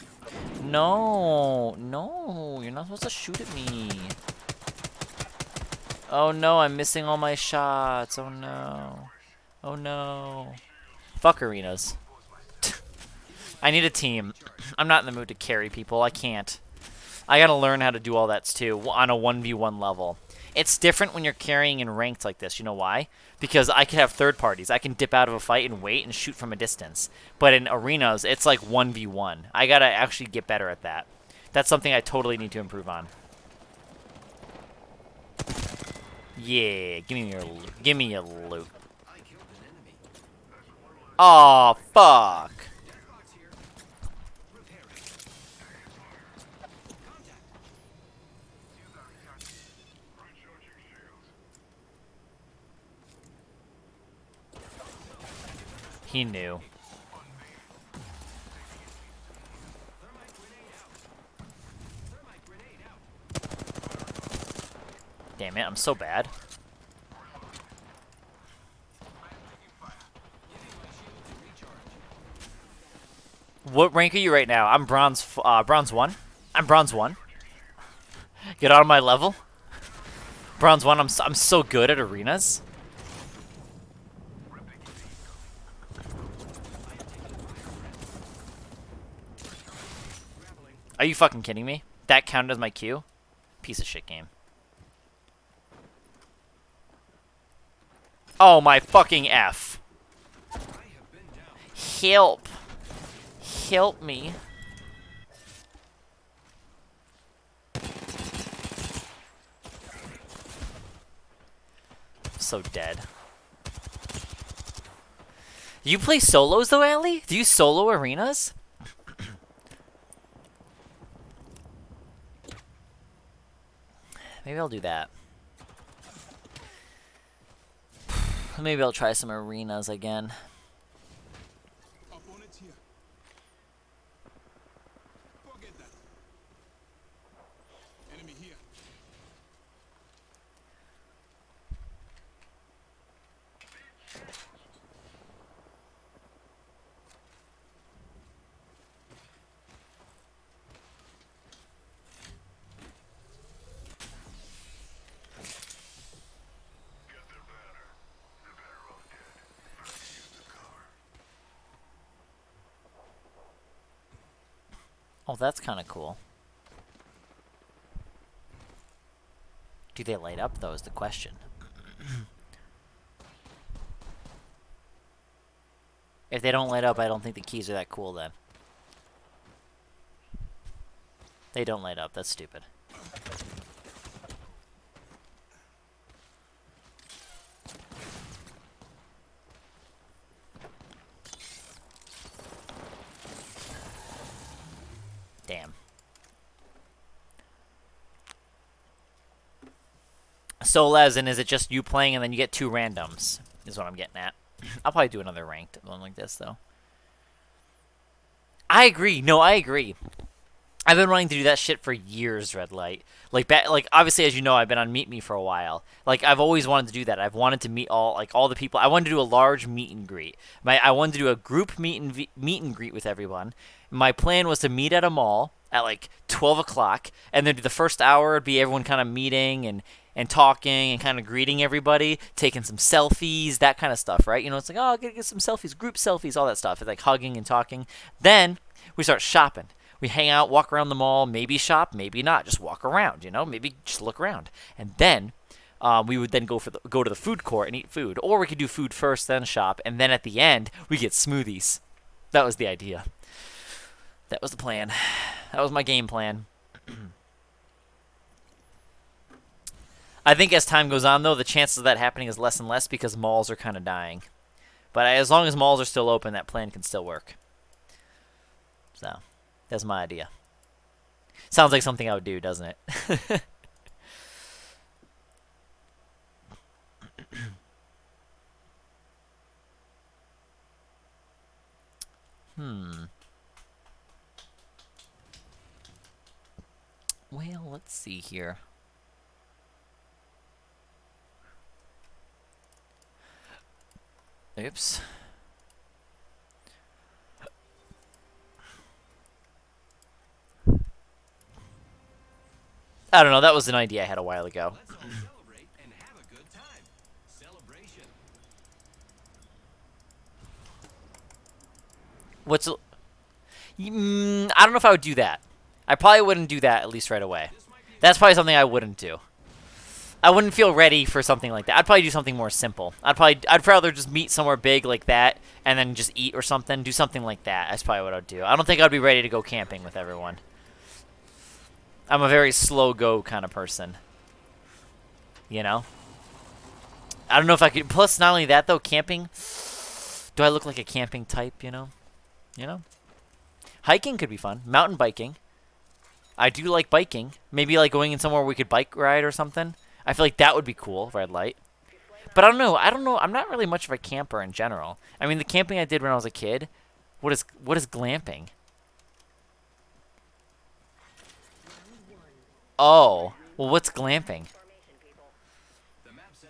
No, no, you're not supposed to shoot at me. Oh no, I'm missing all my shots. Oh no. Oh no. Fuck arenas. I need a team. I'm not in the mood to carry people. I can't. I gotta learn how to do all that too on a 1v1 level. It's different when you're carrying in ranked like this. You know why? Because I can have third parties. I can dip out of a fight and wait and shoot from a distance. But in arenas, it's like 1v1. I gotta actually get better at that. That's something I totally need to improve on. Yeah, give me your loot. Give me your loot. I killed an enemy. Aw, fuck. Death box here. Repairing. Contact. He knew. Thermite grenade out. Damn it, I'm so bad. What rank are you right now? I'm bronze 1. I'm bronze 1. Get out of my level. Bronze 1, I'm so good at arenas. Are you fucking kidding me? That counted as my Q? Piece of shit game. Oh my fucking F. Help. Help me. So dead. Do you play solos though, Allie? Do you solo arenas? Maybe I'll do that. Maybe I'll try some arenas again. Opponents here. Forget that. Enemy here. Oh, that's kind of cool. Do they light up, though, is the question. If they don't light up, I don't think the keys are that cool, then. They don't light up. That's stupid. Damn. So, Lesin, is it just you playing and then you get 2 randoms? Is what I'm getting at. I'll probably do another ranked one like this, though. I agree. No, I agree. I've been wanting to do that shit for years, Red Light. Like obviously, as you know, I've been on Meet Me for a while. Like, I've always wanted to do that. I've wanted to meet all the people. I wanted to do a large meet and greet. I wanted to do a group meet and greet with everyone. My plan was to meet at a mall at like 12 o'clock, and then the first hour would be everyone kind of meeting and talking and kind of greeting everybody, taking some selfies, that kind of stuff, right? You know, it's like, oh, I gotta get some selfies, group selfies, all that stuff. It's like hugging and talking. Then we start shopping. We hang out, walk around the mall, maybe shop, maybe not. Just walk around, you know, maybe just look around. And then we would then go to the food court and eat food. Or we could do food first, then shop, and then at the end, we get smoothies. That was the idea. That was the plan. That was my game plan. I think as time goes on, though, the chances of that happening is less and less because malls are kind of dying. But as long as malls are still open, that plan can still work. So, that's my idea. Sounds like something I would do, doesn't it? Well, let's see here. Oops. I don't know, that was an idea I had a while ago. Let's all celebrate and have a good time. Celebration. I don't know if I would do that. I probably wouldn't do that, at least right away. That's probably something I wouldn't do. I wouldn't feel ready for something like that. I'd probably do something more simple. I'd rather just meet somewhere big like that and then just eat or something. Do something like that. That's probably what I'd do. I don't think I'd be ready to go camping with everyone. I'm a very slow go kind of person. You know? I don't know if I could. Plus, not only that though, camping. Do I look like a camping type? You know? You know? Hiking could be fun. Mountain biking. I do like biking. Maybe like going in somewhere we could bike ride or something. I feel like that would be cool, Red Light. But I don't know. I'm not really much of a camper in general. I mean, the camping I did when I was a kid. What is glamping? Oh. Well, what's glamping?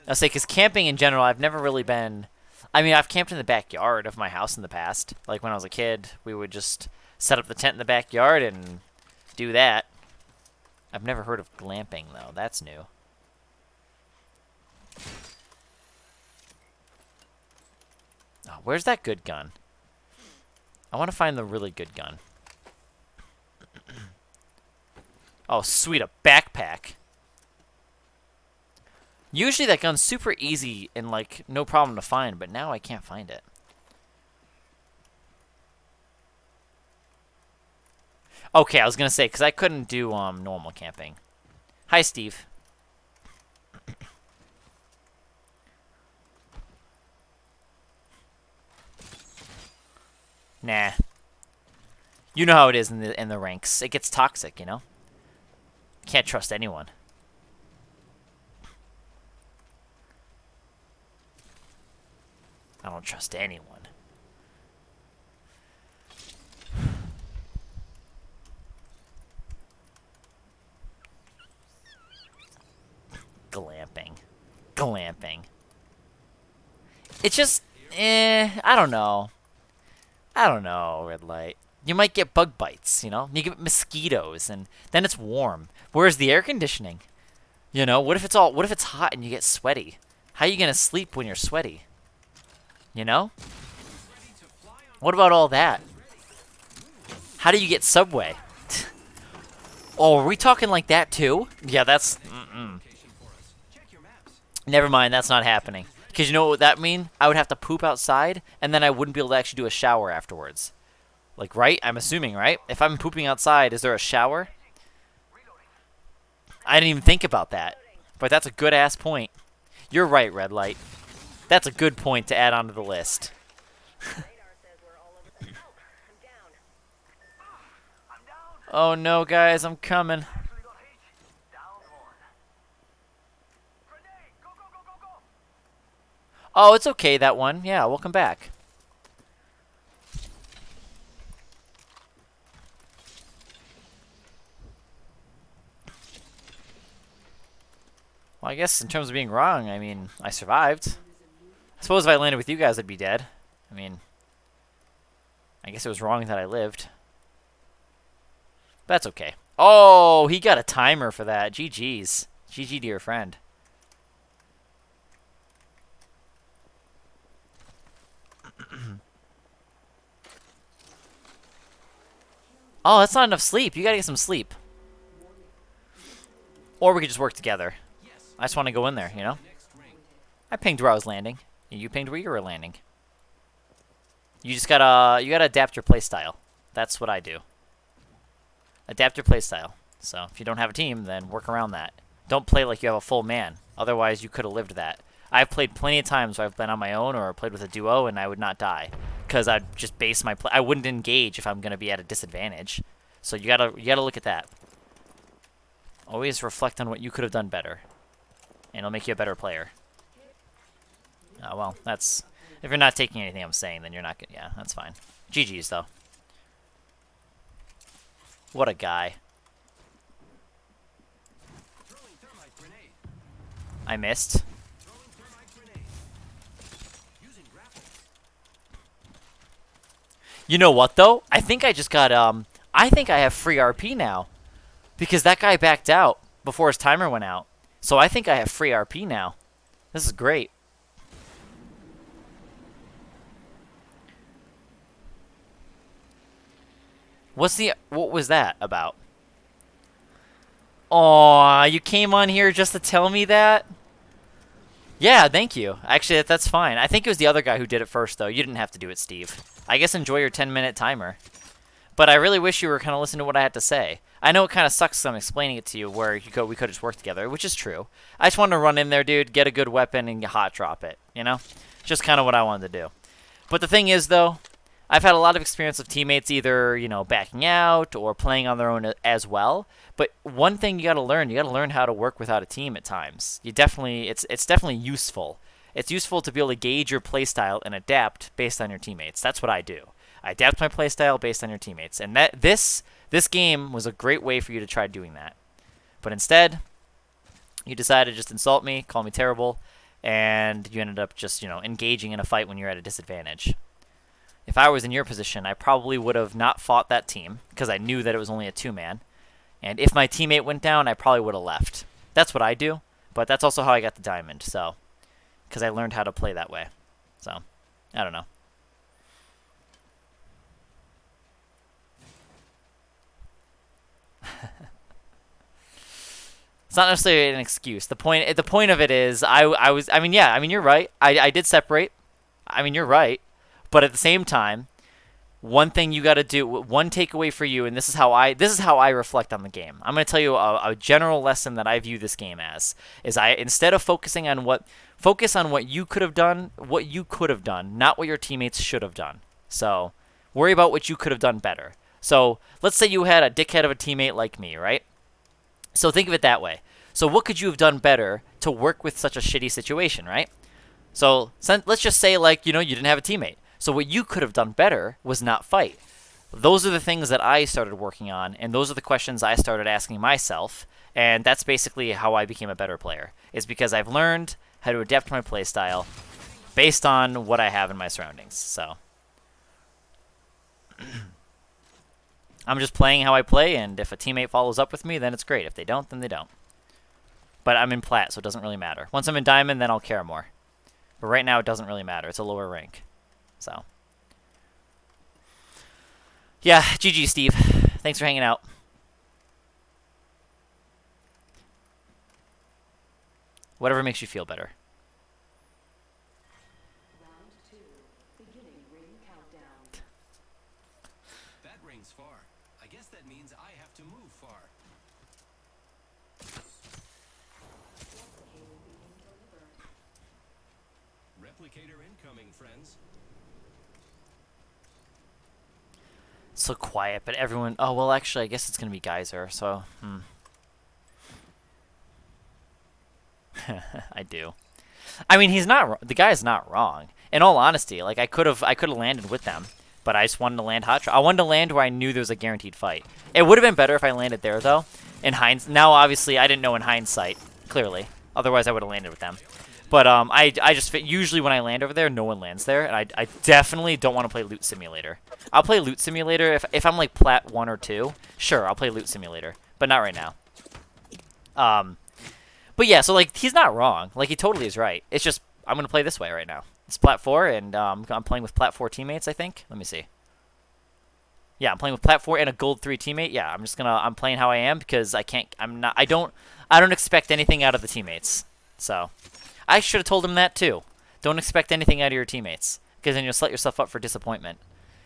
I'll say, because camping in general, I've never really been... I mean, I've camped in the backyard of my house in the past. Like, when I was a kid, we would just set up the tent in the backyard and do that. I've never heard of glamping, though. That's new. Oh, where's that good gun? I want to find the really good gun. Oh, sweet, a backpack. Usually that gun's super easy and, like, no problem to find, but now I can't find it. Okay, I was going to say, because I couldn't do normal camping. Hi, Steve. Nah. You know how it is in the ranks. It gets toxic, you know? Can't trust anyone. I don't trust anyone. Glamping. Glamping. It's just, I don't know. I don't know, Red Light. You might get bug bites, you know? You get mosquitoes, and then it's warm. Where's the air conditioning? You know, what if it's hot and you get sweaty? How are you gonna sleep when you're sweaty? You know? What about all that? How do you get Subway? Oh, are we talking like that too? Yeah, that's... Never mind, that's not happening. Because you know what would that mean? I would have to poop outside, and then I wouldn't be able to actually do a shower afterwards. Like, right? I'm assuming, right? If I'm pooping outside, is there a shower? I didn't even think about that. But that's a good-ass point. You're right, Red Light. That's a good point to add onto the list. Oh no, guys, I'm coming. Oh, it's okay, that one. Yeah, welcome back. Well, I guess in terms of being wrong, I mean, I survived. I suppose if I landed with you guys, I'd be dead. I mean, I guess it was wrong that I lived. But that's okay. Oh, he got a timer for that. GG's. GG to your friend. Oh, that's not enough sleep. You gotta get some sleep. Or we could just work together. I just want to go in there, you know? I pinged where I was landing. And you pinged where you were landing. You just gotta adapt your playstyle. That's what I do. Adapt your playstyle. So if you don't have a team, then work around that. Don't play like you have a full man. Otherwise, you could have lived that. I've played plenty of times where I've been on my own or played with a duo, and I would not die. Because I'd just base my play. I wouldn't engage if I'm going to be at a disadvantage. So you gotta look at that. Always reflect on what you could have done better. And it'll make you a better player. Oh, well, that's... If you're not taking anything I'm saying, then you're not gonna... Yeah, that's fine. GG's, though. What a guy. I missed. You know what, though? I think I just got, I think I have free RP now. Because that guy backed out before his timer went out. So I think I have free RP now. This is great. What was that about? Aw, you came on here just to tell me that? Yeah, thank you. Actually, that's fine. I think it was the other guy who did it first, though. You didn't have to do it, Steve. I guess enjoy your 10-minute timer. But I really wish you were kind of listening to what I had to say. I know it kind of sucks I'm explaining it to you where we could just work together, which is true. I just wanted to run in there, dude, get a good weapon, and hot drop it, you know? Just kind of what I wanted to do. But the thing is, though, I've had a lot of experience with teammates either, you know, backing out or playing on their own as well. But one thing you got to learn how to work without a team at times. It's definitely useful. It's useful to be able to gauge your playstyle and adapt based on your teammates. That's what I do. I adapt my playstyle based on your teammates. And this game was a great way for you to try doing that. But instead, you decided to just insult me, call me terrible, and you ended up just, engaging in a fight when you're at a disadvantage. If I was in your position, I probably would have not fought that team because I knew that it was only a 2-man. And if my teammate went down, I probably would have left. That's what I do, but that's also how I got the diamond, so, because I learned how to play that way. So, I don't know. It's not necessarily an excuse. The point of it is you're right. I did separate. You're right. But at the same time, one thing you got to do, one takeaway for you, and this is how I reflect on the game. I'm going to tell you a general lesson that I view this game as is instead of focusing on focus on what you could have done, not what your teammates should have done. So, worry about what you could have done better. So, let's say you had a dickhead of a teammate like me, right? So think of it that way. So what could you have done better to work with such a shitty situation, right? So let's just say, like, you didn't have a teammate. So what you could have done better was not fight. Those are the things that I started working on, and those are the questions I started asking myself, and that's basically how I became a better player, is because I've learned how to adapt my playstyle based on what I have in my surroundings. So I'm just playing how I play, and if a teammate follows up with me, then it's great. If they don't, then they don't. But I'm in plat, so it doesn't really matter. Once I'm in diamond, then I'll care more. But right now, it doesn't really matter. It's a lower rank. So, yeah, GG, Steve. Thanks for hanging out. Whatever makes you feel better. Round 2, beginning ring countdown. That ring's far. I guess that means I have to move far. Replicator incoming, friends. So quiet, but everyone... Oh, well, actually, I guess it's going to be Geyser, so... I do. He's not... The guy's not wrong. In all honesty, like, I could have landed with them, but I just wanted to land hot shot. I wanted to land where I knew there was a guaranteed fight. It would have been better if I landed there, though. Now, obviously, I didn't know in hindsight, clearly. Otherwise, I would have landed with them. But I just usually when I land over there, no one lands there, and I definitely don't want to play Loot Simulator. I'll play Loot Simulator if I'm like plat 1 or 2. Sure, I'll play Loot Simulator, but not right now. But yeah, so like he's not wrong. Like he totally is right. It's just I'm gonna play this way right now. It's plat 4, and I'm playing with plat 4 teammates. I think. Let me see. Yeah, I'm playing with plat 4 and a gold 3 teammate. Yeah, I'm playing how I am because I don't expect anything out of the teammates. So. I should have told him that too. Don't expect anything out of your teammates, because then you'll set yourself up for disappointment.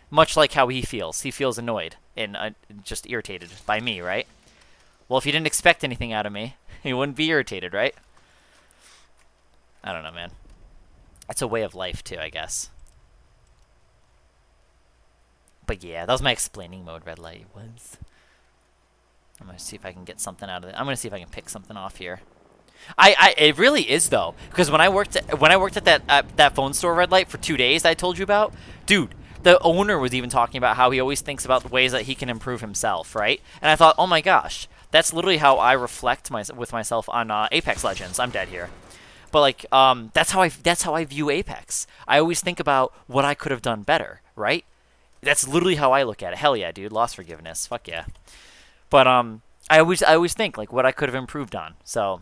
Much like how he feels. He feels annoyed and just irritated by me, right? Well, if you didn't expect anything out of me, you wouldn't be irritated, right? I don't know, man. That's a way of life too, I guess. But yeah, that was my explaining mode red light was. I'm going to see if I can get something out of it. I'm going to see if I can pick something off here. It really is though, because when I worked at that phone store red light for 2 days I told you about, dude, the owner was even talking about how he always thinks about the ways that he can improve himself, right? And I thought, oh my gosh, that's literally how I reflect with myself on Apex Legends. I'm dead here, but like that's how I view Apex. I always think about what I could have done better, right? That's literally how I look at it. Hell yeah, dude, lost forgiveness, fuck yeah. But I always think like what I could have improved on. So.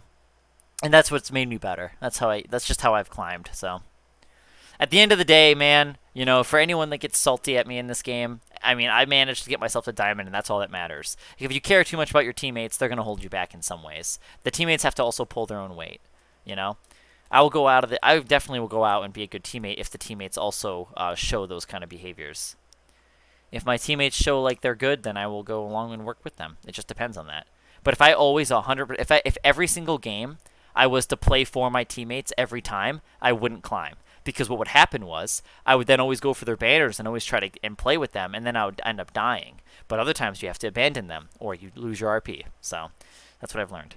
And that's what's made me better. That's just how I've climbed. So, at the end of the day, man, for anyone that gets salty at me in this game, I managed to get myself to diamond, and that's all that matters. If you care too much about your teammates, they're gonna hold you back in some ways. The teammates have to also pull their own weight. I definitely will go out and be a good teammate if the teammates also show those kind of behaviors. If my teammates show like they're good, then I will go along and work with them. It just depends on that. But if I always 100%, if every single game I was to play for my teammates every time, I wouldn't climb. Because what would happen was, I would then always go for their banners and always try to play with them, and then I would end up dying. But other times you have to abandon them, or you lose your RP. So, that's what I've learned.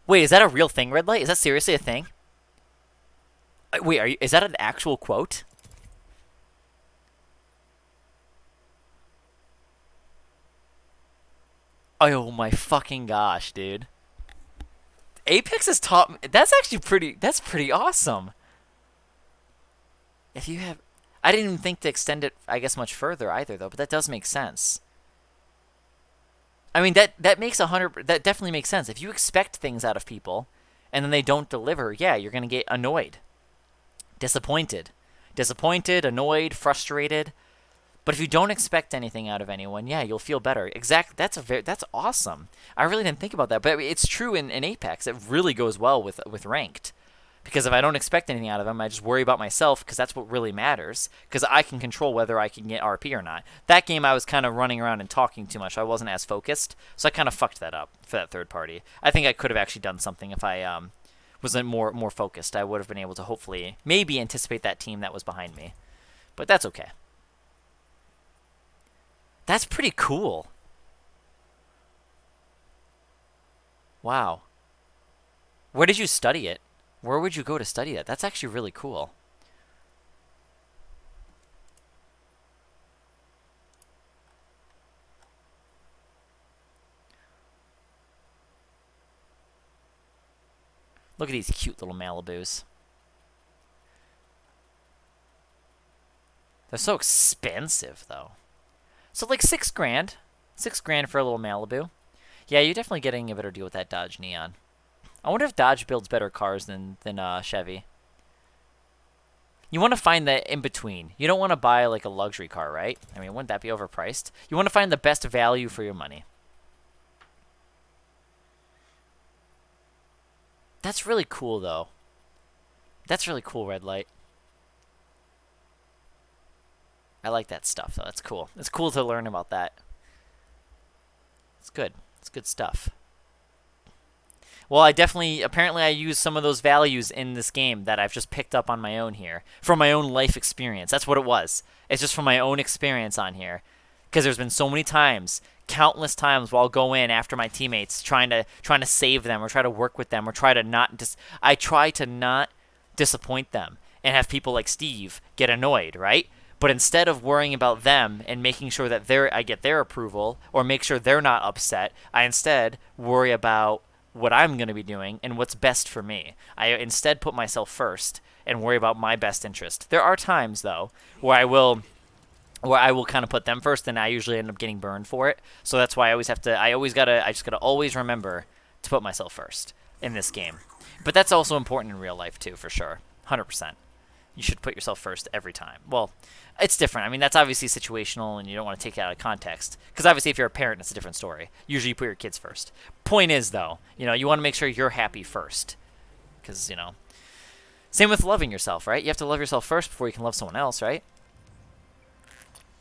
Wait, is that a real thing, Red Light? Is that seriously a thing? Wait, is that an actual quote? Oh my fucking gosh, dude. Apex has taught me. That's actually pretty. That's pretty awesome. If you have, I didn't even think to extend it, I guess, much further either, though. But that does make sense. I mean, that makes 100. That definitely makes sense. If you expect things out of people, and then they don't deliver, yeah, you're gonna get annoyed, disappointed, annoyed, frustrated. But if you don't expect anything out of anyone, yeah, you'll feel better. Exactly. That's awesome. I really didn't think about that, but it's true in Apex. It really goes well with ranked. Because if I don't expect anything out of them, I just worry about myself because that's what really matters. Because I can control whether I can get RP or not. That game I was kind of running around and talking too much. I wasn't as focused. So I kind of fucked that up for that third party. I think I could have actually done something if I wasn't more focused. I would have been able to hopefully maybe anticipate that team that was behind me. But that's okay. That's pretty cool. Wow. Where did you study it? Where would you go to study that? That's actually really cool. Look at these cute little Malibus. They're so expensive, though. So like $6 grand. $6 grand for a little Malibu. Yeah, you're definitely getting a better deal with that Dodge Neon. I wonder if Dodge builds better cars than Chevy. You want to find that in between. You don't want to buy like a luxury car, right? I mean, wouldn't that be overpriced? You want to find the best value for your money. That's really cool, though. That's really cool, Red Light. I like that stuff, though. That's cool. It's cool to learn about that. It's good. It's good stuff. Well, apparently I use some of those values in this game that I've just picked up on my own here. From my own life experience. That's what it was. It's just from my own experience on here. Because there's been so many times, countless times, where I'll go in after my teammates trying to save them or try to work with them or try to not I try to not disappoint them and have people like Steve get annoyed, right? But instead of worrying about them and making sure that I get their approval or make sure they're not upset, I instead worry about what I'm going to be doing and what's best for me. I instead put myself first and worry about my best interest. There are times, though, where I will kind of put them first, and I usually end up getting burned for it. So that's why I just gotta always remember to put myself first in this game. But that's also important in real life too, for sure. 100%. You should put yourself first every time. Well, it's different. I mean, that's obviously situational, and you don't want to take it out of context. Because obviously, if you're a parent, it's a different story. Usually, you put your kids first. Point is, though, you want to make sure you're happy first. Because, same with loving yourself, right? You have to love yourself first before you can love someone else, right?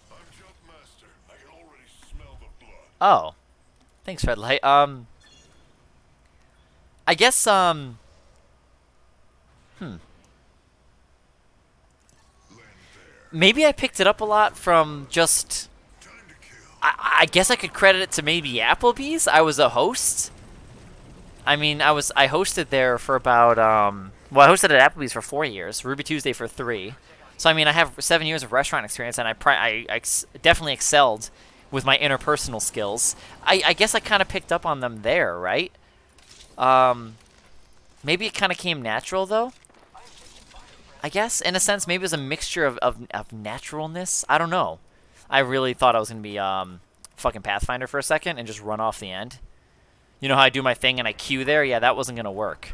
I'm Jumpmaster. I can already smell the blood. Oh. Thanks, Red Light. I guess, maybe I picked it up a lot from just... I guess I could credit it to maybe Applebee's. I was a host. I mean, I hosted there for about, well, I hosted at Applebee's for 4 years, Ruby Tuesday for 3. So, I mean, I have 7 years of restaurant experience, and I definitely excelled with my interpersonal skills. I guess I kind of picked up on them there, right? Maybe it kind of came natural, though. I guess, in a sense, maybe it was a mixture of naturalness. I don't know. I really thought I was going to be fucking Pathfinder for a second and just run off the end. You know how I do my thing and I queue there? Yeah, that wasn't going to work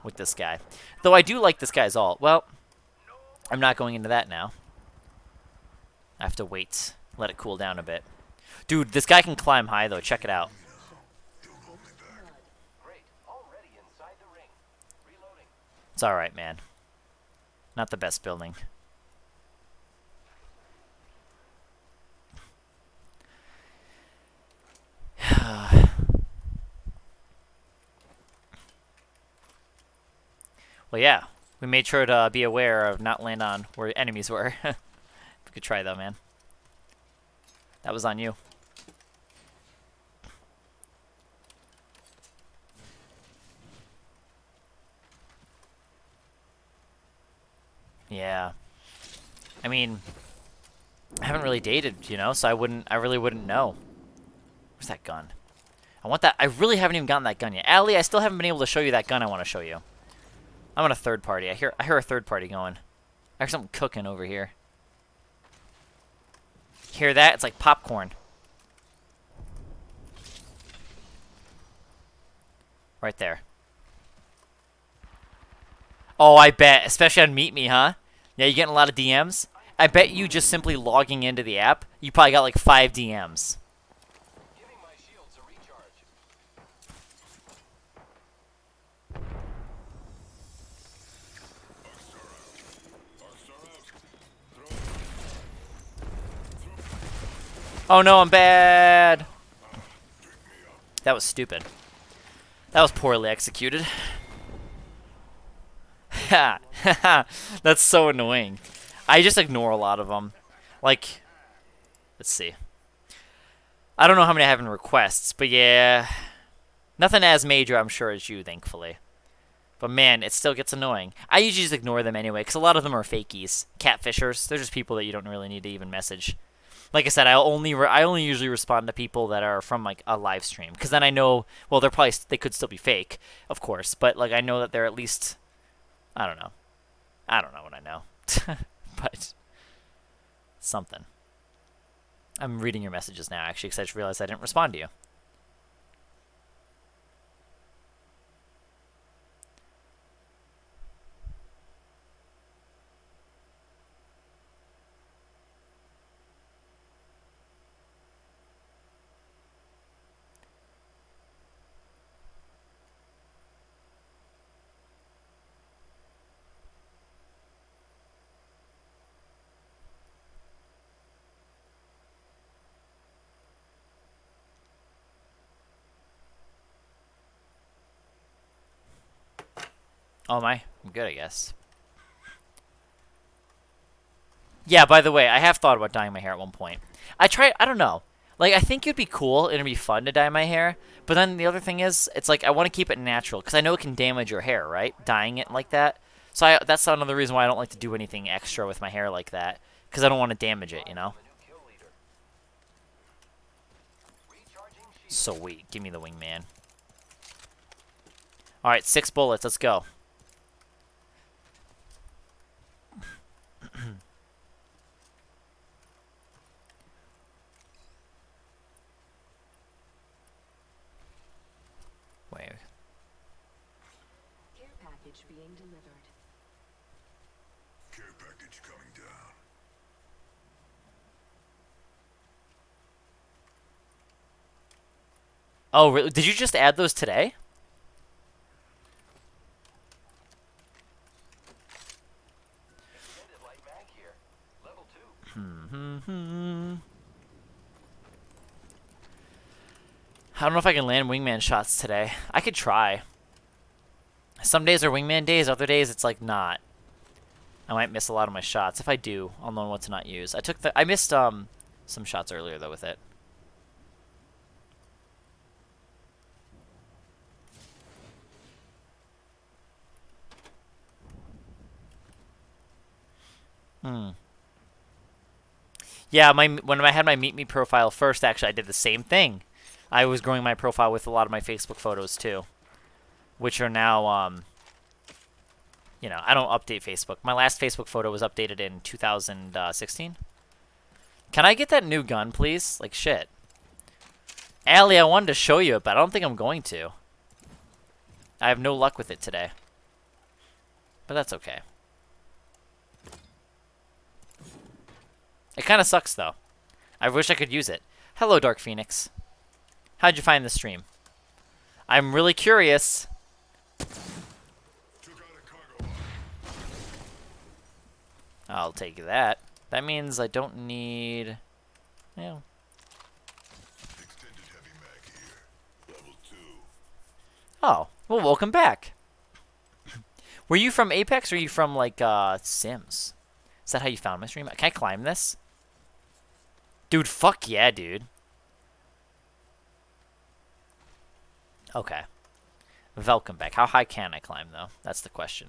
with this guy. Though I do like this guy's ult. Well, I'm not going into that now. I have to wait. Let it cool down a bit. Dude, this guy can climb high, though. Check it out. It's alright, man. Not the best building. Well, yeah. We made sure to be aware of not land on where enemies were. Good try, though, man. That was on you. Yeah. I mean, I haven't really dated, so I really wouldn't know. Where's that gun? I want that. I really haven't even gotten that gun yet. Allie, I still haven't been able to show you that gun I want to show you. I'm on a third party. I hear a third party going. I hear something cooking over here. Hear that? It's like popcorn. Right there. Oh, I bet. Especially on Meet Me, huh? Yeah, you getting a lot of DMs? I bet you just simply logging into the app, you probably got like 5 DMs. Giving my shields a recharge. Oh no, I'm bad. That was stupid. That was poorly executed. Ha! That's so annoying. I just ignore a lot of them. Like, let's see. I don't know how many I have in requests, but yeah. Nothing as major, I'm sure, as you, thankfully. But man, it still gets annoying. I usually just ignore them anyway, because a lot of them are fakies. Catfishers. They're just people that you don't really need to even message. Like I said, I only usually respond to people that are from like a live stream, because then I know, well, they could still be fake, of course, but like I know that they're at least, I don't know what I know, but something. I'm reading your messages now, actually, because I just realized I didn't respond to you. Oh, am I? I'm good, I guess. Yeah, by the way, I have thought about dyeing my hair at one point. I don't know. Like, I think it'd be cool, it'd be fun to dye my hair, but then the other thing is, it's like, I want to keep it natural, because I know it can damage your hair, right? Dyeing it like that. So that's another reason why I don't like to do anything extra with my hair like that, because I don't want to damage it, you know? Sweet. Give me the wingman. Alright, 6 bullets. Let's go. Wait. Care package being delivered. Care package coming down. Oh, really? Did you just add those today? Extended light mag here. Level 2. I don't know if I can land wingman shots today. I could try. Some days are wingman days, other days it's like not. I might miss a lot of my shots. If I do, I'll know what to not use. I missed some shots earlier though with it. Yeah, when I had my Meet Me profile first, actually, I did the same thing. I was growing my profile with a lot of my Facebook photos too, which are now, you know, I don't update Facebook. My last Facebook photo was updated in 2016. Can I get that new gun, please? Like, shit. Allie, I wanted to show you it, but I don't think I'm going to. I have no luck with it today. But that's okay. It kind of sucks, though. I wish I could use it. Hello, Dark Phoenix. How'd you find the stream? I'm really curious. Took out a cargo. I'll take that. That means I don't need... Yeah. Extended heavy mag here. Level 2. Oh, well, welcome back. Were you from Apex or are you from, like, Sims? Is that how you found my stream? Can I climb this? Dude, fuck yeah, dude. Okay. Welcome back. How high can I climb, though? That's the question.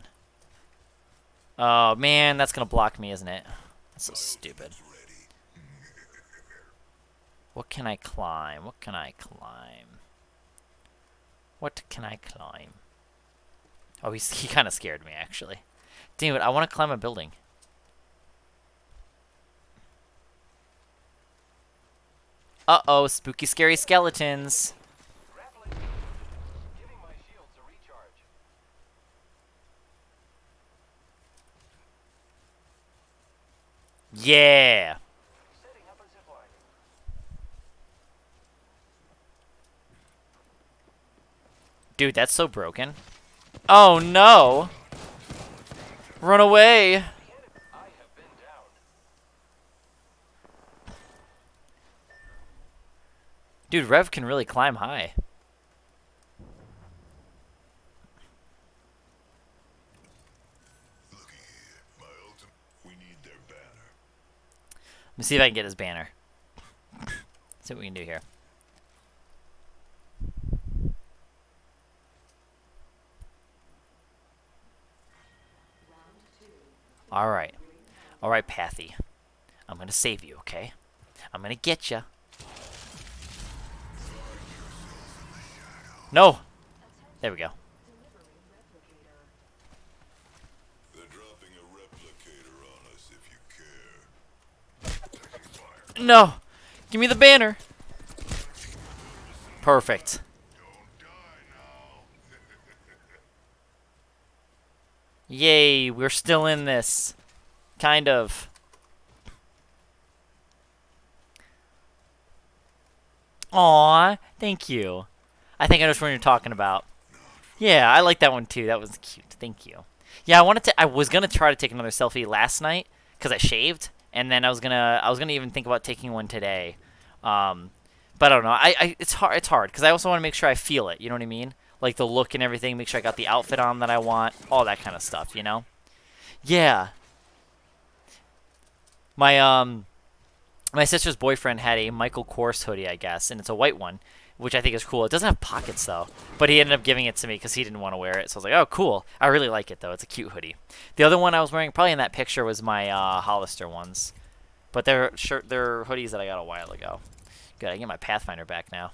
Oh, man, that's going to block me, isn't it? That's so stupid. What can I climb? What can I climb? What can I climb? Oh, he kind of scared me, actually. Damn it, I want to climb a building. Uh-oh, spooky, scary skeletons. Grappling. Giving my shields a recharge. Yeah! Setting up a zipline. Dude, that's so broken. Oh, no! Run away! I have been down. Dude, Rev can really climb high. Looky here. My ultimate. We need their banner. Let me see if I can get his banner. See what we can do here. Alright. Alright, Pathy. I'm gonna save you, okay? I'm gonna get you. No! There we go. They're dropping a replicator on us if you care. Taking fire. No! Give me the banner! Perfect. Don't die now. Yay, we're still in this. Kind of. Aw, thank you. I think I know which one you're talking about. Yeah, I like that one too. That was cute. Thank you. Yeah, I was gonna try to take another selfie last night because I shaved, and then I was gonna even think about taking one today. But I don't know. It's hard because I also want to make sure I feel it. You know what I mean? Like the look and everything. Make sure I got the outfit on that I want. All that kind of stuff. You know? Yeah. My sister's boyfriend had a Michael Kors hoodie, I guess, and it's a white one, which I think is cool. It doesn't have pockets, though, but he ended up giving it to me because he didn't want to wear it, so I was like, oh, cool. I really like it, though. It's a cute hoodie. The other one I was wearing, probably in that picture, was my Hollister ones, but they're hoodies that I got a while ago. Good, I can get my Pathfinder back now.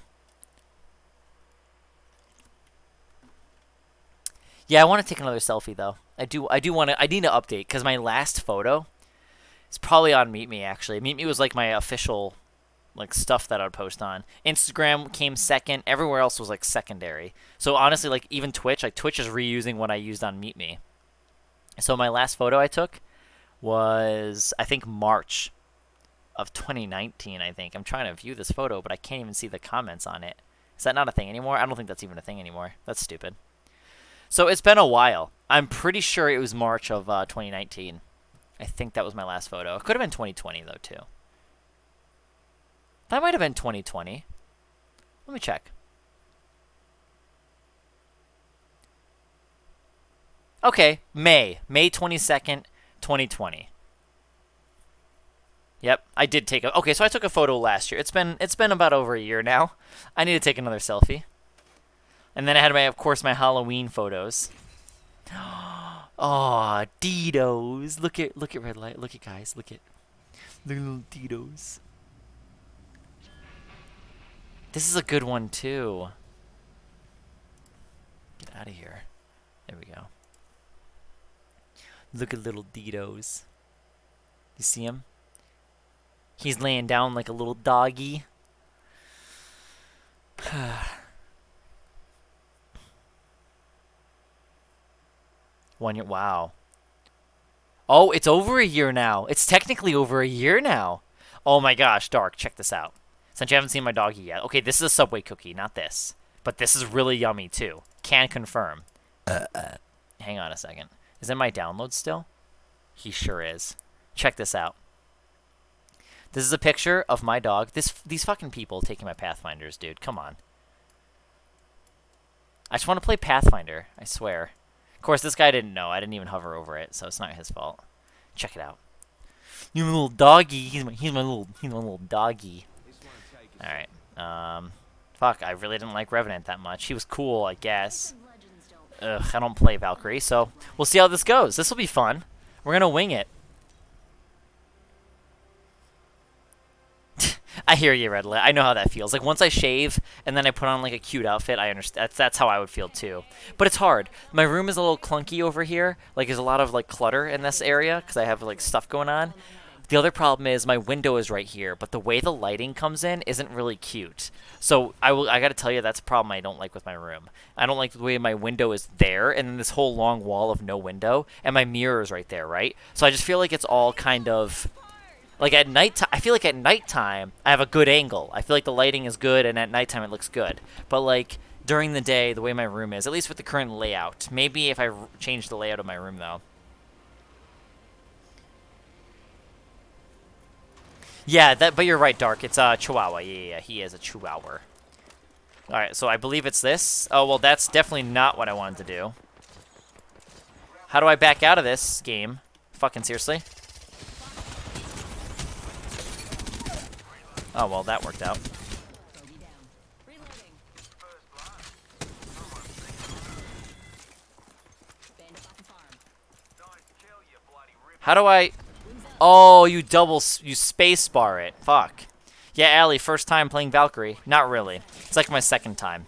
Yeah, I want to take another selfie, though. I need to update, because my last photo... It's probably on Meet Me, actually. Meet Me was like my official stuff that I would post on. Instagram came second. Everywhere else was like secondary. So honestly, like even Twitch is reusing what I used on Meet Me. So my last photo I took was, I think, March of 2019, I think. I'm trying to view this photo, but I can't even see the comments on it. Is that not a thing anymore? I don't think that's even a thing anymore. That's stupid. So it's been a while. I'm pretty sure it was March of 2019. I think that was my last photo. It could have been 2020, though, too. That might have been 2020. Let me check. Okay, May 22nd, 2020. Yep, I did take a... Okay, so I took a photo last year. It's been about over a year now. I need to take another selfie. And then I had, of course, my Halloween photos. Aw, Ditos. Look at Red Light. Look at guys. Look at little Ditos. This is a good one too. Get out of here. There we go. Look at little Ditos. You see him? He's laying down like a little doggy. Wow. Oh, it's over a year now. It's technically over a year now. Oh my gosh, Dark, check this out. Since you haven't seen my doggy yet. Okay, this is a Subway cookie, not this. But this is really yummy, too. Can confirm. Hang on a second. Is it my download still? He sure is. Check this out. This is a picture of my dog. These fucking people taking my Pathfinders, dude. Come on. I just want to play Pathfinder, I swear. Of course, this guy didn't know. I didn't even hover over it, so it's not his fault. Check it out. You little doggy. He's my little doggy. All right. Fuck. I really didn't like Revenant that much. He was cool, I guess. Ugh. I don't play Valkyrie, so we'll see how this goes. This will be fun. We're gonna wing it. I hear you, Red Lit. I know how that feels. Like once I shave and then I put on like a cute outfit, I understand. That's how I would feel too. But it's hard. My room is a little clunky over here. Like there's a lot of like clutter in this area because I have like stuff going on. The other problem is my window is right here, but the way the lighting comes in isn't really cute. So I got to tell you that's a problem I don't like with my room. I don't like the way my window is there and then this whole long wall of no window and my mirror is right there, right? So I just feel like it's all kind of like at night. I feel like at nighttime I have a good angle. I feel like the lighting is good and at nighttime it looks good. But like during the day, the way my room is, at least with the current layout. Maybe if I change the layout of my room though. Yeah, but you're right, Dark. It's a Chihuahua. Yeah, he is a Chihuahua. Alright, so I believe it's this. Oh, well, that's definitely not what I wanted to do. How do I back out of this game? Fucking seriously? Oh, well, that worked out. How do I... Oh, you space bar it. Fuck. Yeah, Allie, first time playing Valkyrie. Not really. It's like my second time.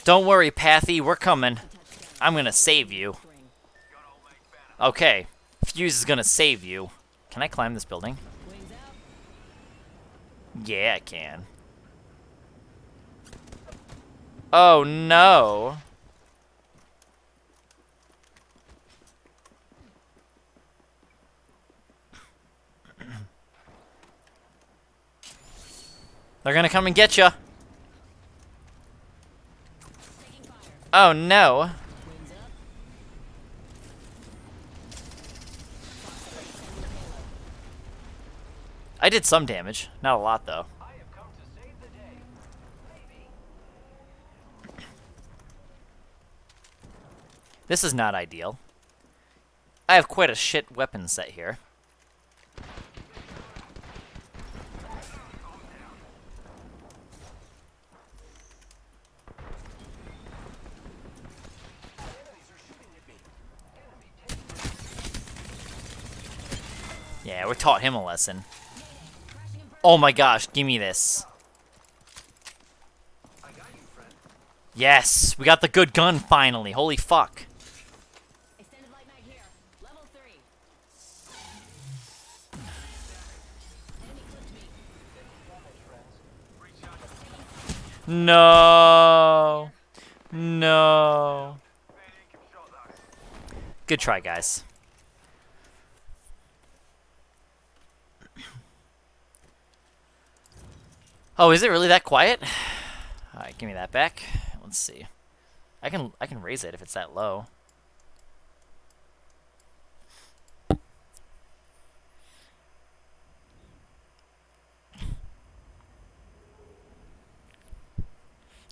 Don't worry, Pathy, we're coming. I'm gonna save you. Okay. Fuse is gonna save you. Can I climb this building? Yeah, I can. Oh, no. They're gonna come and get you. Oh no. I did some damage. Not a lot though. This is not ideal. I have quite a shit weapon set here. Yeah, we taught him a lesson. Oh my gosh, give me this. Yes, we got the good gun finally. Holy fuck. Extended light mag here. Level 3. Enemy clipped me. No. No. Good try, guys. Oh, is it really that quiet? All right, give me that back. Let's see. I can raise it if it's that low.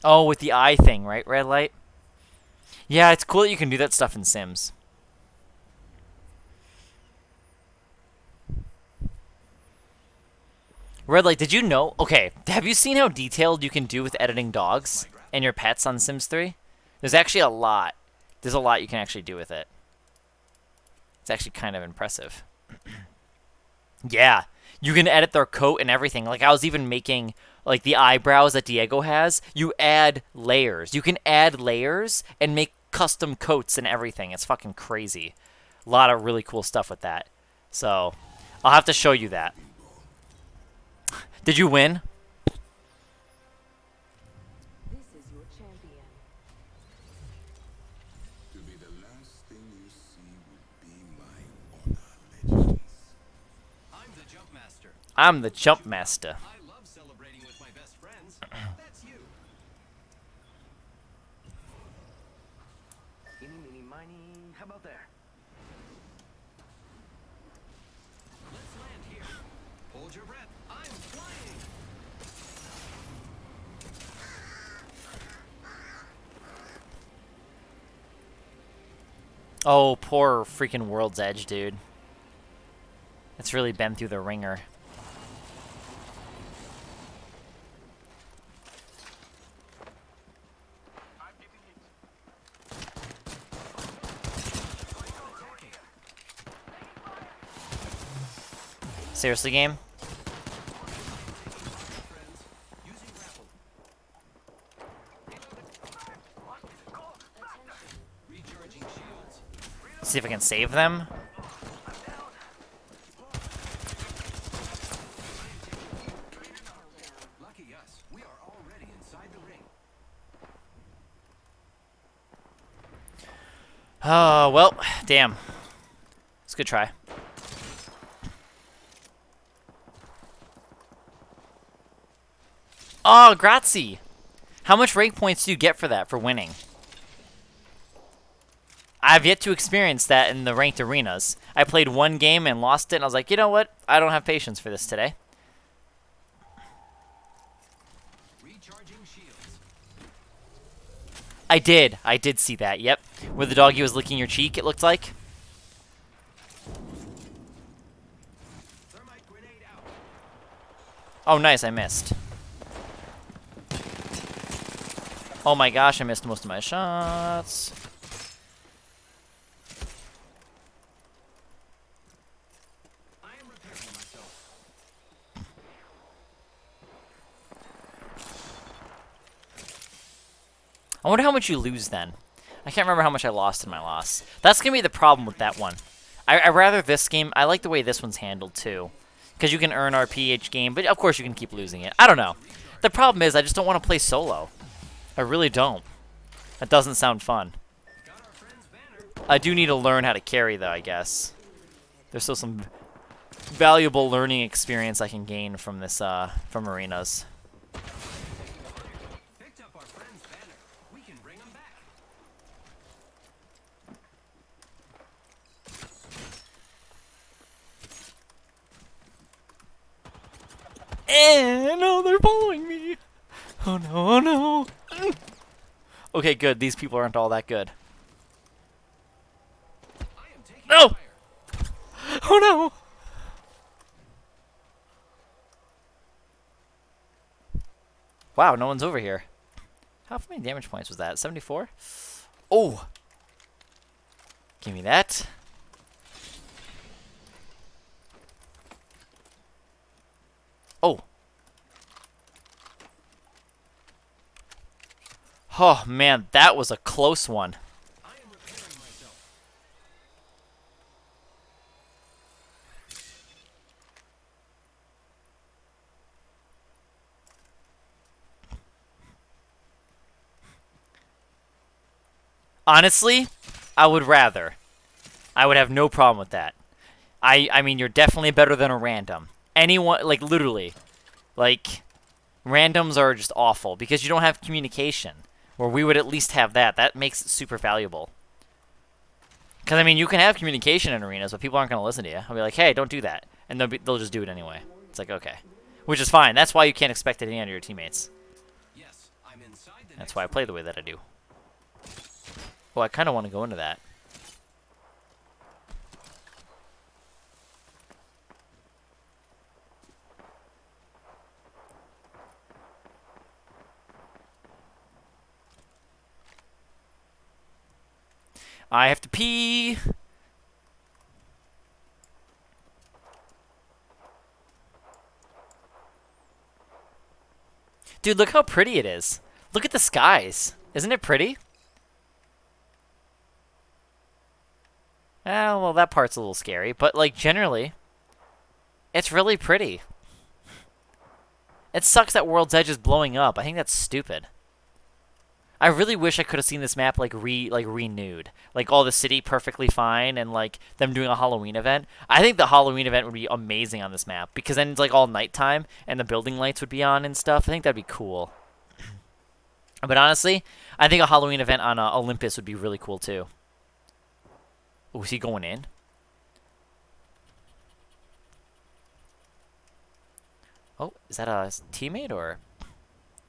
Oh, with the eye thing, right? Red light? Yeah, it's cool that you can do that stuff in Sims. Red light, did you know? Okay, have you seen how detailed you can do with editing dogs and your pets on Sims 3? There's actually a lot. There's a lot you can actually do with it. It's actually kind of impressive. Yeah, you can edit their coat and everything. Like I was even making like the eyebrows that Diego has. You add layers. You can add layers and make custom coats and everything. It's fucking crazy. A lot of really cool stuff with that. So, I'll have to show you that. Did you win? This is your champion. To be the last thing you see would be my honor, Legends. I'm the jump master. I'm the jump master. I love celebrating with my best friends. That's you. Eeny, meeny, miny. How about there? Let's land here. Hold your breath. I'm flying. Oh, poor freaking World's Edge, dude. It's really been through the ringer. Seriously, game? Friends, using grapple. Recharging shields. See if I can save them. Lucky us. We are already inside the ring. Oh, well, damn. It's a good try. Oh, grazie. How much rank points do you get for that, for winning? I've yet to experience that in the ranked arenas. I played one game and lost it, and I was like, you know what? I don't have patience for this today. Recharging shields. I did see that, yep. Where the doggy was licking your cheek, it looked like. Thermite grenade out. Oh, nice, I missed. Oh my gosh, I missed most of my shots. I am repairing myself. I wonder how much you lose then. I can't remember how much I lost in my loss. That's going to be the problem with that one. I rather this game. I like the way this one's handled too. Because you can earn RP each game, but of course you can keep losing it. I don't know. The problem is I just don't want to play solo. I really don't. That doesn't sound fun. Got our friend's banner. I do need to learn how to carry though, I guess. There's still some valuable learning experience I can gain from this, from arenas. Picked up our friend's banner. We can bring him back. No, they're following me. Oh no, oh no. Okay, good. These people aren't all that good. I am taking No! fire. Oh no! Wow, no one's over here. How many damage points was that? 74? Oh! Give me that. Oh! Oh man, that was a close one. I am repairing myself. Honestly, I would rather. I would have no problem with that. I mean, you're definitely better than a random. Anyone, like, literally. Like, randoms are just awful because you don't have communication. Where we would at least have that. That makes it super valuable. Because, I mean, you can have communication in arenas, but people aren't going to listen to you. I'll be like, hey, don't do that. And they'll just do it anyway. It's like, okay. Which is fine. That's why you can't expect it out of your teammates. Yes, I'm inside the That's next why I play the way that I do. Well, I kind of want to go into that. I have to pee. Dude, look how pretty it is. Look at the skies. Isn't it pretty? Well, that part's a little scary, but like generally, it's really pretty. It sucks that World's Edge is blowing up. I think that's stupid. I really wish I could have seen this map like renewed. Like all the city perfectly fine and like them doing a Halloween event. I think the Halloween event would be amazing on this map because then it's like all nighttime and the building lights would be on and stuff. I think that'd be cool. But honestly, I think a Halloween event on Olympus would be really cool too. Oh, is he going in? Oh, is that a teammate or?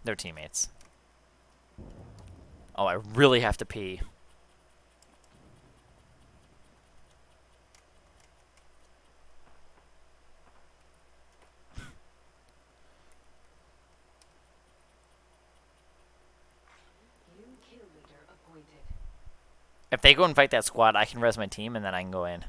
They're teammates. Oh, I really have to pee. New kill leader appointed. If they go and fight that squad, I can res my team and then I can go in.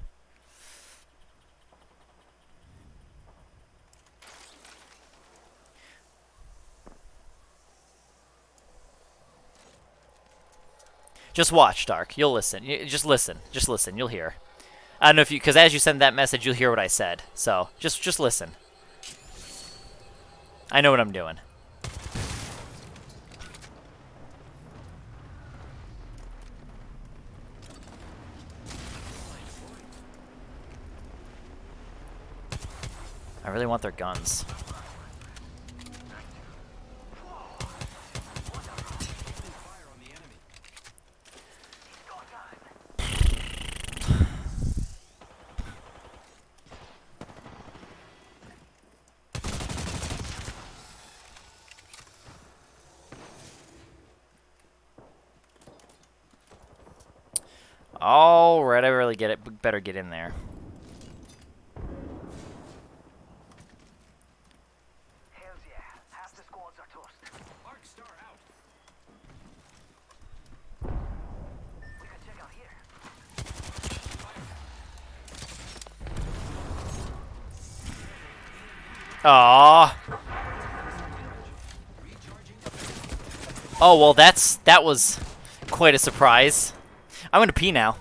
Just watch, Dark. You'll listen. Just listen. Just listen. You'll hear. I don't know if you, because as you send that message, you'll hear what I said. So just listen. I know what I'm doing. I really want their guns. Fire on the enemy. All right, I really get it. Better get in there. Hells yeah. Half the squads are toast. Arc Star out. We can check out here. Aww. Oh well, that was quite a surprise. I'm gonna pee now.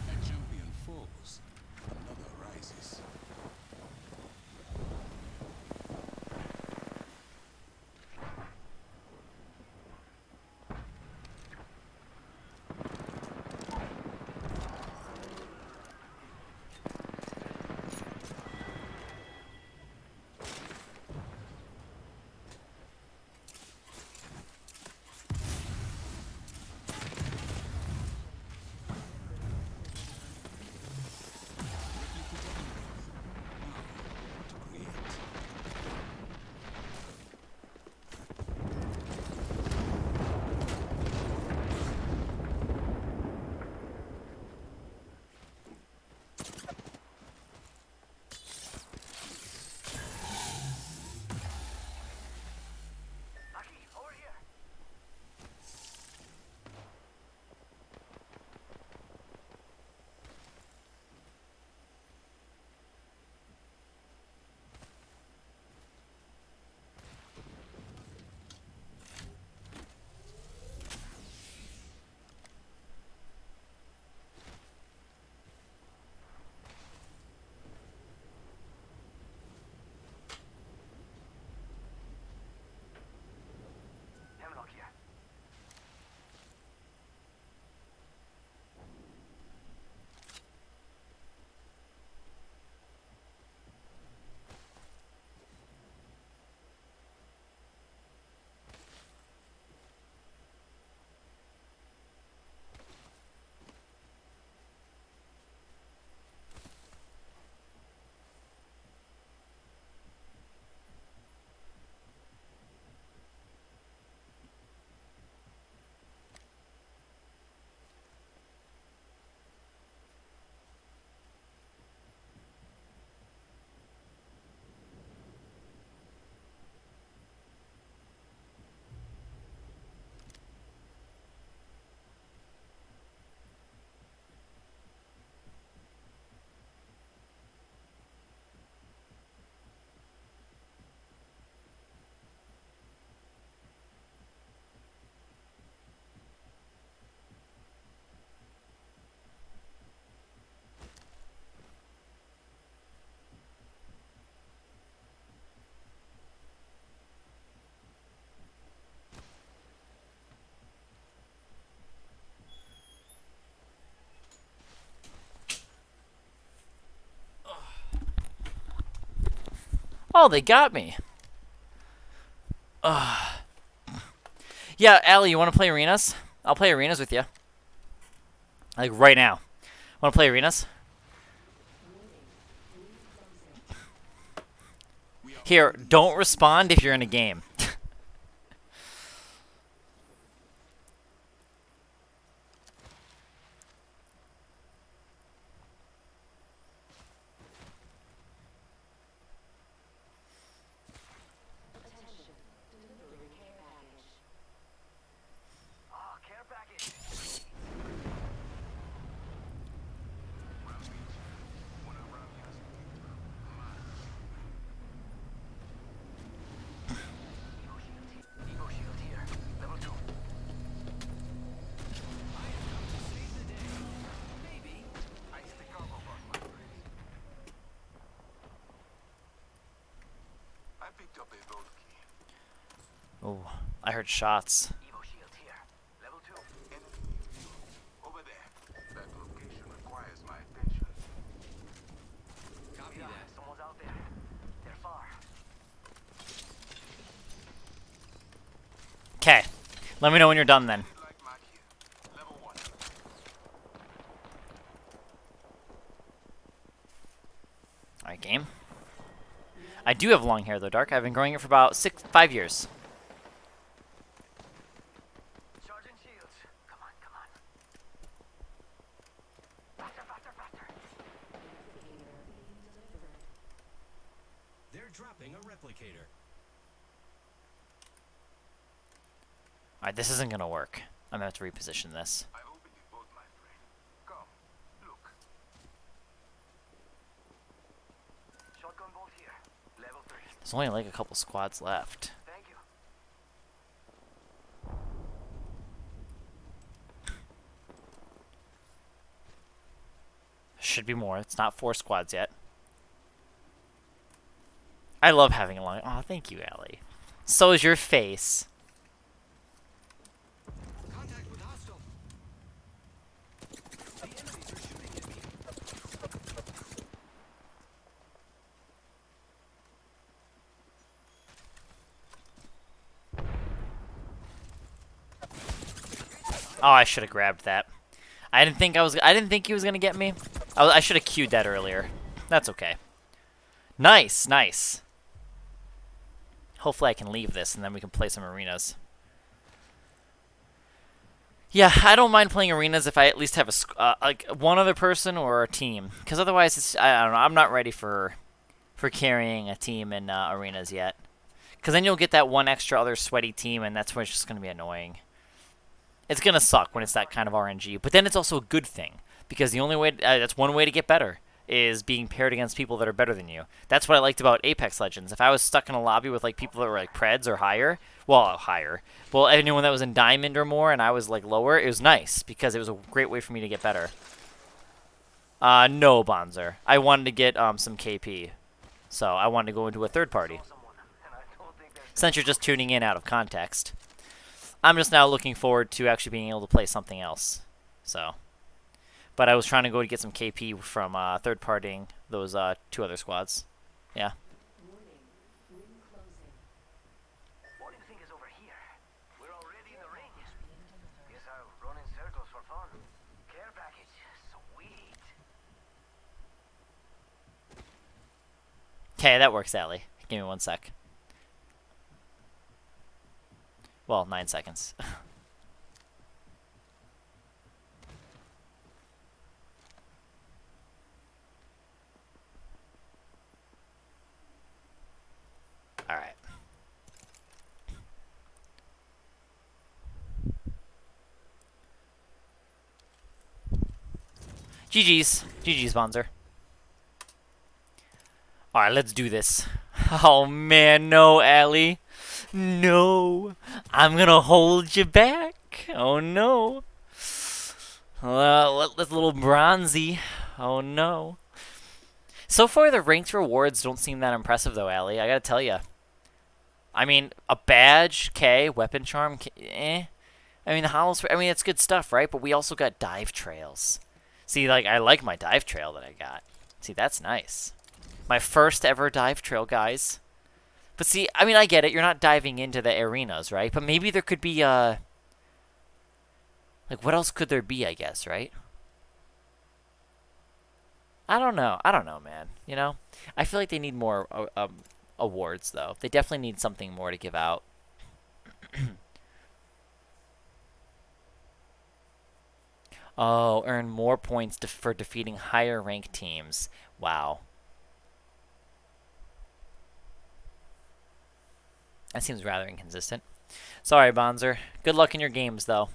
A champion falls, another rises. Lucky, over here. Hemlock here. Oh, they got me. Yeah, Allie, you want to play arenas? I'll play arenas with you. Like right now. Want to play arenas? Here, don't respond if you're in a game. Oh, I heard shots. Evo shield here. Level 2. Over there. That location requires my attention. Copy that. Someone's out there. They're far. Okay. Let me know when you're done then. Like my here. Level 1. Alright, game. I do have long hair though, Dark. I've been growing it for about 5 years. Charging shields. Come on, come on. Faster, faster, faster. They're dropping a replicator. Alright, this isn't gonna work. I'm gonna have to reposition this. I've opened it both, my friend. Come, look. Shotgun bolt here. Level 3. There's only like a couple squads left. Thank you. Should be more. It's not 4 squads yet. I love having a long. Oh, thank you, Allie. So is your face. Contact with hostile. The enemies are shooting at me. Oh, I should have grabbed that. I didn't think he was gonna get me. I should have queued that earlier. That's okay. Nice, nice. Hopefully I can leave this and then we can play some arenas. Yeah, I don't mind playing arenas if I at least have like one other person or a team, because otherwise it's I don't know. I'm not ready for carrying a team in arenas yet, because then you'll get that one extra other sweaty team, and that's where it's just gonna be annoying. It's gonna suck when it's that kind of RNG, but then it's also a good thing, because the only way that's one way to get better is being paired against people that are better than you. That's what I liked about Apex Legends. If I was stuck in a lobby with like people that were like Preds or higher, well, anyone that was in Diamond or more and I was like lower, it was nice because it was a great way for me to get better. No, Bonzer. I wanted to get some KP, so I wanted to go into a third party. Since you're just tuning in out of context, I'm just now looking forward to actually being able to play something else. So. But I was trying to go to get some KP from third-partying those 2 other squads. Yeah. What do you think is over here? We're already in the ring. Guess I'll run in circles for fun. Care package. Sweet. Okay, that works, Allie. Give me 1 sec. Well, 9 seconds. Alright. GG's. GG's, Bonzer. Alright, let's do this. Oh man, no, Allie. No. I'm gonna hold you back. Oh no. This little bronzy. Oh no. So far, the ranked rewards don't seem that impressive, though, Allie. I gotta tell you. I mean, a badge, K, weapon charm, eh. I mean, the hollows, I mean, it's good stuff, right? But we also got dive trails. See, like, I like my dive trail that I got. See, that's nice. My first ever dive trail, guys. But see, I mean, I get it. You're not diving into the arenas, right? But maybe there could be, like, what else could there be, I guess, right? I don't know. I don't know, man. You know? I feel like they need more awards, though. They definitely need something more to give out. Oh, earn more points for defeating higher ranked teams. Wow. That seems rather inconsistent. Sorry, Bonzer. Good luck in your games, though.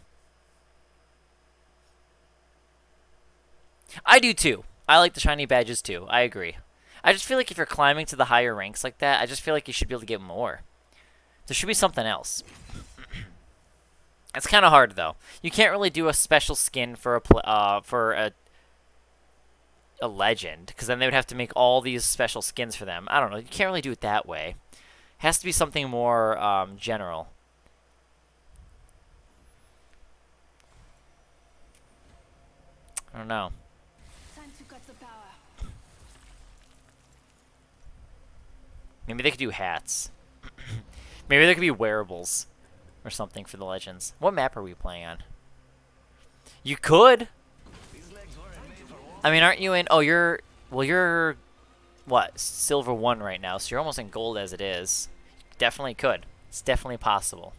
I do, too. I like the shiny badges, too. I agree. I just feel like if you're climbing to the higher ranks like that, I just feel like you should be able to get more. There should be something else. It's kind of hard, though. You can't really do a special skin for a legend, because then they would have to make all these special skins for them. I don't know. You can't really do it that way. It has to be something more general. I don't know. Time to cut the power. Maybe they could do hats. Maybe there could be wearables or something for the legends. What map are we playing on? You could. I mean, aren't you in? Oh, you're. Well, you're. What? Silver 1 right now, so you're almost in gold as it is. Definitely could. It's definitely possible.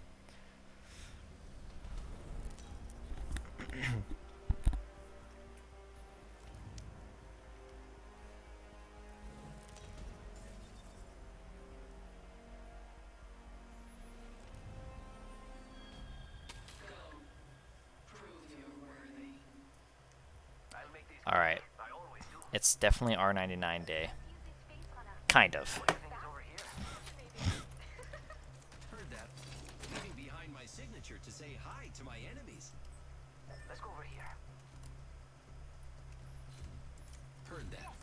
I'll make these. Alright. I always do. It's definitely R99 day. Kind of. What do you think is over here? Heard that. Leaving behind my signature to say hi to my enemies. Let's go over here. Heard that.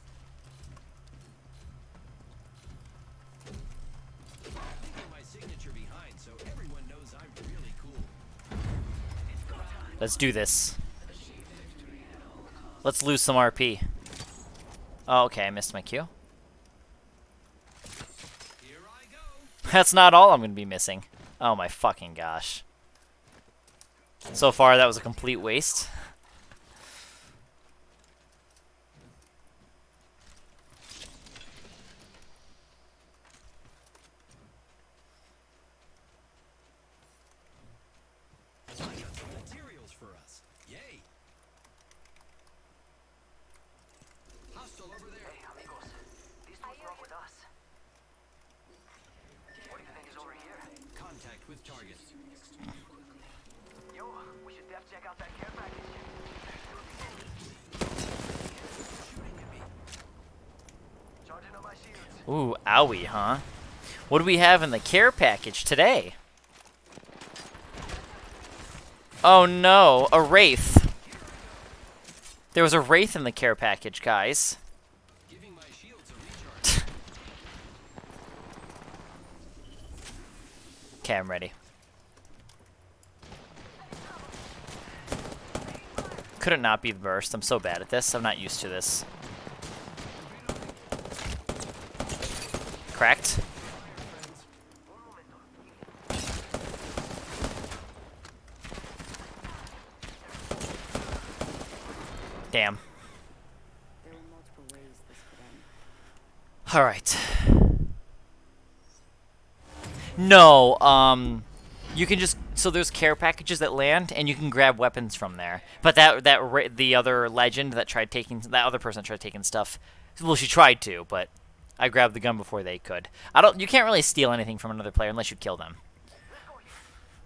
Leaving my signature behind so everyone knows I'm really cool. Let's do this. Let's lose some RP. Oh, okay, I missed my cue. Here I go. That's not all I'm going to be missing. Oh my fucking gosh. So far, that was a complete waste. I got some materials for us. Yay. Hostile over there. Hey, amigos. These two brought with us. What do you think is over here? Contact with target. Yo, we should def check out that care package. Shooting at me. Charging on my shields. Ooh, owie, huh? What do we have in the care package today? Oh no, a wraith. There was a wraith in the care package, guys. Giving my shields a recharge. Okay, I'm ready. Could it not be the burst? I'm so bad at this. I'm not used to this. Cracked. Damn. There were multiple ways this could end. Alright. No, you can just, so there's care packages that land, and you can grab weapons from there. But the other legend that tried taking, that other person that tried taking stuff, well, she tried to, but I grabbed the gun before they could. You can't really steal anything from another player unless you kill them.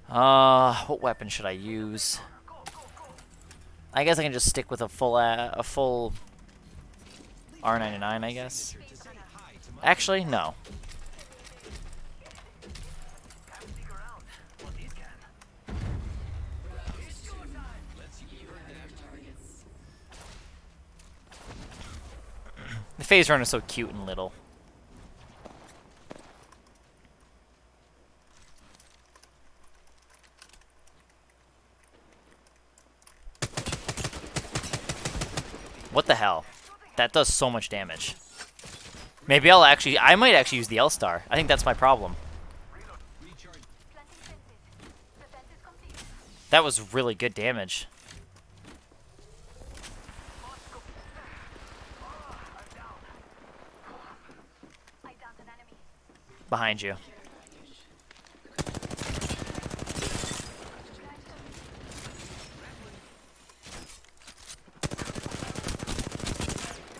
What weapon should I use? I guess I can just stick with a full R99, I guess. Actually, no. The phase runner is so cute and little. What the hell? That does so much damage. Maybe I might actually use the L-Star. I think that's my problem. That was really good damage. Behind you.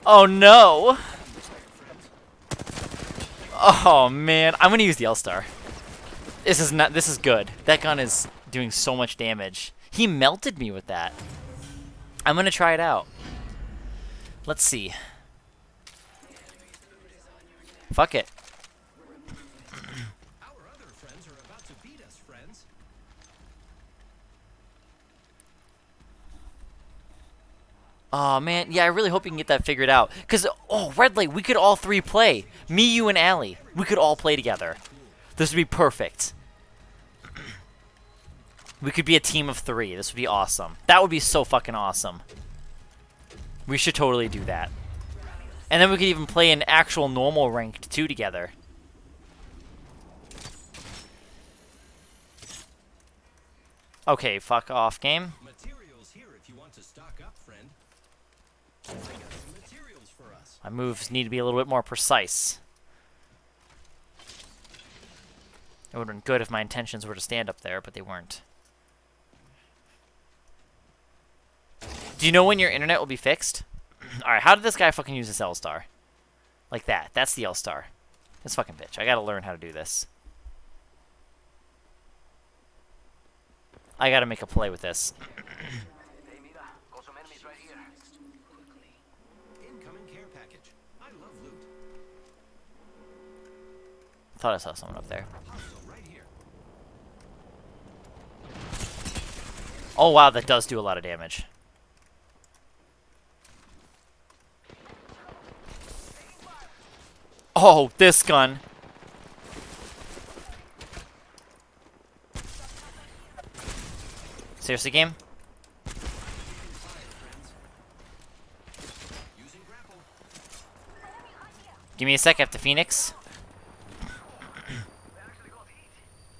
Oh no! Oh man, I'm gonna use the L-Star. This is good. That gun is doing so much damage. He melted me with that. I'm gonna try it out. Let's see. Fuck it. Our other friends are about to beat us, friends. Oh man, yeah, I really hope you can get that figured out. Cause Red Light, we could all three play. Me, you, and Allie. We could all play together. This would be perfect. We could be a team of 3. This would be awesome. That would be so fucking awesome. We should totally do that. And then we could even play an actual normal ranked 2 together. Okay, fuck off, game. Materials here if you want to stock up, friend. I got some materials for us. My moves need to be a little bit more precise. It would have been good if my intentions were to stand up there, but they weren't. Do you know when your internet will be fixed? Alright, how did this guy fucking use this L-Star? Like that. That's the L-Star. This fucking bitch. I gotta learn how to do this. I gotta make a play with this. Hey, mira, got some enemies right here. Incoming care package. I love loot. Thought I saw someone up there. Hostile right here. Oh wow, that does do a lot of damage. Oh, this gun. Seriously, game? Using grapple. Give me a sec after Phoenix. We actually got heat.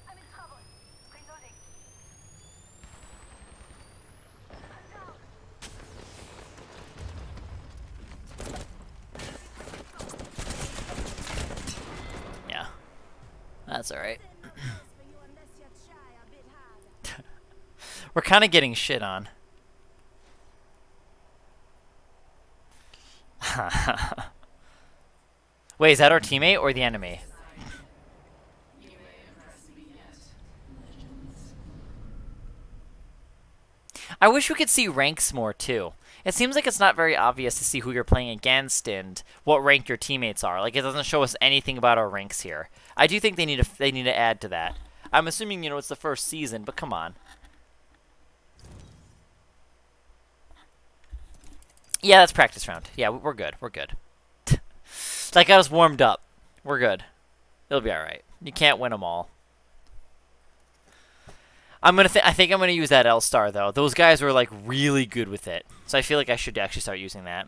I'm in trouble. Reloading. Yeah. That's alright. We're kind of getting shit on. Wait, is that our teammate or the enemy? I wish we could see ranks more too. It seems like it's not very obvious to see who you're playing against and what rank your teammates are. Like, it doesn't show us anything about our ranks here. I do think they need to add to that. I'm assuming, you know, it's the first season, but come on. Yeah, that's practice round. Yeah, we're good. We're good. That got us warmed up. We're good. It'll be all right. You can't win them all. I think I'm gonna use that L-Star though. Those guys were like really good with it, so I feel like I should actually start using that.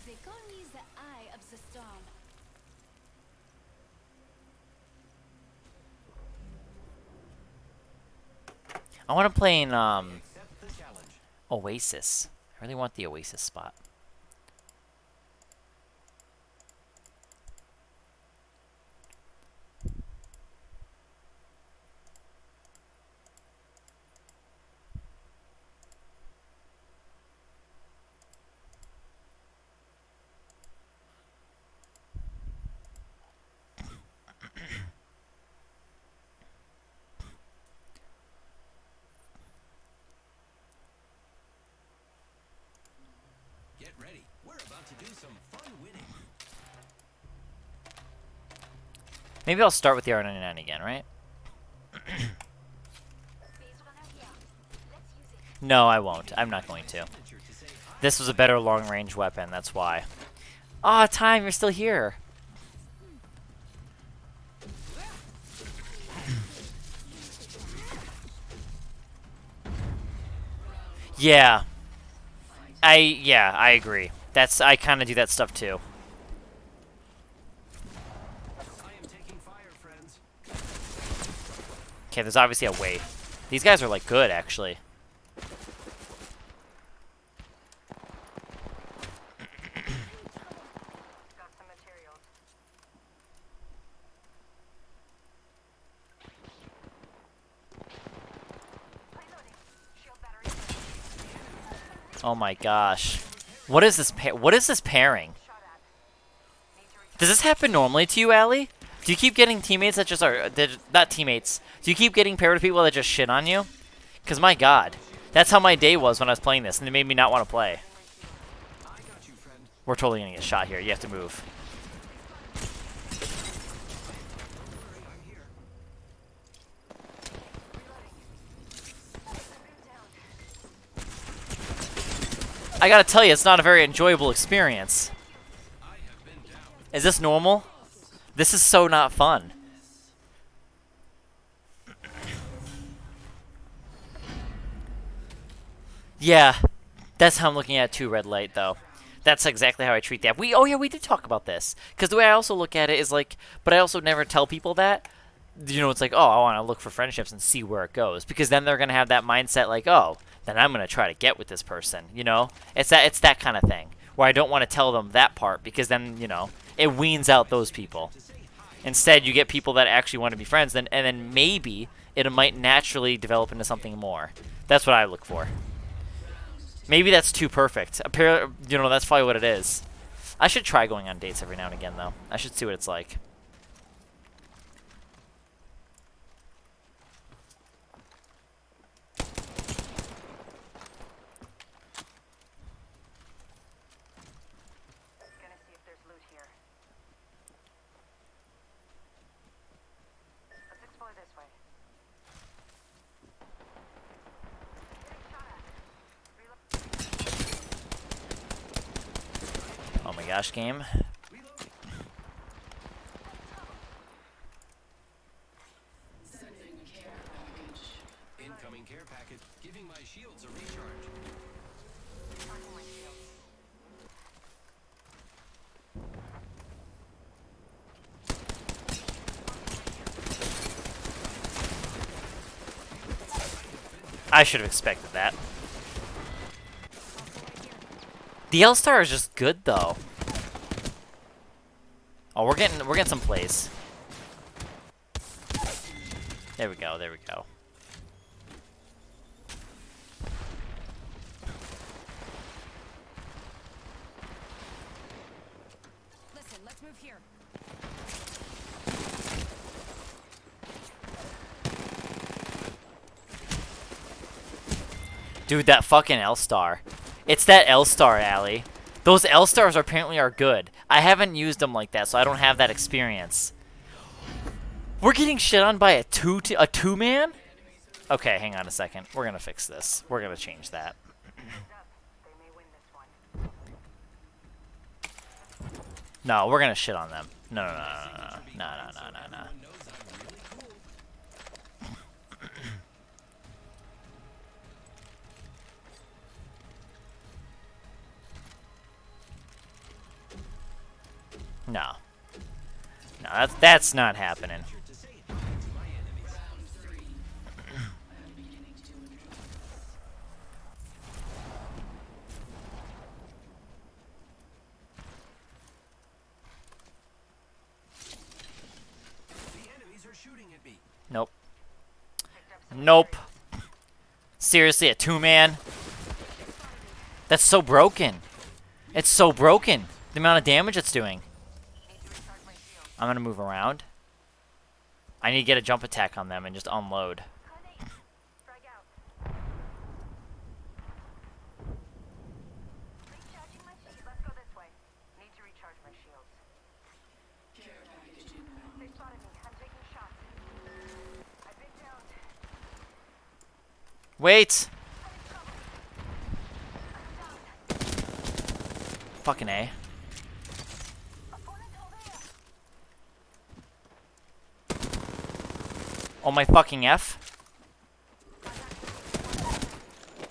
They call me the Eye of the Storm. I want to play in Accept the challenge. Oasis. I really want the Oasis spot. Get ready. We're about to do some fun winning. Maybe I'll start with the R99 again, right? No, I won't. I'm not going to. Signature to say hi. This was a better long-range weapon, that's why. Aw, Time, you're still here. Yeah. I agree. I kind of do that stuff too. I am taking fire, friends. Okay, there's obviously a way. These guys are like good, actually. Got some materials. Reloading. Shield battery. Oh my gosh. What is this pairing? Shot at. Does this happen normally to you, Allie? Do you keep getting teammates that just are not teammates? Do you keep getting paired with people that just shit on you? Cause my god, that's how my day was when I was playing this, and it made me not want to play. I got you, friend. We're totally gonna get shot here. You have to move. I gotta tell you, it's not a very enjoyable experience. Is this normal? This is so not fun. Yeah, that's how I'm looking at too, red light, though. That's exactly how I treat that. Oh yeah, we did talk about this. Because the way I also look at it is like, but I also never tell people that. You know, it's like, oh, I want to look for friendships and see where it goes. Because then they're going to have that mindset like, oh, then I'm going to try to get with this person, you know? It's that kind of thing. Where I don't want to tell them that part because then, you know, it weans out those people. Instead, you get people that actually want to be friends, and then maybe it might naturally develop into something more. That's what I look for. Maybe that's too perfect. You know, that's probably what it is. I should try going on dates every now and again, though. I should see what it's like. Gonna see if there's loot here. Let's explore this way. Oh my gosh, game. Incoming care package. Giving my shields a recharge. I should have expected that. The L-Star is just good, though. Oh, we're getting some plays. There we go, there we go. Listen, let's move here. Dude, that fucking L-Star. It's that L-Star, Allie. Those L-Stars apparently are good. I haven't used them like that, so I don't have that experience. We're getting shit on by a two-man? Okay, hang on a second. We're gonna fix this. We're gonna change that. They may win this one. No, we're gonna shit on them. No, no, no, no, no, no, no, no, no. No. No, that's not happening. Nope. Nope. Seriously, a two-man? That's so broken. It's so broken. The amount of damage it's doing. I'm gonna move around. I need to get a jump attack on them and just unload. Frag out. Recharging my shield. Let's go this way. Need to recharge my shields. They spotted me. I'm taking shots. I've been downed. Wait! Fucking A. Oh my fucking F.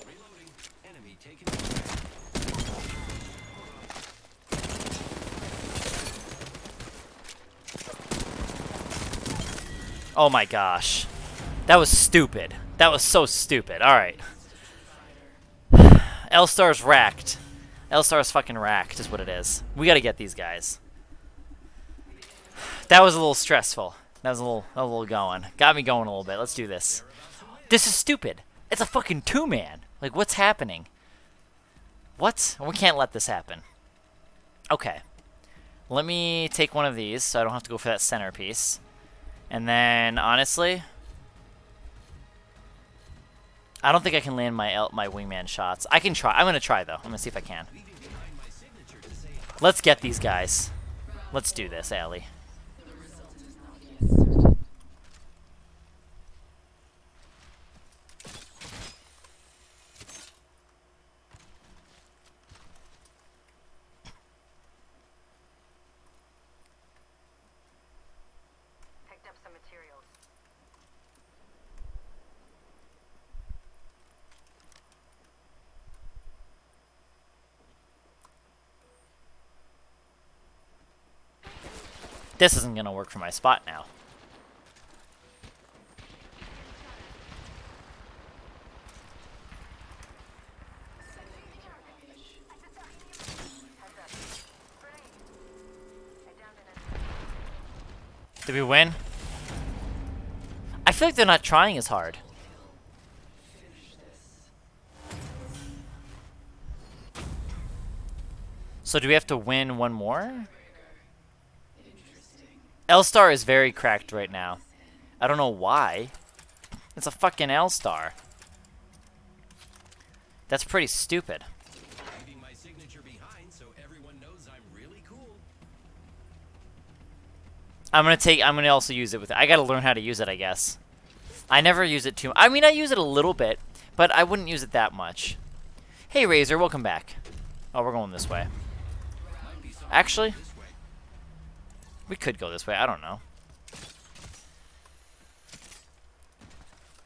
Reloading. Enemy taken. Oh my gosh. That was stupid. That was so stupid. Alright. L-Star's racked. L-Star's fucking racked is what it is. We gotta get these guys. That was a little stressful. That was a little going. Got me going a little bit. Let's do this. This is stupid. It's a fucking two-man. Like, what's happening? What? We can't let this happen. Okay. Let me take one of these so I don't have to go for that centerpiece. And then, honestly, I don't think I can land my wingman shots. I can try. I'm going to try, though. I'm going to see if I can. Let's get these guys. Let's do this, Allie. This isn't gonna work for my spot now. Did we win? I feel like they're not trying as hard. So do we have to win one more? L-Star is very cracked right now. I don't know why. It's a fucking L-Star. That's pretty stupid. Leaving my signature behind so everyone knows I'm really cool. I'm gonna also use it with, I gotta learn how to use it, I guess. I never use it too, I mean, I use it a little bit, but I wouldn't use it that much. Hey, Razor, welcome back. Oh, we're going this way. Actually, we could go this way, I don't know.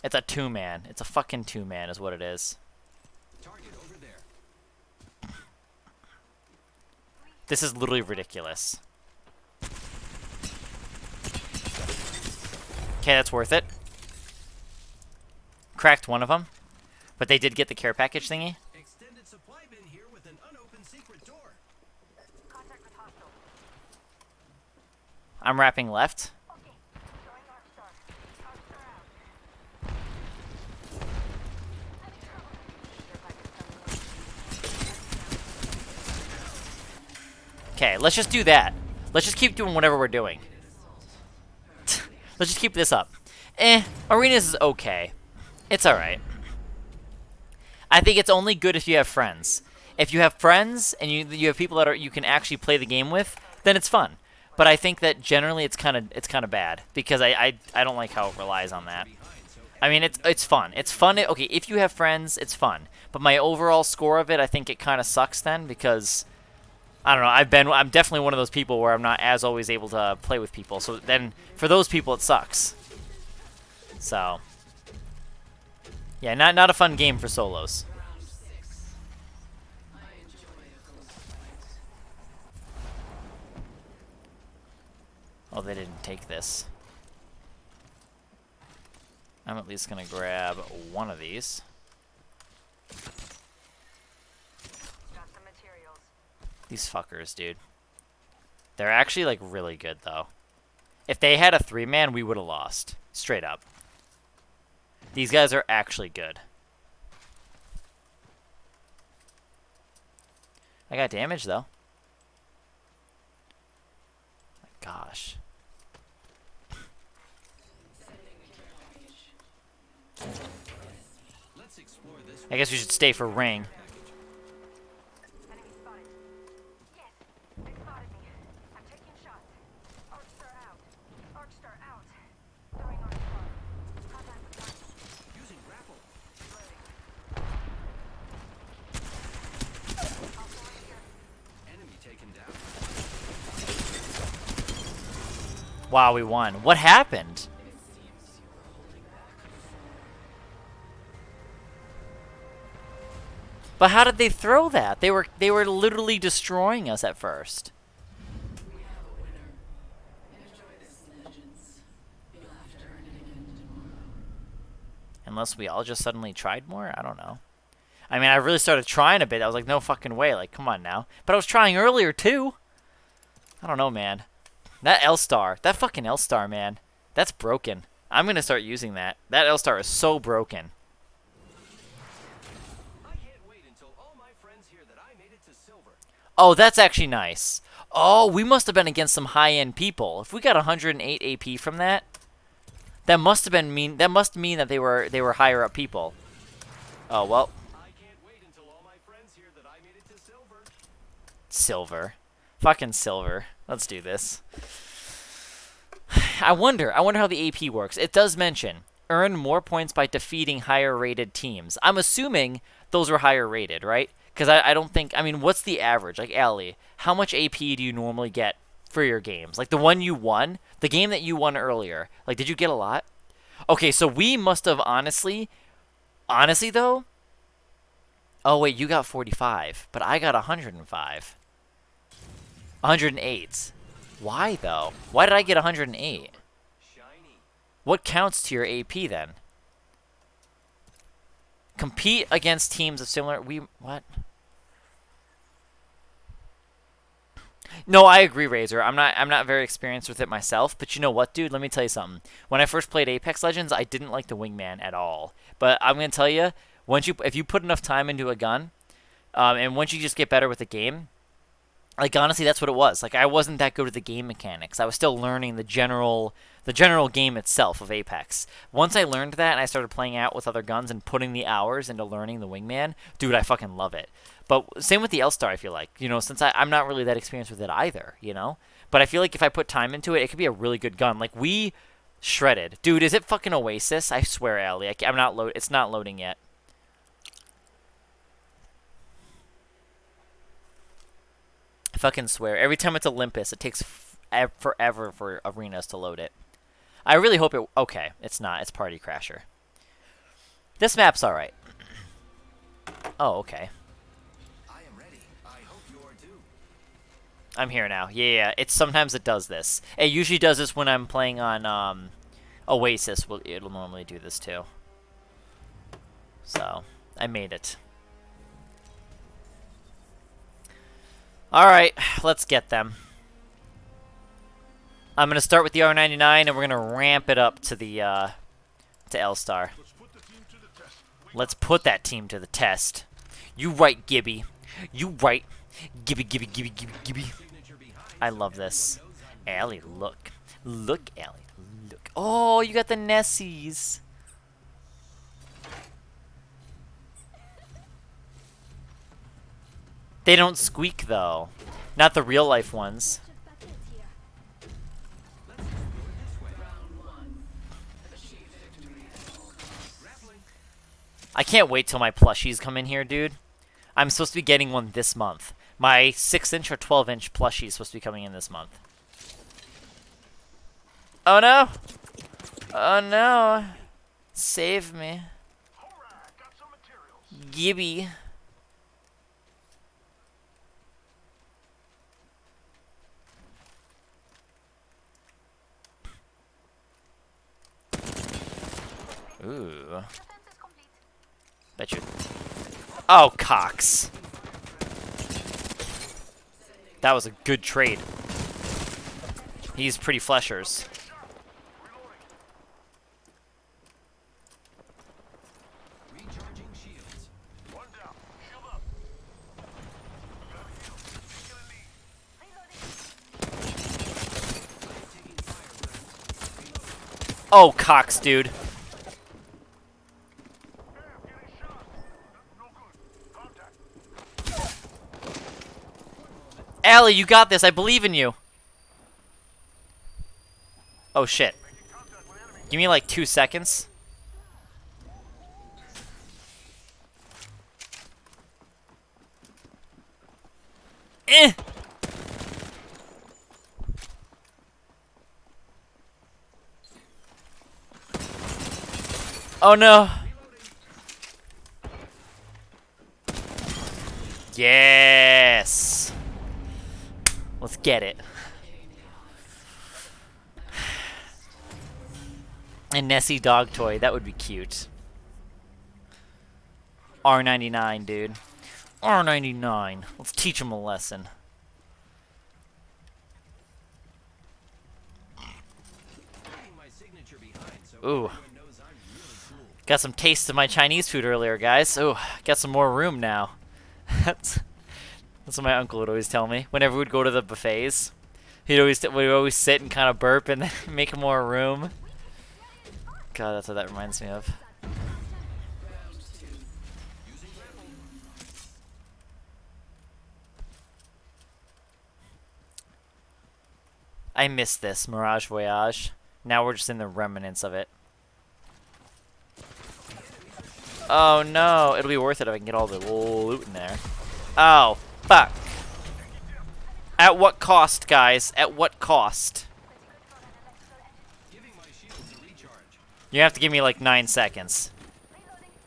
It's a two-man. It's a fucking two-man is what it is. Target over there. This is literally ridiculous. Okay, that's worth it. Cracked one of them. But they did get the care package thingy. Extended supply bin here with an unopened secret door. Contact with hostile. I'm wrapping left. Okay. Throwing Arcstar. Arcstar out. Okay, let's just do that. Let's just keep doing whatever we're doing. Let's just keep this up. Arenas is okay. It's alright. I think it's only good if you have friends. If you have friends and you have people that you can actually play the game with, then it's fun. But I think that generally it's kind of bad because I don't like how it relies on that. I mean it's fun. It's fun. Okay, if you have friends, it's fun. But my overall score of it, I think it kind of sucks then because I don't know. I'm definitely one of those people where I'm not as always able to play with people. So then for those people it sucks. So yeah, not a fun game for solos. Oh, they didn't take this. I'm at least gonna grab one of these. Got some materials. These fuckers, dude. They're actually, like, really good, though. If they had a three-man, we would have lost. Straight up. These guys are actually good. I got damage, though. My gosh. Let's explore this. I guess we should stay for ring. Enemy spotted. Yes, they spotted me. I'm taking shots. Arcstar out. Arcstar out. Throwing Arcstar. Contact with hostile. Using grapple. Hostile right here. Enemy taken down. Wow, we won. What happened? But how did they throw that? They were literally destroying us at first. Unless we all just suddenly tried more? I don't know. I mean, I really started trying a bit. I was like, no fucking way. Like, come on now. But I was trying earlier, too. I don't know, man. That L-Star. That fucking L-Star, man. That's broken. I'm going to start using that. That L-Star is so broken. I can't wait until all my friends hear that I made it to silver. Oh, that's actually nice. Oh, we must have been against some high-end people. If we got 108 AP from that, that must have been mean. That must mean that they were higher up people. Oh well. I can't wait until all my friends hear that I made it to silver. Silver. Fucking silver. Let's do this. I wonder how the AP works. It does mention earn more points by defeating higher rated teams. I'm assuming those are higher rated, right? Because I don't think, I mean, what's the average? Like, Allie, how much AP do you normally get for your games? Like, the one you won, the game that you won earlier, like, did you get a lot? Okay, so we must have honestly though, oh wait, you got 45, but I got 105. 108. Why, though? Why did I get 108? Shiny. What counts to your AP, then? Compete against teams of similar... What? No, I agree, Razor. I'm not very experienced with it myself, but you know what, dude? Let me tell you something. When I first played Apex Legends, I didn't like the wingman at all. But I'm gonna tell you, if you put enough time into a gun, and once you just get better with the game, like honestly, that's what it was. Like I wasn't that good at the game mechanics. I was still learning the general game itself of Apex. Once I learned that and I started playing out with other guns and putting the hours into learning the wingman, dude, I fucking love it. But same with the L-Star, I feel like. You know, since I'm not really that experienced with it either, you know? But I feel like if I put time into it, it could be a really good gun. Like, we shredded. Dude, is it fucking Oasis? I swear, Allie. I'm not it's not loading yet. I fucking swear. Every time it's Olympus, it takes forever for arenas to load it. I really hope it... Okay, it's not. It's Party Crasher. This map's alright. Oh, okay. I am ready. I hope you are too. I'm here now. Yeah, sometimes it does this. It usually does this when I'm playing on Oasis. It'll normally do this too. So, I made it. Alright, let's get them. I'm going to start with the R99, and we're going to ramp it up to the, to L-Star. Let's put that team to the test. You right, Gibby. You right. Gibby. I love this. Allie, look. Look, Allie. Look. Oh, you got the Nessies. They don't squeak, though. Not the real-life ones. I can't wait till my plushies come in here, dude. I'm supposed to be getting one this month. My 6-inch or 12-inch plushie is supposed to be coming in this month. Oh, no. Oh, no. Save me. Gibby. Ooh. Bet you. Oh, Cox. That was a good trade. He's pretty fleshers. Recharging shields. One down. Shield up. Taking fire, friends. Oh, Cox, dude. Allie, you got this. I believe in you. Oh, shit. Give me like 2 seconds. Eh. Oh, no. Yes. Let's get it. A Nessie dog toy. That would be cute. R99, dude. R99. Let's teach him a lesson. Leaving my signature behind, so Ooh. everyone knows I'm really cool. Got some tastes of my Chinese food earlier, guys. Ooh, got some more room now. That's what my uncle would always tell me. Whenever we'd go to the buffets, we'd always sit and kind of burp and then make more room. God, that's what that reminds me of. I miss this Mirage Voyage. Now we're just in the remnants of it. Oh no, it'll be worth it if I can get all the loot in there. Oh, fuck. At what cost, guys? At what cost? Giving my shields a recharge. You have to give me like 9 seconds.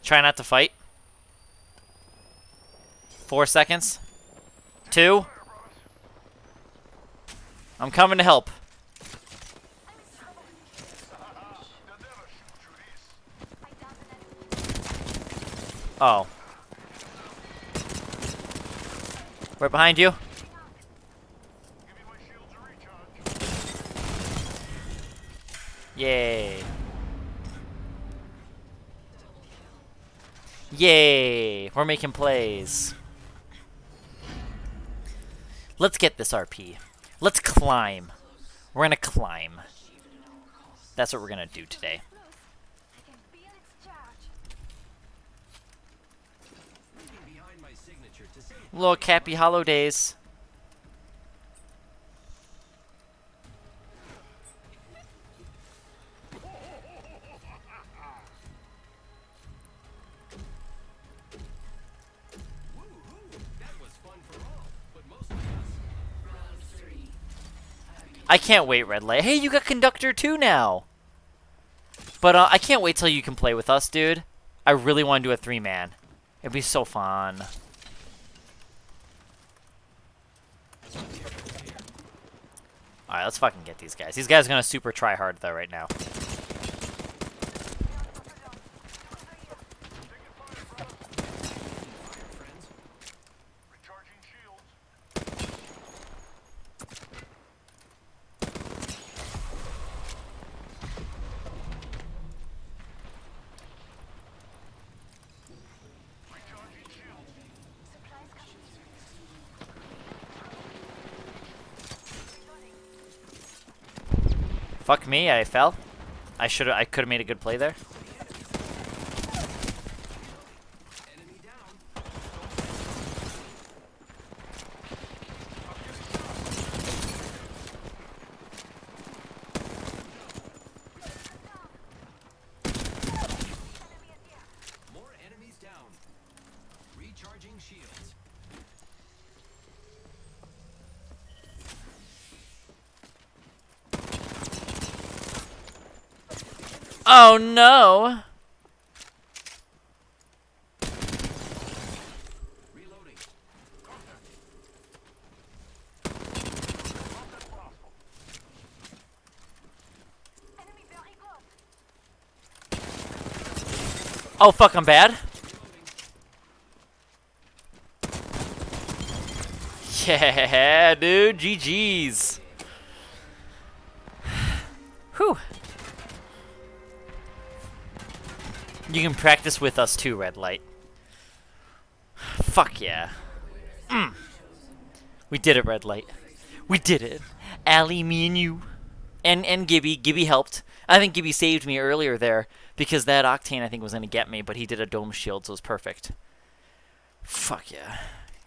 Try not to fight. 4 seconds. 2. I'm coming to help. I downed an enemy. Oh. Right behind you. Yay. Yay. We're making plays. Let's get this RP. Let's climb. We're gonna climb. That's what we're gonna do today. I can feel its charge. Leaving behind my signature to say Little Cappy Holidays. woo-hoo, that was fun for all, but most of us. I can't wait, Red Light. Hey, you got Conductor too now. But I can't wait till you can play with us, dude. I really want to do a 3-man. It'd be so fun. Alright, let's fucking get these guys. These guys are gonna super try hard though right now. Supplies coming. Fuck me, I fell. I could have made a good play there. Enemy down. More enemies down. Recharging shields. Oh no! Reloading. Enemy very close. Oh fuck, I'm bad. Yeah, dude, GG's. Whew. You can practice with us too, Red Light. Fuck yeah. We did it, Red Light. We did it. Allie, me and you. And Gibby. Gibby helped. I think Gibby saved me earlier there because that Octane I think was going to get me, but he did a dome shield, so it was perfect. Fuck yeah.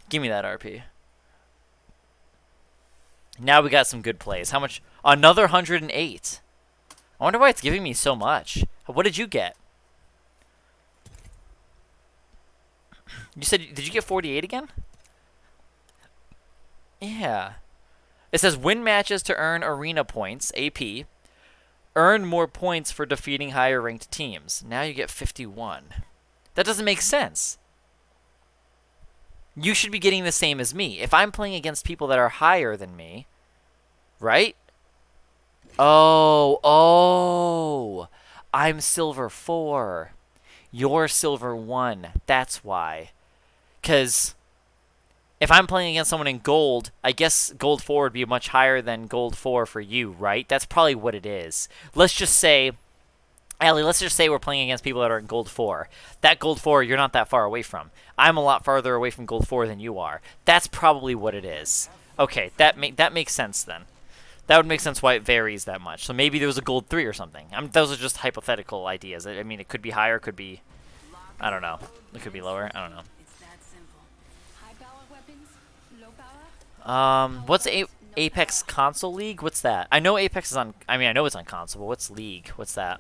Give me that RP. Now we got some good plays. How much? Another 108. I wonder why it's giving me so much. What did you get? You said, did you get 48 again? Yeah. It says win matches to earn arena points, AP. Earn more points for defeating higher ranked teams. Now you get 51. That doesn't make sense. You should be getting the same as me. If I'm playing against people that are higher than me, right? Oh. I'm silver 4. You're silver 1. That's why. Because if I'm playing against someone in gold, I guess gold 4 would be much higher than gold 4 for you, right? That's probably what it is. Let's just say, Allie, let's just say we're playing against people that are in gold 4. That gold 4 you're not that far away from. I'm a lot farther away from gold 4 than you are. That's probably what it is. Okay, that makes sense then. That would make sense why it varies that much. So maybe there was a gold 3 or something. Those are just hypothetical ideas. I mean, it could be higher, could be, I don't know. It could be lower. I don't know. It's that simple. High power weapons, low power. What's Apex Console League? What's that? I know Apex is on. I mean, I know it's on console, but what's League? What's that?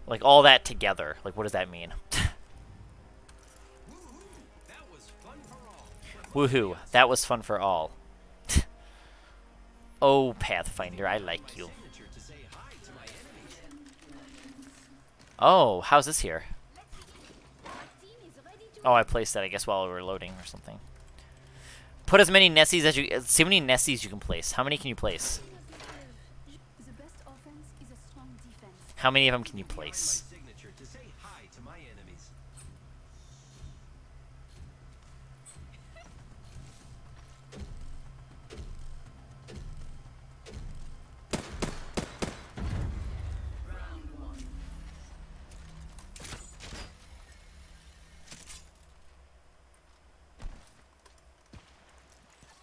Like all that together. Like, what does that mean? That was fun for all. Woohoo! That was fun for all. Oh, Pathfinder, I like you. Signature to say hi to my enemies. Oh, how's this here? Team is ready to Oh, I placed that, I guess, while we were loading or something. Put as many Nessies as you. See how many Nessies you can place. How many can you place? The best offense is a strong defense. How many of them can you Behind place? my signature to say hi to my enemies.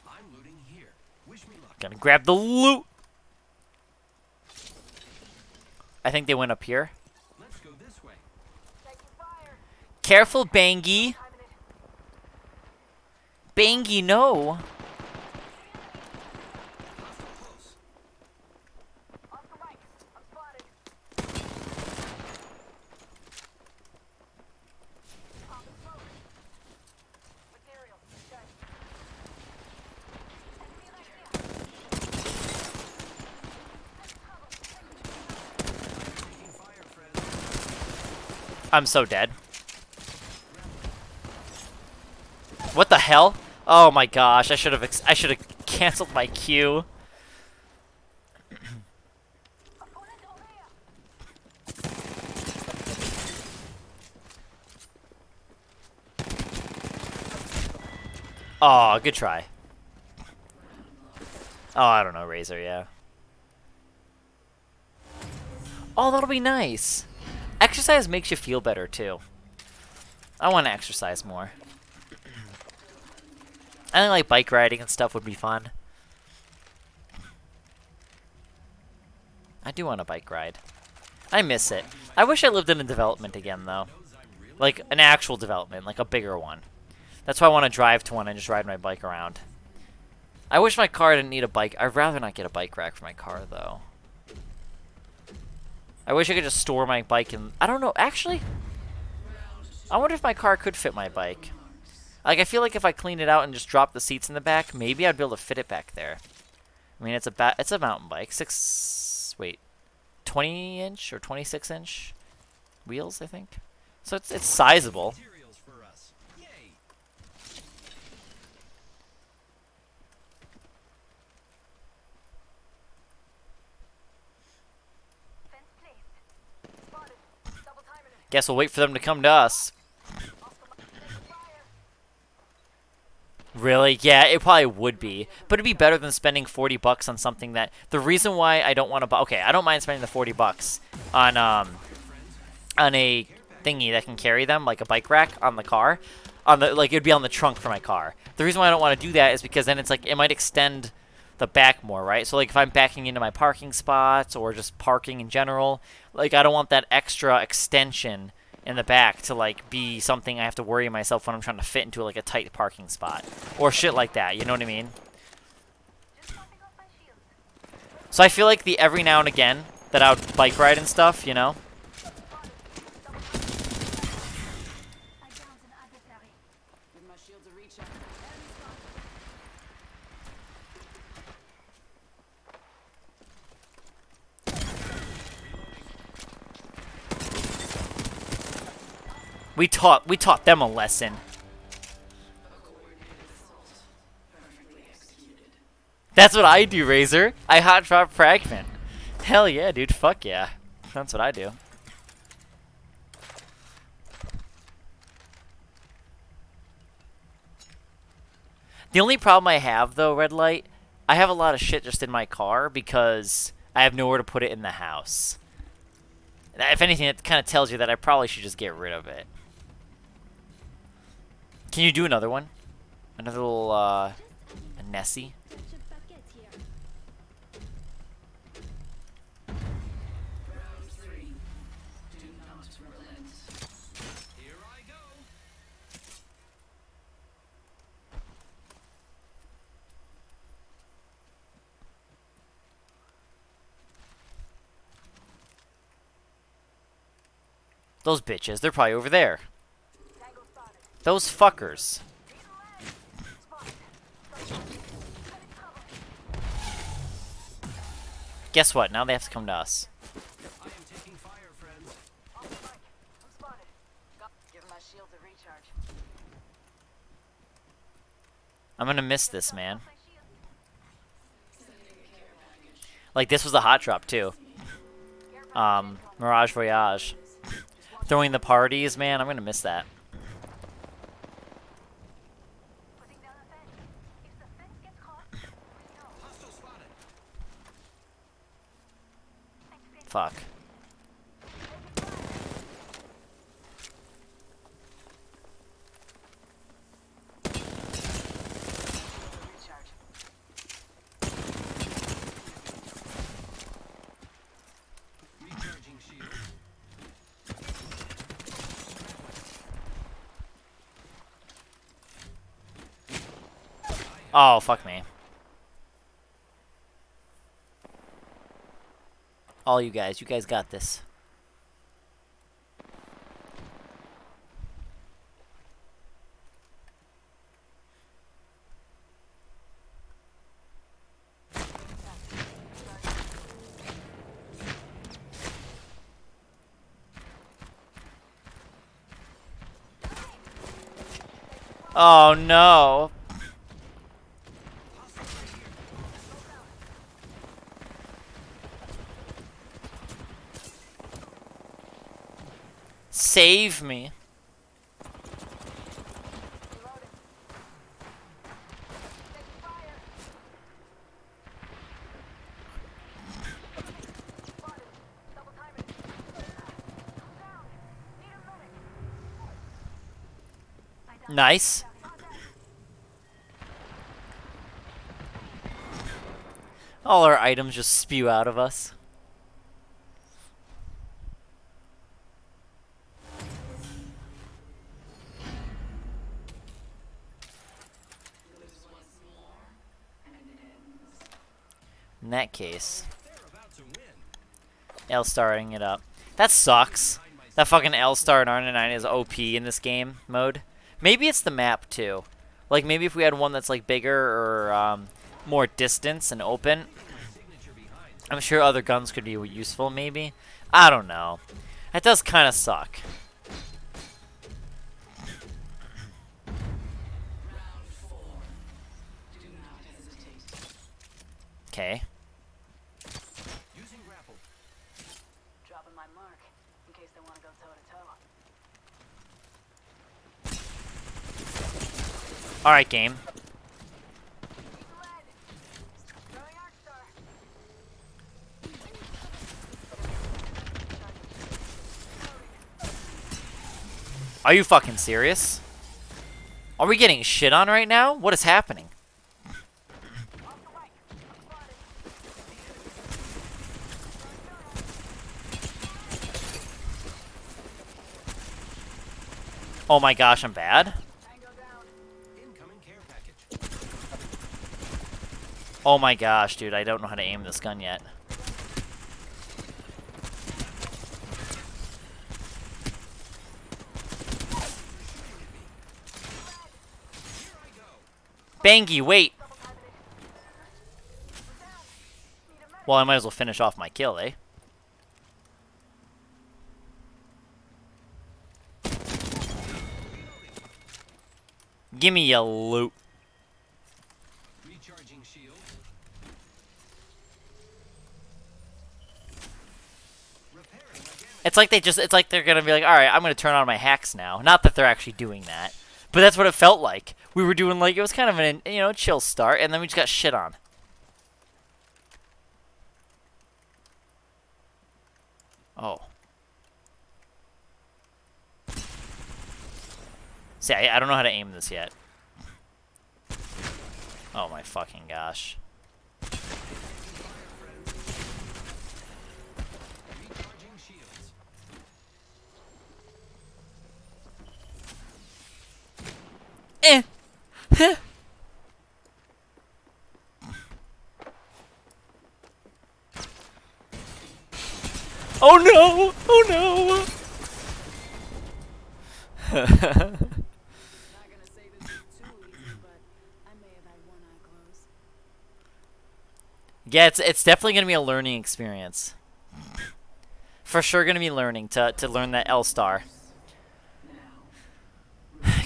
I'm looting here. Wish me luck. Gotta grab the loot. I think they went up here. Let's go this way. Taking fire. Careful, Bangy. Timing it. Bangy, no. Hostile close. Off the mic. I'm spotted. Popping smoke. Material. Okay. Enemy right here. Taking fire, friends. I'm so dead. What the hell? Oh my gosh! I should have canceled my Q. Opponent over here. Oh, good try. Oh, I don't know, Razor. Yeah. Oh, that'll be nice. Exercise makes you feel better too. I want to exercise more. I think like bike riding and stuff would be fun. I do want a bike ride. I miss it. I wish I lived in a development again though. Like an actual development, like a bigger one. That's why I want to drive to one and just ride my bike around. I wish my car didn't need a bike. I'd rather not get a bike rack for my car though. I wish I could just store my bike in... I don't know, actually... I wonder if my car could fit my bike. Like, I feel like if I cleaned it out and just dropped the seats in the back, maybe I'd be able to fit it back there. I mean, it's a mountain bike. 20-inch or 26-inch wheels, I think. So it's sizable. Materials for us. Yay! Fence placed. Spotted. Double timing it. Guess we'll wait for them to come to us. Off the mic. Taking fire. Really? Yeah, it probably would be. But it'd be better than spending 40 bucks on something that... The reason why I don't want to buy... Okay, I don't mind spending the 40 bucks on a thingy that can carry them, like a bike rack on the car. Like, it'd be on the trunk for my car. The reason why I don't want to do that is because then it's like, it might extend the back more, right? So, like, if I'm backing into my parking spots or just parking in general, like, I don't want that extra extension in the back to, like, be something I have to worry myself when I'm trying to fit into, like, a tight parking spot. Or shit like that, you know what I mean? Just popping off my shield. So I feel like the every now and again that I would bike ride and stuff, you know? I downed an adversary. Give my shields a recharge. Enemy spotted. We taught them a lesson. That's what I do, Razor. I hot drop fragment. Hell yeah, dude. Fuck yeah. That's what I do. The only problem I have, though, Red Light, I have a lot of shit just in my car because I have nowhere to put it in the house. If anything, it kind of tells you that I probably should just get rid of it. Can you do another one? Another little, a Nessie? Here I go. Those bitches, they're probably over there. Tango spotted. Those fuckers. Spotted. Heading cover. Guess what? Now they have to come to us. I am taking fire, friends. Off the mic. I'm spotted. Give my shields a recharge. I'm gonna miss this, man. Like, this was a hot drop, too. Mirage Voyage. Throwing the parties, man, I'm gonna miss that. Putting down the fence. If the fence gets caught, we know. Hostile spotted. Fuck. Recharging shield. Oh, fuck me. All you guys got this. Oh no. Save me. Nice. All our items just spew out of us. In that case, They're about to win. L-starring it up. That sucks. That fucking L-star and R9 is OP in this game mode. Maybe it's the map too. Like maybe if we had one that's like bigger or more distance and open, Signature behind. I'm sure other guns could be useful. Maybe. I don't know. That does kind of suck. Okay. Using grapple. Dropping my mark in case they want to go toe to toe. All right, game. Are you fucking serious? Are we getting shit on right now? What is happening? Oh my gosh, I'm bad. Incoming care package. Oh my gosh, dude, I don't know how to aim this gun yet. Bangy, wait! Well, I might as well finish off my kill, eh? Gimme your loot. Recharging shield. Repairing my damage. It's like they're gonna be like, alright, I'm gonna turn on my hacks now. Not that they're actually doing that. But that's what it felt like. We were doing like, it was kind of an, you know, chill start, and then we just got shit on. Oh. See, I don't know how to aim this yet. Oh my fucking gosh. Recharging shields. Eh. Heh. Oh no! Oh no! Not gonna say this is too easy, but I may have had one eye closed. Yeah, it's definitely gonna be a learning experience. For sure, gonna be learning to learn that L star.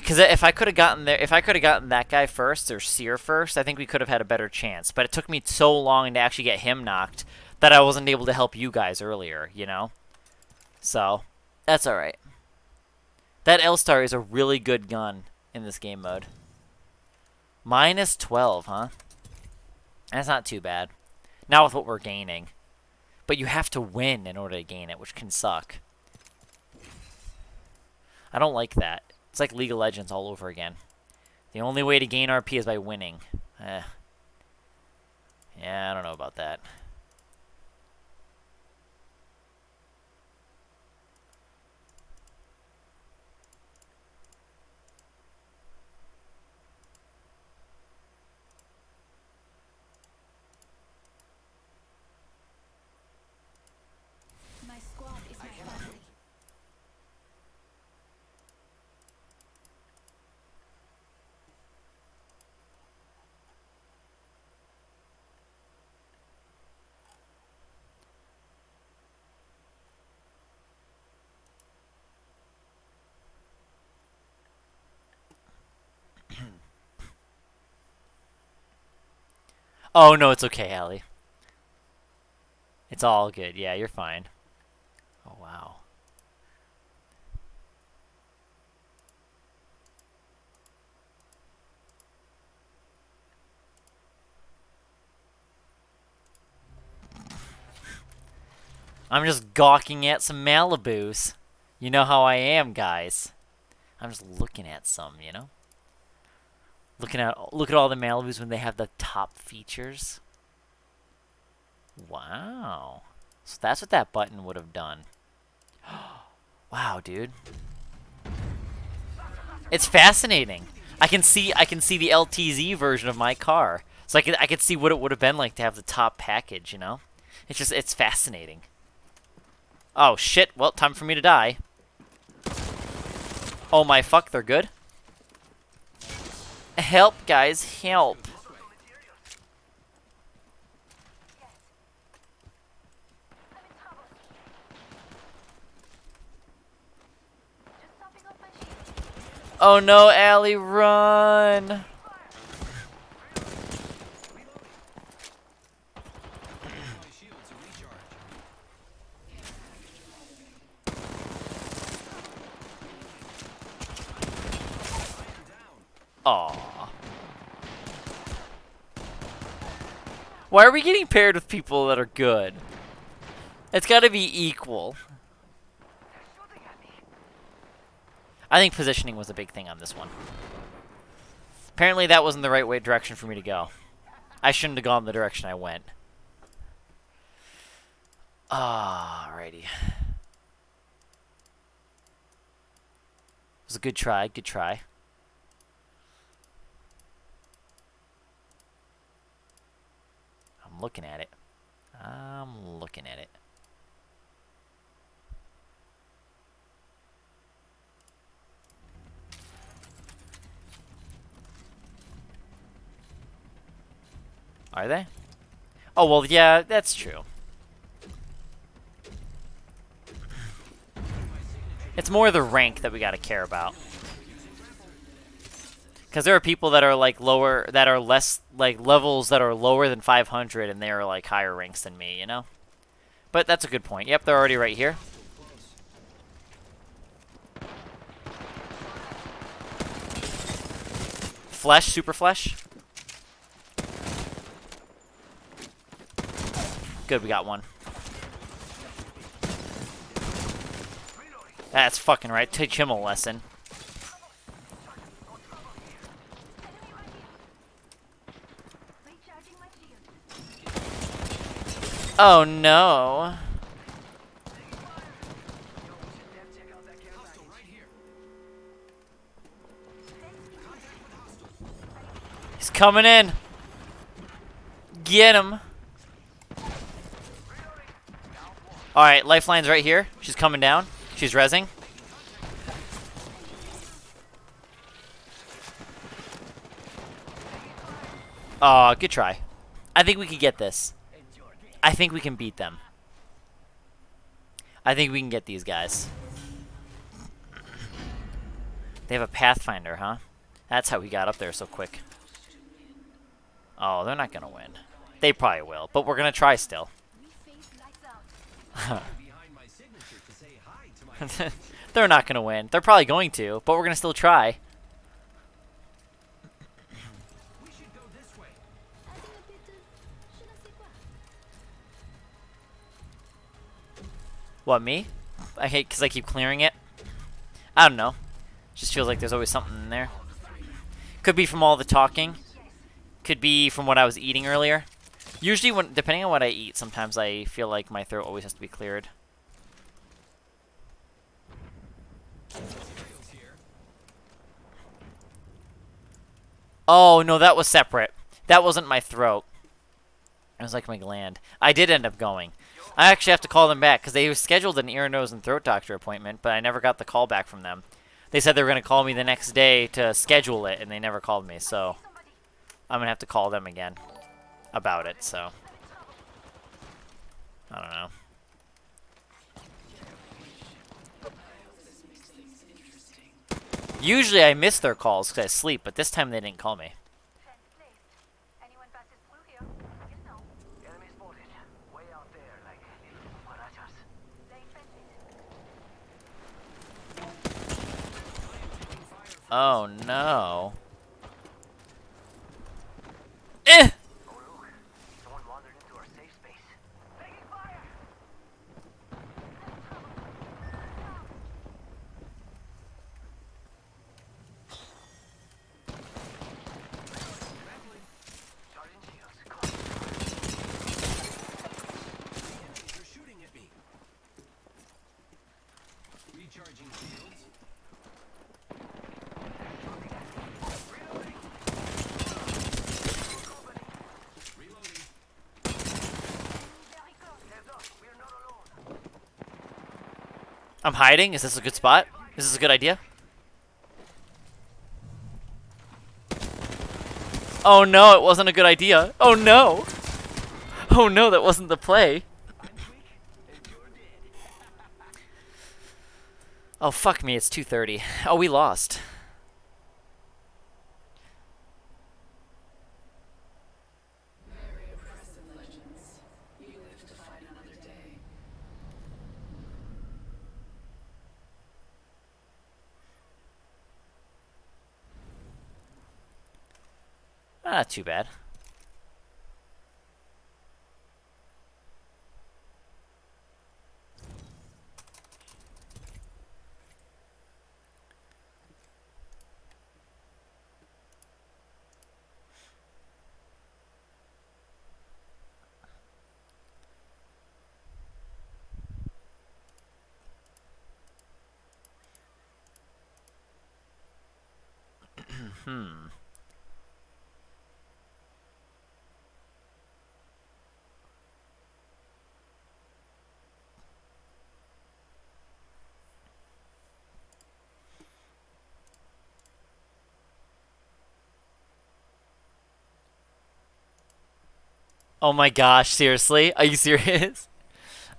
Because if I could have gotten there, if I could have gotten that guy first or Seer first, I think we could have had a better chance. But it took me so long to actually get him knocked that I wasn't able to help you guys earlier, you know? So, that's alright. That L-Star is a really good gun in this game mode. Minus 12, huh? That's not too bad. Not with what we're gaining. But you have to win in order to gain it, which can suck. I don't like that. It's like League of Legends all over again. The only way to gain RP is by winning. Yeah, I don't know about that. My squad is my family. Oh, no, it's okay, Allie. It's all good. Yeah, you're fine. Oh, wow. I'm just gawking at some Malibus. You know how I am, guys. I'm just looking at some, you know? Look at all the Malibus when they have the top features. Wow. So that's what that button would have done. Wow, dude. It's fascinating. I can see the LTZ version of my car. So I could see what it would have been like to have the top package, you know? It's fascinating. Oh shit, well, time for me to die. Oh my fuck, they're good. Help, guys, help. Oh no, Allie, run! My shields are recharged. Aww. Why are we getting paired with people that are good? It's gotta be equal. I think positioning was a big thing on this one. Apparently that wasn't the right direction for me to go. I shouldn't have gone the direction I went. Alrighty. It was a good try, good try. I'm looking at it. I'm looking at it. Are they? Oh, well, yeah, that's true. It's more the rank that we gotta care about. Because there are people that are, like, lower, that are less, like, levels that are lower than 500, and they are, like, higher ranks than me, you know? But that's a good point. Yep, they're already right here. Flesh, super flesh. Good, we got one. That's fucking right. Teach him a lesson. Oh no. Hostile right here. He's coming in. Get him. Alright, Lifeline's right here. She's coming down. She's rezzing. Good try. I think we could get this. I think we can beat them. I think we can get these guys. They have a Pathfinder, huh? That's how he got up there so quick. Oh, they're not gonna win. They probably will, but we're gonna try still. We face lights out. Behind my signature to say hi to my enemy. They're not gonna win. They're probably going to, but we're gonna still try. We should go this way. Adding a bit of je ne sais quoi. What, me? I hate because I keep clearing it. I don't know. Just feels like there's always something in there. Could be from all the talking. Could be from what I was eating earlier. Usually, depending on what I eat, sometimes I feel like my throat always has to be cleared. Materials here. Oh, no, that was separate. That wasn't my throat. It was like my gland. I did end up going. I actually have to call them back because they scheduled an ear, nose, and throat doctor appointment, but I never got the call back from them. They said they were going to call me the next day to schedule it, and they never called me, so I'm going to have to call them again about it, so I don't know. Usually I miss their calls because I sleep, but this time they didn't call me. Fence placed. Anyone passes through here, you'll know. Enemy spotted. Way out there, like little cucarachas. Laying fences. Oh no. Eh! Oh look, someone wandered into our safe space. Taking fire! Charging shields. Enemies are shooting at me. Recharging shields. Reloading. Very close. Heads up, we are not alone. I'm hiding? Is this a good spot? Is this a good idea? Oh no, it wasn't a good idea. Oh no! Oh no, that wasn't the play. I'm quick, and you're dead. Oh fuck me, it's 2:30. Oh, we lost. Not too bad. Oh my gosh, seriously? Are you serious?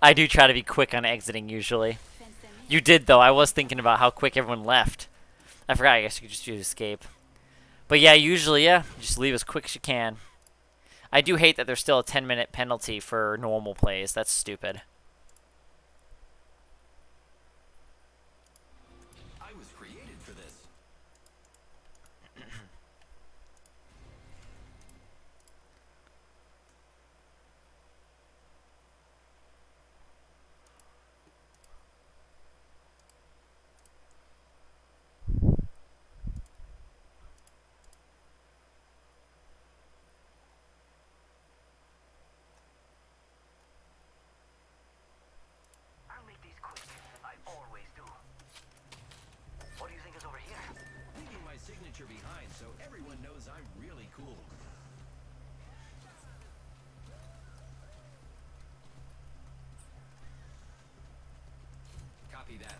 I do try to be quick on exiting usually. Fence them in. You did though. I was thinking about how quick everyone left. I forgot. I guess you could just use escape. But yeah, usually, yeah, just leave as quick as you can. I do hate that there's still a 10-minute penalty for normal plays. That's stupid. I was created for this. I'll make these quick. I always do. What do you think is over here? Leaving my signature behind so everyone knows I'm really cool. Copy that.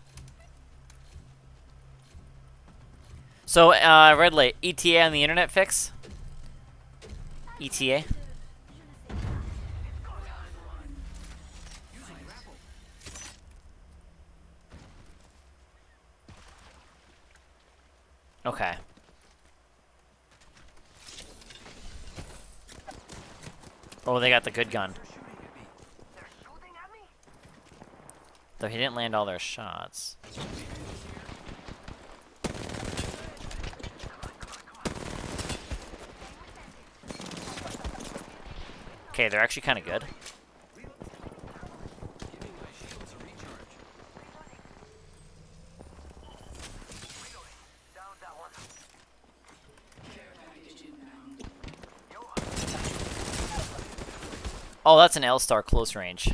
So, Red Light, ETA on the internet fix? ETA? Using grapple. Okay. Oh, they got the good gun. They're shooting at me? Though he didn't land all their shots. Okay, they're actually kind of good. Giving my shields a recharge. Down that one. Oh, that's an L-Star close range.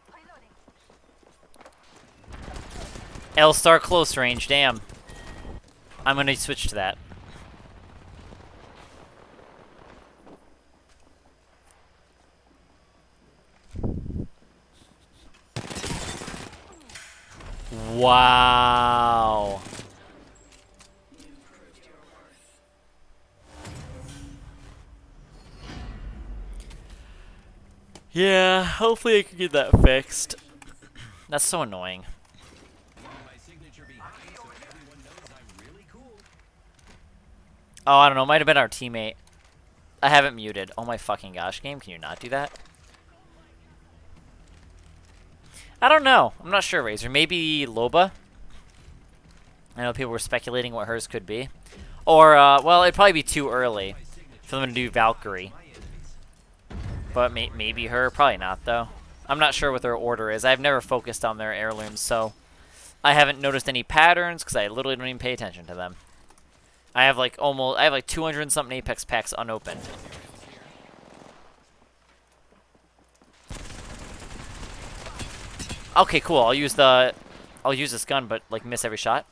Reloading. L-Star close range, damn. I'm gonna switch to that. Wow. Yeah, hopefully I can get that fixed. That's so annoying. Leaving my signature behind so everyone knows I'm really cool. Oh, I don't know. Might have been our teammate. I haven't muted. Oh my fucking gosh, game. Can you not do that? I don't know. I'm not sure, Razor. Maybe Loba? I know people were speculating what hers could be. Or, well, it'd probably be too early for them to do Valkyrie. But maybe her. Probably not, though. I'm not sure what their order is. I've never focused on their heirlooms, so I haven't noticed any patterns because I literally don't even pay attention to them. I have like 200 and something Apex packs unopened. Okay, cool. I'll use this gun, but like miss every shot.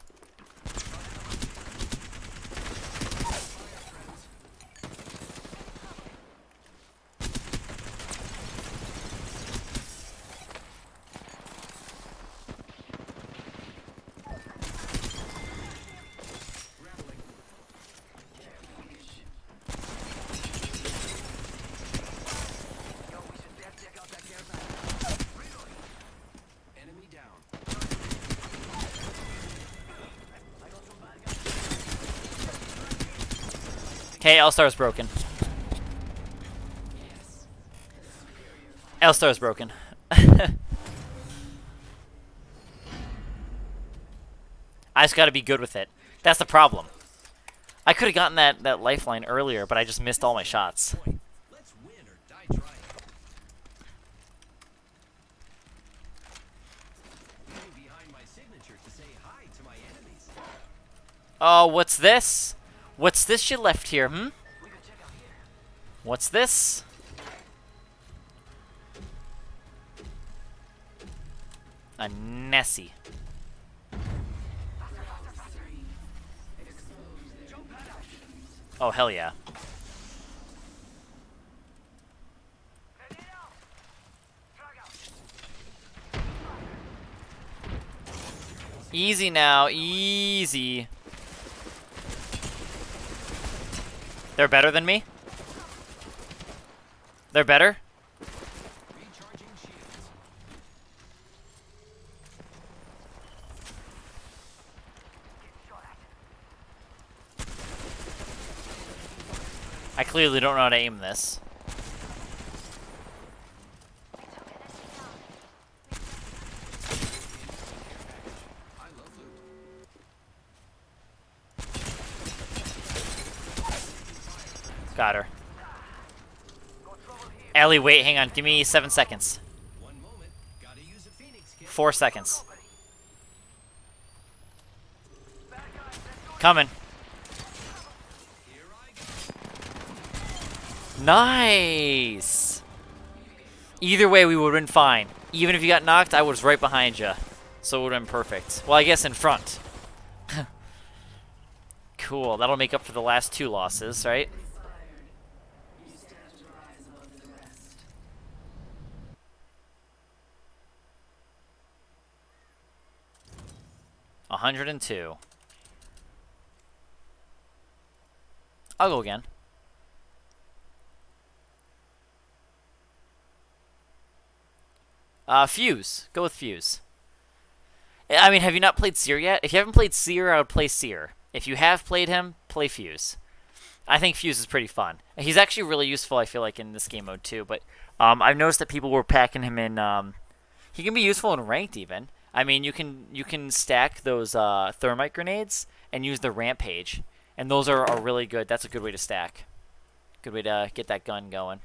Enemy down. Okay, L-Star's broken. L-Star's broken. I just gotta be good with it. That's the problem. I could have gotten that lifeline earlier, but I just missed all my shots. Let's win or die trying. Leaving behind my signature to say hi to my enemies. Oh, what's this? What's this you left here, hmm? What's this? A Nessie. Oh, hell yeah. Easy now, easy. They're better than me? They're better? Recharging shields. I clearly don't know how to aim this. I love loot. Got her. Ellie, wait, hang on. Give me 7 seconds. 1 moment. Gotta use a Phoenix kit. 4 seconds. Coming. Here I go. Nice! Either way, we would have been fine. Even if you got knocked, I was right behind you. So it would have been perfect. Well, I guess in front. Cool. That'll make up for the last 2 losses, right? You stand to rise above the rest. 102. I'll go again. Fuse. Go with Fuse. I mean, have you not played Seer yet? If you haven't played Seer, I would play Seer. If you have played him, play Fuse. I think Fuse is pretty fun. He's actually really useful, I feel like, in this game mode too. But I've noticed that people were packing him in. He can be useful in ranked even. I mean, you can stack those thermite grenades and use the rampage, and those are really good. That's a good way to stack. Good way to get that gun going.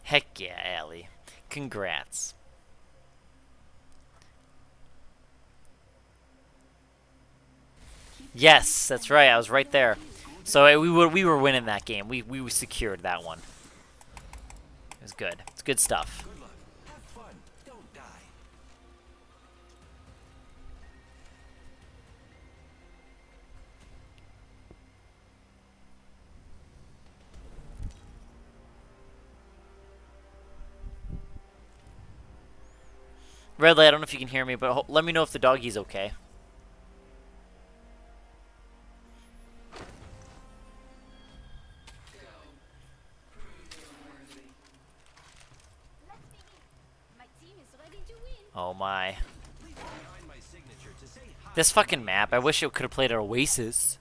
Heck yeah, Allie. Congrats. Yes, that's right. I was right there. So we were winning that game. We secured that one. It was good. It's good stuff. Good luck. Have fun. Don't die. Red light, I don't know if you can hear me, but let me know if the doggy's okay. Let's begin. My team is ready to win. Oh my. Leave behind my signature to say hi. This fucking map, I wish it could have played at Oasis.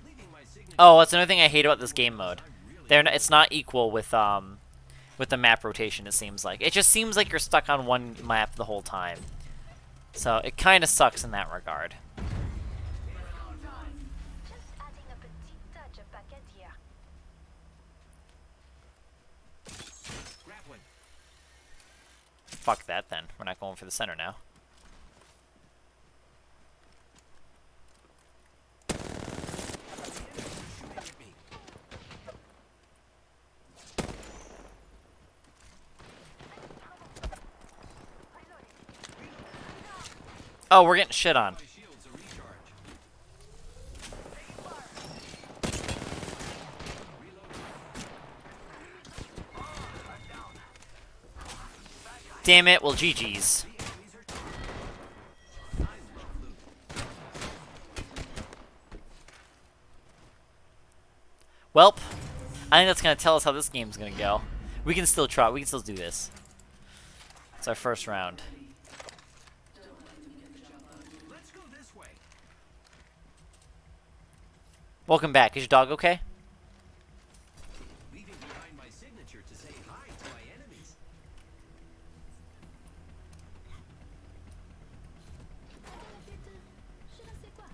Leaving my signature. Oh, that's another thing I hate about this game mode. It's not equal with the map rotation, it seems like. It just seems like you're stuck on one map the whole time. So it kind of sucks in that regard. Just adding a petite touch of baguette here. Grappling. Fuck that then. We're not going for the center now. Shooting at me. Oh, we're getting shit on. My shields a recharge. Damn it, well GG's. The enemies are. I love loot. Welp, I think that's gonna tell us how this game's gonna go. We can still try. We can still do this. It's our first round. Let's go this way. Welcome back. Is your dog okay? Leaving behind my signature to say hi to my enemies. Je ne sais quoi.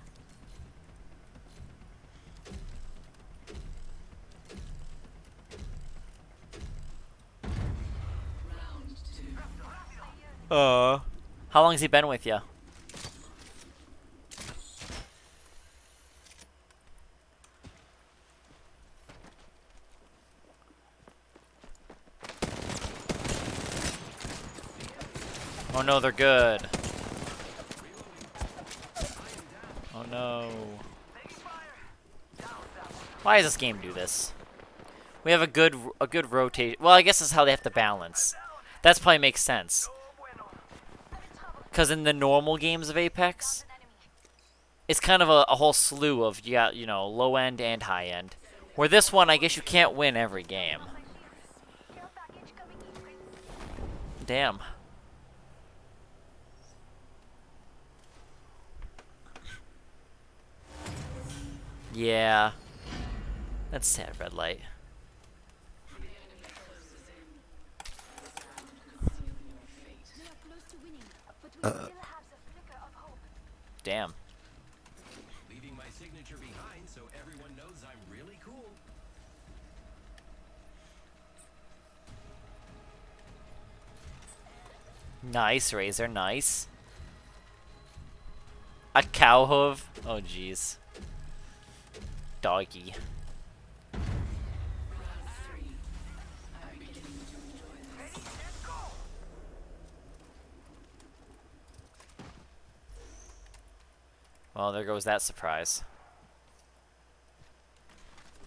How long has he been with you? Oh no, they're good. Oh no. Why does this game do this? We have a good rotation. Well, I guess that's how they have to balance. That's probably makes sense. Because in the normal games of Apex, it's kind of a whole slew of, you know, low end and high end. Where this one, I guess you can't win every game. Care package coming in. Damn. Yeah. That's sad, red light. We are close to winning, but we still have the flicker of hope. Damn. Leaving my signature behind so everyone knows I'm really cool. Nice, Razor, nice. A cow hoof? Oh, jeez. Doggy. Well, there goes that surprise.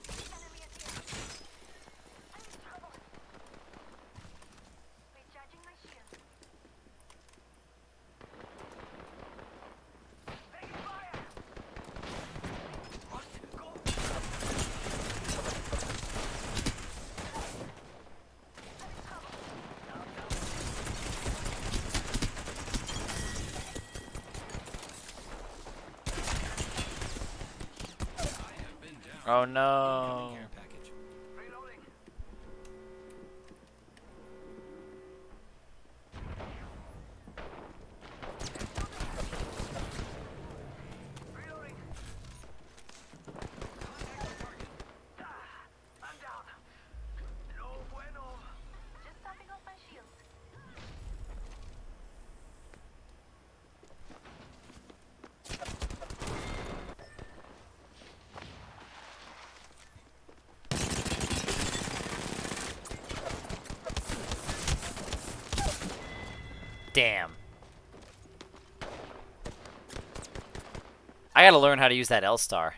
Enemy is here. I'm in trouble. Recharging my shield. Taking fire! What? Go! I'm in trouble. I have been down. Oh no. Care package. Reloading. Reloading. Contact the target. I'm down. No bueno. Just topping off my shields. Damn. I gotta learn how to use that L-Star.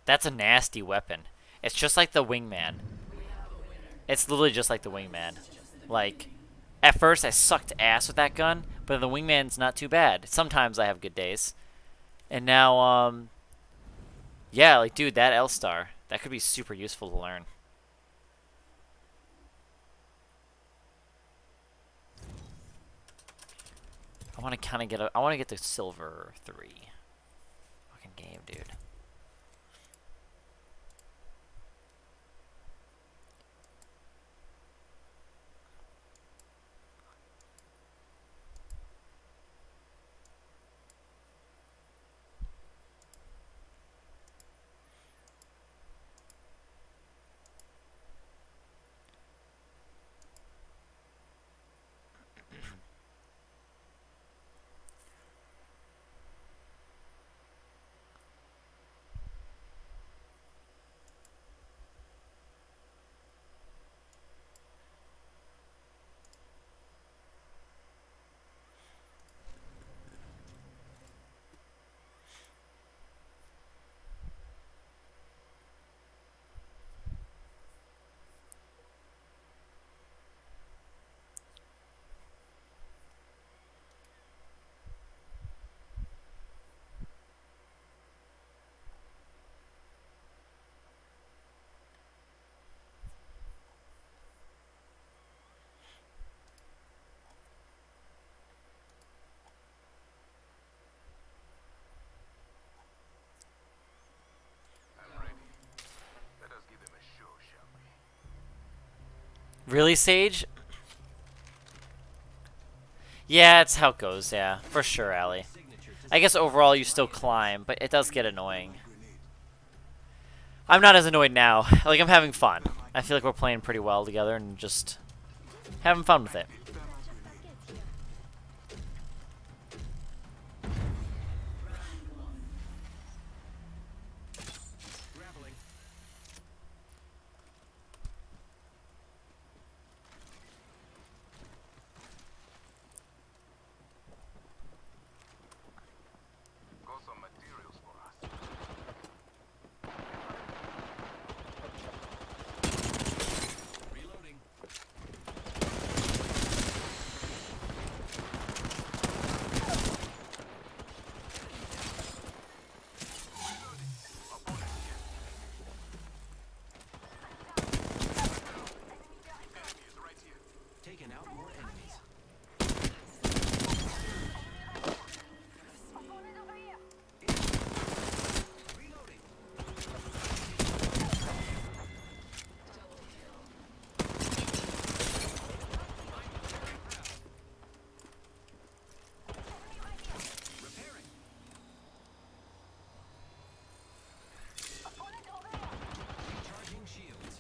That's a nasty weapon. It's just like the Wingman. It's literally just like the Wingman. Like, at first I sucked ass with that gun, but the Wingman's not too bad. Sometimes I have good days. And now, yeah, like, dude, that L-Star, that could be super useful to learn. I want to kind of I want to get to silver 3. Fucking game, dude. I'm ready. Let us give them a show, shall we? Really, Sage? Yeah, it's how it goes, yeah. For sure, Allie. Signature to I guess overall you still climb, but it does get annoying. I'm not as annoyed now. Like, I'm having fun. I feel like we're playing pretty well together and just having fun with it. grappling. Got some materials for us. Reloading. Enemy is right here. Taking out more enemies. Opponent over here. Reloading. Repairing. Opponent over here. Recharging shields.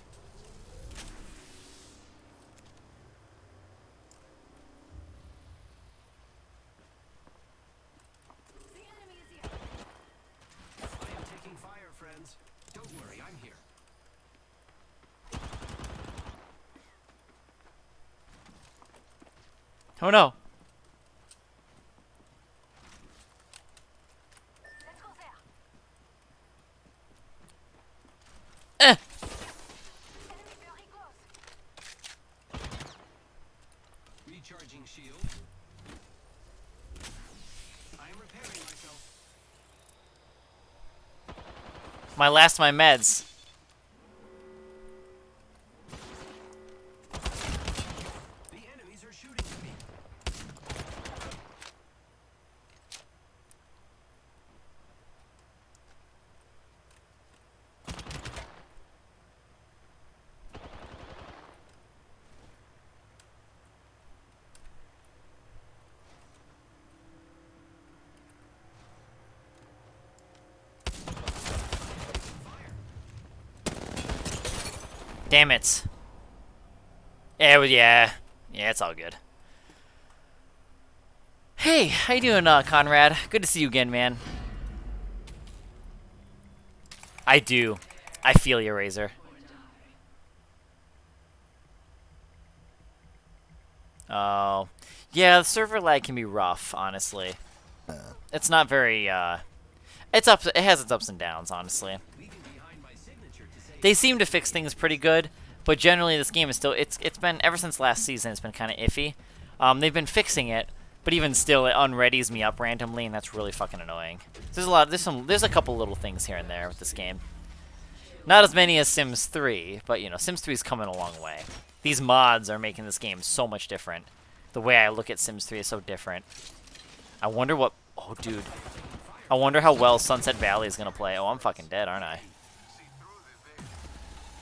The enemy is here. I am taking fire, friends. Don't worry, I'm here. Oh no. Recharging shield. I am repairing myself. My last of my meds. The enemies are shooting at me. Damn it. Yeah, it's all good. Hey, how you doing, Conrad? Good to see you again, man. I do. I feel you, Razor. Oh. Yeah, the server lag can be rough, honestly. It's not very, It has its ups and downs, honestly. Leaving behind my signature to say They seem to fix things pretty good, but generally this game is still, it's been, ever since last season, it's been kind of iffy. They've been fixing it, but even still, it unreadies me up randomly, and that's really fucking annoying. There's a couple little things here and there with this game. Not as many as Sims 3, but you know, Sims 3 is coming a long way. These mods are making this game so much different. The way I look at Sims 3 is so different. I wonder what, oh dude. I wonder how well Sunset Valley is gonna play. Oh, I'm fucking dead, aren't I?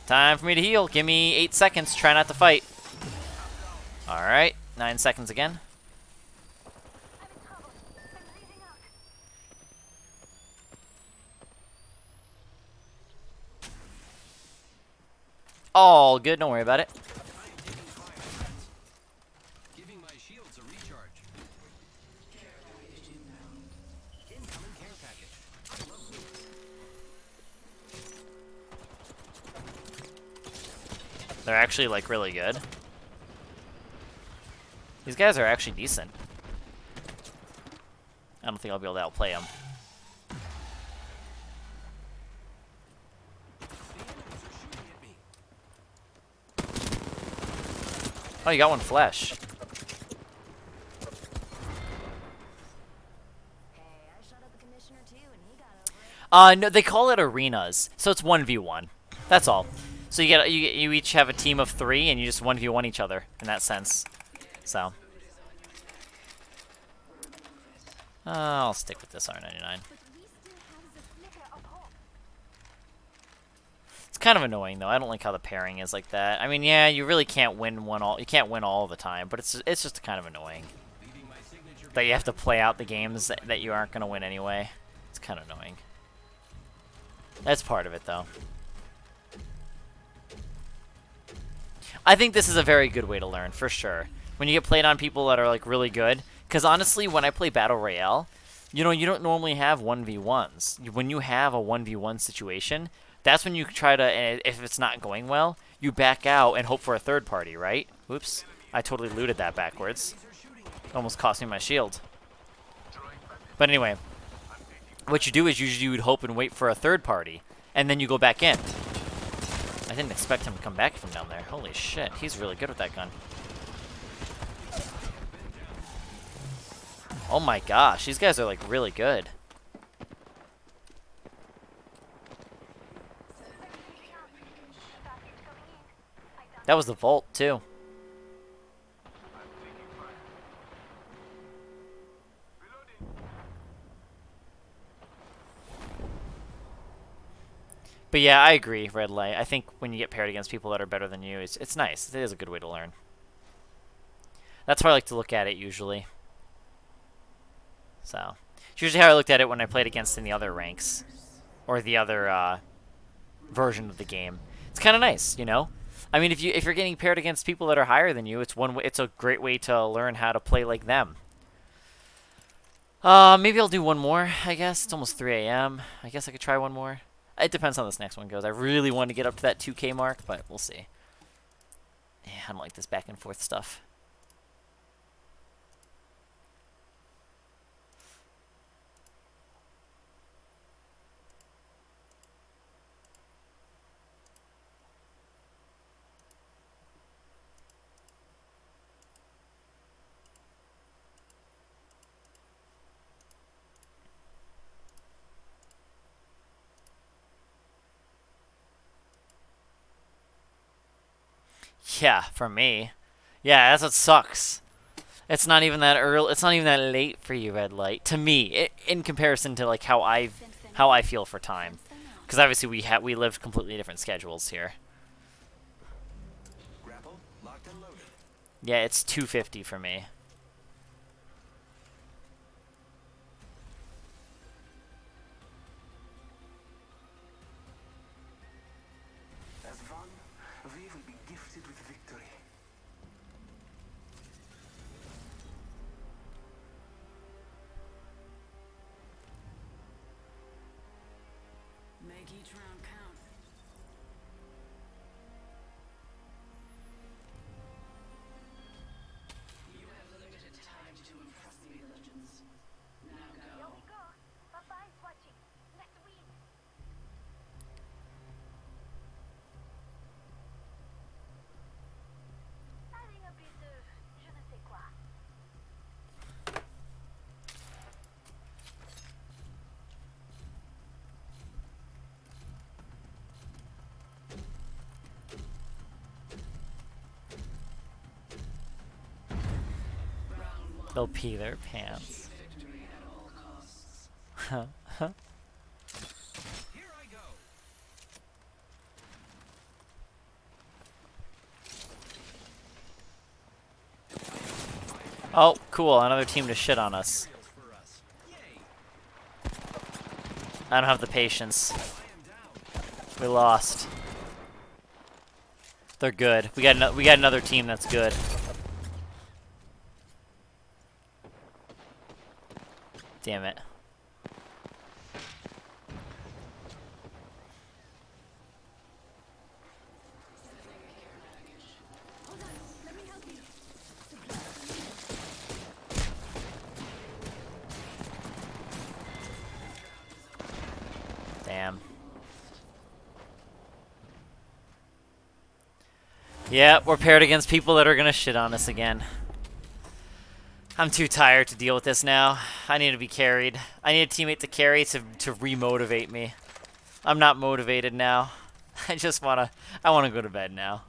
Time for me to heal. Give me 8 seconds. Try not to fight. Alright, 9 seconds again. I'm in trouble. I'm bleeding out. All good, don't worry about it. I am taking fire. Giving my shields a recharge. Incoming care package. I love these. They're actually, like, really good. These guys are actually decent. I don't think I'll be able to outplay them. The enemies are shooting at me. Oh, you got one flesh. Hey, I shot at the commissioner too, and he got over it. No, they call it arenas, so it's 1v1. That's all. So you each have a team of 3, and you just 1v1 each other in that sense. So I'll stick with this R99. But we still have the flicker of hope. It's kind of annoying though. I don't like how the pairing is like that. I mean, yeah, you really can't win you can't win all the time, but it's just kind of annoying Leaving my signature. that you have to play out the games that you aren't gonna win anyway. It's kind of annoying. That's part of it though. I think this is a very good way to learn, for sure. When you get played on people that are, like, really good. Because, honestly, when I play Battle Royale, you know, you don't normally have 1v1s. When you have a 1v1 situation, that's when you try to, and if it's not going well, you back out and hope for a third party, right? Oops. I totally looted that backwards. It almost cost me my shield. But anyway, what you do is usually you would hope and wait for a third party, and then you go back in. I didn't expect him to come back from down there. Holy shit, he's really good with that gun. Oh my gosh, these guys are like really good. That was the vault too. But yeah, I agree, Red Light. I think when you get paired against people that are better than you, it's nice. It is a good way to learn. That's how I like to look at it usually. So, it's usually how I looked at it when I played against in the other ranks. Or the other version of the game. It's kind of nice, you know? I mean, if you're getting paired against people that are higher than you, it's a great way to learn how to play like them. Maybe I'll do one more, I guess. It's almost 3 a.m. I guess I could try one more. It depends on how this next one goes. I really want to get up to that 2K mark, but we'll see. Yeah, I don't like this back and forth stuff. Yeah, for me. Yeah, that's what sucks. It's not even that early. It's not even that late for you, red light. To me, in comparison to like how I feel for time, because obviously we lived completely different schedules here. Grapple, locked and loaded. Yeah, it's 2:50 for me. As one, we will be gifted with victory. Make each round count. You have limited time to impress me, legends. Now Here go. we go. Papa is watching. Let's win. Adding a bit of je ne sais quoi. They'll pee their pants. Victory at all costs. Here I go. Oh, cool! Another team to shit on us. Materials for us. Yay! I don't have the patience. I am down. We lost. They're good. We got another team that's good. Damn it. Hold on, let me help you. Damn. Yeah, we're paired against people that are gonna shit on us again. I'm too tired to deal with this now. I need to be carried. I need a teammate to carry to re-motivate me. I'm not motivated now. I wanna go to bed now.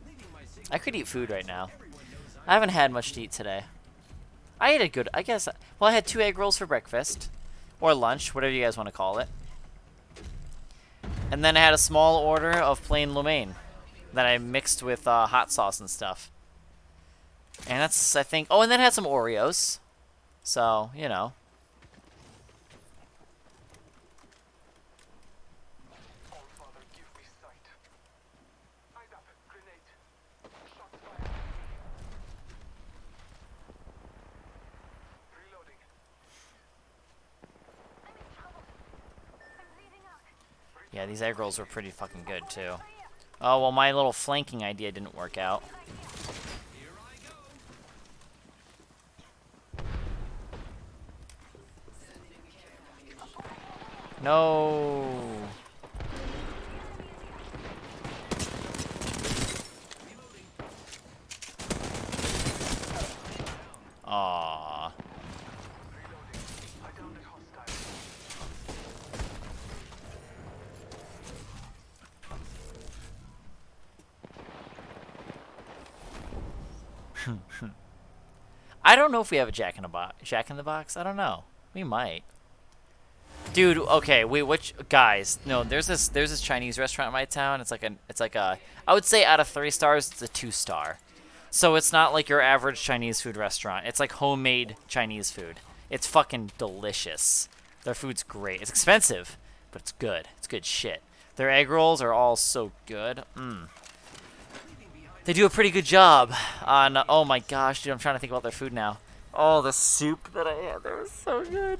Leaving my I could eat food right now. everyone knows I haven't had much to eat today. I ate a good, I guess, well, I had 2 egg rolls for breakfast. Or lunch, whatever you guys want to call it. And then I had a small order of plain lo mein that I mixed with hot sauce and stuff. And that's, I think, oh, and then I had some Oreos. So, you know. All Father, give me sight. Eyes up, grenade. Shots fired. Reloading. I'm in trouble. I'm bleeding out. Yeah, these egg rolls were pretty fucking good, too. Oh, well, my little flanking idea didn't work out. Here I go. No. Aww. Reloading. I downed a hostile. I don't know if we have a Jack in the Box. I don't know. We might. Dude, okay, wait, which guys? No, there's this Chinese restaurant in my town. It's like a I would say out of 3 stars, it's a 2-star. So it's not like your average Chinese food restaurant. It's like homemade Chinese food. It's fucking delicious. Their food's great. It's expensive, but it's good. It's good shit. Their egg rolls are all so good. They do a pretty good job on, oh my gosh, dude, I'm trying to think about their food now. Oh, the soup that I had there was so good.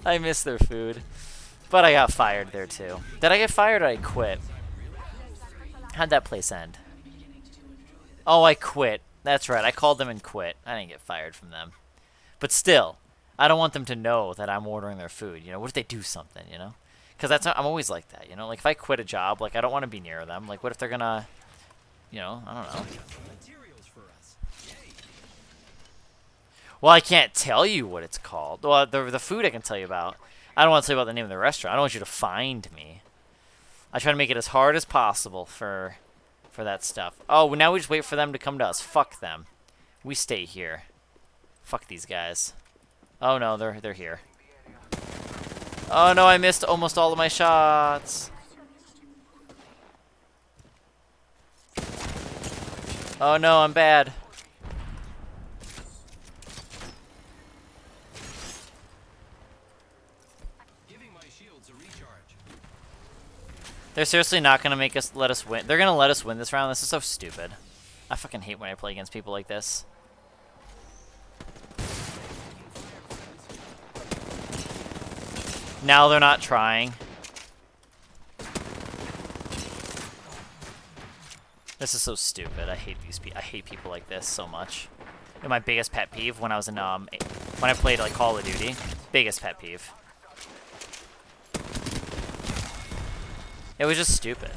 I miss their food. But I got fired there too. Did I get fired or I quit? How'd that place end? Oh, I quit. That's right, I called them and quit. I didn't get fired from them. But still, I don't want them to know that I'm ordering their food. You know, what if they do something, you know? Because I'm always like that, you know? Like, if I quit a job, like, I don't want to be near them. Like, what if they're gonna, you know, I don't know. Materials for us. Yay! Well, I can't tell you what it's called. Well, the food I can tell you about. I don't want to tell you about the name of the restaurant. I don't want you to find me. I try to make it as hard as possible for that stuff. Oh, now we just wait for them to come to us. Fuck them. We stay here. Fuck these guys. Oh no, they're here. Oh no, I missed almost all of my shots. Oh no, I'm bad. Giving my shields a recharge. They're seriously not gonna let us win. They're gonna let us win this round. This is so stupid. I fucking hate when I play against people like this. Now they're not trying. This is so stupid. I hate these people. I hate people like this so much. And my biggest pet peeve when I was in when I played like Call of Duty, biggest pet peeve. It was just stupid.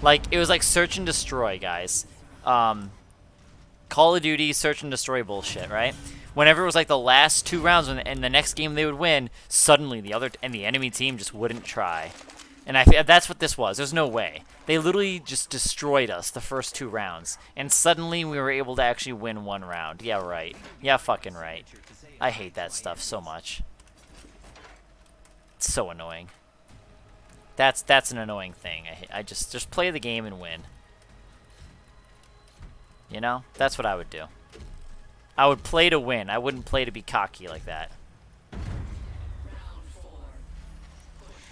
Like it was like search and destroy, guys. Call of Duty search and destroy bullshit, right? Whenever it was like the last 2 rounds and the next game they would win, suddenly the enemy team just wouldn't try. And that's what this was. There's no way. They literally just destroyed us the first 2 rounds. And suddenly we were able to actually win 1 round. Yeah, right. Yeah, fucking right. I hate that stuff so much. It's so annoying. That's an annoying thing. I just play the game and win. You know? That's what I would do. I would play to win. I wouldn't play to be cocky like that.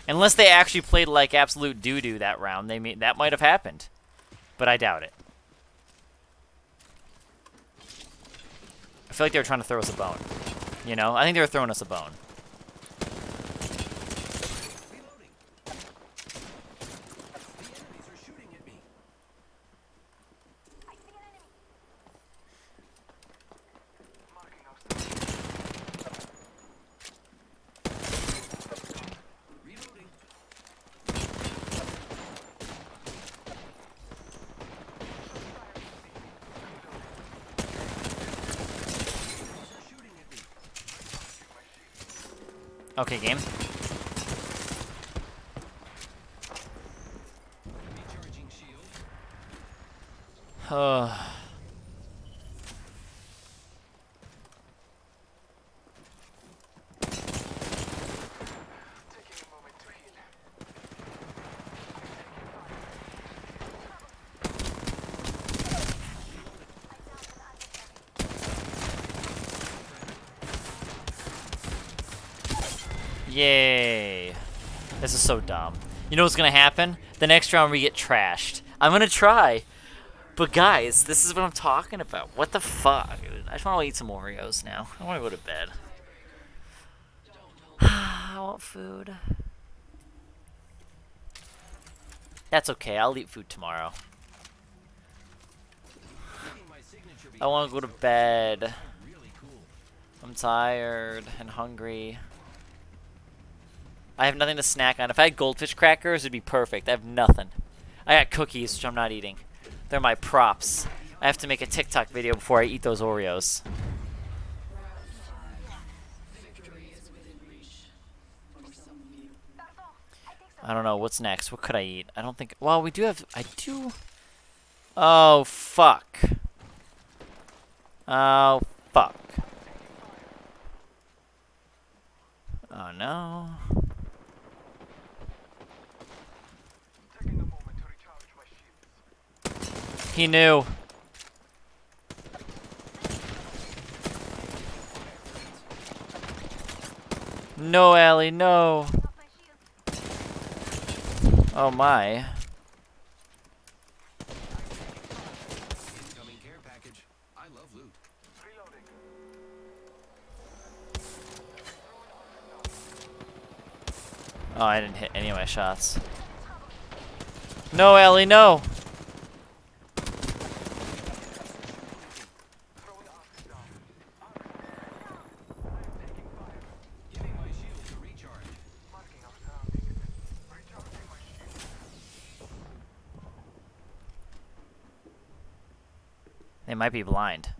Unless they actually played like absolute doo-doo that round, that might have happened. But I doubt it. I feel like they were trying to throw us a bone. You know? I think they were throwing us a bone. Reloading. The enemies are shooting at me. I see an enemy. Marking our Reloading. Enemies are shooting at me. Okay, game. Recharging shield. taking a moment to heal. Yay. This is so dumb. You know what's gonna happen? The next round we get trashed. I'm gonna try. But guys, this is what I'm talking about. What the fuck? I just wanna eat some Oreos now. I wanna go to bed. I want food. That's okay, I'll eat food tomorrow. Getting my signature I wanna go to bed. really cool. I'm tired and hungry. I have nothing to snack on. If I had goldfish crackers, it'd be perfect. I have nothing. I got cookies, which I'm not eating. They're my props. I have to make a TikTok video before I eat those Oreos. Victory is within reach. For some of you. That's all. I think so. I don't know. What's next? What could I eat? I don't think... Well, we do have... I do... Oh, fuck. Oh, fuck. Oh, no. Taking a moment to recharge my shields. He knew. No, Allie, no. Off my shield. Oh, my. Incoming care package. I love loot. Reloading. Oh, I didn't hit any of my shots. No, Ellie, no! Throwing arcs down. Giving my shields a recharge. Marking our surroundings. Recharging my shield. They might be blind.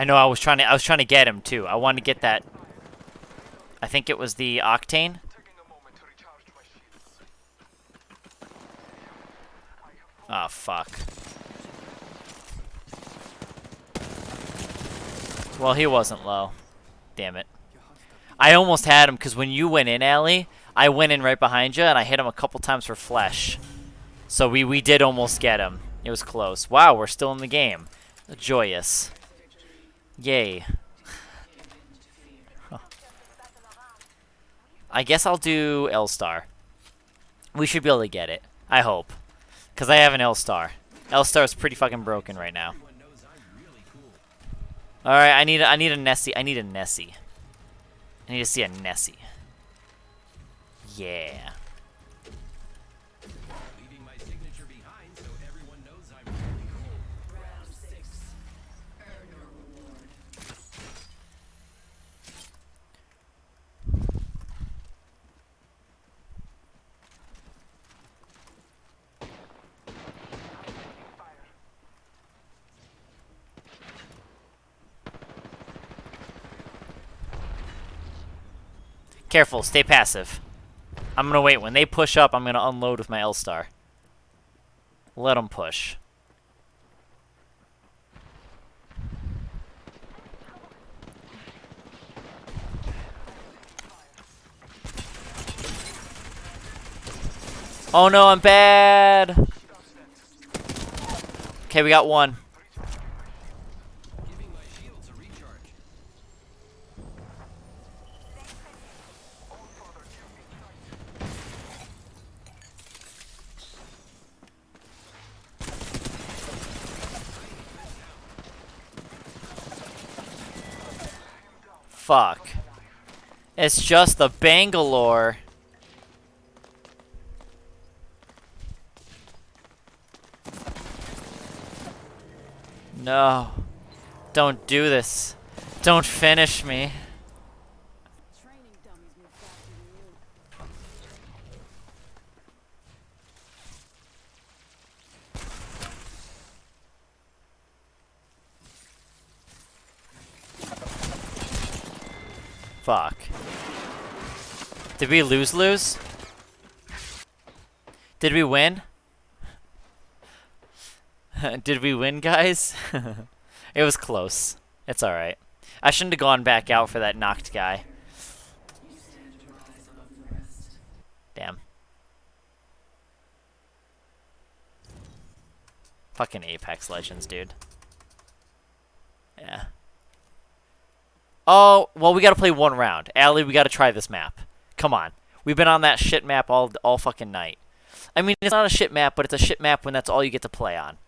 I know I was trying to get him too. I wanted to get that. I think it was the Octane. Oh fuck. Well, he wasn't low. Damn it. I almost had him because when you went in, Allie, I went in right behind you and I hit him a couple times for flesh. So we did almost get him. It was close. Wow, we're still in the game. Joyous. Yay. Huh. I guess I'll do L-Star. We should be able to get it. I hope. Because I have an L-Star. L-Star is pretty fucking broken right now. Alright, I need a Nessie. I need a Nessie. I need to see a Nessie. Yeah. Leaving my signature behind so everyone knows I'm really cool. Round 6. Earn your reward. Careful, stay passive. I'm gonna wait. When they push up, I'm gonna unload with my L-Star. Let them push. Oh no, I'm bad! Okay, we got one. Giving my shields a recharge. Fuck. It's just the Bangalore. No. Don't do this. Don't finish me. Training dummies move faster than you. Fuck. Did we lose? Did we win? Did we win, guys? It was close. It's alright. I shouldn't have gone back out for that knocked guy. You stand to rise above the rest. Damn. Fucking Apex Legends, dude. Yeah. Oh, well, we gotta play one round. Allie, we gotta try this map. Come on. We've been on that shit map all fucking night. I mean, it's not a shit map, but it's a shit map when that's all you get to play on.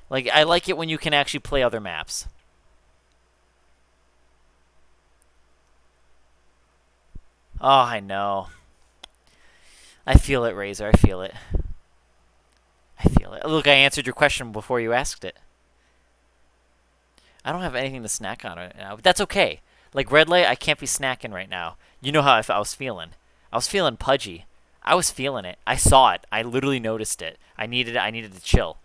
Like, I like it when you can actually play other maps. Oh, I know. I feel it, Razor. I feel it. I feel it. Look, I answered your question before you asked it. I don't have anything to snack on right now, but that's okay. Like, Red Light, I can't be snacking right now. You know how I was feeling. I was feeling pudgy. I was feeling it. I saw it. I literally noticed it. I needed to chill.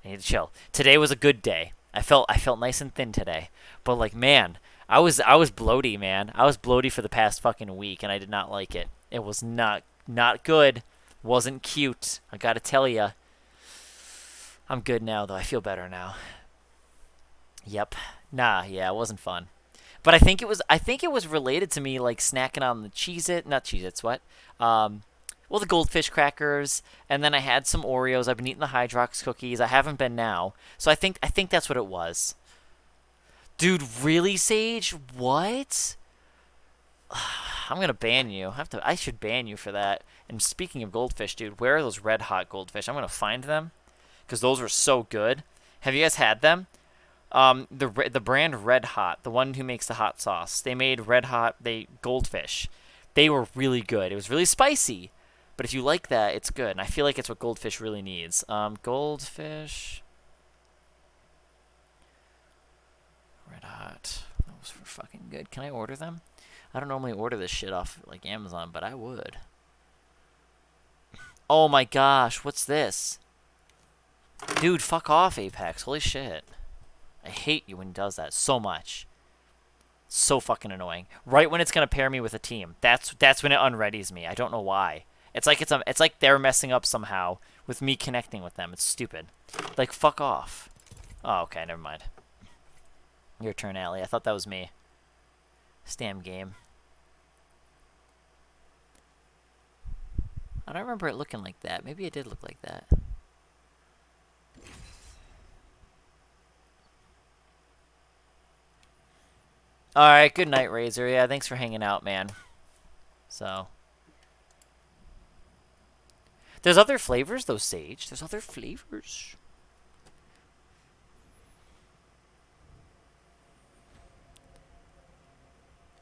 I need to chill. Today was a good day. I felt nice and thin today. But like, man, I was bloaty, man. I was bloaty for the past fucking week, and I did not like it. It was not good. Wasn't cute. I gotta tell ya. I'm good now, though. I feel better now. Yep. Nah. Yeah, it wasn't fun. But I think it was related to me like snacking on the not Cheez-Its, what? Well, the goldfish crackers, and then I had some Oreos. I've been eating the Hydrox cookies. I haven't been now. So I think that's what it was. Dude, really, Sage? What? I'm gonna ban you. I should ban you for that. And speaking of goldfish, dude, where are those red hot goldfish? I'm gonna find them because those were so good. Have you guys had them? The brand Red Hot, the one who makes the hot sauce. They made Red Hot goldfish. They were really good. It was really spicy. But if you like that, it's good. And I feel like it's what goldfish really needs. Goldfish. Red Hot. Those were fucking good. Can I order them? I don't normally order this shit off like Amazon, but I would. Oh my gosh, what's this? Dude, fuck off, Apex. Holy shit. I hate you when he does that so much. So fucking annoying. Right when it's gonna pair me with a team, that's when it unreadies me. I don't know why. It's like they're messing up somehow with me connecting with them. It's stupid. Like, fuck off. Oh, okay, never mind. Your turn, Allie. I thought that was me. Stam game. I don't remember it looking like that. Maybe it did look like that. Alright, good night, Razor. Yeah, thanks for hanging out, man. So. There's other flavors, though, Sage. There's other flavors.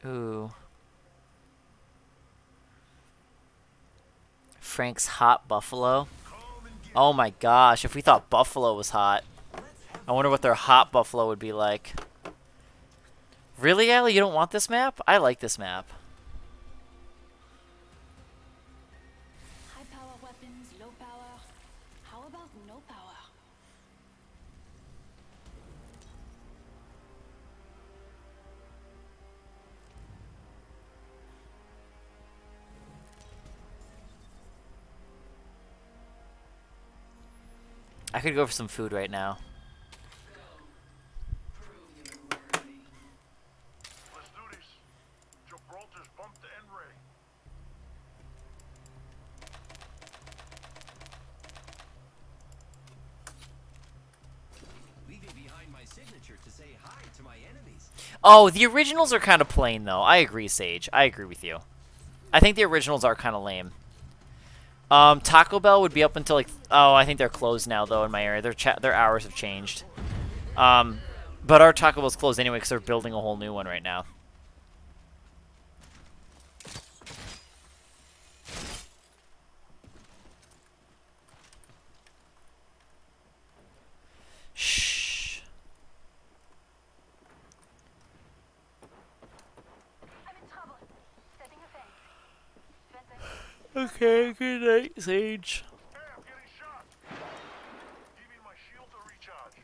Ooh. Frank's Hot Buffalo. Oh my gosh, if we thought Buffalo was hot. I wonder what their hot Buffalo would be like. Really, Allie? You don't want this map? I like this map. High power weapons, low power. How about no power? I could go for some food right now. Let's do this. Gibraltar's pumped and ready. Leaving behind my signature to say hi to my enemies. Oh, the originals are kind of plain, though. I agree, Sage. I agree with you. I think the originals are kind of lame. Taco Bell would be up until, like... Oh, I think they're closed now, though, in my area. Their hours have changed. But our Taco Bell's closed anyway because they're building a whole new one right now. Shh. I'm in trouble. Setting a fence. Fencing. Okay, good night, Sage. Hey, I'm getting shot. Giving my shield a recharge.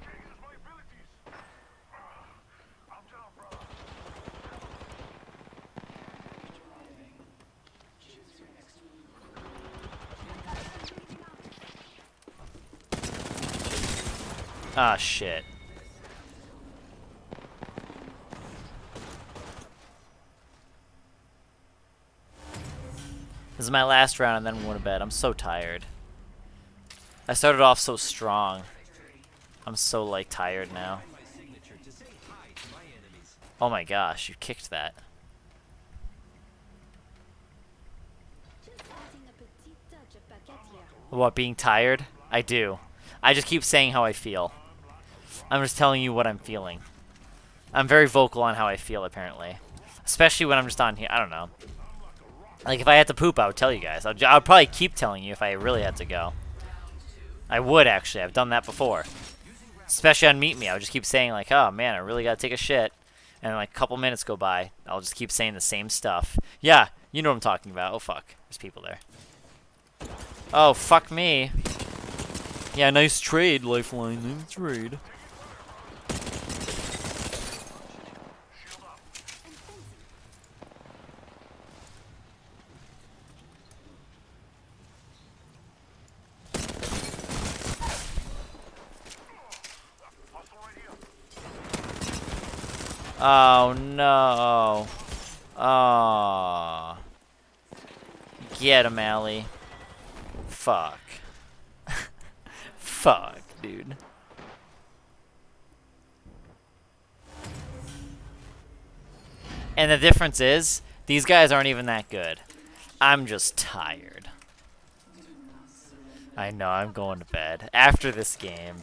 Changes my abilities. I'm down, brother. Ah, shit. This is my last round, and then I'm going to bed. I'm so tired. I started off so strong. I'm so, like, tired now. My signature to say hi to my enemies. Oh my gosh, you kicked that. Just adding a petite touch of baguette here. What, being tired? I do. I just keep saying how I feel. I'm just telling you what I'm feeling. I'm very vocal on how I feel, apparently. Especially when I'm just on here. I don't know. Like, if I had to poop, I would tell you guys. I'd probably keep telling you if I really had to go. I would, actually. I've done that before. Especially on Meet Me. I would just keep saying, like, oh, man, I really gotta take a shit. And then, like, a couple minutes go by. I'll just keep saying the same stuff. Yeah, you know what I'm talking about. Oh, fuck. There's people there. Oh, fuck me. Yeah, nice trade, Lifeline. Nice trade. Oh, no. Oh. Get him, Allie. Fuck. Fuck, dude. And the difference is, these guys aren't even that good. I'm just tired. I know, I'm going to bed. After this game.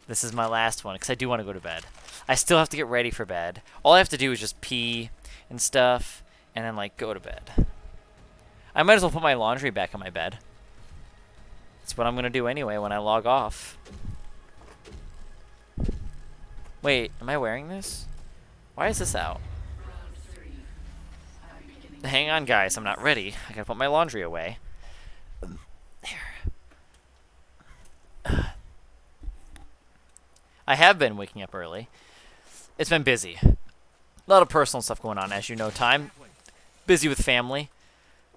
This is my last one, because I do want to go to bed. I still have to get ready for bed. All I have to do is just pee and stuff, and then, like, go to bed. I might as well put my laundry back in my bed. That's what I'm going to do anyway when I log off. Wait, am I wearing this? Why is this out? hang on, guys. I'm not ready. I gotta put my laundry away. There. I have been waking up early. It's been busy. A lot of personal stuff going on, as you know, time. Busy with family.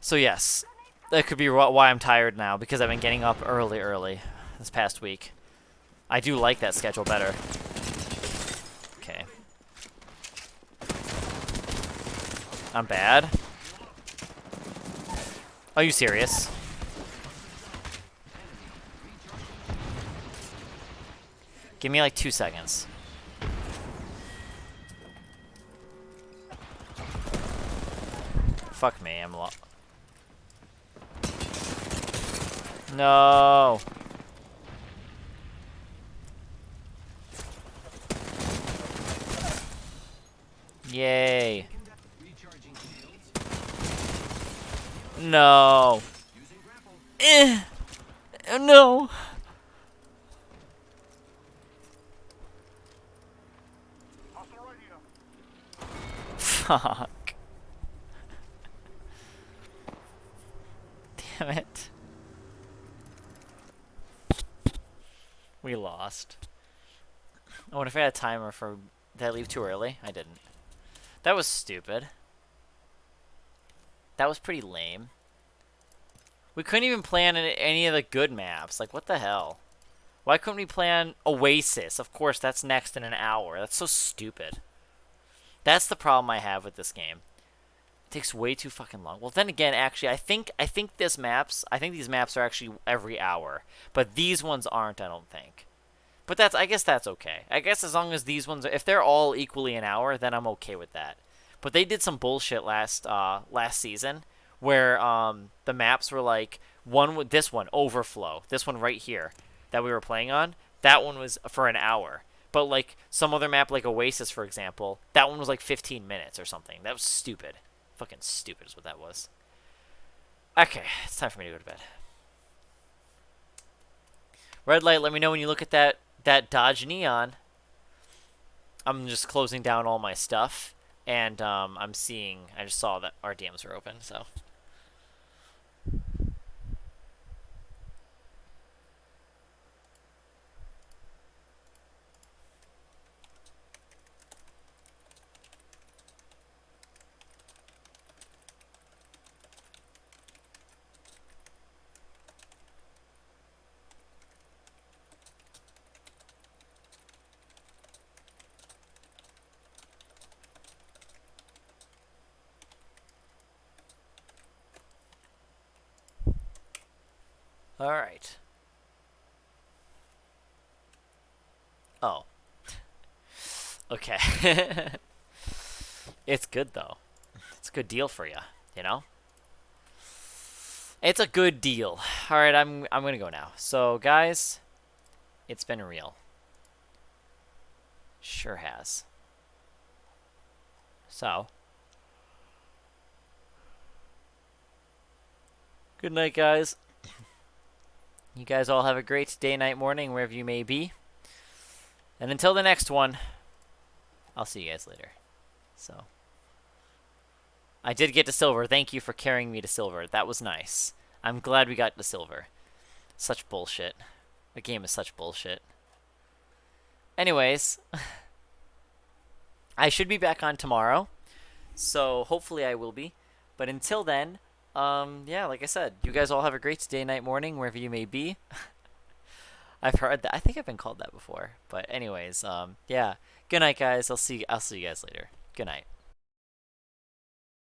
So yes, that could be why I'm tired now, because I've been getting up early this past week. I do like that schedule better. Okay. I'm bad. Are you serious? Give me like 2 seconds. Fuck me, I'm No. Yay. No. No. Fuck. Damn it. We lost. I wonder if I had a timer for... Did I leave too early? I didn't. That was stupid. That was pretty lame. We couldn't even plan any of the good maps. Like, what the hell? Why couldn't we plan Oasis? Of course, that's next in an hour. That's so stupid. That's the problem I have with this game. It takes way too fucking long. Well, then again, actually, I think these maps are actually every hour, but these ones aren't, I don't think. But I guess that's okay. I guess as long as these ones if they're all equally an hour, then I'm okay with that. But they did some bullshit last season where the maps were like this one Overflow, this one right here that we were playing on, that one was for an hour. But like some other map like Oasis, for example, that one was like 15 minutes or something. That was stupid. Fucking stupid is what that was. Okay, it's time for me to go to bed. Red light, let me know when you look at that Dodge Neon. I'm just closing down all my stuff, and I just saw that our DMs are open, so. All right. Oh. Okay. It's good though. It's a good deal for you, you know? It's a good deal. All right, I'm going to go now. So, guys, it's been real. Sure has. So, good night, guys. You guys all have a great day, night, morning, wherever you may be. And until the next one, I'll see you guys later. So, I did get to silver. Thank you for carrying me to silver. That was nice. I'm glad we got to silver. Such bullshit. The game is such bullshit. Anyways, I should be back on tomorrow. So, hopefully I will be. But until then, yeah, like I said, you guys all have a great day, night, morning, wherever you may be. I've heard that. I think I've been called that before. But anyways, yeah. Good night, guys. I'll see you guys later. Good night.